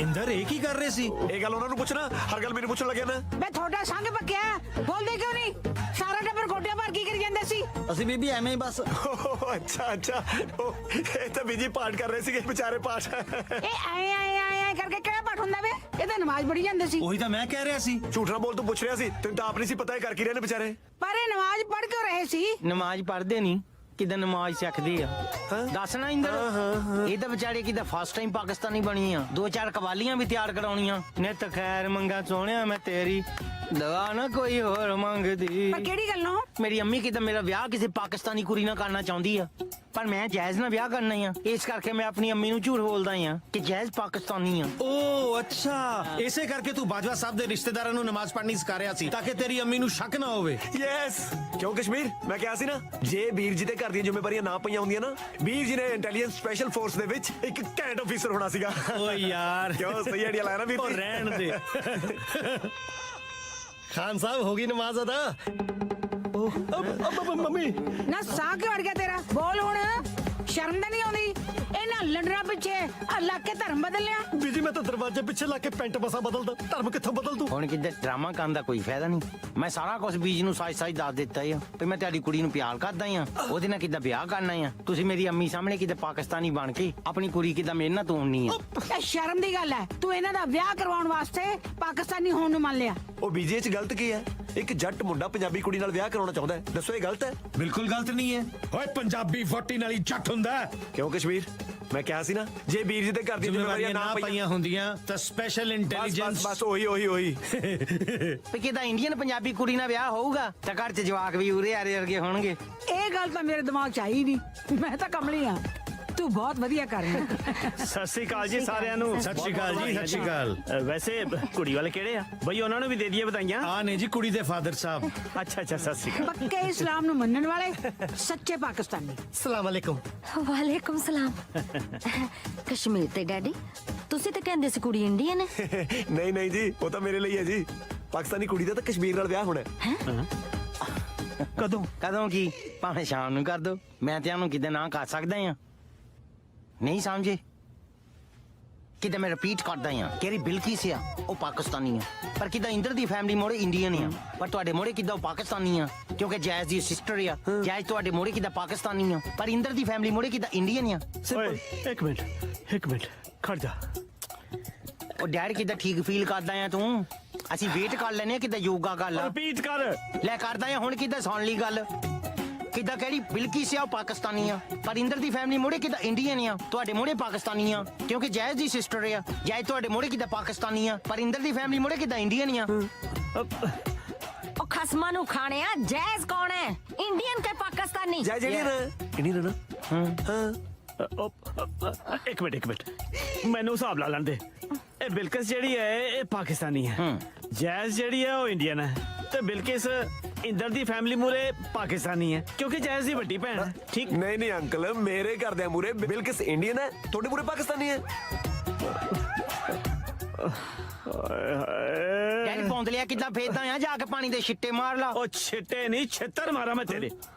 ਇੰਦਰ ਇਹ ਕੀ ਕਰ ਰਹੇ ਸੀ? ਇਹ ਗੱਲ ਉਹਨਾਂ ਨੂੰ ਪੁੱਛਣਾ, ਹਰ ਗੱਲ ਮੈਨੂੰ ਪੁੱਛਣ ਲੱਗਿਆ ਨਾ। ਮੈਂ ਤੁਹਾਡਾ ਸੰਗ ਪੱਕਿਆ ਬੋਲਦੇ ਕਿਉਂ ਨਹੀਂ? ਸਾਰਾ ਟੱਬਰ ਗੋਡਿਆਂ ਭਰ ਕੀ ਕਰੀ ਜਾਂਦੇ ਸੀ? ਅਸੀਂ ਬੀਬੀ ਐਵੇਂ ਹੀ ਬਸ ਅੱਛਾ ਅੱਛਾ, ਇਹ ਤਾਂ ਬੀਜੀ ਪਾਠ ਕਰ ਰਹੇ ਸੀਗੇ ਵਿਚਾਰੇ ਪਾਠ। ਇਹ ਆਏ ਕਰਕੇ ਕਿਹੜਾ ਪਾਠ ਹੁੰਦਾ ਵੇ? ਇਹ ਤਾਂ ਨਮਾਜ਼ ਪੜ੍ਹੀ ਜਾਂਦੇ ਸੀ। ਉਹੀ ਤਾਂ ਮੈਂ ਕਹਿ ਰਿਹਾ ਸੀ। ਝੂਠ ਨਾ ਬੋਲ, ਤੂੰ ਪੁੱਛ ਰਿਹਾ ਸੀ, ਤੈਨੂੰ ਤਾਂ ਆਪ ਨਹੀਂ ਸੀ ਪਤਾ ਇਹ ਕਰ ਕੀ ਰਹੇ ਨੇ ਵਿਚਾਰੇ। ਪਰ ਇਹ ਨਮਾਜ਼ ਪੜ੍ਹ ਕਿਉਂ ਰਹੇ ਸੀ? ਨਮਾਜ਼ ਪੜ੍ਹਦੇ ਨਹੀਂ, ਕਿਦਾਂ ਨਮਾਜ਼ ਸਿੱਖਦੇ ਆ ਦੱਸਣਾ ਇੰਦਰ। ਇਹ ਤਾਂ ਵਿਚਾਰੇ ਕਿਦਾਂ ਫਸਟ ਟਾਈਮ ਪਾਕਿਸਤਾਨੀ ਬਣੀ ਆ, 2-4 ਕਵਾਲੀਆਂ ਵੀ ਤਿਆਰ ਕਰਾਉਣੀਆਂ ਨੇ। ਤਾਂ ਖੈਰ ਮੰਗਾ ਸੋਹਣਿਆ ਮੈਂ ਤੇਰੀ ਦਵਾ ਨਾ ਕੋਈ ਹੋਰ ਮੰਗਦੀ। ਪਰ ਕਿਹੜੀ ਗੱਲੋਂ? ਮੇਰੀ ਅੰਮੀ ਕਿਦਾਂ ਮੇਰਾ ਵਿਆਹ ਕਿਸੇ ਪਾਕਿਸਤਾਨੀ ਕੁੜੀ ਨਾਲ ਕਰਨਾ ਚਾਹੁੰਦੀ ਆ, ਪਰ ਮੈਂ ਜੈਜ਼ ਨਾਲ ਵਿਆਹ ਕਰਨਾ ਆ। ਇਸ ਕਰਕੇ ਮੈਂ ਆਪਣੀ ਅੰਮੀ ਨੂੰ ਝੂਠ ਬੋਲਦਾ ਆ ਕਿ ਜੈਜ਼ ਪਾਕਿਸਤਾਨੀ ਆ। ਓ ਅੱਛਾ, ਇਸੇ ਕਰਕੇ ਤੂੰ ਬਾਜਵਾ ਸਾਹਿਬ ਦੇ ਰਿਸ਼ਤੇਦਾਰਾਂ ਨੂੰ ਨਮਾਜ਼ ਪੜ੍ਹਨੀ ਸਿਖਾ ਰਿਹਾ ਸੀ ਤਾਂ ਕਿ ਤੇਰੀ ਅੰਮੀ ਨੂੰ ਸ਼ੱਕ ਨਾ ਹੋਵੇ। ਯੈਸ, ਕਿਉਂ ਕਸ਼ਮੀਰ ਮੈਂ ਕਿਹਾ ਸੀ ਨਾ, ਜੇ ਵੀਰ ਜੀ ਦੇ ਘਰ ਦੀਆਂ ਜ਼ਿੰਮੇਵਾਰੀਆਂ ਨਾ ਪਈਆਂ ਹੁੰਦੀਆਂ ਨਾ, ਵੀਰ ਜੀ ਨੇ ਇੰਟੈਲੀਜੈਂਸ ਸਪੈਸ਼ਲ ਫੋਰਸ ਦੇ ਵਿੱਚ ਇੱਕ ਕੈਂਟ ਆਫੀਸਰ ਹੋਣਾ ਸੀਗਾ। ਓ ਯਾਰ ਕਿਉਂ ਸਹੀ ਆਈਡੀਆ ਲਾਇਆ ਨਾ ਵੀਰ ਉਹ ਜੀ? ਰਹਿਣ ਦੇ। खान साहब होगी नमाज अदा। अब मम्मी ਨਾ ਸਾਹ ਕਿਉਂ ਅੜ ਗਿਆ ਤੇਰਾ? ਬੋਲ ਹੁਣ, ਸ਼ਰਮ ਤਾਂ ਨਹੀਂ ਆਉਂਦੀ? ਇਹਨਾਂ ਲੰਡਰਾਂ ਪਿੱਛੇ ਅੱਲਾ ਕੇ ਧਰਮ ਬਦਲ ਲਿਆ। बीजी मैं तो दरवाजे पीछे लाके पेंट बसा बदल दा, धर्म कित्थों बदल दूं? ਹੁਣ ਕਿੱਦਾਂ ਡਰਾਮਾ ਕਰਨ ਦਾ ਕੋਈ ਫਾਇਦਾ ਨਹੀਂ। ਮੈਂ ਸਾਰਾ ਕੁਝ ਬੀਜ ਨੂੰ ਸੱਚ ਦੱਸ ਦਿੱਤਾ ਆ ਤੇ ਮੈਂ ਤੁਹਾਡੀ ਕੁੜੀ ਨੂੰ ਪਿਆਰ ਕਰਦਾ ਆ, ਉਹਦੇ ਨਾਲ ਕਿੱਦਾਂ ਵਿਆਹ ਕਰਨਾ ਆ। ਤੁਸੀਂ ਮੇਰੀ ਅੰਮੀ ਸਾਹਮਣੇ ਕਿੱਦਾਂ ਪਾਕਿਸਤਾਨੀ ਬਣ ਕੇ ਆਪਣੀ ਕੁੜੀ ਕਿੱਦਾਂ ਮੇਰੇ ਨਾਲ ਤੋੜਨੀ ਆ। ਇਹ ਸ਼ਰਮ ਦੀ ਗੱਲ ਹੈ, ਤੂੰ ਇਹਨਾਂ ਦਾ ਵਿਆਹ ਕਰਵਾਉਣ ਵਾਸਤੇ ਪਾਕਿਸਤਾਨੀ ਹੋਣ ਨੂੰ ਮੰਨ ਲਿਆ। ਉਹ ਬੀਜੇ ਚ ਗਲਤ ਕੀ ਹੈ? ਇੱਕ ਜੱਟ ਮੁੰਡਾ ਪੰਜਾਬੀ ਕੁੜੀ ਨਾਲ ਵਿਆਹ ਕਰਾਉਣਾ ਚਾਹੁੰਦਾ ਹੈ, ਦੱਸੋ ਇਹ ਗਲਤ ਹੈ? ਬਿਲਕੁਲ ਗਲਤ ਨਹੀਂ ਹੈ। ਓਏ ਪੰਜਾਬੀ ਵੋਟੀ ਨਾਲ ਹੀ ਜੱਟ ਹੁੰਦਾ ਹੈ। ਕਿਉਂ ਕਸ਼ਮੀਰ ਮੈਂ ਕਿਹਾ ਸੀ ਨਾ, ਜੇ ਵੀਰ ਜੀ ਦੇ ਘਰ ਦੀਆਂ ਜ਼ਿੰਮੇਵਾਰੀਆਂ ਜ਼ਿੰਮੇਵਾਰੀਆਂ ਨਾ ਪਈਆਂ ਹੁੰਦੀਆਂ ਤਾਂ ਸਪੈਸ਼ਲ ਇੰਟੈਲੀਜੈਂਸ। ਬਸ ਉਹੀ ਵੀ ਕਿੱਦਾਂ ਇੰਡੀਅਨ ਪੰਜਾਬੀ ਕੁੜੀ ਨਾਲ ਵਿਆਹ ਹੋਊਗਾ ਤਾਂ ਘਰ 'ਚ ਜਵਾਕ ਵੀ ਉਰੇ ਆਰੇ ਵਰਗੇ ਹੋਣਗੇ। ਇਹ ਗੱਲ ਤਾਂ ਮੇਰੇ ਦਿਮਾਗ 'ਚ ਆਈ ਨਹੀਂ। ਮੈਂ ਤਾਂ ਕਮਲੀ ਆ, ਤੂੰ ਬਹੁਤ ਵਧੀਆ ਕਰ ਰਿਹਾ। ਸਤਿ ਸ੍ਰੀ ਅਕਾਲ ਜੀ ਸਾਰਿਆਂ ਨੂੰ। ਸਤਿ ਸ਼੍ਰੀ ਅਕਾਲ ਜੀ, ਸਤਿ ਸ਼੍ਰੀ ਅਕਾਲ। ਵੈਸੇ ਕੁੜੀ ਵਾਲੇ ਕਿਹੜੇ ਆ ਬਈ? ਉਹਨਾਂ ਨੂੰ ਵੀ ਦੇ ਦਈਏ ਵਧਾਈਆਂ। ਆ ਨੇ ਜੀ ਕੁੜੀ ਦੇ ਫਾਦਰ ਸਾਹਿਬ। ਅੱਛਾ ਸਤਿ ਸ੍ਰੀ ਅਕਾਲ। ਪੱਕੇ ਇਸਲਾਮ ਨੂੰ ਮੰਨਣ ਵਾਲੇ ਸੱਚੇ ਪਾਕਿਸਤਾਨੀ। सलाम अलैकुम। ਵਾਲੇਕੁਮ ਸਲਾਮ। ਕਸ਼ਮੀਰ ਤੇ ਡੈਡੀ, ਤੁਸੀਂ ਤਾਂ ਕਹਿੰਦੇ ਸੀ ਕੁੜੀ ਇੰਡੀਅਨ ਹੈ। ਨਹੀਂ ਜੀ, ਉਹ ਤਾਂ ਮੇਰੇ ਲਈ ਹੈ ਜੀ। ਪਾਕਿਸਤਾਨੀ ਕੁੜੀ ਦਾ ਤਾਂ ਕਸ਼ਮੀਰ ਨਾਲ ਵਿਆਹ ਹੋਣਾ ਹੈ। ਕਦੋਂ ਕੀ? ਭਾਵੇਂ ਸ਼ਾਮ ਨੂੰ ਕਰ ਦੋ, ਮੈਂ ਤੇ ਉਹਨੂੰ ਕਿਤੇ ਨਾ ਕਰ ਸਕਦਾ ਆ। ਨਹੀਂ ਸਮਝੇ? ਕਿਤੇ ਮੈਂ ਰਿਪੀਟ ਕਰਦਾ ਆ, ਕਿਹੜੀ ਬਿਲਕਿਸ ਆ ਉਹ ਪਾਕਿਸਤਾਨੀ ਆ, ਪਰ ਕਿਦਾਂ ਇੰਦਰ ਦੀ ਫੈਮਿਲੀ ਮੋੜੇ ਇੰਡੀਅਨ ਆ, ਪਰ ਤੁਹਾਡੇ ਮੋੜੇ ਕਿਦਾਂ ਉਹ ਪਾਕਿਸਤਾਨੀ ਆ ਕਿਉਂਕਿ ਜੈਜ਼ ਦੀ ਸਿਸਟਰ ਆ। ਜੈਜ਼ ਤੁਹਾਡੇ ਮੋੜੇ ਕਿਦਾਂ ਪਾਕਿਸਤਾਨੀ ਆ, ਪਰ ਇੰਦਰ ਦੀ ਫੈਮਿਲੀ ਮੋੜੇ ਕਿਦਾਂ ਇੰਡੀਅਨ ਆ। ਓਏ ਇੱਕ ਮਿੰਟ ਖੜ ਜਾ। ਉਹ ਡੈਡ ਕਿਦਾਂ ਠੀਕ ਫੀਲ ਕਰਦਾ ਆ ਤੂੰ? ਅਸੀਂ ਵੇਟ ਕਰ ਲੈਨੇ ਆ, ਕਿਦਾਂ ਯੋਗਾ ਕਰ ਲਾ। ਰਿਪੀਟ ਕਰ। ਲੈ ਕਰਦਾ ਆ ਹੁਣ, ਕਿਦਾਂ ਸੁਣ ਲਈ ਗੱਲ। ਕਿਦਾਂ ਕਿਹੜੀ ਬਿਲਕਿਸ ਆ ਉਹ ਪਾਕਿਸਤਾਨੀ ਆ, ਪਰ ਇੰਦਰ ਦੀ ਫੈਮਿਲੀ ਮੋੜੇ ਕਿਦਾਂ ਇੰਡੀਅਨ ਆ, ਤੁਹਾਡੇ ਮੋੜੇ ਪਾਕਿਸਤਾਨੀ ਆ ਕਿਉਂਕਿ ਜੈਜ਼ ਦੀ ਸਿਸਟਰ ਆ। ਜੈਜ਼ ਤੁਹਾਡੇ ਮੋੜੇ ਕਿਦਾਂ ਪਾਕਿਸਤਾਨੀ ਆ, ਪਰ ਇੰਦਰ ਦੀ ਫੈਮਿਲੀ ਮੋੜੇ ਕਿਦਾਂ ਇੰਡੀਅਨ ਆ। ਉਹ ਖਸਮਾਂ ਨੂੰ ਖਾਣਿਆ, ਜੈਜ਼ ਕੌਣ ਹੈ? ਇੰਡੀਅਨ ਕੇ ਪਾਕਿਸਤਾਨੀ? ਜੈ ਇੰਡੀਅਨ ਨਾ। ਹਾਂ ਇੱਕ ਮਿੰਟ ਮੈਨੂੰ ਹਿਸਾਬ ਲਾ ਲੈਣ ਦੇ। ਇਹ ਬਿਲਕਿਸ ਜਿਹੜੀ ਹੈ ਇਹ ਪਾਕਿਸਤਾਨੀ ਹੈ, ਜੈਜ਼ ਜਿਹੜੀ ਹੈ ਉਹ ਇੰਡੀਅਨ ਹੈ, ਤੇ ਬਿਲਕਿਸ ਇੰਦਰ ਦੀ ਫੈਮਿਲੀ ਮੂਰੇ ਪਾਕਿਸਤਾਨੀ ਹੈ ਕਿਉਂਕਿ ਜੈਜ਼ ਦੀ ਵੱਡੀ ਭੈਣ ਹੈ। ਠੀਕ? ਨਹੀਂ ਅੰਕਲ, ਮੇਰੇ ਘਰਦਿਆਂ ਮੂਰੇ ਬਿਲਕਿਸ ਇੰਡੀਅਨ ਹੈ, ਤੁਹਾਡੇ ਮੂਰੇ ਪਾਕਿਸਤਾਨੀ ਹੈ। ਡੈਡੀ ਪੌਂਦਲਿਆ ਕਿਦਾਂ ਫੇਰਦਾ ਆ, ਜਾ ਕੇ ਪਾਣੀ ਦੇ ਛਿੱਟੇ ਮਾਰ ਲਾ। ਉਹ ਛਿੱਟੇ ਨਹੀਂ ਛਿੱਤਰ ਮਾਰਾ ਮੈਂ ਤੇਰੇ।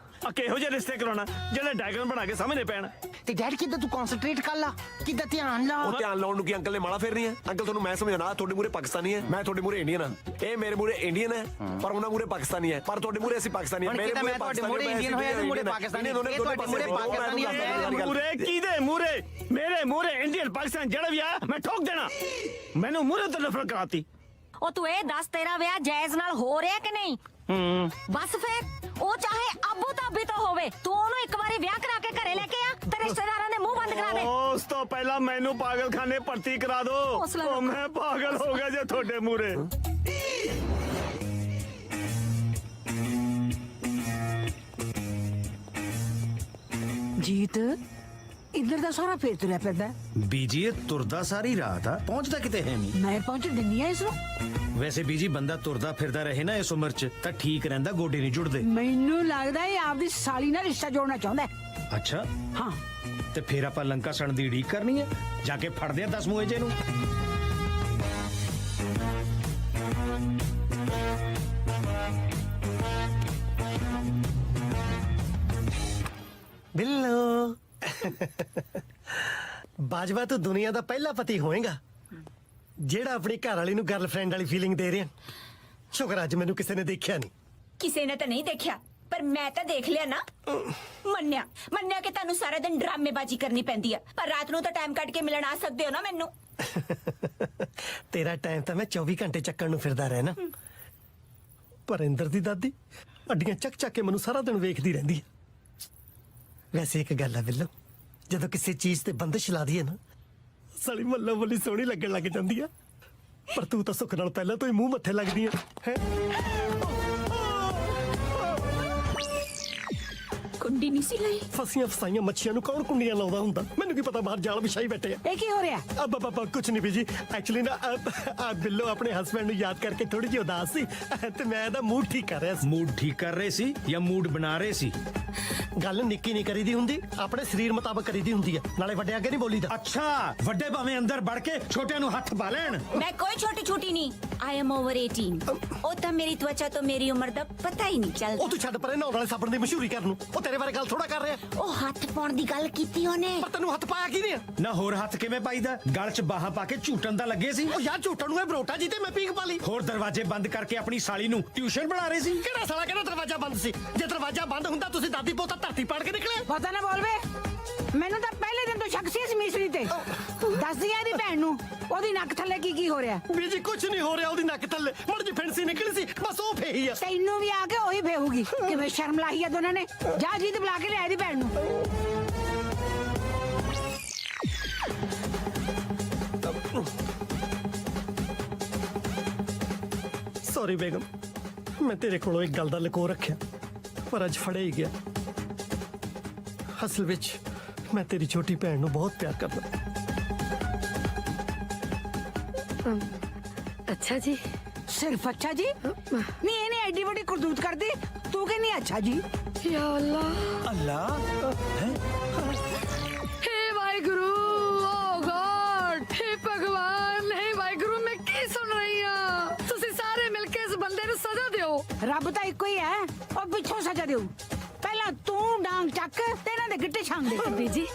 ਆ ਕਿਹੋ ਜਿਹੇ ਰਿਸ਼ਤੇ ਕਰਾਉਣਾ ਜਿਹੜੇ ਡਾਇਗਰਾਮ ਬਣਾ ਕੇ ਸਾਹਮਣੇ ਪੈਣ। ਤੇ ਡੈਡ ਕਿਦਾਂ ਤੂੰ ਕਨਸੈਂਟਰੇਟ ਕਰ ਲਾ, ਕਿਦਾਂ ਧਿਆਨ ਲਾ। ਉਹ ਧਿਆਨ ਲਾਉਣ ਨੂੰ ਕੀ ਅੰਕਲ ਨੇ ਮਾਲਾ ਫੇਰਨੀ ਹੈ? ਅੰਕਲ ਤੁਹਾਨੂੰ ਮੈਂ ਸਮਝਾਣਾ, ਤੁਹਾਡੇ ਮੂਰੇ ਪਾਕਿਸਤਾਨੀ ਹੈ, ਮੈਂ ਤੁਹਾਡੇ ਮੂਰੇ ਇੰਡੀਅਨ ਹਾਂ। ਇਹ ਮੇਰੇ ਮੂਰੇ ਇੰਡੀਅਨ ਹੈ ਪਰ ਉਹਨਾਂ ਮੂਰੇ ਪਾਕਿਸਤਾਨੀ ਹੈ, ਪਰ ਤੁਹਾਡੇ ਮੂਰੇ ਅਸੀਂ ਪਾਕਿਸਤਾਨੀ ਹਾਂ। ਮੈਂ ਤੁਹਾਡੇ ਮੂਰੇ ਇੰਡੀਅਨ ਹੋਇਆ ਤੇ ਮੂਰੇ ਪਾਕਿਸਤਾਨੀ, ਇਹ ਤੁਹਾਡੇ ਮੂਰੇ ਪਾਕਿਸਤਾਨੀ ਆ। ਮੂਰੇ ਕਿਹਦੇ ਮੂਰੇ? ਮੇਰੇ ਮੂਰੇ ਇੰਡੀਅਨ ਪਾਕਿਸਤਾਨ ਜਿਹੜਾ ਵੀ ਆ ਮੈਂ ਠੋਕ ਦੇਣਾ। ਮੈਨੂੰ ਮੂਰੇ ਤੋਂ ਨਫ਼ਰਤ ਕਰਾਤੀ। ਉਹ ਤੂੰ ਇਹ ਦੱਸ, ਤੇਰਾ ਵਿਆਹ ਜੈਜ਼ ਨਾਲ ਹੋ ਰਿਹਾ ਕਿ ਨਹੀਂ? ਬਸ ਫਿਰ ਉਹ ਚਾਹੇ ਅਬੂ ਧਾਬੀ ਤੋਂ ਹੋਵੇ, ਤੂੰ ਉਹਨੂੰ ਇੱਕ ਵਾਰੀ ਵਿਆਹ ਕਰਾ ਕੇ ਘਰੇ ਲੈ ਕੇ ਆ ਤੇ ਰਿਸ਼ਤੇਦਾਰਾਂ ਦੇ ਮੂੰਹ ਬੰਦ ਕਰਾ ਦੇ। ਉਸ ਤੋਂ ਪਹਿਲਾਂ ਮੈਨੂੰ ਪਾਗਲਖਾਨੇ ਭਰਤੀ ਕਰਾ ਦੋ। ਉਹ ਮੈਂ ਪਾਗਲ ਹੋ ਗਿਆ ਜੇ ਤੁਹਾਡੇ ਮੂਰੇ। ਜੀਤ, ਇੱਧਰ ਦਾ ਸਾਰਾ ਫੇਰ ਤੁਰਿਆ ਫਿਰਦਾ। ਬੀਜੀ ਇਹ ਤੁਰਦਾ ਸਾਰੀ ਰਾਤ ਆ, ਪਹੁੰਚਦਾ ਕਿਤੇ ਹੈ ਨਹੀਂ। ਮੈਂ ਪਹੁੰਚ ਦਿੰਨੀ ਆ ਇਸ ਨੂੰ। ਵੈਸੇ ਬੀਜੀ ਬੰਦਾ ਤੁਰਦਾ ਫਿਰਦਾ ਰਹੇ ਨਾ ਇਸ ਉਮਰ 'ਚ ਤਾਂ ਠੀਕ ਰਹਿੰਦਾ, ਗੋਡੇ ਨਹੀਂ ਜੁੜਦੇ। ਮੈਨੂੰ ਲੱਗਦਾ ਇਹ ਆਪਦੀ ਸਾਲੀ ਨਾਲ ਰਿਸ਼ਤਾ ਜੋੜਨਾ ਚਾਹੁੰਦਾ ਹੈ। ਅੱਛਾ, ਹਾਂ ਤੇ ਫੇਰ ਆਪਾਂ ਲੰਕਾ ਸਣ ਦੀ ਉਡੀਕ ਕਰਨੀ ਹੈ, ਜਾ ਕੇ ਫੜਦੇ ਆ 10 ਮੂਹੇ ਜੇ ਨੂੰ। ਬਿੱਲੋ ਬਾਜਵਾ ਤੂੰ ਦੁਨੀਆ ਦਾ ਪਹਿਲਾ ਪਤੀ ਹੋਏਗਾ ਜਿਹੜਾ ਆਪਣੀ ਘਰ ਵਾਲੀ ਨੂੰ ਗਰਲਫ੍ਰੈਂਡ ਵਾਲੀ ਫੀਲਿੰਗ ਦੇ ਰਿਹਾ। ਸ਼ੁਕਰ ਅੱਜ ਮੈਨੂੰ ਕਿਸੇ ਨੇ ਦੇਖਿਆ ਨਹੀਂ। ਕਿਸੇ ਨੇ ਤਾਂ ਨਹੀਂ ਦੇਖਿਆ, ਪਰ ਮੈਂ ਤਾਂ ਦੇਖ ਲਿਆ ਨਾ। ਮੰਨਿਆ ਕਿ ਤੁਹਾਨੂੰ ਸਾਰਾ ਦਿਨ ਡਰਾਮੇਬਾਜ਼ੀ ਕਰਨੀ ਪੈਂਦੀ ਆ, ਪਰ ਰਾਤ ਨੂੰ ਤਾਂ ਟਾਈਮ ਕੱਢ ਕੇ ਮਿਲਣ ਆ ਸਕਦੇ ਹੋ ਨਾ ਮੈਨੂੰ। ਤੇਰਾ ਟਾਈਮ ਤਾਂ ਮੈਂ 24 ਘੰਟੇ ਚੱਕਣ ਨੂੰ ਫਿਰਦਾ ਰਹਿਣਾ, ਪਰ ਇੰਦਰ ਦੀ ਦਾਦੀ ਅੱਡੀਆਂ ਚੱਕ ਚੱਕ ਕੇ ਮੈਨੂੰ ਸਾਰਾ ਦਿਨ ਵੇਖਦੀ ਰਹਿੰਦੀ ਹੈ। ਵੈਸੇ ਇੱਕ ਗੱਲ ਹੈ ਬਿੱਲੋ, ਜਦੋਂ ਕਿਸੇ ਚੀਜ਼ ਤੇ ਬੰਦਿਸ਼ ਲਾ ਦਈਏ ਨਾ, ਸਾਲੀ ਮੱਲਾ ਮੱਲੀ ਸੋਹਣੀ ਲੱਗਣ ਲੱਗ ਜਾਂਦੀ ਆ। ਪਰ ਤੂੰ ਤਾਂ ਸੁੱਖ ਨਾਲ ਪਹਿਲਾਂ ਤੋਂ ਹੀ ਮੂੰਹ ਮੱਥੇ ਲੱਗਦੀ ਹੈ। ਕੁੰਡੀ ਨਹੀਂ ਸੀ ਲਈ। ਫਸੀਆਂ ਫਸਾਈਆਂ ਮੱਛੀਆਂ ਨੂੰ ਕੌਣ ਕੁੰਡੀਆਂ ਲਾਉਂਦਾ ਹੁੰਦਾ? ਮੈਨੂੰ ਕੀ ਪਤਾ ਬਾਹਰ ਜਾਲ ਵਿਛਾਈ ਬੈਠੇ ਆ। ਇਹ ਕੀ ਹੋ ਰਿਹਾ? ਅੱਬਾ ਕੁਛ ਨਹੀਂ ਬੀਜੀ, ਐਕਚੁਅਲੀ ਨਾ ਆ ਬਿੱਲੋ ਆਪਣੇ ਹਸਬੰਡ ਨੂੰ ਯਾਦ ਕਰਕੇ ਥੋੜੀ ਜਿਹੀ ਉਦਾਸ ਸੀ ਤੇ ਮੈਂ ਇਹਦਾ ਮੂਡ ਠੀਕ ਕਰ ਰਿਹਾ ਸੀ। ਮੂਡ ਠੀਕ ਕਰ ਰਹੇ ਸੀ ਜਾਂ ਮੂਡ ਬਣਾ ਰਹੇ ਸੀ? ਗੱਲ ਨਿੱਕੀ ਨਹੀਂ ਕਰੀਦੀ ਹੁੰਦੀ, ਆਪਣੇ ਸਰੀਰ ਮੁਤਾਬਕ ਕਰੀਦੀ ਹੁੰਦੀ ਆ। ਨਾਲੇ ਵੱਡੇ ਅੱਗੇ ਨਹੀਂ ਬੋਲੀਦਾ। ਅੱਛਾ, ਵੱਡੇ ਭਾਵੇਂ ਅੰਦਰ ਵੜ ਕੇ ਛੋਟਿਆਂ ਨੂੰ ਹੱਥ ਪਾ ਲੈਣ। ਮੈਂ ਕੋਈ ਛੋਟੀ ਛੋਟੀ ਨਹੀਂ, ਆਈ ਐਮ ਓਵਰ 18। ਉਹ ਤਾਂ ਮੇਰੀ ਤਵਚਾ ਤੋਂ ਮੇਰੀ ਉਮਰ ਦਾ ਪਤਾ ਹੀ ਨਹੀਂ ਚੱਲਦਾ। ਉਹ ਤੂੰ ਛੱਡ ਪਰੇ, ਨਹਾਉਣ ਵਾਲੇ ਸਾਬਣ ਦੀ ਮਸ਼ਹੂਰੀ ਕਰਨ ਨੂੰ। ਉਹ ਤੇਰੇ ਬਾਰੇ ਗੱਲ ਥੋੜਾ ਕਰ ਰਿਹਾ। ਉਹ ਹੱਥ ਪਾਉਣ ਦੀ ਗੱਲ ਕੀਤੀ ਉਹਨੇ। ਪਰ ਤੈਨੂੰ ਹੱਥ ਪਾਇਆ ਕੀ ਨੇ? ਨਾ ਹੋਰ ਹੱਥ ਕਿਵੇਂ ਪਾਈਦਾ? ਗਲ 'ਚ ਬਾਹਾਂ ਪਾ ਕੇ ਝੂਟਣ ਦਾ ਲੱਗੇ ਸੀ। ਉਹ ਯਾਰ ਝੂਟਣ ਨੂੰ ਇਹ ਬਰੋਟਾ ਜੀ ਤੇ ਮੈਂ ਪੀਕ ਪਾ ਲਈ। ਹੋਰ ਦਰਵਾਜ਼ੇ ਬੰਦ ਕਰਕੇ ਆਪਣੀ ਸਾਲੀ ਨੂੰ ਟਿਊਸ਼ਨ ਬਣਾ ਰਹੇ ਸੀ। ਕਿਹੜਾ ਸਾਲਾ ਕਹਿੰਦਾ ਦਰਵਾਜ਼ਾ ਬੰਦ ਸੀ? ਜੇ ਦਰਵਾਜ਼ਾ ਬੰਦ ਹੁੰਦਾ ਤੁਸੀਂ ਦਾਦੀ ਪੋਤਾ ਧਰਤੀ ਪਾੜ ਕੇ ਨਿਕਲੇ। ਪਤਾ ਨਾ ਬੋਲ ਵੇ, ਮੈਨੂੰ ਤਾਂ ਪਹਿਲੇ ਦਿਨ ਤੋਂ ਸ਼ੱਕ ਸੀ ਇਸ ਮਿਸਰੀ ਤੇ। ਦੱਸਦੀ ਆ ਇਹਦੀ ਭੈਣ ਨੂੰ ਉਹਦੀ ਨੱਕ ਥੱਲੇ ਕੀ ਹੋ ਰਿਹਾ। ਬੀਜੀ ਕੁਛ ਨਹੀਂ ਹੋ ਰਿਹਾ, ਉਹਦੀ ਨੱਕ ਥੱਲੇ ਮੜ ਜੀ ਫੈਂਸੀ ਨਿਕਲੀ ਸੀ, ਬਸ ਉਹ ਫੇਹੀ ਆ। ਤੈਨੂੰ ਵੀ ਆ ਕੇ ਉਹੀ ਫੇਹੂਗੀ। ਕਿਵੇਂ ਸ਼ਰਮ ਲਾਹੀ ਆ ਦੋਨਾਂ ਨੇ। ਜਾ ਜੀ ਤੇ ਬੁਲਾ ਕੇ ਲਿਆ ਇਹਦੀ ਭੈਣ ਨੂੰ। ਸੌਰੀ ਬੇਗਮ, ਮੈਂ ਤੇਰੇ ਕੋਲੋਂ ਇੱਕ ਗੱਲ ਦਾ ਲੁਕੋ ਰੱਖਿਆ, ਪਰ ਅੱਜ ਫੜਿਆ ਹੀ ਗਿਆ। ਅਸਲ ਵਿੱਚ ਮੈਂ ਤੇਰੀ ਛੋਟੀ ਭੈਣ ਨੂੰ ਬਹੁਤ ਪਿਆਰ ਕਰਦਾ। ਅੱਛਾ ਜੀ? ਸਿਰਫ ਅੱਛਾ ਜੀ? ਨਹੀਂ ਇਹਨੇ ਐਡੀ ਵੱਡੀ ਕਰਤੂਤ ਕਰਦੀ, ਤੂੰ ਕਹਿੰਦੀ ਅੱਛਾ ਜੀ? ਯਾ ਅੱਲਾ, ਅੱਲਾ हे वाहिगुरु, ओ गॉड, हे भगवान, हे वाहिगुरु, मैं की सुन रही हूं? ਤੁਸੀਂ ਸਾਰੇ ਮਿਲ ਕੇ ਇਸ ਬੰਦੇ ਨੂੰ ਸਜ਼ਾ ਦਿਓ। ਰੱਬ ਤਾਂ ਇੱਕੋ ਹੀ ਹੈ, ਉਹ ਪਿੱਛੋਂ ਸਜ਼ਾ ਦਿਓ। ਪਹਿਲਾਂ ਤੂੰ ਡਾਂਗ ਚੱਕ ਤੇ ਇਹਨਾਂ ਦੇ ਗਿੱਟੇ ਛਾਂਗ ਦੇ। ਬੀਜੀ,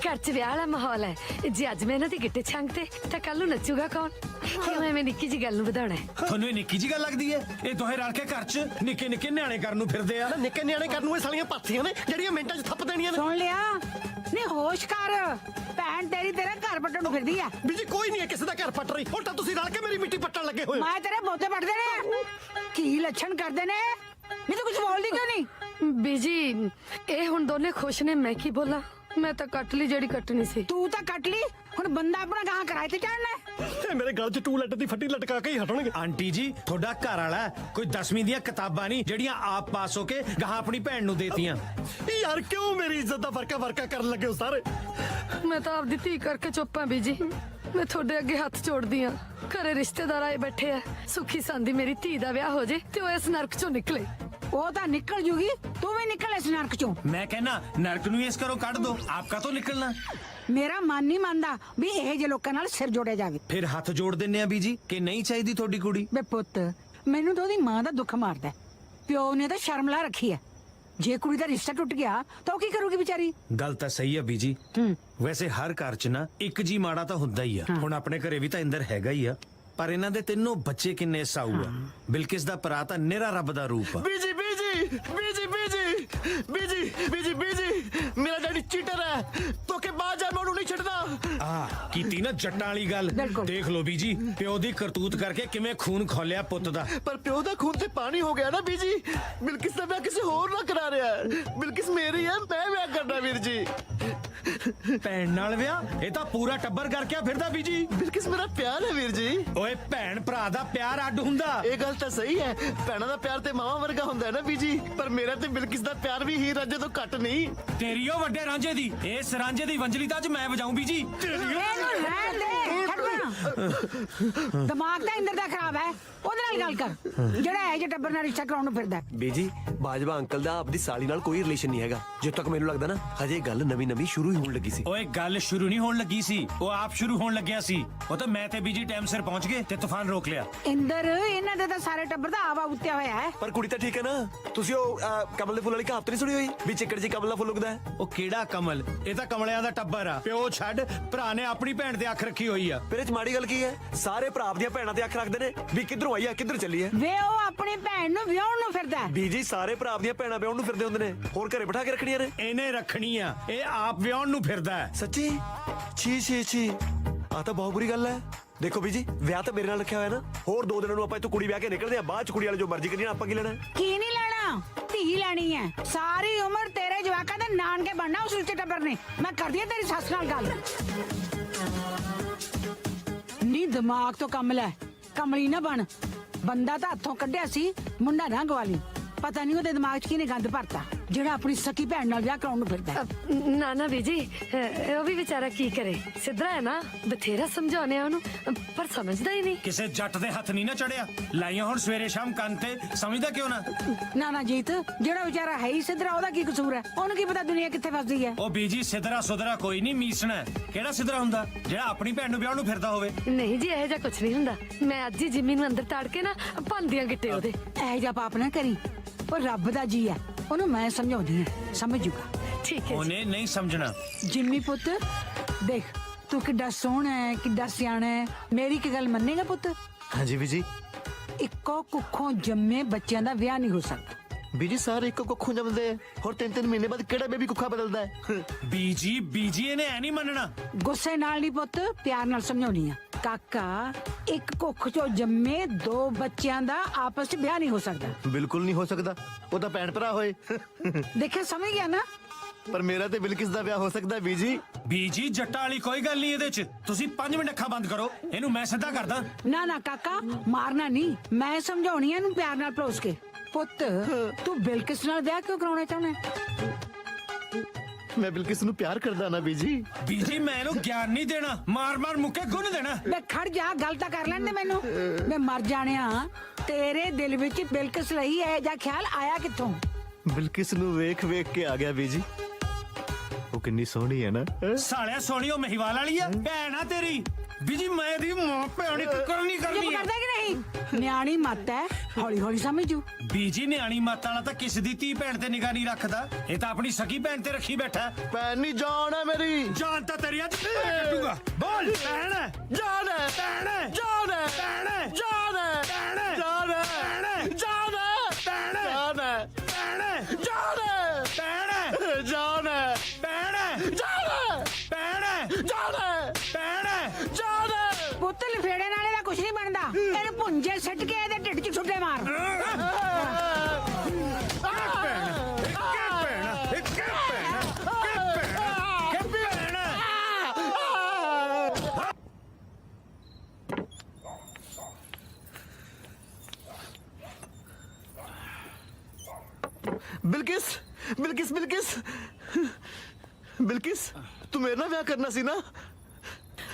ਘਰ 'ਚ ਵਿਆਹ ਵਾਲਾ ਮਾਹੌਲ ਹੈ, ਜੇ ਅੱਜ ਮੈਂ ਇਹਨਾਂ ਦੀ ਗਿੱਟੇ ਛਾਂਗਤੇ ਤਾਂ ਕੱਲ ਨੂੰ ਨੱਚੂਗਾ ਕੌਣ? ਕਿਉਂ ਐਵੇਂ ਨਿੱਕੀ ਜੀ ਗੱਲ ਨੂੰ ਵਧਾਉਣਾ ਹੈ? ਤੁਹਾਨੂੰ ਇਹ ਨਿੱਕੀ ਜੀ ਗੱਲ ਲੱਗਦੀ ਹੈ? ਇਹ ਦੋਹੇ ਰਲ ਕੇ ਘਰ 'ਚ ਨਿੱਕੇ ਨਿੱਕੇ ਨਿਆਣੇ ਕਰਨ ਨੂੰ ਫਿਰਦੇ ਆ। ਨਿੱਕੇ ਨਿਆਣੇ ਕਰਨ ਨੂੰ ਇਹ ਸਾਲੀਆਂ ਪਾਥੀਆਂ ਨੇ ਜਿਹੜੀਆਂ ਮਿੰਟਾਂ 'ਚ ਥੱਪ ਦੇਣੀਆਂ ਨੇ। ਸੁਣ ਲਿਆ? ਨਹੀਂ ਹੋਸ਼ ਕਰ, ਭੈਣ ਤੇਰੀ ਤੇਰਾ ਘਰ ਪੱਟਣ ਨੂੰ ਫਿਰਦੀ ਆ। ਬੀਜੀ ਕੋਈ ਨਹੀਂ ਹੈ ਕਿਸੇ ਦਾ ਘਰ ਪੱਟ ਰਹੀ, ਉਲਟਾ ਤੁਸੀਂ ਰਲ ਕੇ ਮੇਰੀ ਮਿੱਟੀ ਪੱਟਣ ਲੱਗੇ ਹੋਏ। ਮੈਂ ਤੇਰੇ ਬੋਤੇ ਪੱਟਦੇ ਨੇ। ਕੀ ਲੱਛਣ ਕਰਦੇ ਨੇ? ਨਹੀਂ ਤੂੰ ਕੁਝ ਬੋਲਦੀ ਕਿਉਂ ਨਹੀਂ? ਬੀਜੀ, ਇਹ ਹੁਣ ਦੋਨੇ ਖੁਸ਼ ਨੇ, ਮੈਂ ਕੀ ਬੋਲਾਂ? ਮੈਂ ਤਾਂ ਕੱਟ ਲਈ ਜਿਹੜੀ ਕੱਟਣੀ ਸੀ। ਤੂੰ ਤਾਂ ਕੱਟ ਲਈ, ਹੁਣ ਬੰਦਾ ਆਪਣਾ ਗਾਂ ਕਿਰਾਏ ਤੇ ਚੜਨਾ। ਤੇ ਮੇਰੇ ਗਲ 'ਚ ਟੂਲੈਟ ਦੀ ਫੱਟੀ ਲਟਕਾ ਕੇ ਹੀ ਹਟਣਗੇ। ਆਂਟੀ ਜੀ, ਤੁਹਾਡਾ ਘਰ ਵਾਲਾ ਕੋਈ 10ਵੀਂ ਦੀਆਂ ਕਿਤਾਬਾਂ ਨਹੀਂ ਜਿਹੜੀਆਂ ਆਪ ਪਾਸ ਹੋ ਕੇ ਗਾਹਾਂ ਆਪਣੀ ਭੈਣ ਨੂੰ ਦੇਤੀਆਂ। ਯਾਰ ਕਿਉਂ ਮੇਰੀ ਇੱਜ਼ਤ ਦਾ ਵਰਕਾ ਕਰਨ ਲੱਗੇ ਹੋ ਸਾਰੇ? ਮੈਂ ਤਾਂ ਆਪਦੀ ਧੀ ਕਰਕੇ ਚੁੱਪ ਆਂ ਬੀਜੀ। ਮੈਂ ਤੁਹਾਡੇ ਅੱਗੇ ਹੱਥ ਜੋੜਦੀ ਆਂ, ਘਰੇ ਰਿਸ਼ਤੇਦਾਰ ਆਏ ਬੈਠੇ ਆ, ਸੁੱਖੀ ਸੰਦੀ ਮੇਰੀ ਧੀ ਦਾ ਵਿਆਹ ਹੋ ਜੇ ਤੇ ਉਹ ਇਸ ਨਰਕ ਚੋਂ ਨਿਕਲੇ। ਉਹ ਤਾਂ ਨਿਕਲ ਜੂਗੀ, ਤੂੰ ਵੀ ਨਿਕਲ ਇਸ ਨਰਕ ਚੋਂ। ਮੈਂ ਕਹਿੰਦਾ ਨਰਕ ਨੂੰ ਇਸ ਘਰੋਂ ਕੱਢ ਦੋ, ਆਪ ਕਾ ਤੋਂ ਨਿਕਲਣਾ। ਮੇਰਾ ਮਨ ਨਹੀਂ ਮੰਨਦਾ ਵੀ ਇਹੋ ਜਿਹੇ ਲੋਕਾਂ ਨਾਲ ਸਿਰ ਜੋੜਿਆ ਜਾਵੇ। ਫਿਰ ਹੱਥ ਜੋੜ ਦਿੰਨੇ ਆ ਬੀਜੀ ਕਿ ਨਹੀਂ ਚਾਹੀਦੀ ਤੁਹਾਡੀ ਕੁੜੀ। ਬੇ ਪੁੱਤ, ਮੈਨੂੰ ਤਾਂ ਉਹਦੀ ਮਾਂ ਦਾ ਦੁੱਖ ਮਾਰਦਾ। ਪਿਓ ਨੇ ਤਾਂ ਸ਼ਰਮ ਲਾ ਰੱਖੀ ਆ। ਜੇ ਕੁੜੀ ਦਾ ਰਿਸ਼ਤਾ ਟੁੱਟ ਗਿਆ ਤਾਂ ਉਹ ਕੀ ਕਰੂਗੀ ਵਿਚਾਰੀ? ਗੱਲ ਤਾਂ ਸਹੀ ਆ ਬੀਜੀ। ਵੈਸੇ ਹਰ ਘਰ 'ਚ ਨਾ ਇੱਕ ਜੀ ਮਾੜਾ ਤਾਂ ਹੁੰਦਾ ਹੀ ਆ। ਹੁਣ ਆਪਣੇ ਘਰੇ ਵੀ ਤਾਂ ਇੰਦਰ ਹੈਗਾ ਹੀ ਆ, ਪਰ ਇਹਨਾਂ ਦੇ ਤਿੰਨੋਂ ਬੱਚੇ ਕਿੰਨੇ ਸਾਊ ਆ। ਬਿਲਕਿਸ ਦਾ ਭਰਾ ਤਾਂ ਨਿਹਰਾ ਰੱਬ ਦਾ ਰੂਪ ਆ। ਬੀਜੀ ਮੇਰਾ ਡੈਡੀ ਚੀਟਰ ਹੈ, ਧੋਕੇ ਬਾਜ ਹੈ, ਮੈਂ ਉਹਨੂੰ ਨਹੀਂ ਛੱਡਦਾ। ਆ ਕੀਤੀ ਨਾ ਜੱਟਾਂ ਵਾਲੀ ਗੱਲ। ਦੇਖ ਲੋ ਬੀਜੀ, ਪਿਓ ਦੀ ਕਰਤੂਤ ਕਰਕੇ ਕਿਵੇਂ ਖੂਨ ਖੋਲਿਆ ਪੁੱਤ ਦਾ। ਪਰ ਪਿਓ ਦਾ ਖੂਨ ਤੇ ਪਾਣੀ ਹੋ ਗਿਆ ਨਾ ਬੀਜੀ। ਬਿਲਕਿਸ ਦਾ ਵਿਆਹ ਕਿਸੇ ਹੋਰ ਨਾਲ ਕਰਾ ਰਿਹਾ ਹੈ। ਬਿਲਕਿਸ ਮੇਰੀ ਹੈ, ਮੈਂ ਵਿਆਹ ਕਰਨਾ ਵੀਰ ਜੀ। ਭੈਣ ਨਾਲ ਵਿਆਹ? ਇਹ ਤਾਂ ਪੂਰਾ ਟੱਬਰ ਕਰਕੇ ਆ ਫਿਰਦਾ ਬੀਜੀ। ਬਿਲਕਿਸ ਮੇਰਾ ਪਿਆਰ ਹੈ ਵੀਰ ਜੀ। ਓਏ ਭੈਣ ਭਰਾ ਦਾ ਪਿਆਰ ਅੱਡ ਹੁੰਦਾ। ਇਹ ਗੱਲ ਤਾਂ ਸਹੀ ਹੈ, ਭੈਣਾਂ ਦਾ ਪਿਆਰ ਤੇ ਮਾਵਾਂ ਵਰਗਾ ਹੁੰਦਾ ਹੈ ਨਾ ਬੀਜੀ, ਪਰ ਮੇਰਾ ਤੇ ਬਿਲਕਿਸ ਦਾ ਪਿਆਰ ਵੀ ਹੀਰ ਰਾਂਝੇ ਤੋਂ ਘੱਟ ਨਹੀਂ। ਤੇਰੀ ਉਹ ਵੱਡੇ ਰਾਂਝੇ ਦੀ, ਇਸ ਰਾਂਝੇ ਦੀ ਵੰਜਲੀ ਤਾਂ ਅੱਜ ਮੈਂ ਵਜਾਊਂ ਬੀਜੀ। ਇਹਨੂੰ ਰਹਿਣ ਦੇ, ਛੱਡ ਪਰਾਂ। ਦਿਮਾਗ ਤਾਂ ਇੰਦਰ ਦਾ ਖਰਾਬ ਹੈ, ਉਹਦੇ ਨਾਲ ਗੱਲ ਕਰ ਜਿਹੜਾ ਇਹ ਜੇ ਟੱਬਰ ਨਾਲ ਰਿਸ਼ਤਾ ਕਰਾਉਣ ਨੂੰ ਫਿਰਦਾ। ਬੀਜੀ ਬਾਜਵਾ ਅੰਕਲ ਦਾ ਆਪਦੀ ਸਾਲੀ ਨਾਲ ਕੋਈ ਰਿਲੇਸ਼ਨ ਨਹੀਂ ਹੈਗਾ। ਜਿੱਦ ਤੱਕ ਮੈਨੂੰ ਲੱਗਦਾ ਨਾ ਹਜੇ ਗੱਲ ਨਵੀਂ ਸ਼ੁਰੂ ਹੀ ਹੋਣ ਲੱਗੀ ਸੀ। ਓਏ ਗੱਲ ਸ਼ੁਰੂ ਨਹੀਂ ਹੋਣ ਲੱਗੀ ਸੀ, ਉਹ ਆਪ ਸ਼ੁਰੂ ਹੋਣ ਲੱਗਿਆ ਸੀ। ਉਹ ਤਾਂ ਮੈਂ ਤੇ ਬੀਜੀ ਟਾਈਮ ਸਿਰ ਪਹੁੰਚ ਗਏ ਤੇ ਤੂਫਾਨ ਰੋਕ ਲਿਆ। ਇੰਦਰ ਇਹਨਾਂ ਦੇ ਤਾਂ ਸਾਰੇ ਟੱਬਰ ਦਾ ਆਵਾ ਉੱਤਿਆ ਹੋਇਆ ਹੈ। ਪਰ ਕੁੜੀ ਤਾਂ ਠੀਕ ਹੈ ਨਾ। ਤੁਸੀਂ ਉਹ ਕਮਲ ਦੇ ਫੁੱਲ ਵਾਲੀ ਕਹਾਵਤ ਨਹੀਂ ਸੁਣੀ ਹੋਈ ਵੀ ਚਿੱਕੜ ਜੀ ਕਮਲ ਦਾ ਫੁੱਲ ਉੱਗਦਾ ਹੈ? ਉਹ ਕਿਹੜਾ ਕਮਲ? ਇਹ ਤਾਂ ਕਮਲਿਆਂ ਦਾ ਟੱਬਰ ਆ। ਪਿਓ ਛੱਡ, ਭਰਾ ਨੇ ਆਪਣੀ ਭੈਣ ਤੇ ਅੱਖ ਰੱਖੀ ਹੋਈ ਆ। ਫਿਰ ਇਹ ਚ ਮਾੜੀ ਗੱਲ ਕੀ ਹੈ? ਸਾਰੇ ਭਰਾ ਆਪਦੀਆਂ ਭੈਣਾਂ ਤੇ ਅੱਖ ਰੱਖਦੇ ਨੇ ਵੀ ਕਿੱਧਰੋਂ ਆਈ ਆ ਕਿੱਧਰ ਚੱਲੀ ਹੈ। ਵੇ ਉਹ ਆਪਣੀ ਭੈਣ ਨੂੰ ਵਿਆਹਣ ਨੂੰ ਫਿਰਦਾ ਹੈ। ਬੀਜੀ ਸਾਰੇ ਭਰਾ ਆਪਦੀਆਂ ਭੈਣਾਂ ਵਿਆਹਣ ਨੂੰ ਫਿਰਦੇ ਹੁੰਦੇ ਨੇ, ਹੋਰ ਘਰੇ ਬਿਠਾ ਕੇ ਰੱਖਣੀਆਂ ਨੇ। ਇਹਨੇ ਰੱਖਣੀ ਆ, ਇਹ ਆਪ ਵਿਆਹਣ ਨੂੰ ਫਿਰਦਾ ਹੈ। ਸੱਚੀ? ਛੀ ਆ ਤਾਂ ਬਹੁਤ ਬੁਰੀ ਗੱਲ ਹੈ। ਦੇਖੋ ਬੀਜੀ ਵਿਆਹ ਤਾਂ ਮੇਰੇ ਨਾਲ ਰੱਖਿਆ ਹੋਇਆ ਨਾ, ਹੋਰ 2 ਦਿਨਾਂ ਨੂੰ ਆਪਾਂ ਇੱਥੋਂ ਕੁੜੀ ਵਿਆਹ ਕੇ ਨਿਕਲਦੇ ਆ, ਬਾਅਦ ਚ ਕੁੜੀ ਵਾਲੇ ਜੋ ਮਰਜ਼ੀ ਕਰੀਏ ਆਪਾਂ ਕੀ ਲੈਣਾ? ਕੀ ਨਹੀਂ ਲੈਣਾ, ਧੀ ਲੈਣੀ ਹੈ। ਸਾਰੀ ਉਮਰ ਤੇਰੇ ਜਵਾਕਾਂ ਦੇ ਨਾਨਕੇ ਬਣਨਾ ਉਸ ਉੱਚੇ ਟੱਬਰ ਨੇ। ਮੈਂ ਕਰਦੀ ਆ ਤੇਰੀ ਸੱਸ ਨਾਲ ਗੱਲ। ਨੀ ਦਿਮਾਗ ਤੋਂ ਕੰਮ ਲੈ, ਕਮਲੀ ਨਾ ਬਣ। ਬੰਦਾ ਤਾਂ ਹੱਥੋਂ ਕੱਢਿਆ ਸੀ, ਮੁੰਡਾ ਨਾ ਗਵਾਲੀ। ਪਤਾ ਨਹੀਂ ਉਹਦੇ ਦਿਮਾਗ 'ਚ ਕਿਹਨੇ ਗੰਦ ਭਰਤਾ ਜਿਹੜਾ ਆਪਣੀ ਸਕੀ ਭੈਣ ਨਾਲ ਵਿਆਹ ਕਰਾਉਣ ਨੂੰ ਫਿਰਦਾ ਹੈ। ਨਾ ਨਾ ਬੀਜੀ, ਉਹ ਵੀ ਵਿਚਾਰਾ ਕੀ ਕਰੇ, ਸਿੱਧਰਾ ਹੈ ਨਾ, ਬਥੇਰਾ ਸਮਝਾਉਨੇ ਆ ਉਹਨੂੰ, ਪਰ ਸਮਝਦਾ ਹੀ ਨਹੀਂ। ਕਿਸੇ ਜੱਟ ਦੇ ਹੱਥ ਨਹੀਂ ਨਾ ਚੜਿਆ, ਲਾਈਆਂ ਹੁਣ ਸਵੇਰੇ ਸ਼ਾਮ ਕੰਨ ਤੇ, ਸਮਝਦਾ ਕਿਉਂ ਨਾ? ਨਾ ਜੀਤ, ਜਿਹੜਾ ਵਿਚਾਰਾ ਹੈ ਹੀ ਸਿੱਧਰਾ, ਉਹਦਾ ਕੀ ਕਸੂਰ ਹੈ? ਉਹਨੂੰ ਕੀ ਪਤਾ ਦੁਨੀਆ ਕਿੱਥੇ ਫਸਦੀ ਹੈ। ਉਹ ਬੀਜੀ ਸਿੱਧਰਾ ਸੁਧਰਾ ਕੋਈ ਨਹੀਂ, ਮੀਸਣਾ ਹੈ। ਕਿਹੜਾ ਸਿੱਧਰਾ ਹੁੰਦਾ ਜਿਹੜਾ ਆਪਣੀ ਭੈਣ ਨੂੰ ਵਿਆਹ ਨੂੰ ਫਿਰਦਾ ਹੋਵੇ? ਨਹੀਂ ਜੀ, ਇਹੋ ਜਿਹਾ ਕੁਝ ਨਹੀਂ ਹੁੰਦਾ। ਮੈਂ ਅੱਜ ਹੀ ਜਿੰਮੀ ਨੂੰ ਅੰਦਰ ਤਾੜ ਕੇ ਨਾ ਭੰਦੀਆਂ ਗਿੱਟੇ ਉਹਦੇ। ਇਹੋ ਜਿਹਾ ਪਾਪ ਨਾ ਕਰੀ, ਉਹ ਰੱਬ ਦਾ ਜੀ ਹੈ, ਉਹਨੂੰ ਮੈਂ ਸਮਝਾਉਂਦੀ ਹਾਂ, ਸਮਝ ਜੂਗਾ। ਠੀਕ ਹੈ ਜੀ। ਉਹਨੇ ਨਹੀਂ ਸਮਝਣਾ। ਜਿੰਮੀ ਪੁੱਤ ਦੇਖ, ਤੂੰ ਕਿੱਡਾ ਸੋਹਣਾ ਹੈ, ਕਿੱਡਾ ਸਿਆਣਾ ਹੈ। ਮੇਰੀ ਇੱਕ ਗੱਲ ਮੰਨੇਗਾ ਪੁੱਤ? ਹਾਂਜੀ ਬੀਜੀ। ਇੱਕੋ ਕੁੱਖੋਂ ਜੰਮੇ ਬੱਚਿਆਂ ਦਾ ਵਿਆਹ ਨਹੀਂ ਹੋ ਸਕਦਾ। ਬੀਜੀ ਸਾਰੇ ਇੱਕੋ ਕੁੱਖੋਂ ਜੰਮਦੇ ਆ, ਹੋਰ 3 ਮਹੀਨੇ ਬਾਅਦ ਕਿਹੜਾ ਬੇਬੀ ਕੁੱਖਾ ਬਦਲਦਾ ਹੈ? ਬੀਜੀ ਇਹਨੇ ਐ ਨਹੀਂ ਮੰਨਣਾ। ਗੁੱਸੇ ਨਾਲ ਨਹੀਂ ਪੁੱਤ, ਪਿਆਰ ਨਾਲ ਸਮਝਾਉਣੀ ਆ। ਕਾਕਾ, ਇੱਕ ਕੁੱਖ ਚੋਂ ਜੰਮੇ 2 ਬੱਚਿਆਂ ਦਾ ਆਪਸ 'ਚ ਵਿਆਹ ਨਹੀਂ ਹੋ ਸਕਦਾ। ਬਿਲਕੁਲ ਨਹੀਂ ਹੋ ਸਕਦਾ, ਉਹ ਤਾਂ ਭੈਣ ਭਰਾ ਹੋਏ। ਦੇਖਿਆ, ਸਮਝ ਗਿਆ ਨਾ? ਪਰ ਮੇਰਾ ਤੇ ਬਿਲਕਿਸ ਦਾ ਵਿਆਹ ਹੋ ਸਕਦਾ ਬੀਜੀ ਜੱਟਾਂ ਵਾਲੀ ਕੋਈ ਗੱਲ ਨਹੀਂ ਇਹਦੇ 'ਚ। ਤੁਸੀਂ 5 ਮਿੰਟ ਅੱਖਾਂ ਬੰਦ ਕਰੋ, ਇਹਨੂੰ ਮੈਂ ਸਿੱਧਾ ਕਰਦਾ। ਨਾ ਕਾਕਾ, ਮਾਰਨਾ ਨਹੀਂ, ਮੈਂ ਸਮਝਾਉਣੀ ਆ ਇਹਨੂੰ ਪਿਆਰ ਨਾਲ ਪਲੋਸ ਕੇ। ਪੁੱਤ ਤੂੰ ਬਿਲਕਿਸ ਨਾਲ ਵਿਆਹ ਕਿਉਂ ਕਰਾਉਣਾ ਚਾਹੁੰਦਾ? ਮੈਂ ਬਿਲਕਿਸ ਨੂੰ ਪਿਆਰ ਕਰਦਾ ਨਾ ਬੀਜੀ ਮੈਂ ਇਹਨੂੰ ਗਿਆਨ ਨਹੀਂ ਦੇਣਾ, ਮਾਰ ਮੁੱਕੇ ਗੁੰਨ ਦੇਣਾ। ਮੈਂ ਖੜ ਜਾ, ਗੱਲ ਤਾਂ ਕਰ ਲੈਣ ਦੇ ਮੈਨੂੰ। ਮੈਂ ਮਰ ਜਾਣਿਆ, ਤੇਰੇ ਦਿਲ ਵਿੱਚ ਬਿਲਕਿਸ ਲਈ ਇਹ ਜਾਂ ਖਿਆਲ ਆਇਆ ਕਿੱਥੋਂ? ਬਿਲਕਿਸ ਨੂੰ ਵੇਖ ਕੇ ਆ ਗਿਆ ਬੀਜੀ। ਉਹ ਕਿੰਨੀ ਸੋਹਣੀ ਹੈ ਨਾ। ਸਾਲਿਆ ਸੋਹਣੀ ਉਹ ਮਹੀਵਾਲ ਵਾਲੀ ਆ, ਭੈਣ ਆ ਤੇਰੀ। ਬੀਜੀ ਮੈਂ ਇਹਦੀ ਮਾਂ ਭੈਣੀ ਕਰਨੀ ਚੁੱਪ ਕਰਨੀ ਆ। ਕਰਦਾ ਕਿ ਨਹੀਂ? ਨਿਆਣੀ ਮੱਤ ਹੈ, ਹੌਲੀ ਸਮਝੂ। ਬੀਜੀ ਨਿਆਣੀ ਮੱਤ ਵਾਲਾ ਤਾਂ ਕਿਸ ਦੀ ਧੀ ਭੈਣ ਤੇ ਨਿਗਾਹ ਨਹੀਂ ਰੱਖਦਾ, ਇਹ ਤਾਂ ਆਪਣੀ ਸਕੀ ਭੈਣ ਤੇ ਰੱਖੀ ਬੈਠਾ। ਭੈਣ ਨਹੀਂ ਜਾਨ ਹੈ ਮੇਰੀ। ਜਾਨ ਤਾਂ ਤੇਰੀ ਅੱਜ ਕੱਟੂਗਾ। ਬੋਲ ਭੈਣ ਹੈ, ਜਾਨ ਹੈ, ਭੈਣ ਹੈ, ਜਾਨ ਹੈ, ਭੈਣ ਹੈ, ਜਾਨ ਹੈ, ਭੈਣ ਹੈ, ਜਾਨ ਹੈ, ਭੈਣ ਹੈ, ਜਾਨ ਹੈ, ਭੈਣ ਹੈ, ਜਾਨ ਹੈ, ਭੈਣ ਹੈ, ਜਾਨ ਹੈ, ਭੈਣ ਹੈ, ਜਾਨ ਹੈ, ਭੈਣ ਹੈ, ਜਾਨ ਹੈ, ਭੈਣ ਹੈ, ਜਾਨ ਹੈ, ਭੈਣ ਹੈ, ਜਾਨ ਹੈ। ਪੁੱਤ ਲਫੇੜੇ ਨਾਲ ਇਹਦਾ ਕੁਝ ਨਹੀਂ ਬਣਦਾ। ਇਹਨੂੰ ਭੁੰਜੇ ਸਿੱਟ ਕੇ ਇਹਦੇ ਢਿੱਡ 'ਚ ਛੁੱਟੇ ਮਾਰ। ਬਿਲਕਿਸ ਤੂੰ ਮੇਰੇ ਨਾਲ ਵਿਆਹ ਕਰਨਾ ਸੀ ਨਾ?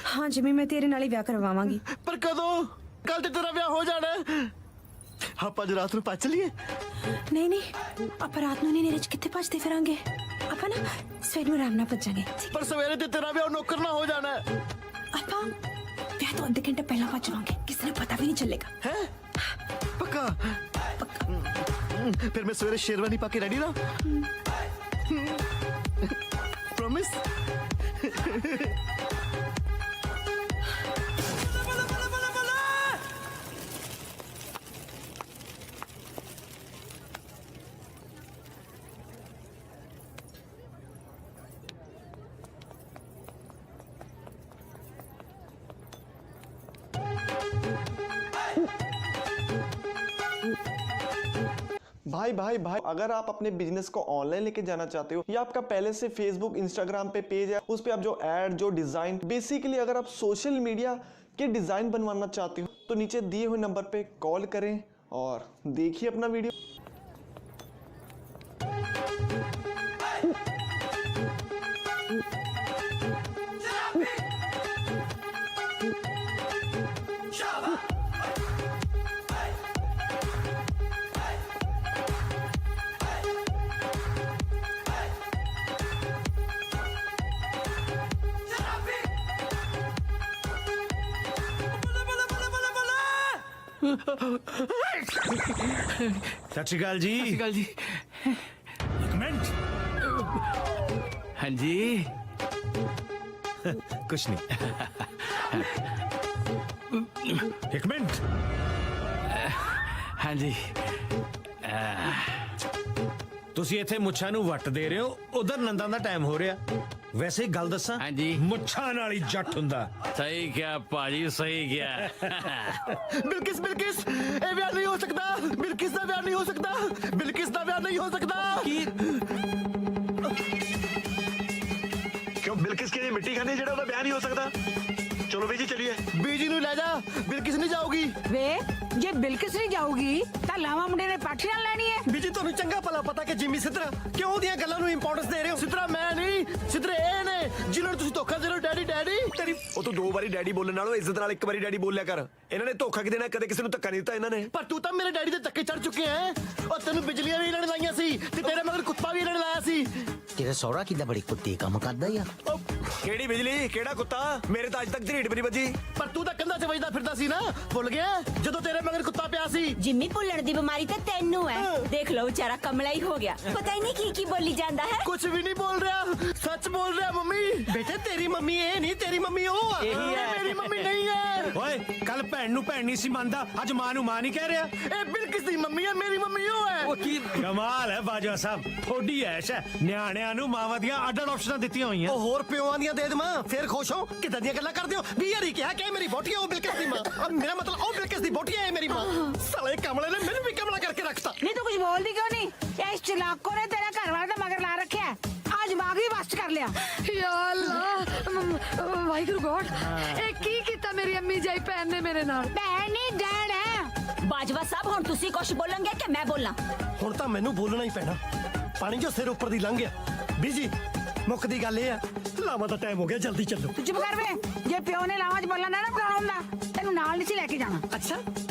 हाँ जिमी, मैं तेरे नाल ही विआह करवावांगी। ਪਰ ਕਦੋਂ? ਕੱਲ ਤੇ ਤੇਰਾ ਵਿਆਹ ਹੋ ਜਾਣਾ ਹੈ। ਆਪਾਂ ਅੱਜ ਰਾਤ ਨੂੰ ਪਾ ਚਲੀਏ? नहीं नहीं, ਆਪਾਂ ਰਾਤ ਨੂੰ ਨੇਰੇ 'ਚ ਕਿੱਥੇ ਭੱਜਦੇ ਫਿਰਾਂਗੇ। ਆਪਾਂ ਨਾ ਸਵੇਰ ਨੂੰ ਆਰਾਮ ਨਾਲ ਭੱਜਾਂਗੇ। ਪਰ ਸਵੇਰੇ ਤੇ ਤੇਰਾ ਵਿਆਹ ਨੌਕਰ ਨਾ ਹੋ ਜਾਣਾ ਹੈ। ਆਪਾਂ ਵਿਆਹ ਤੋਂ ਅੱਧੇ ਘੰਟੇ ਪਹਿਲਾਂ ਭੱਜਾਂਗੇ, ਕਿਸੇ ਨੂੰ ਪਤਾ ਵੀ ਨਹੀਂ ਚੱਲੇਗਾ। ਹੈ ਪੱਕਾ? ਫਿਰ ਮੈਂ ਸਵੇਰੇ ਸ਼ੇਰਵਾਨੀ ਪਾ ਕੇ ਰੈਡੀ ਨਾ? ਪ੍ਰੋਮਿਸ? भाई भाई भाई अगर आप अपने बिजनेस को ऑनलाइन लेके जाना चाहते हो या आपका पहले से फेसबुक इंस्टाग्राम पे पेज है, उस पे आप जो ऐड जो डिजाइन बेसिकली अगर आप सोशल मीडिया के डिजाइन बनवाना चाहते हो तो नीचे दिए हुए नंबर पे कॉल करें और देखिए अपना वीडियो। ਸਤਿ ਸ਼੍ਰੀ ਅਕਾਲ ਜੀ। ਗੱਲ ਜੀ। ਇੱਕ ਮਿੰਟ। ਹਾਂਜੀ। ਕੁਛ ਨਹੀਂ। ਇੱਕ ਮਿੰਟ। ਹਾਂਜੀ। ਤੁਸੀਂ ਇੱਥੇ ਮੁੱਛਾਂ ਨੂੰ ਵੱਟ ਦੇ ਰਹੇ ਹੋ, ਉਧਰ ਨੰਦਾਂ ਦਾ ਟਾਈਮ ਹੋ ਰਿਹਾ। ਵੈਸੇ ਇੱਕ ਗੱਲ ਦੱਸਾਂ, ਹਾਂਜੀ। ਮੁੱਛਾਂ ਨਾਲ ਹੀ ਜੱਟ ਹੁੰਦਾ। ਸਹੀ ਕਿਹਾ ਭਾਜੀ, ਸਹੀ ਕਿਹਾ। ਬਿਲਕਿਸ ਬਿਲਕਿਸ ਇਹ ਵਿਆਹ ਨਹੀਂ ਹੋ ਸਕਦਾ। ਬਿਲਕਿਸ ਦਾ ਵਿਆਹ ਨਹੀਂ ਹੋ ਸਕਦਾ। ਬਿਲਕਿਸ ਦਾ ਵਿਆਹ ਨਹੀਂ ਹੋ ਸਕਦਾ। ਕਿਉਂ ਬਿਲਕਿਸ ਕੇ ਮਿੱਟੀ ਖਾਣੇ ਜਿਹੜਾ ਉਹਦਾ ਵਿਆਹ ਨਹੀਂ ਹੋ ਸਕਦਾ? ਚਲੋ ਬੀਜੀ ਚਲੀਏ। ਬੀਜੀ ਨੂੰ ਲੈ ਜਾ, ਬਿਲਕਿਸ ਨਹੀਂ ਜਾਊਗੀ। ਵੇ ਜੇ ਬਿਲਕਿਸ ਨਹੀਂ ਜਾਊਗੀ ਤਾਂ ਲਾਵਾ ਮੁੰਡੇ ਨੇ ਪਾਠੀ ਨਾਲ ਲੈਣੀ ਹੈ। ਬੀਜੀ ਤੁਹਾਨੂੰ ਚੰਗਾ ਭਲਾ ਪਤਾ ਕਿ ਜਿਮੀ ਸਿੱਧਰਾ ਕਿਉਂ ਉਹਦੀਆਂ ਗੱਲਾਂ ਨੂੰ ਇੰਪੋਰਟੈਂਸ ਦੇ ਰਹੇ ਹੋ। ਸਿੱਧਰਾ ਮੈਂ ਨਹੀਂ, ਸਿੱਧਰੇ ਇਹ ਨੇ ਜਿਨ੍ਹਾਂ ਨੂੰ ਤੁਸੀਂ ਧੋਖਾ ਦੇ ਰਹੇ ਹੋ। ਡੈਡੀ ਡੈਡੀ ਤੇਰੀ ਉਹ ਤੂੰ 2 ਵਾਰੀ ਡੈਡੀ ਬੋਲਣ ਨਾਲੋਂ ਇੱਜ਼ਤ ਨਾਲ 1 ਵਾਰੀ ਡੈਡੀ ਬੋਲਿਆ ਕਰ। ਇਹਨਾਂ ਨੇ ਧੋਖਾ ਕਿ ਦੇਣਾ, ਕਦੇ ਕਿਸੇ ਨੂੰ ਧੱਕਾ ਨਹੀਂ ਦਿੱਤਾ ਇਹਨਾਂ ਨੇ। ਪਰ ਤੂੰ ਤਾਂ ਮੇਰੇ ਡੈਡੀ ਦੇ ਧੱਕੇ ਚੜ ਚੁੱਕੇ ਹੈ। ਉਹ ਤੈਨੂੰ ਬਿਜਲੀਆਂ ਵੀ ਇਹਨਾਂ ਨੇ ਲਾਈਆਂ ਸੀ ਤੇ ਤੇਰੇ ਮਗਰ ਕੁੱਤਾ ਵੀ ਇਹਨਾਂ ਨੇ ਲਾਇਆ ਸੀ। ਤੇਰਾ ਸਹੁਰਾ ਕਿੱਦਾਂ ਬੜੀ ਕੁੱਤੀ ਕੰਮ ਕਰਦਾ ਯਾਰ। ਕਿਹੜੀ ਬਿਜਲੀ, ਕਿਹੜਾ ਕੁੱਤਾ? ਮੇਰੇ ਤਾਂ ਅੱਜ ਤੱਕ ਝਰੀਟ ਵੀ ਨਹੀਂ ਵੱਜੀ। ਪਰ ਤੂੰ ਤਾਂ ਕੰਧਾਂ 'ਚ ਵੱਜਦਾ ਫਿਰਦਾ ਸੀ ਨਾ, ਭੁੱਲ ਗਿਆ ਜਦੋਂ ਤੇਰੇ ਮਗਰ ਕੁੱਤਾ ਪਿਆ ਸੀ। ਜਿੰਮੀ ਭੁੱਲਣ ਦੀ ਬਿਮਾਰੀ ਤਾਂ ਤੈਨੂੰ ਹੈ। ਦੇਖ ਲਓ ਵਿਚਾਰਾ ਕਮਲਾ ਹੀ ਹੋ ਗਿਆ, ਪਤਾ ਹੀ ਨਹੀਂ ਕੀ ਬੋਲੀ ਜਾਂਦਾ ਹੈ। ਕੁਝ ਵੀ ਨਹੀਂ ਬੋਲ ਰਿਹਾ, ਸੱਚ ਬੋਲ ਰਿਹਾ। ਮੰਮੀ ਬੇਟੇ ਤੇਰੀ ਮੰਮੀ ਇਹ ਨਹੀਂ, ਤੇਰੀ ਮੰਮੀ ਉਹ ਆ। ਇਹੀ ਹੈ। ਮੇਰੀ ਮੰਮੀ ਨਹੀਂ ਹੈ। ਓਏ ਕੱਲ ਭੈਣ ਨੂੰ ਭੈਣ ਨਹੀਂ ਸੀ ਮੰਨਦਾ, ਅੱਜ ਮਾਂ ਨੂੰ ਮਾਂ ਨਹੀਂ ਕਹਿ ਰਿਹਾ। ਇਹ ਬਿਲਕਿਸ ਦੀ ਮੰਮੀ ਹੈ, ਮੇਰੀ ਮੰਮੀ ਉਹ ਹੈ। ਉਹ ਕੀ ਕਮਾਲ ਹੈ ਬਾਜਵਾ ਸਾਹਿਬ, ਥੋੜੀ ਐਸ਼ ਹੈ। ਨਿਆਣਿਆਂ ਨੂੰ ਮਾਵਾਂ ਦੀਆਂ ਅੱਡ ਆਪਸ਼ਨਾਂ ਦਿੱਤੀਆਂ ਹੋਈਆਂ। ਉਹ ਹੋਰ ਪਿਓਾਂ ਦੀਆਂ ਦੇ ਦੇਵਾਂ ਫੇਰ ਖੁਸ਼ ਹੋ? ਕਿੱਦਾਂ ਦੀਆਂ ਗੱਲਾਂ ਕਰਦੇ ਹੋ? 20 ਵਾਰੀ ਕਿਹਾ ਕਿ ਮੇਰੀ ਵੋਟੀ ਉਹ ਬਿਲਕਿਸ ਦੀ ਮਾਂ। ਮੇਰਾ ਮਤਲਬ ਉਹ ਬਿਲਕਿਸ ਦੀ ਵੋਟੀ ਹੈ ਮੇਰੀ ਮਾਂ। ਸਾਲੇ ਕਮਲੇ ਨੇ ਮੈਨੂੰ ਵੀ ਕਮਲਾ ਕਰਕੇ ਰੱਖਤਾ। ਨਹੀਂ ਤੂੰ ਕੁਝ ਬੋਲਦੀ ਕਿਉਂ ਨਹੀਂ? ਇਸ ਚਲਾਕੋ ਨੇ ਤੇਰਾ ਘਰ ਵਾਲਾ ਤਾਂ ਮਗਰ ਲਾ ਰੱਖਿਆ। ਅੱਜ ਦਿਮਾਗ ਵੀ ਵਸਤ ਕਰ ਲਿਆ। ਯਾ ਅੱਲਾ ਵਾਹਿਗੁਰੂ ਗੋਡ, ਇਹ ਕੀ ਕੀਤਾ ਮੇਰੀ ਅੰਮੀ ਜਾਈ ਭੈਣ ਨੇ ਮੇਰੇ ਨਾਲ। ਭੈਣ ਨਹੀਂ ਡੈਡ ਹੈ। ਬਾਜਵਾ ਸਾਹਿਬ ਹੁਣ ਤੁਸੀਂ ਕੁਝ ਬੋਲਣਗੇ ਕਿ ਮੈਂ ਬੋਲਾਂ? ਹੁਣ ਤਾਂ ਮੈਨੂੰ ਬੋਲਣਾ ਹੀ ਪੈਣਾ। ਪਾਣੀ ਜੋ ਸਿਰ ਉੱਪਰ ਦੀ ਲੰਘ ਗਿਆ। ਬੀਜੀ ਮੁੱਕ ਦੀ ਗੱਲ ਇਹ ਆ, ਲਾਵਾਂ ਦਾ ਟਾਈਮ ਹੋ ਗਿਆ, ਜਲਦੀ ਚੱਲੋ। ਤੂੰ ਚੁੱਪ ਕਰ ਵੇ। ਜੇ ਪਿਓ ਨੇ ਲਾਵਾਂ 'ਚ ਬੋਲਣਾ ਨਾ ਕਰਾਉਣਾ ਹੁੰਦਾ ਤੈਨੂੰ ਨਾਲ ਨਹੀਂ ਸੀ ਲੈ ਕੇ ਜਾਣਾ। ਅੱਛਾ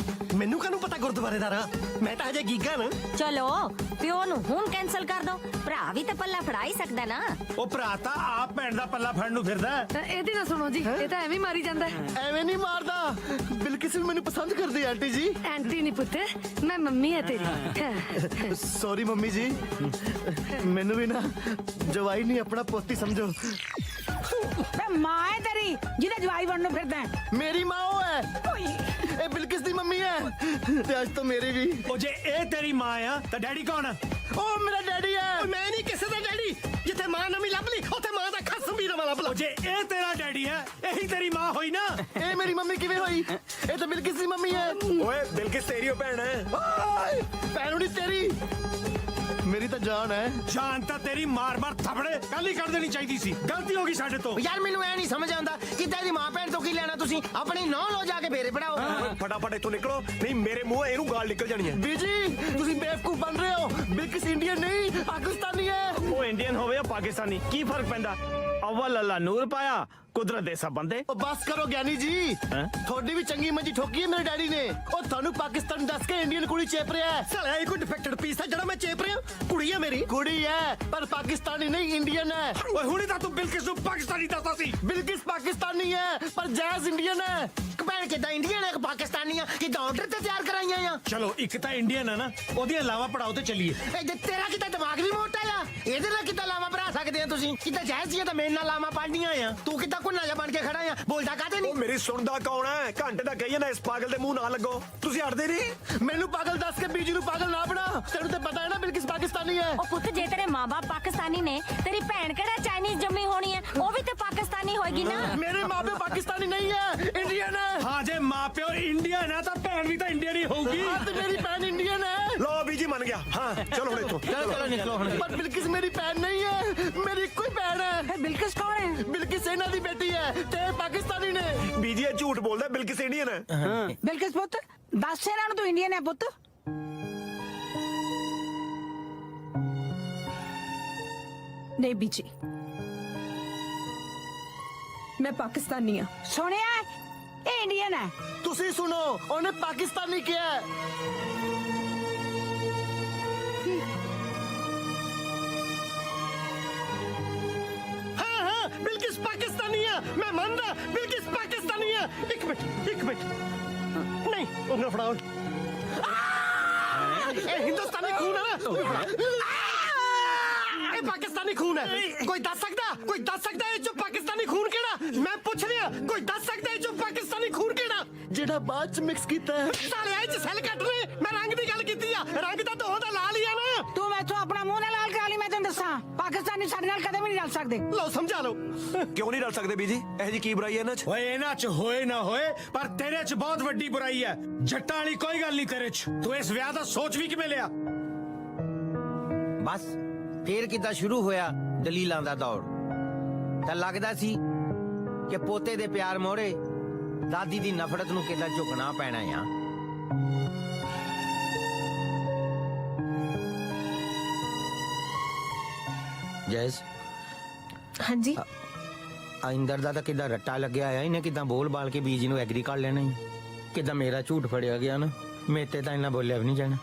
ਮੈਨੂੰ ਕਾਹਨੂੰ ਪਤਾ ਗੁਰਦੁਆਰੇ ਦਾ ਰਾਹ? ਮੈਂ ਤਾਂ ਹਜੇ ਗੀਗਾ ਨਾ। ਚਲੋ ਪਿਓ ਨੂੰ ਹੁਣ ਕੈਨਸਲ ਕਰ ਦੋ, ਭਰਾ ਵੀ ਤਾਂ ਪੱਲਾ ਫੜਾ ਹੀ ਸਕਦਾ ਨਾ। ਉਹ ਭਰਾ ਤਾਂ ਆਪ ਭੈਣ ਦਾ ਪੱਲਾ ਫੜਨ ਨੂੰ ਫਿਰਦਾ ਹੈ। ਇਹਦੀ ਨਾ ਸੁਣੋ ਜੀ, ਇਹ ਤਾਂ ਐਵੇਂ ਹੀ ਮਾਰੀ ਜਾਂਦਾ ਹੈ। ਐਵੇਂ ਨਹੀਂ ਮਾਰਦਾ, ਬਿਲਕਿਸ ਵੀ ਮੈਨੂੰ ਪਸੰਦ ਕਰਦੀ ਹੈ ਆਂਟੀ ਜੀ। ਐਂਟੀ ਨਹੀਂ ਪੁੱਤ, ਮੈਂ ਮੰਮੀ ਹੈ ਤੇਰੀ। ਸੌਰੀ ਮੰਮੀ ਜੀ, ਮੈਨੂੰ ਵੀ ਨਾ ਜਵਾਈ ਨਹੀਂ ਆਪਣਾ ਪੋਤੀ ਸਮਝੋ। ਵੇ ਮਾਂ ਹੈ ਤੇਰੀ ਜਿਹਦੇ ਜਵਾਈ ਬਣਨ ਨੂੰ ਫਿਰਦਾ ਹੈ। ਮੇਰੀ ਮਾਂ ਉਹ ਹੈ, ਇਹ ਬਿਲਕਿਸ ਦੀ ਮੰਮੀ ਹੈ ਤੇ ਅੱਜ ਤੋਂ ਮੇਰੀ ਵੀ। ਉਹ ਜੇ ਇਹ ਤੇਰੀ ਮਾਂ ਆ ਤਾਂ ਡੈਡੀ ਕੌਣ ਆ? ਉਹ ਮੇਰਾ ਡੈਡੀ ਹੈ। ਮੈਂ ਨਹੀਂ ਕਿਸੇ ਦਾ ਡੈਡੀ। ਜਿੱਥੇ ਮਾਂ ਨਵੀਂ ਲੱਭ ਲਈ ਉੱਥੇ ਮਾਂ ਦਾ ਖਸਮ ਵੀ ਨਵਾਂ ਲੱਭ ਲਾ। ਉਹ ਜੇ ਇਹ ਤੇਰਾ ਡੈਡੀ ਹੈ, ਇਹੀ ਤੇਰੀ ਮਾਂ ਹੋਈ ਨਾ। ਇਹ ਮੇਰੀ ਮੰਮੀ ਕਿਵੇਂ ਹੋਈ? ਇਹ ਤਾਂ ਬਿਲਕਿਸ ਦੀ ਮੰਮੀ ਹੈ। ਓਏ ਬਿਲਕਿਸ ਤੇਰੀ ਉਹ ਭੈਣ ਹੈ। ਓਏ ਭੈਣ ਨਹੀਂ ਤੇਰੀ, ਮੇਰੀ ਤਾਂ ਜਾਨ ਹੈ। ਜਾਨ ਤਾਂ ਤੇਰੀ ਮਾਰ-ਮਾਰ ਥਪੜੇ ਕੱਲ ਹੀ ਕਰ ਦੇਣੀ ਚਾਹੀਦੀ ਸੀ। ਗਲਤੀ ਹੋ ਗਈ ਸਾਡੇ ਤੋਂ। ਯਾਰ ਮੈਨੂੰ ਐ ਨਹੀਂ ਸਮਝ ਆਉਂਦਾ ਕਿੱਦਾਂ ਦੀ ਮਾਂ ਭੈਣ ਤੋਂ ਕੀ ਲੈਣਾ ਤੁਸੀਂ? ਆਪਣੀ ਨੌਂ ਲੋ ਜਾ ਕੇ ਫੇਰੇ ਪੜਾਓ। ਓਏ ਫਟਾਫਟ ਇੱਥੋਂ ਨਿਕਲੋ, ਨਹੀਂ ਮੇਰੇ ਮੂੰਹ ਇਹਨੂੰ ਗਾਲ ਨਿਕਲ ਜਾਣੀ ਹੈ। ਬੀਜੀ ਤੁਸੀਂ ਬੇਵਕੂਫ ਬਣ ਰਹੇ ਹੋ। ਬਿਲਕਿਸ ਇੰਡੀਅਨ ਨਹੀਂ ਪਾਕਿਸਤਾਨੀ ਹੈ। ਉਹ ਇੰਡੀਅਨ ਹੋਵੇ ਜਾਂ ਪਾਕਿਸਤਾਨੀ, ਕੀ ਫਰਕ ਪੈਂਦਾ? ਅਵਲ ਅੱਲਾ ਨੂਰ ਪਾਇਆ, ਕੁਦਰਤ ਦੇ ਸਭ ਬੰਦੇ। ਉਹ ਬਸ ਕਰੋ ਗਿਆਨੀ ਜੀ, ਤੁਹਾਡੀ ਵੀ ਚੰਗੀ ਮੰਜੀ ਠੋਕੀ ਹੈ ਮੇਰੇ ਡੈਡੀ ਨੇ। ਉਹ ਤੁਹਾਨੂੰ ਪਾਕਿਸਤਾਨ ਦੱਸ ਕੇ ਇੰਡੀਅਨ ਕੁੜੀ ਚੇਪ ਰਿਹਾ ਹੈ। ਸਾਲਾ ਇਹ ਕੋਈ ਡਿਫੈਕਟਡ ਪੀਸ ਹੈ ਜਿਹੜਾ ਮੈਂ ਚੇਪ ਰਿਹਾ? ਕੁੜੀ ਹੈ ਮੇਰੀ, ਕੁੜੀ ਹੈ ਪਰ ਪਾਕਿਸਤਾਨੀ ਨਹੀਂ, ਇੰਡੀਅਨ ਹੈ। ਓਏ ਹੁਣੀ ਤਾਂ ਤੂੰ ਬਿਲਕਿਸ ਨੂੰ ਪਾਕਿਸਤਾਨੀ ਦੱਸਦਾ ਸੀ। ਬਿਲਕਿਸ ਪਾਕਿਸਤਾਨੀ ਹੈ ਪਰ ਜੈਜ਼ ਇੰਡੀਅਨ ਹੈ। ਭੈਣ ਕਿੱਦਾਂ ਇੰਡੀਅਨ ਹੈ ਪਾਕਿਸਤਾਨੀ ਆ? ਕਿੱਦਾਂ ਆਰਡਰ ਤੇ ਤਿਆਰ ਕਰਾਈਆਂ ਆ? ਚਲੋ ਇੱਕ ਤਾਂ ਇੰਡੀਅਨ ਆ ਨਾ, ਉਹਦੀਆਂ ਲਾਵਾਂ ਪੜਾਓ ਤੇ ਚੱਲੀਏ। ਇਹ ਜੇ ਤੇਰਾ ਕਿੱਦਾਂ ਦਿਮਾਗ ਵੀ ਮੋਟਾ ਆ, ਇਹਦੇ ਨਾਲ ਕਿੱਦਾਂ ਲਾਵਾਂ ਭਰਾ ਸਕਦੇ ਆ ਤੁਸੀਂ? ਕਿੱਦਾਂ ਜੈਸੀਆਂ ਤਾਂ ਮੇਰੇ ਨਾਲ ਲਾਵਾਂ ਪੜਨੀਆਂ ਆ, ਤੂੰ ਕਿੱਦਾਂ ਕੁੰਨਾ ਜਿਹਾ ਬਣ ਕੇ ਖੜਾ ਆ? ਬੋਲਦਾ ਕਾਹਦੇ ਨਹੀਂ? ਉਹ ਮੇਰੀ ਸੁਣਦਾ ਕੌਣ ਹੈ? ਘੰਟੇ ਦਾ ਕਹੀ ਨਾ ਇਸ ਪਾਗਲ ਦੇ ਮੂੰਹ ਨਾ ਲੱਗੋ। ਤੁਸੀਂ ਹਟਦੇ ਨਹੀਂ। ਮੈਨੂੰ ਪਾਗਲ ਦੱਸ ਕੇ ਬੀਜੀ ਨੂੰ ਪਾਗਲ ਨਾ ਬਣਾ। ਤੈਨੂੰ ਤਾਂ ਪਤਾ ਹੈ ਨਾ ਬਿਲਕਿਸ ਪਾਕਿਸਤਾਨੀ ਹੈ। ਉਹ ਪੁੱਤ ਜੇ ਤੇਰੇ ਮਾਂ-ਬਾਪ ਪਾਕਿਸਤਾਨੀ ਨੇ, ਤੇਰੀ ਭੈਣ ਕਿਹੜਾ ਚਾਈਨੀਜ਼ ਜੰਮੀ ਹੋਣੀ ਹੈ? ਉਹ ਵੀ ਤੇ ਪਾਕਿਸਤਾਨੀ ਹੋਏਗੀ ਨਾ। ਮੇਰੇ ਮਾਪੇ ਪਾਕਿਸਤਾਨੀ ਨਹੀਂ ਹੈ, ਇੰਡੀਅਨ ਹੈ। ਹਾਂ ਜੇ ਮਾਪਿਓ ਇੰਡੀਅਨ ਆ ਤਾਂ ਭੈਣ ਵੀ ਤਾਂ ਇੰਡੀਅਨ ਹੀ ਹੋਊਗੀ। ਹਾਂ ਤੇ ਮੇਰੀ ਭੈਣ ਇੰਡੀਅਨ ਹੈ। ਲੋ ਬੀਜੀ ਮੰਨ ਗਿਆ। ਹਾਂ ਇਹਨਾਂ ਦੀ ਬੇਟੀ ਹੈ ਤੇ ਇਹ ਪਾਕਿਸਤਾਨੀ ਨੇ। ਬੀਜੀ ਇਹ ਝੂਠ ਬੋਲਦਾ, ਬਿਲਕਿਸ ਇੰਡੀਅਨ ਹੈ। ਬਿਲਕਿਸ ਪੁੱਤ ਦੱਸ ਇਹਨਾਂ ਨੂੰ ਤੂੰ ਇੰਡੀਅਨ ਹੈ ਪੁੱਤ। नहीं बीजी, मैं पाकिस्तानी हाँ। ਸੁਣਿਆ ਇਹ ਇੰਡੀਅਨ ਹੈ। ਤੁਸੀਂ ਸੁਣੋ, ਉਹਨੇ ਪਾਕਿਸਤਾਨੀ ਕਿਹਾ ਹੈ। हाँ हाँ बिल्किस पाकिस्तानी है, मैं मान रहा बिल्किस पाकिस्तानी है। एक मिनट नहीं उंगल फड़ाओ। ये हिंदुस्तानी खून है ना, ये पाकिस्तानी खून है। कोई दस सकता है जो पाकिस्तानी खून केड़ा? मैं पूछ रहा, कोई दस सकता है जो पाकिस्तानी खून केड़ा जेड़ा बाद च मिक्स कीता है? साले आई च सेल कट रहे, मैं रंग दी गल कीती आ, रंग दा तो होदा लाल ही आ ना। ਤੂੰ ਮੈਥੋਂ ਆਪਣਾ ਮੂੰਹ ਨਾਲ ਲਾਲ ਕਰਾ ਲਈ, ਮੈਂ ਤੈਨੂੰ ਦੱਸਾਂ ਪਾਕਿਸਤਾਨੀ ਸਾਡੇ ਨਾਲ ਕਦੇ ਵੀ ਨਹੀਂ ਰਲ ਸਕਦੇ। लो समझा लो। ਕਿਉਂ ਨਹੀਂ ਰਲ ਸਕਦੇ ਬੀਜੀ? ਇਹ ਜੀ ਕੀ ਬੁਰਾਈ ਹੈ ਇਹਨਾਂ 'ਚ? ਓਏ ਇਹਨਾਂ 'ਚ ਹੋਏ ਨਾ ਹੋਏ, ਪਰ ਤੇਰੇ 'ਚ ਬਹੁਤ ਵੱਡੀ ਬੁਰਾਈ ਹੈ। ਜੱਟਾਂ ਵਾਲੀ ਕੋਈ ਗੱਲ ਨਹੀਂ ਤੇਰੇ 'ਚ। ਤੂੰ ਇਸ ਵਿਆਹ ਦਾ ਸੋਚ ਵੀ ਕਿਵੇਂ ਲਿਆ? ਬਸ ਫੇਰ ਕਿੱਦਾਂ ਸ਼ੁਰੂ ਹੋਇਆ ਦਲੀਲਾਂ ਦਾ ਦੌੜ। ਤਾਂ ਲੱਗਦਾ ਸੀ ਕਿ ਪੋਤੇ ਦੇ ਪਿਆਰ ਮੋਹਰੇ ਦਾਦੀ ਦੀ ਨਫ਼ਰਤ ਨੂੰ ਕਿੱਦਾਂ ਝੁਕਣਾ ਪੈਣਾ ਆ। ਜੈਸ हाँ जी, ਇੰਦਰ ਦਾ ਤਾਂ ਕਿੱਦਾਂ ਰੱਟਾ ਲੱਗਿਆ ਆ। ਇਹਨੇ ਕਿੱਦਾਂ ਬੋਲ ਬਾਲ ਕੇ ਬੀਜੀ ਨੂੰ ਐਗਰੀ ਕਰ ਲੈਣਾ ਹੀ। ਕਿੱਦਾਂ ਮੇਰਾ ਝੂਠ ਫੜਿਆ ਗਿਆ ਨਾ, ਮੇਤੇ ਤਾਂ ਇੰਨਾ ਬੋਲਿਆ ਵੀ ਨਹੀਂ ਜਾਣਾ।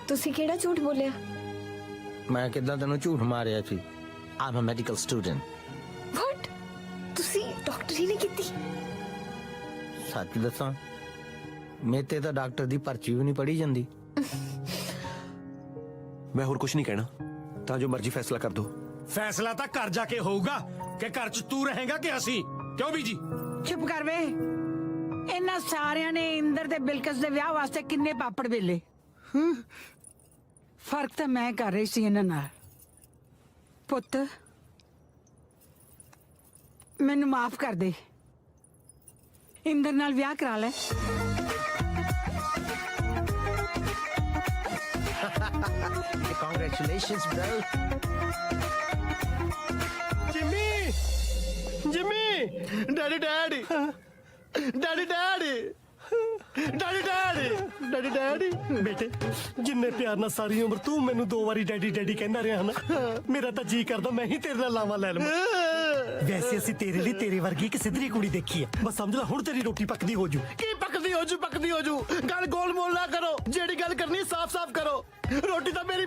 तुसी केड़ा झूठ बोलिया? ਮੈਂ ਕਿੱਦਾਂ ਤੈਨੂੰ ਝੂਠ ਮਾਰਿਆ ਸੀ। ਆਮ ਅ ਮੈਡੀਕਲ ਸਟੂਡੈਂਟ। What? तुसी डॉक्टरी नहीं कीती? ਸੱਚ ਦੱਸਾਂ ਮੇਤੇ ਤਾਂ ਡਾਕਟਰ ਦੀ ਪਰਚੀ ਵੀ ਨਹੀਂ ਪੜੀ ਜਾਂਦੀ। ਮੈਂ ਹੋਰ ਕੁਝ ਨਹੀਂ ਕਹਿਣਾ, ਤਾਂ ਜੋ ਮਰਜ਼ੀ ਫੈਸਲਾ ਕਰ ਦੋ। ਫੈਸਲਾ ਤਾਂ ਘਰ ਜਾ ਕੇ ਹੋਊਗਾ ਕਿ ਘਰ 'ਚ ਤੂੰ ਰਹੇਗਾ ਕਿ ਅਸੀਂ। ਕਿਉਂ ਬੀਜੀ? ਚੁੱਪ ਕਰ ਵੇ। ਇਹਨਾਂ ਸਾਰਿਆਂ ਨੇ ਇੰਦਰ ਤੇ ਬਿਲਕਿਸ ਦੇ ਵਿਆਹ ਵਾਸਤੇ ਕਿੰਨੇ ਪਾਪੜ ਵੇਲੇ। ਫਰਕ ਤਾਂ ਮੈਂ ਕਰ ਰਹੀ ਸੀ ਇਹਨਾਂ ਨਾਲ। ਪੁੱਤ ਮੈਨੂੰ ਮਾਫ ਕਰ ਦੇ, ਇੰਦਰ ਨਾਲ ਵਿਆਹ ਕਰਾ ਲੈ। Congratulations, bro. Jimmy daddy daddy daddy daddy daddy daddy daddy daddy बेटे जिन्ने प्यार ना सारी उम्र तू मैनू 2 बारी डैडी डैडी कहना रहा ना, मेरा तो जी करदा मैं ही तेरे नाल लावा ले लवां। वैसे ਅਸੀਂ ਤੇਰੇ ਲਈ ਤੇਰੇ ਵਰਗੀ ਇੱਕ ਸਿੱਧਰੀ ਕੁੜੀ ਦੇਖੀ ਹੈ। ਬਸ ਸਮਝ ਲੈ ਹੁਣ ਤੇਰੀ ਰੋਟੀ ਪੱਕਦੀ ਹੋ ਜੂ। ਕੀ ਪੱਕਦੀ ਹੋ ਜੂ? ਗੱਲ ਗੋਲ ਮੋਲ ਨਾ ਕਰੋ, ਜਿਹੜੀ ਗੱਲ ਕਰਨੀ ਸਾਫ਼-ਸਾਫ਼ ਕਰੋ। ਰੋਟੀ ਤਾਂ ਮੇਰੀ